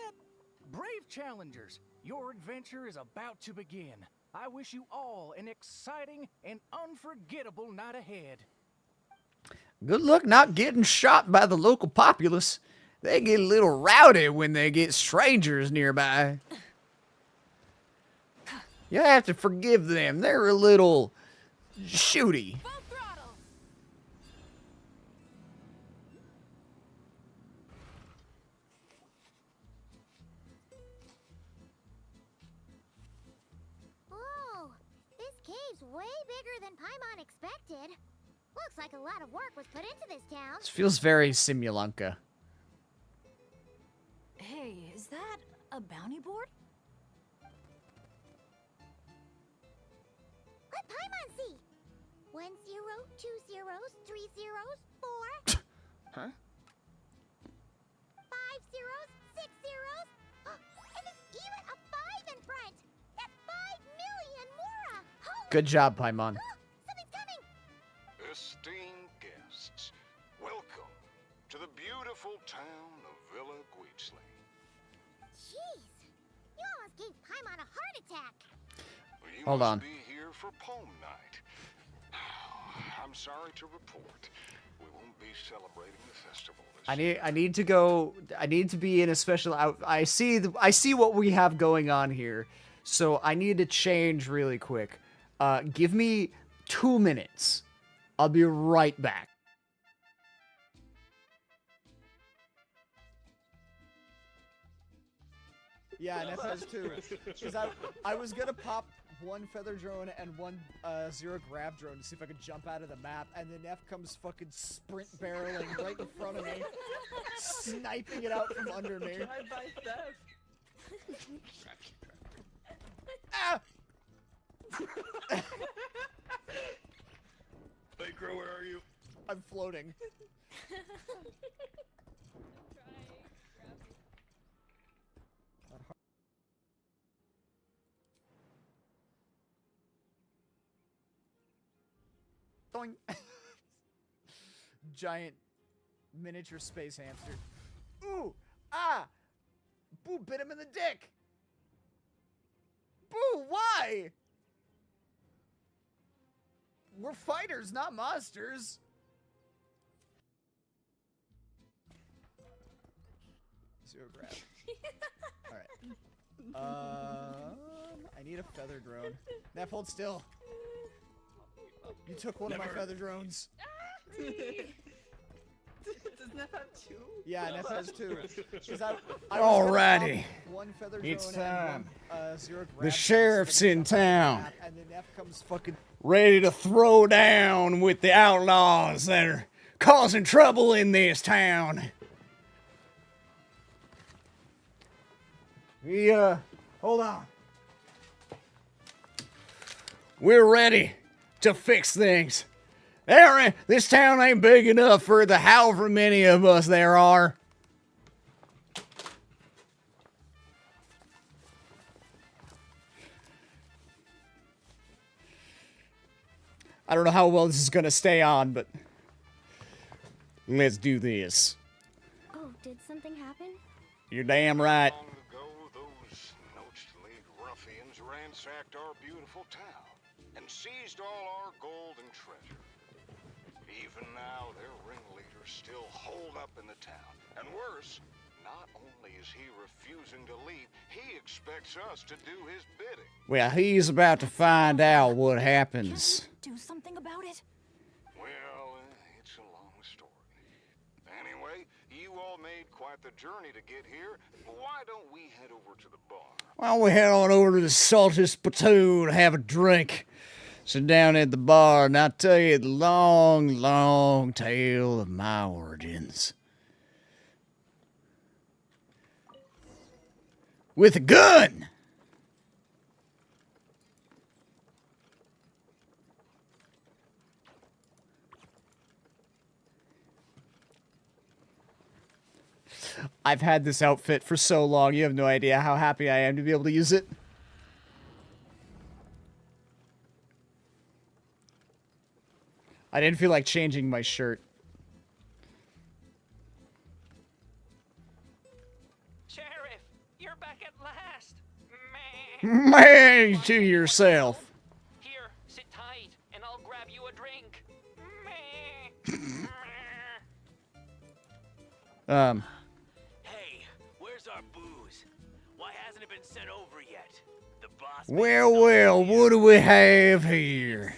Brave challengers, your adventure is about to begin. I wish you all an exciting and unforgettable night ahead. Good luck not getting shot by the local populace. They get a little rowdy when they get strangers nearby. You have to forgive them. They're a little shooty. Whoa, this cave's way bigger than Paimon expected. Looks like a lot of work was put into this town. This feels very Simulunka. Hey, is that a bounty board? Let Paimon see. 1 0, 2 zeros, 3 zeros, 4. Huh? 5 zeros, 6 zeros. And there's even a 5 in front. That's 5 million Mora. Holy... Good job, Paimon. Something's coming. Esteemed guests, welcome to the beautiful town of Villa Gweetsley. Jeez, you almost gave Paimon a heart attack. Well, you Hold must on. be here for Poem Night. I'm sorry to report, we won't be celebrating the festival this I need to go. I need to be in a special out. I see what we have going on here, so I need to change really quick. Give me 2 minutes. I'll be right back. Yeah, and FS too. Because I was gonna pop 1 feather drone and 1 0 grav drone to see if I could jump out of the map, and then F comes fucking sprint barreling right in front of me, sniping it out from under me. Drive by theft. Ah! Hey, Crow, where are you? I'm floating. Doink. Giant miniature space hamster. Ooh! Ah! Boo bit him in the dick! Boo, why? We're fighters, not monsters. Zero grab. Alright. I need a feather drone. Neff, hold still. You took one of my feather drones. Does Neff have two? Yeah, Neff has two. Alrighty. One feather It's drone time. and one, zero grab. The sheriff's in town. And then Neff comes fucking... Ready to throw down with the outlaws that are causing trouble in this town. Hold on. We're ready to fix things. This town ain't big enough for the however many of us there are. I don't know how well this is gonna stay on, but let's do this. Oh, did something happen? You're damn right. Long ago, those Noached League ruffians ransacked our beautiful town and seized all our gold and treasure. Even now, their ringleaders still holed up in the town. And worse, not only is he refusing to leave, he expects us to do his bidding. Well, he's about to find out what happens. Do something about it? Well, it's a long story. Anyway, you all made quite the journey to get here. Why don't we head over to the bar? Why don't we head on over to the Saltest Platoon and have a drink? Sit down at the bar and I'll tell you the long, long tale of my origins. With a gun! I've had this outfit for so long, you have no idea how happy I am to be able to use it. I didn't feel like changing my shirt. Sheriff, you're back at last. Man, to yourself. Here, sit tight, and I'll grab you a drink. Hey, where's our booze? Why hasn't it been sent over yet? The boss. Well, what do we have here?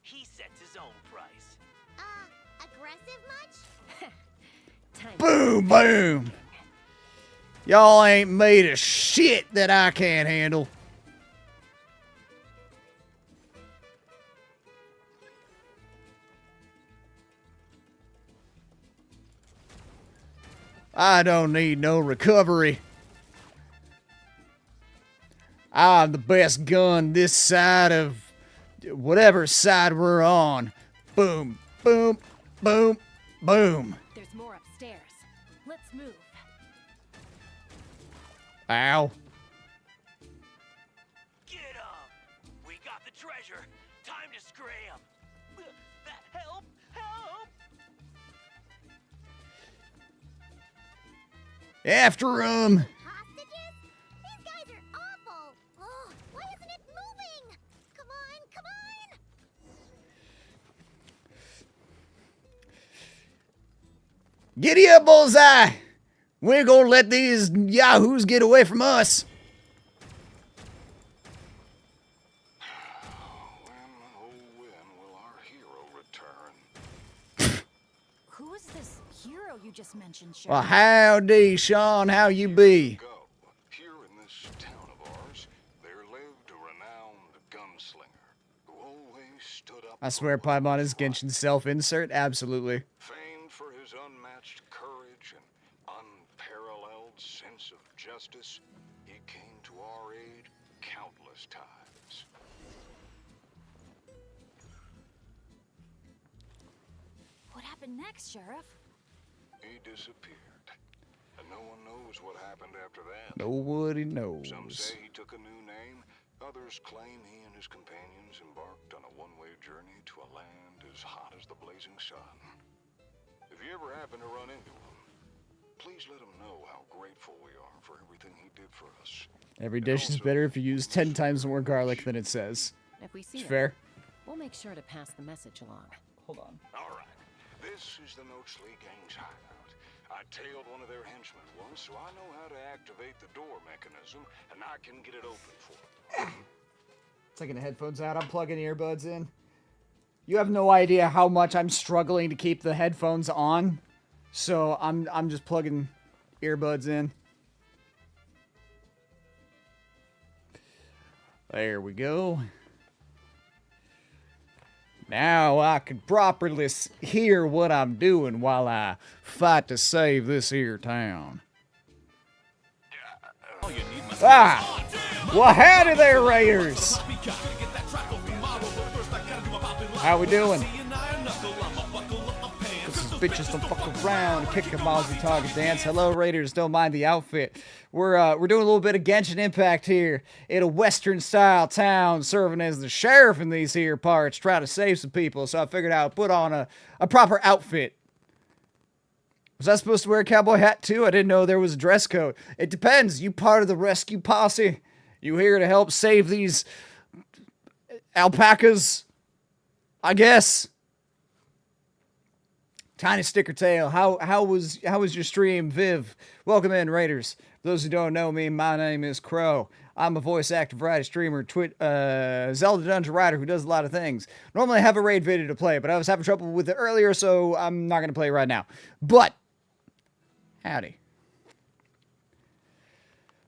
He sets his own price. Aggressive much? Boom, boom. Y'all ain't made a shit that I can't handle. I don't need no recovery. I'm the best gun this side of whatever side we're on. Boom, boom, boom, boom. There's more upstairs. Let's move. Ow. Get up! We got the treasure. Time to scram. Help! Help! After 'em. Hostages? These guys are awful. Oh, why isn't it moving? Come on, come on! Giddy up, Bullseye! We ain't gonna let these yahoos get away from us. Who is this hero you just mentioned, Sheriff? Well, howdy, Sean. How you be? Here in this town of ours, there lived a renowned gunslinger who always stood up. I swear Paimon is Genshin self-insert. Absolutely. Famed for his unmatched courage and unparalleled sense of justice, he to our aid countless times. What happened next, Sheriff? He disappeared, and no one knows what happened after that. Nobody knows. Some say he took a new name. Others claim he and his companions embarked on a one-way journey to a land as hot as the blazing sun. If you ever happen to run into him, please let him know how grateful we are for everything he did for us. Every dish is better if you use 10 times more garlic than it says. If we see It's him, fair. we'll make sure to pass the message along. Hold on. All right, this is the Nochely Gang's hideout. I tailed one of their henchmen once, so I know how to activate the door mechanism, and I can get it open for them. Taking the headphones out. I'm plugging earbuds in. You have no idea how much I'm struggling to keep the headphones on. So I'm just plugging earbuds in. There we go. Now I can properly hear what I'm doing while I fight to save this here town. Ah! Well, howdy there, Raiders! How we doing? This is bitches don't fuck around, kick a mousy target dance. Hello, Raiders, don't mind the outfit. We're doing a little bit of Genshin Impact here in a Western-style town, serving as the sheriff in these here parts, trying to save some people. So I figured I would put on a proper outfit. Was I supposed to wear a cowboy hat too? I didn't know there was a dress code. It depends. You part of the rescue posse? You here to help save these alpacas? I guess. Tiny Sticker Tail, how was your stream, Viv? Welcome in, Raiders. For those who don't know me, my name is Crow. I'm a voice actor, variety streamer, Zelda Dungeon Rider who does a lot of things. Normally I have a raid video to play, but I was having trouble with it earlier, so I'm not going to play right now. But, howdy.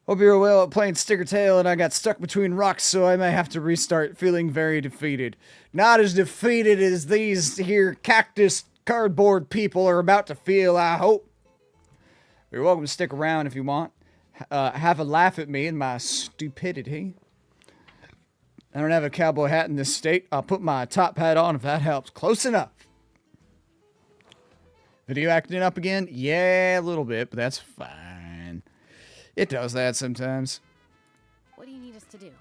Hope you're well at playing Sticker Tail, and I got stuck between rocks, so I may have to restart feeling very defeated. Not as defeated as these here cactus cardboard people are about to feel, I hope. You're welcome to stick around if you want. Have a laugh at me and my stupidity. I don't have a cowboy hat in this state. I'll put my top hat on if that helps. Close enough. Video acting up again? Yeah, a little bit, but that's fine. It does that sometimes. What do you need us to do?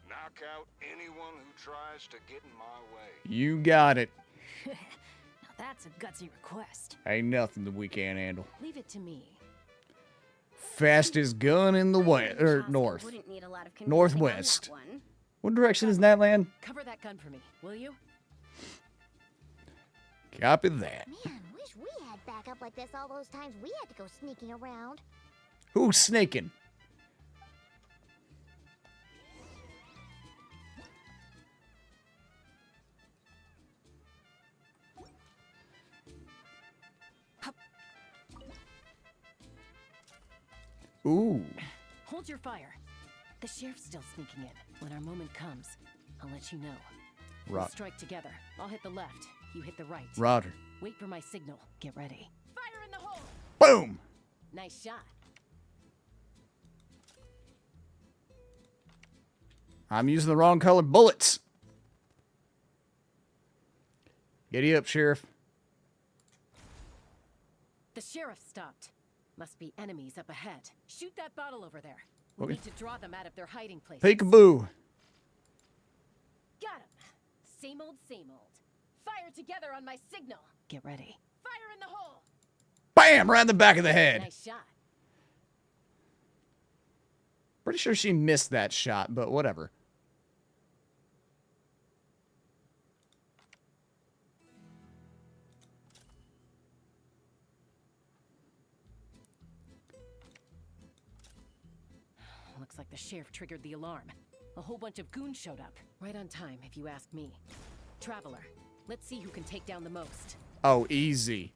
Knock out anyone who tries to get in my way. You got it. Now that's a gutsy request. Ain't nothing that we can't handle. Leave it to me. Fastest gun in the west, or north. Northwest. What direction is that land? Cover that gun for me, will you? Copy that. Man, wish we had backup like this all those times we had to go sneaking around. Who's sneaking? Ooh. Hold your fire. The sheriff's still sneaking in. When our moment comes, I'll let you know. We'll strike together. I'll hit the left. You hit the right. Roger. Wait for my signal. Get ready. Fire in the hole! Boom! Nice shot. I'm using the wrong colored bullets. Giddy up, Sheriff. The sheriff stopped. Must be enemies up ahead. Shoot that bottle over there. We Okay. need to draw them out of their hiding place. Peekaboo. Got him. Same old, same old. Fire together on my signal. Get ready. Fire in the hole. Bam! Right in the back of the head. Nice shot. Pretty sure she missed that shot, but whatever. Looks like the sheriff triggered the alarm. A whole bunch of goons showed up. Right on time, if you ask me. Traveler, let's see who can take down the most. Oh, easy.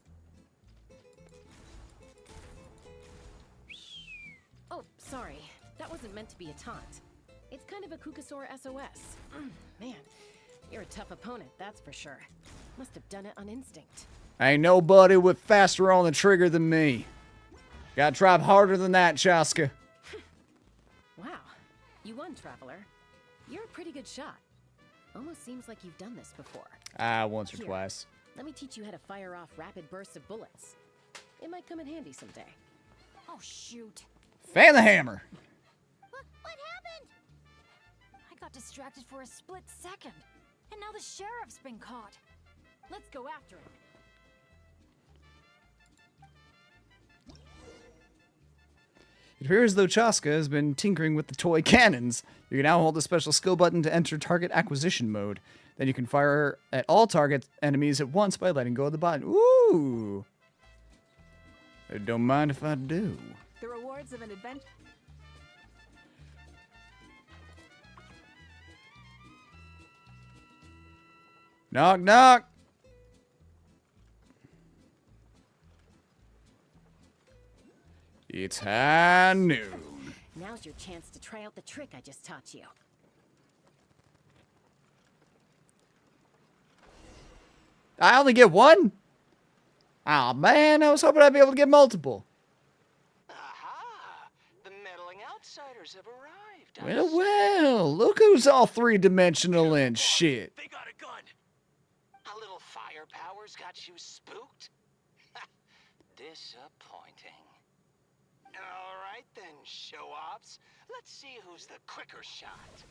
Oh, sorry. That wasn't meant to be a taunt. It's kind of a Kukasaur SOS. Man, you're a tough opponent, that's for sure. Must have done it on instinct. Ain't nobody with faster on the trigger than me. Gotta try harder than that, Chaska. You won, Traveler. You're a pretty good shot. Almost seems like you've done this before. Once or Here, twice. Let me teach you how to fire off rapid bursts of bullets. It might come in handy someday. Oh, shoot. Fan the hammer. What happened? I got distracted for a split second, and now the sheriff's been caught. Let's go after him. It appears as though Chaska has been tinkering with the toy cannons. You can now hold the special skill button to enter target acquisition mode. Then you can fire at all target enemies at once by letting go of the button. Ooh! I don't mind if I do. The rewards of an adventure. Knock, knock! It's high noon. Now's your chance to try out the trick I just taught you. I only get one? Aw, man, I was hoping I'd be able to get multiple. Aha! The meddling outsiders have arrived. Well, well, look who's all three-dimensional and shit. They got a gun. A little firepower's got you spooked? Disappointing. All right then, show-offs. Let's see who's the quicker shot.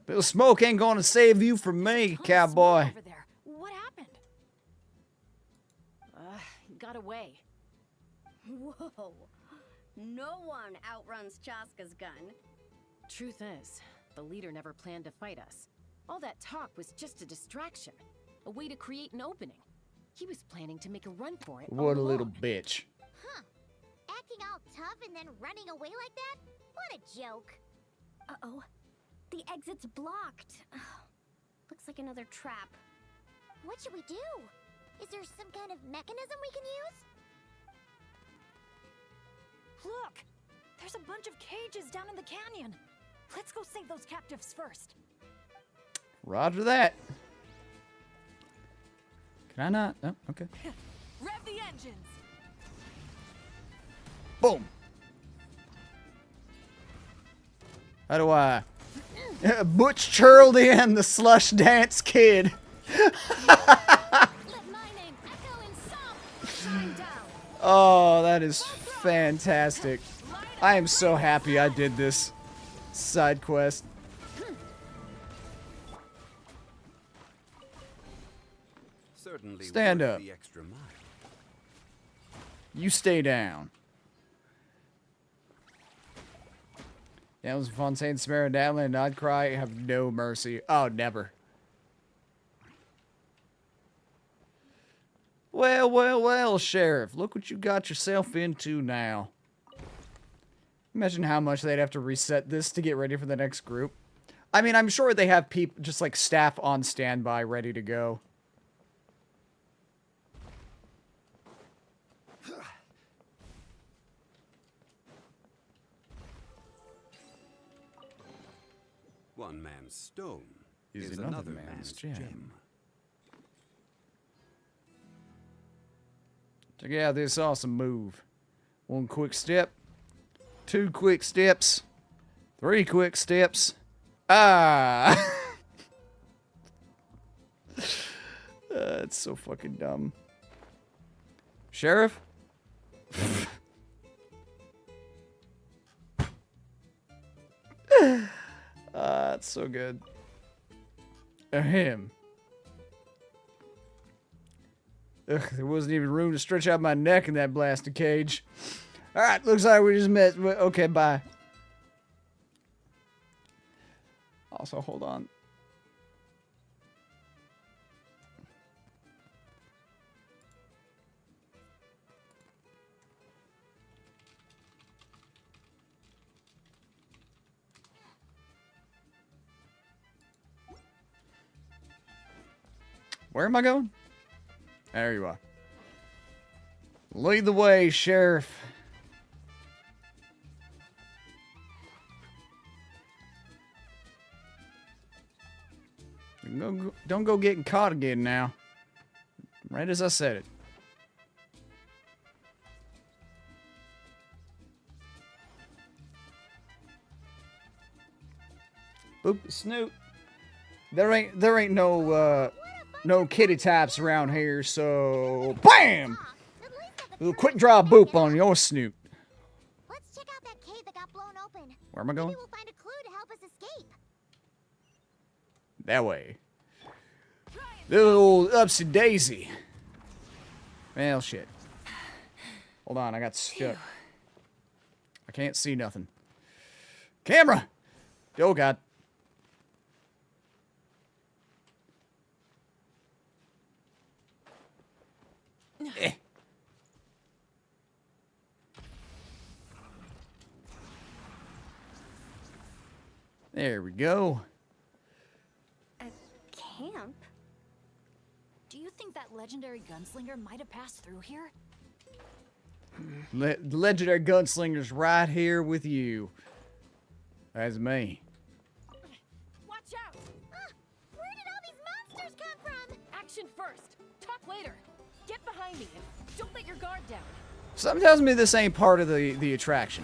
Bill Smoke ain't gonna save you from me, cowboy. Over there. What happened? Got away. Whoa. No one outruns Chaska's gun. Truth is, the leader never planned to fight us. All that talk was just a distraction. A way to create an opening. He was planning to make a run for it. What a little bitch. Huh. Acting all tough and then running away like that? What a joke. Uh-oh. The exit's blocked. Looks like another trap. What should we do? Is there some kind of mechanism we can use? Look! There's a bunch of cages down in the canyon. Let's go save those captives first. Roger that. Can I not? Oh, okay. Rev the engines! Boom. How do I... Butch Churldian, the slush dance kid. Oh, that is fantastic. I am so happy I did this side quest. Certainly Stand worth up. the extra mile. You stay down. That was Fontaine, Samara, Natalie, and I'd cry, have no mercy. Oh, never. Well, well, well, Sheriff. Look what you got yourself into now. Imagine how much they'd have to reset this to get ready for the next group. I mean, I'm sure they have people, just like staff on standby, ready to go. One man's stone is another man's gem. Check out this awesome move. One quick step, two quick steps, three quick steps. Ah! It's so fucking dumb. Sheriff? It's so good. Ahem. Ugh, there wasn't even room to stretch out my neck in that blasted cage. Alright, looks like we just met. Okay, bye. Also, hold on. Where am I going? There you are. Lead the way, Sheriff. Don't go getting caught again now. Right as I said it. Boop Snoot. There ain't no kitty types around here, so BAM! A little quick draw boop on your Snoot. Let's check out that cave that got blown open. Where am I going? Maybe we'll find a clue to help us escape. That way. Little upsy daisy. Well, shit. Hold on, I got stuck. I can't see nothing. Camera! Oh, God. Eh. There we go. A camp? Do you think that legendary gunslinger might have passed through here? The legendary gunslinger's right here with you. That's me. Watch out! Where did all these monsters come from? Action first. Talk later. Get behind me and don't let your guard down. Something tells me this ain't part of the attraction.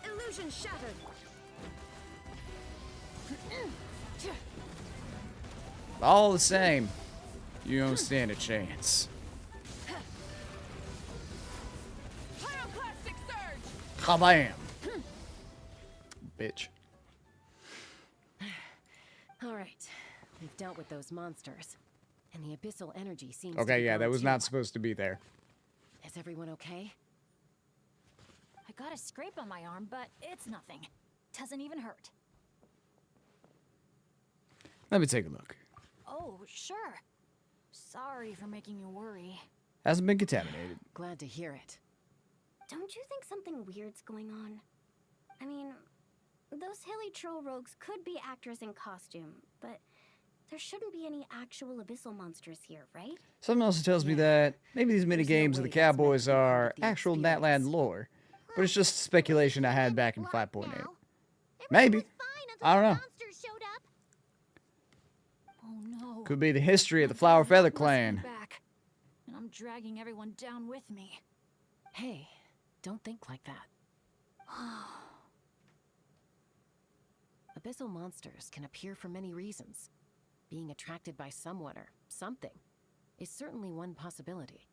Illusion shattered. All the same, you don't stand a chance. Pyroclastic surge. Kabam! Bitch. All right, we've dealt with those monsters, and the abyssal energy seems. Okay, yeah, that was not supposed to be there. Is everyone okay? I got a scrape on my arm, but it's nothing. Doesn't even hurt. Let me take a look. Oh, sure. Sorry for making you worry. Hasn't been contaminated. Glad to hear it. Don't you think something weird's going on? I mean, those hilly troll rogues could be actors in costume, but there shouldn't be any actual abyssal monsters here, right? Something else tells me that maybe these mini games of the Cowboys are actual Natland lore, but it's just speculation I had back in 5.8. Maybe. I don't know. Oh no. Could be the history of the Flower Feather Clan. Back, and I'm dragging everyone down with me. Hey, don't think like that. Abyssal monsters can appear for many reasons. Being attracted by someone or something is certainly one possibility.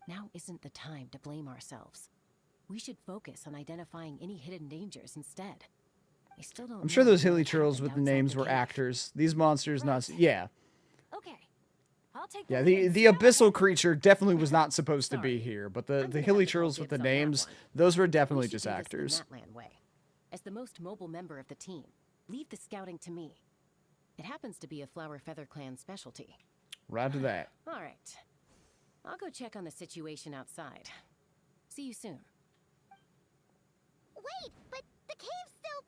Now isn't the time to blame ourselves. We should focus on identifying any hidden dangers instead. I still don't I'm sure know those what hilly churls happened with the outside names the were cave. actors. These monsters not. Yeah. Okay. I'll take Yeah, the abyssal creature definitely was not supposed to be here, but the hilly churls with the names, those were definitely just actors. Natland way. As the most mobile member of the team, leave the scouting to me. It happens to be a Flower Feather Clan specialty. Right to that. All right. I'll go check on the situation outside. See you soon. Wait, but the cave's still...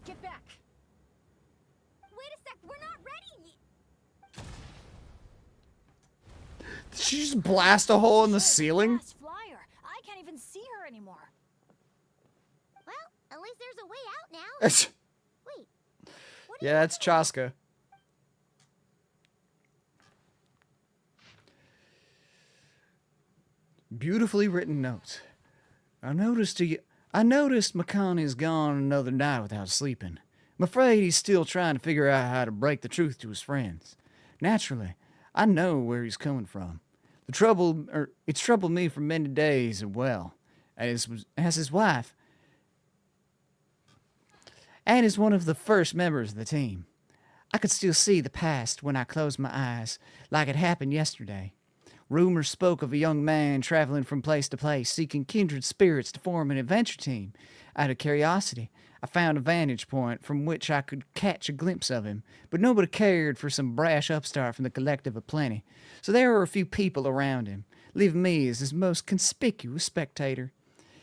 Get back! Wait a sec, we're not ready! Did she just blast a hole in the ceiling? Flyer. I can't even see her anymore. Well, at least there's a way out now. Wait. Yeah, that's Chaska. Beautifully written notes. I noticed McConaughey's gone another night without sleeping. I'm afraid he's still trying to figure out how to break the truth to his friends. Naturally, I know where he's coming from. It's troubled me for many days, and well, as his wife, and as one of the first members of the team. I could still see the past when I closed my eyes, like it happened yesterday. Rumors spoke of a young man traveling from place to place, seeking kindred spirits to form an adventure team. Out of curiosity, I found a vantage point from which I could catch a glimpse of him, but nobody cared for some brash upstart from the collective of plenty, so there were a few people around him, leaving me as his most conspicuous spectator.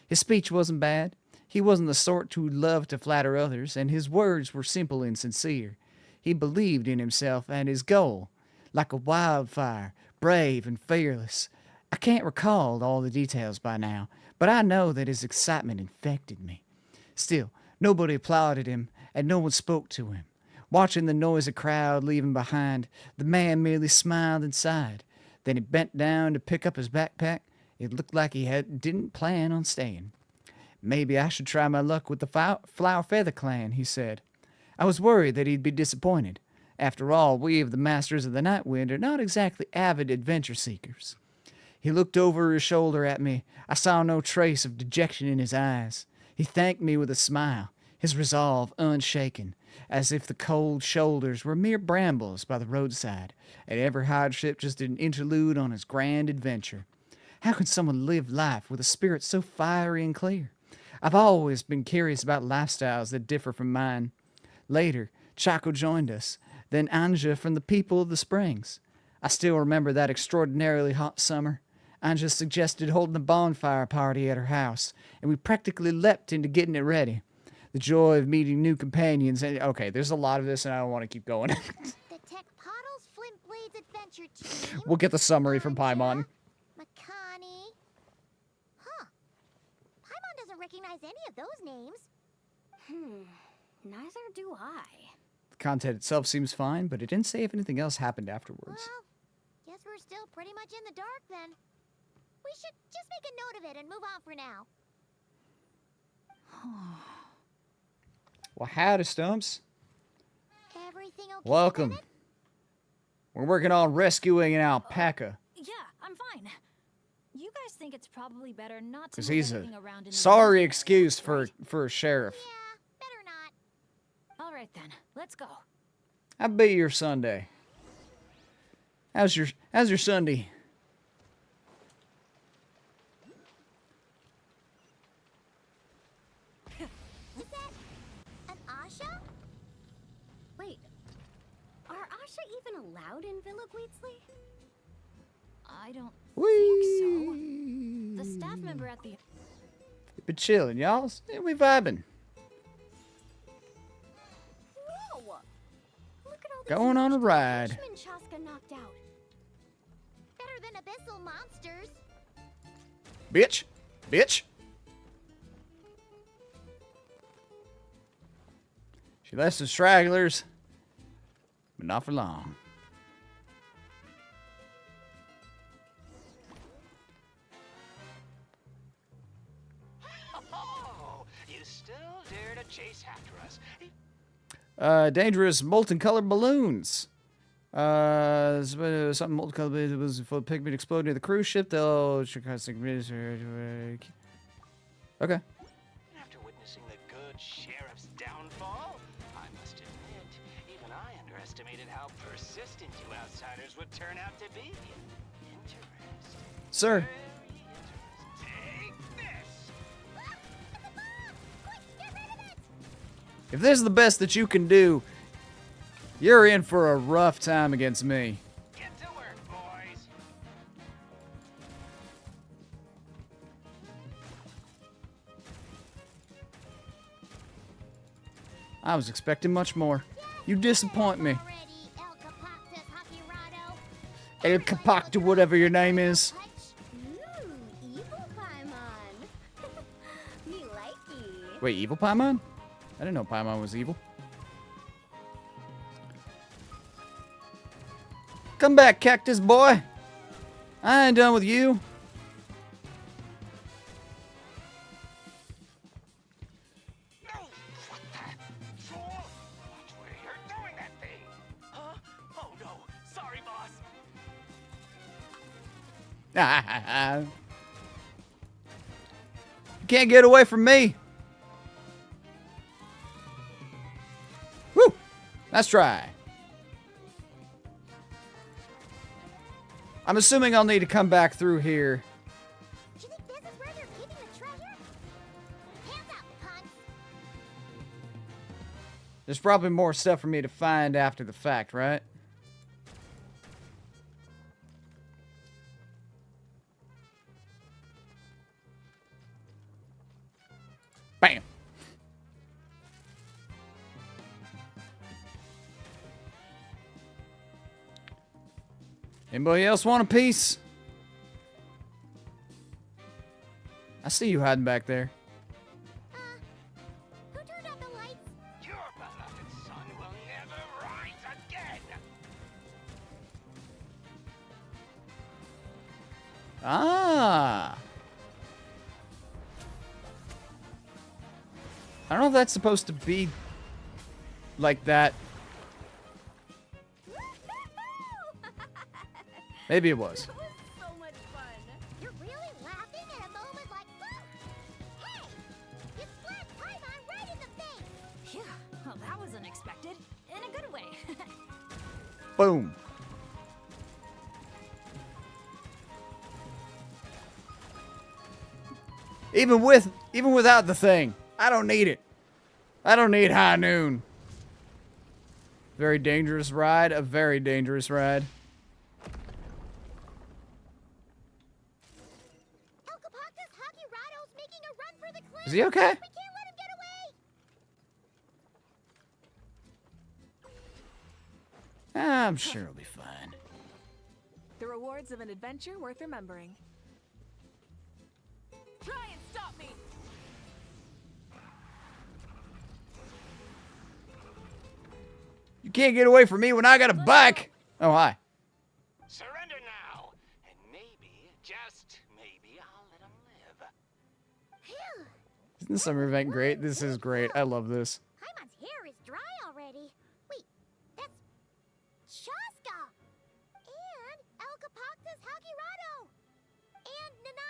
His speech wasn't bad. He wasn't the sort who loved to flatter others, and his words were simple and sincere. He believed in himself and his goal, like a wildfire, brave and fearless. I can't recall all the details by now, but I know that his excitement infected me. Still, nobody applauded him, and no one spoke to him. Watching the noisy crowd leaving behind, the man merely smiled and sighed. Then he bent down to pick up his backpack. It looked like he didn't plan on staying. Maybe I should try my luck with the Flower Feather Clan, he said. I was worried that he'd be disappointed. After all, we of the Masters of the Night Wind are not exactly avid adventure seekers. He looked over his shoulder at me. I saw no trace of dejection in his eyes. He thanked me with a smile, his resolve unshaken, as if the cold shoulders were mere brambles by the roadside, and every hardship just an interlude on his grand adventure. How can someone live life with a spirit so fiery and clear? I've always been curious about lifestyles that differ from mine. Later, Chaco joined us, then Anja from the People of the Springs. I still remember that extraordinarily hot summer. Anja suggested holding a bonfire party at her house, and we practically leapt into getting it ready. The joy of meeting new companions, and okay, there's a lot of this, and I don't want to keep going. The Tech Pottles Flint Blades Adventure Team. We'll get the summary from Paimon. Makani. Huh. Paimon doesn't recognize any of those names. Neither do I. The content itself seems fine, but it didn't say if anything else happened afterwards. Well, guess we're still pretty much in the dark then. We should just make a note of it and move on for now. Well, howdy, Stumps. Everything okay? Welcome. Bennett? We're working on rescuing an alpaca. Yeah, I'm fine. You guys think it's probably better not to Because move he's a anything around in the sorry desert, excuse right? for a sheriff. Better not. All right then, let's go. How be your Sunday? How's your Sunday? Is that an Asha? Wait, are Asha even allowed in Villa Gweetsley? I don't Whee! think so. The staff member at the Been chilling, y'all. Yeah, we vibing. Whoa! Look at all Going on a ride. Freshmen Chaska knocked out. Better than abyssal monsters. Bitch. Bitch. She left some stragglers, but not for long. Oh, you still dare to chase after us? Dangerous molten colored balloons. Something molten colored it was for pigment exploding near the cruise ship. They'll okay. After witnessing the good sheriff's downfall, I must admit, even I underestimated how persistent you outsiders would turn out to be. Interesting. Sir. Take this! If this is the best that you can do, you're in for a rough time against me. Get to work, boys! I was expecting much more. You disappoint me. El Capacta, whatever your name is. Evil Paimon. Me likey. Wait, evil Paimon? I didn't know Paimon was evil. Come back, cactus boy. I ain't done with you. Huh? Oh no, sorry, boss. You can't get away from me. Woo! Let's try. I'm assuming I'll need to come back through here. Do you think this is where they're keeping the treasure? Hands up, cunts. There's probably more stuff for me to find after the fact, right? Bam! Anybody else want a piece? I see you hiding back there. Who turned out the lights? Your beloved son will never rise again. Ah! I don't know if that's supposed to be like that. Maybe it was. That was so much fun. You're really laughing at a moment like that? Hey! You slapped Paimon right in the face! Phew, well, that was unexpected. In a good way. Boom. Even without the thing, I don't need it. I don't need high noon. Very dangerous ride. A very dangerous ride. Is he okay? We can't let him get away! I'm sure he'll be fine. The rewards of an adventure worth remembering. Try and stop me! You can't get away from me when I got a bike. Oh, hi. Surrender now, and maybe, just maybe, I'll let him live. Isn't the summer event great? This is great. I love this. Paimon's hair is dry already. Wait, that's Shaska! And Elkapoctus Hakirado! And Nana...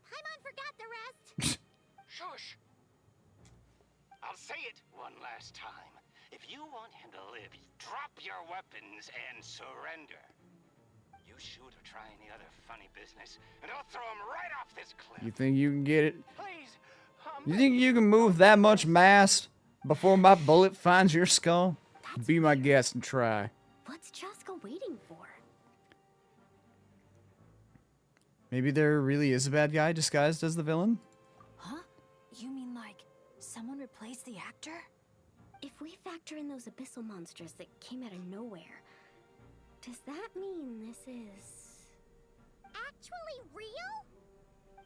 Paimon forgot the rest. Shush! I'll say it one last time. If you want him to live, drop your weapons and surrender. You shoot or try any other funny business, and I'll throw him right off this cliff. You think you can get it? Please, You think you can move that much mass before my bullet finds your skull? Be my guest and try. What's Chaska waiting for? Maybe there really is a bad guy disguised as the villain? Huh? You mean like someone replaced the actor? If we factor in those abyssal monsters that came out of nowhere, does that mean this is... actually real?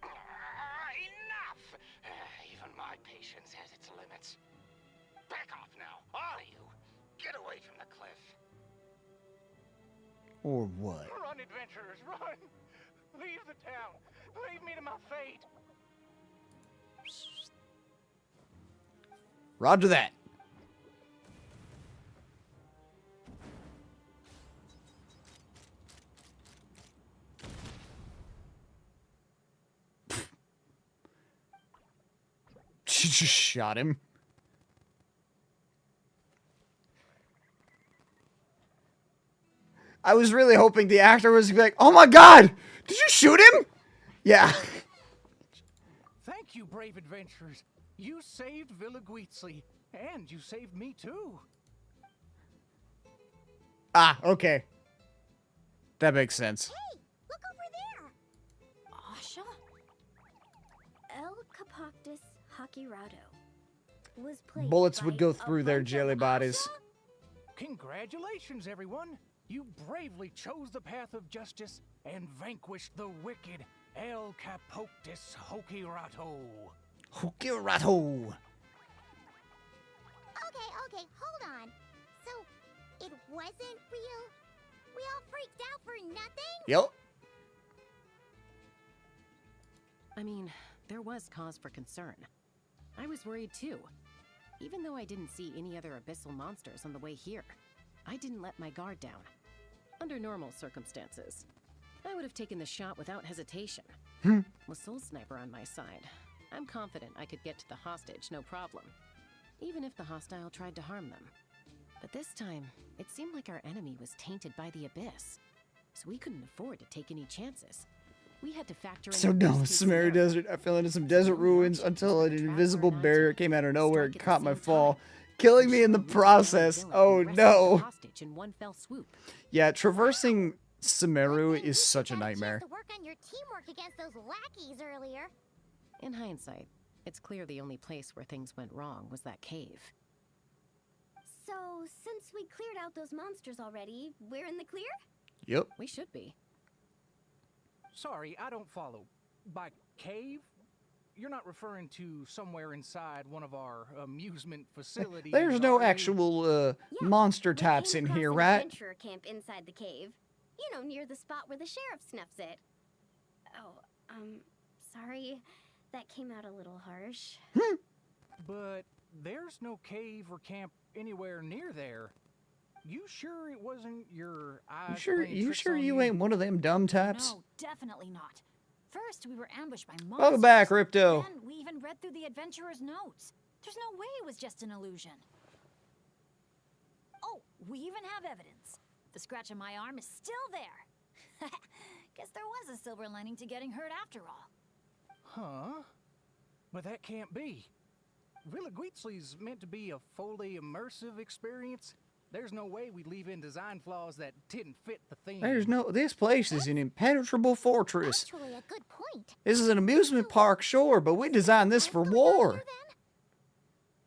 Enough! Even my patience has its limits. Back off now, all of you. Get away from the cliff. Or what? Run, adventurers, run! Leave the town. Leave me to my fate. Roger that. She just shot him. I was really hoping the actor was like, "Oh my God, did you shoot him?" Yeah. Thank you, brave adventurers. You saved Villa Guizzi, and you saved me too. Ah, okay. That makes sense. Hey, look over there! Asha? Elkapoctus Hakirado was played Bullets by would go a through their bunch of jelly bodies. Congratulations, everyone. You bravely chose the path of justice and vanquished the wicked Elkapoctus Hakirado. Hakirado. Okay, hold on. So, it wasn't real? We all freaked out for nothing? Yep. I mean, there was cause for concern. I was worried too. Even though I didn't see any other abyssal monsters on the way here, I didn't let my guard down. Under normal circumstances, I would have taken the shot without hesitation. With Soul Sniper on my side, I'm confident I could get to the hostage no problem, even if the hostile tried to harm them. But this time, it seemed like our enemy was tainted by the abyss, so we couldn't afford to take any chances. We had to factor in So dumb. Samaria Desert. I fell into some desert ruins until an invisible barrier came out of nowhere and caught my fall, killing me in the process. Oh no. hostage in one fell swoop. Yeah, traversing Sumeru is such a nightmare. To work on your teamwork against those lackeys earlier. In hindsight, it's clear the only place where things went wrong was that cave. So, since we cleared out those monsters already, we're in the clear? Yep. We should be. Sorry, I don't follow. By cave? You're not referring to somewhere inside one of our amusement facilities? There's no are you? actual monster types in here, An right? adventurer camp inside the cave. You know, near the spot where the sheriff snuffs it. Oh, sorry. That came out a little harsh. But there's no cave or camp anywhere near there. You sure it wasn't your eyes? You sure you ain't one of them dumb types? No, definitely not. First, we were ambushed by monsters. Welcome back, Ripto. Then we even read through the adventurer's notes. There's no way it was just an illusion. Oh, we even have evidence. The scratch on my arm is still there. Guess there was a silver lining to getting hurt after all. Huh? But that can't be. Villa Guitzli's meant to be a fully immersive experience. There's no way we leave in design flaws that didn't fit the theme. This place is an impenetrable fortress. Actually, a good point. This is an amusement park, sure, but we designed this for war.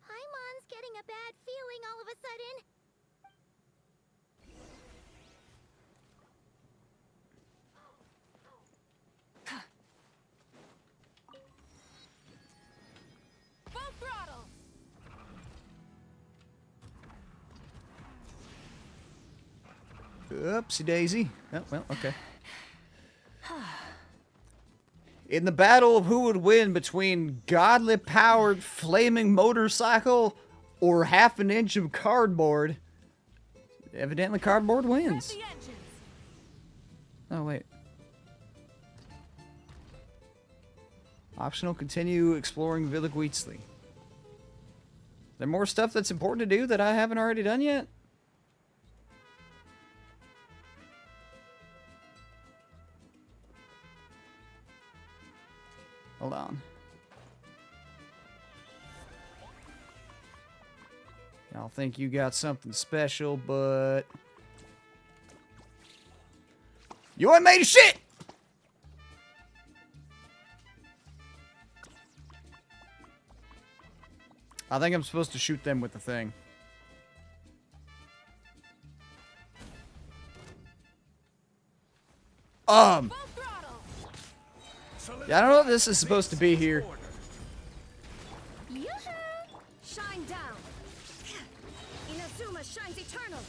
Paimon's getting a bad feeling all of a sudden. Full throttle! Oopsie daisy. Oh, well, okay. In the battle of who would win between godly powered flaming motorcycle or half an inch of cardboard, evidently cardboard wins. Oh, wait. Optional, continue exploring Villa Guitzli. Is there more stuff that's important to do that I haven't already done yet? Hold on. Y'all think you got something special, but you ain't made a shit! I think I'm supposed to shoot them with the thing. Yeah, I don't know if this is supposed to be here. Shine down. Inazuma shines eternal.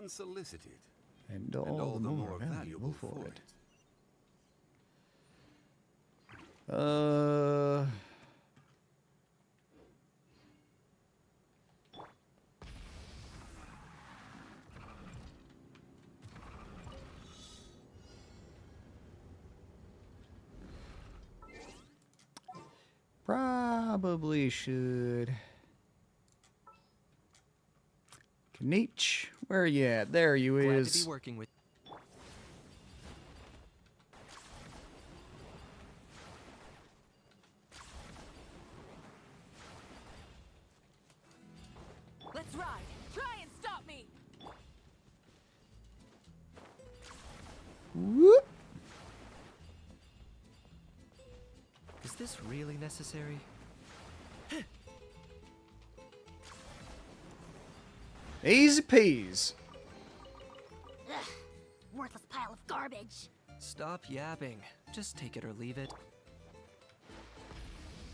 Unsolicited. And all the more valuable for it. Probably should. Kanich, where are you at? There you Glad is. to be working with. Let's ride. Try and stop me. Whoop. Is this really necessary? Easy peas. Ugh, worthless pile of garbage. Stop yapping. Just take it or leave it.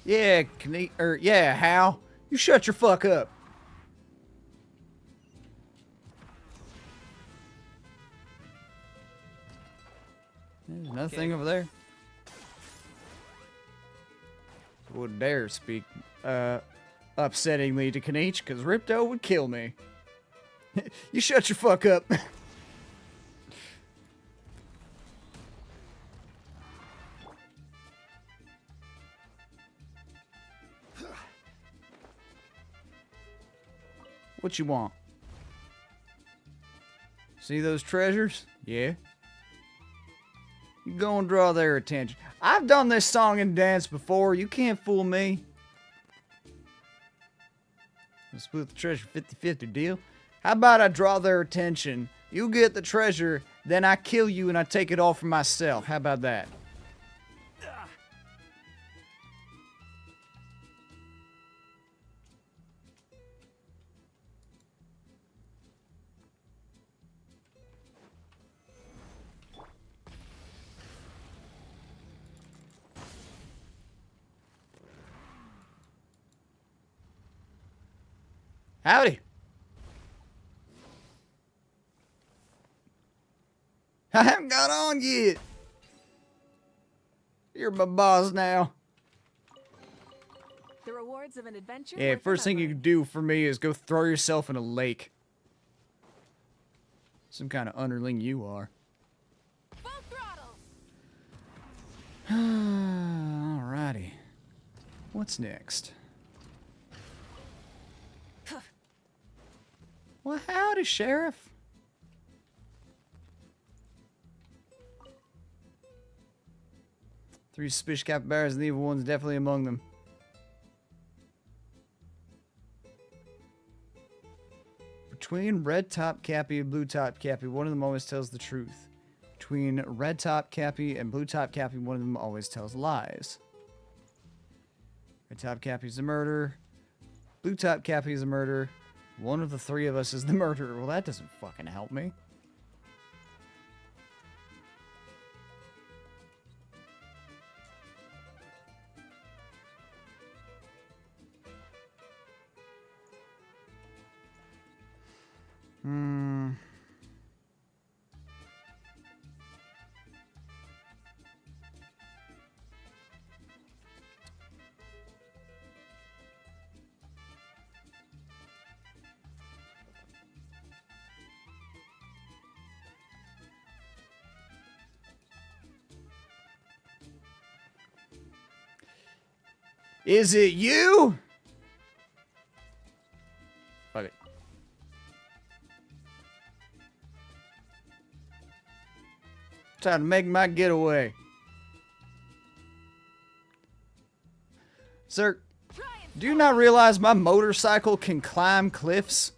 Yeah, yeah, Hal. You shut your fuck up. There's nothing over there. Wouldn't dare speak upsettingly to Kanich, because Ripto would kill me. You shut your fuck up. What you want? See those treasures? Yeah. You go and draw their attention. I've done this song and dance before. You can't fool me. Let's split the treasure 50-50 deal. How about I draw their attention? You get the treasure, then I kill you and I take it all for myself. How about that? Howdy. I haven't got on yet. You're my boss now. The rewards of an adventure. Yeah, worth first thing you remembering. can do for me is go throw yourself in a lake. Some kind of underling you are. Alrighty. What's next? Well, howdy, Sheriff. Three suspicious capybaras and the evil one's definitely among them. Between red top Cappy and blue top Cappy, one of them always tells the truth. Between red top Cappy and blue top Cappy, one of them always tells lies. Red top Cappy's the murderer. Blue top Cappy's the murderer. One of the three of us is the murderer. Well, that doesn't fucking help me. Is it you? Fuck it. Trying to make my getaway. Sir, do you not realize my motorcycle can climb cliffs?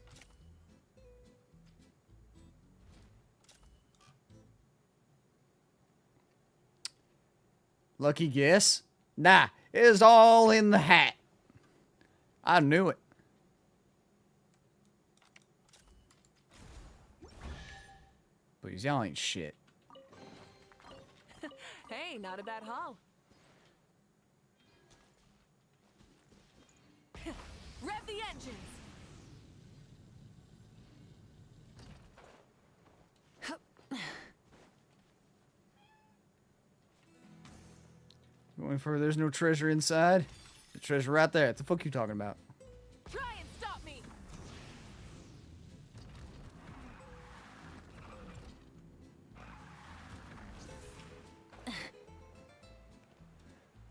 Lucky guess? Nah, it is all in the hat. I knew it. Please, y'all ain't shit. Hey, not a bad haul. Rev the engines. Going further, there's no treasure inside. The treasure right there. What the fuck you talking about? Try and stop me.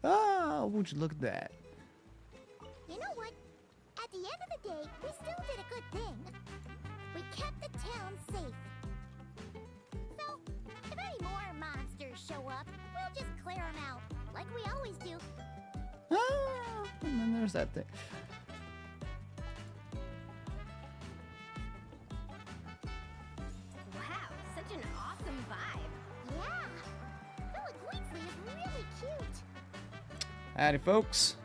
Oh, would you look at that? You know what? At the end of the day, we still did a good thing. We kept the town safe. So, if any more monsters show up, we'll just clear them out, like we always do. Ah, and then there's that thing. Wow, such an awesome vibe. Yeah. Philip Weasley is really cute. Howdy, folks.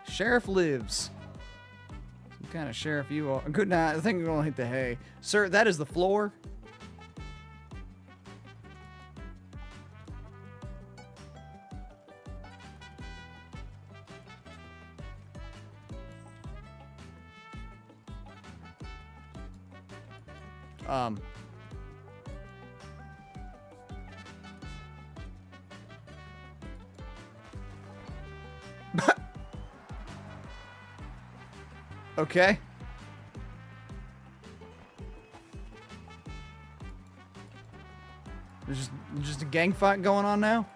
Sheriff lives. Some kind of sheriff you are. Good night. I think we're gonna hit the hay. Sir, that is the floor. Okay. There's just a gang fight going on now?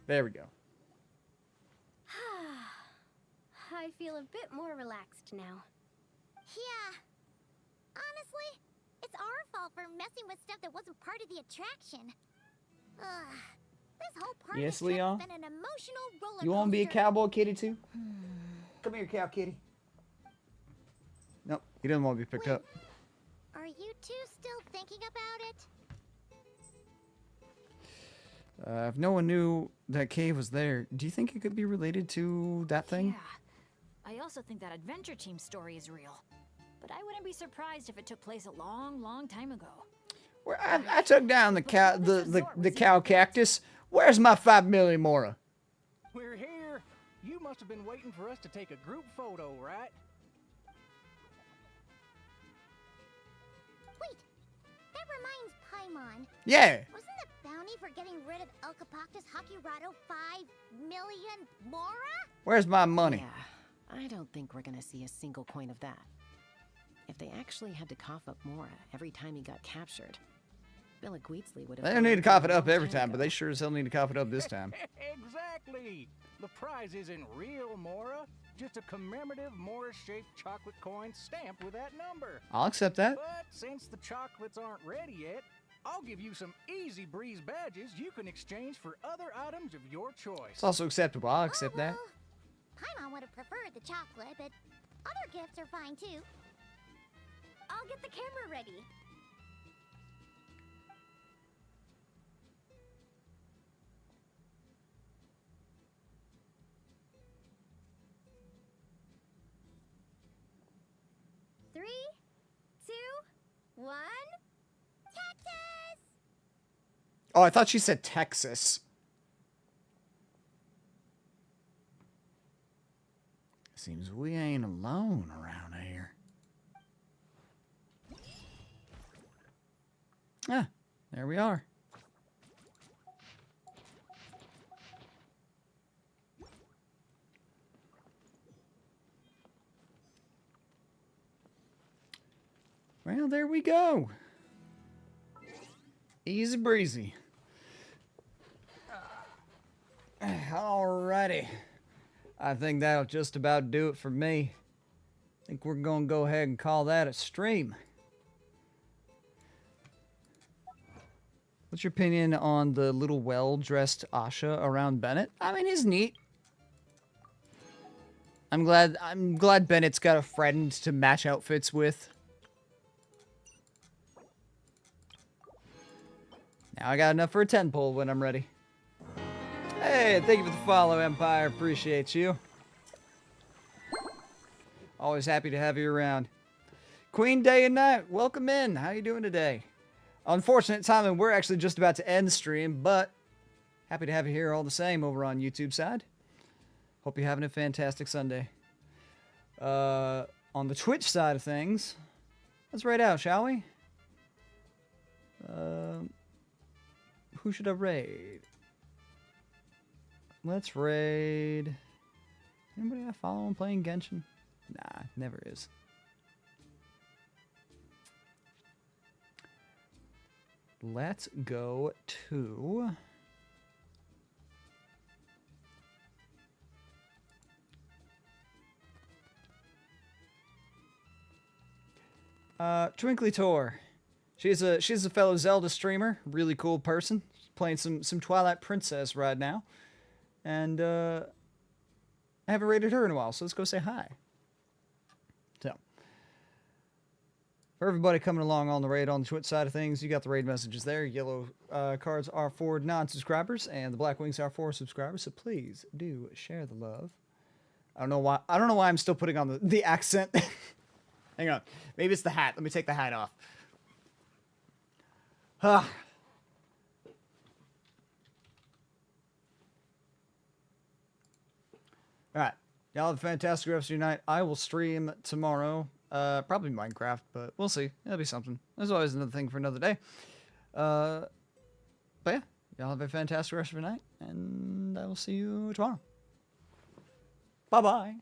There we go. I feel a bit more relaxed now. Yeah. Honestly, it's our fault for messing with stuff that wasn't part of the attraction. Ugh. This whole part Yes, of the trip has Leon? been an emotional roller You want to be a coaster. cowboy kitty too? Come here, cow kitty. Nope, he doesn't want to be picked up. Are you two still thinking about it? If no one knew that cave was there, do you think it could be related to that thing? Yeah. I also think that adventure team story is real. But I wouldn't be surprised if it took place a long, long time ago. Where I took down the cow cactus. Where's my 5 million Mora? We're here. You must have been waiting for us to take a group photo, right? Wait, that reminds Paimon. Yeah. Wasn't the bounty for getting rid of Elcapactus Hakirado 5 million Mora? Where's my money? Yeah, I don't think we're gonna see a single coin of that. If they actually had to cough up Mora every time he got captured, Bill Wheatsley would have... They don't need to cough it up every time, but they sure as hell need to cough it up this time. Exactly! The prize isn't real Mora, just a commemorative Mora-shaped chocolate coin stamped with that number. I'll accept that. But since the chocolates aren't ready yet, I'll give you some Easy Breeze badges you can exchange for other items of your choice. It's also acceptable. I'll accept that. Paimon would have preferred the chocolate, but other gifts are fine too. I'll get the camera ready. Three, two, one. Texas! Oh, I thought she said Texas. Seems we ain't alone around here. Ah, there we are. Well, there we go. Easy breezy. Alrighty. I think that'll just about do it for me. I think we're gonna go ahead and call that a stream. What's your opinion on the little well-dressed Asha around Bennett? I mean, he's neat. I'm glad Bennett's got a friend to match outfits with. Now I got enough for a 10 pole when I'm ready. Hey, thank you for the follow, Empire. Appreciate you. Always happy to have you around. Queen Day and Night, welcome in. How you doing today? Unfortunate timing, we're actually just about to end the stream, but happy to have you here all the same over on YouTube side. Hope you're having a fantastic Sunday. On the Twitch side of things, let's raid out, shall we? Who should I raid? Let's raid... Anybody I follow and playing Genshin? Nah, never is. Let's go to... Twinkly Tor. She's a fellow Zelda streamer, really cool person. She's playing some Twilight Princess right now. And I haven't raided her in a while, so let's go say hi. So, for everybody coming along on the raid on the Twitch side of things, you got the raid messages there. Yellow cards are for non-subscribers, and the black wings are for subscribers. So please do share the love. I don't know why I'm still putting on the accent. Hang on, maybe it's the hat. Let me take the hat off. All right. Y'all have a fantastic rest of your night. I will stream tomorrow. Probably Minecraft, but we'll see. It'll be something. There's always another thing for another day. But yeah, y'all have a fantastic rest of your night, and I will see you tomorrow. Bye-bye.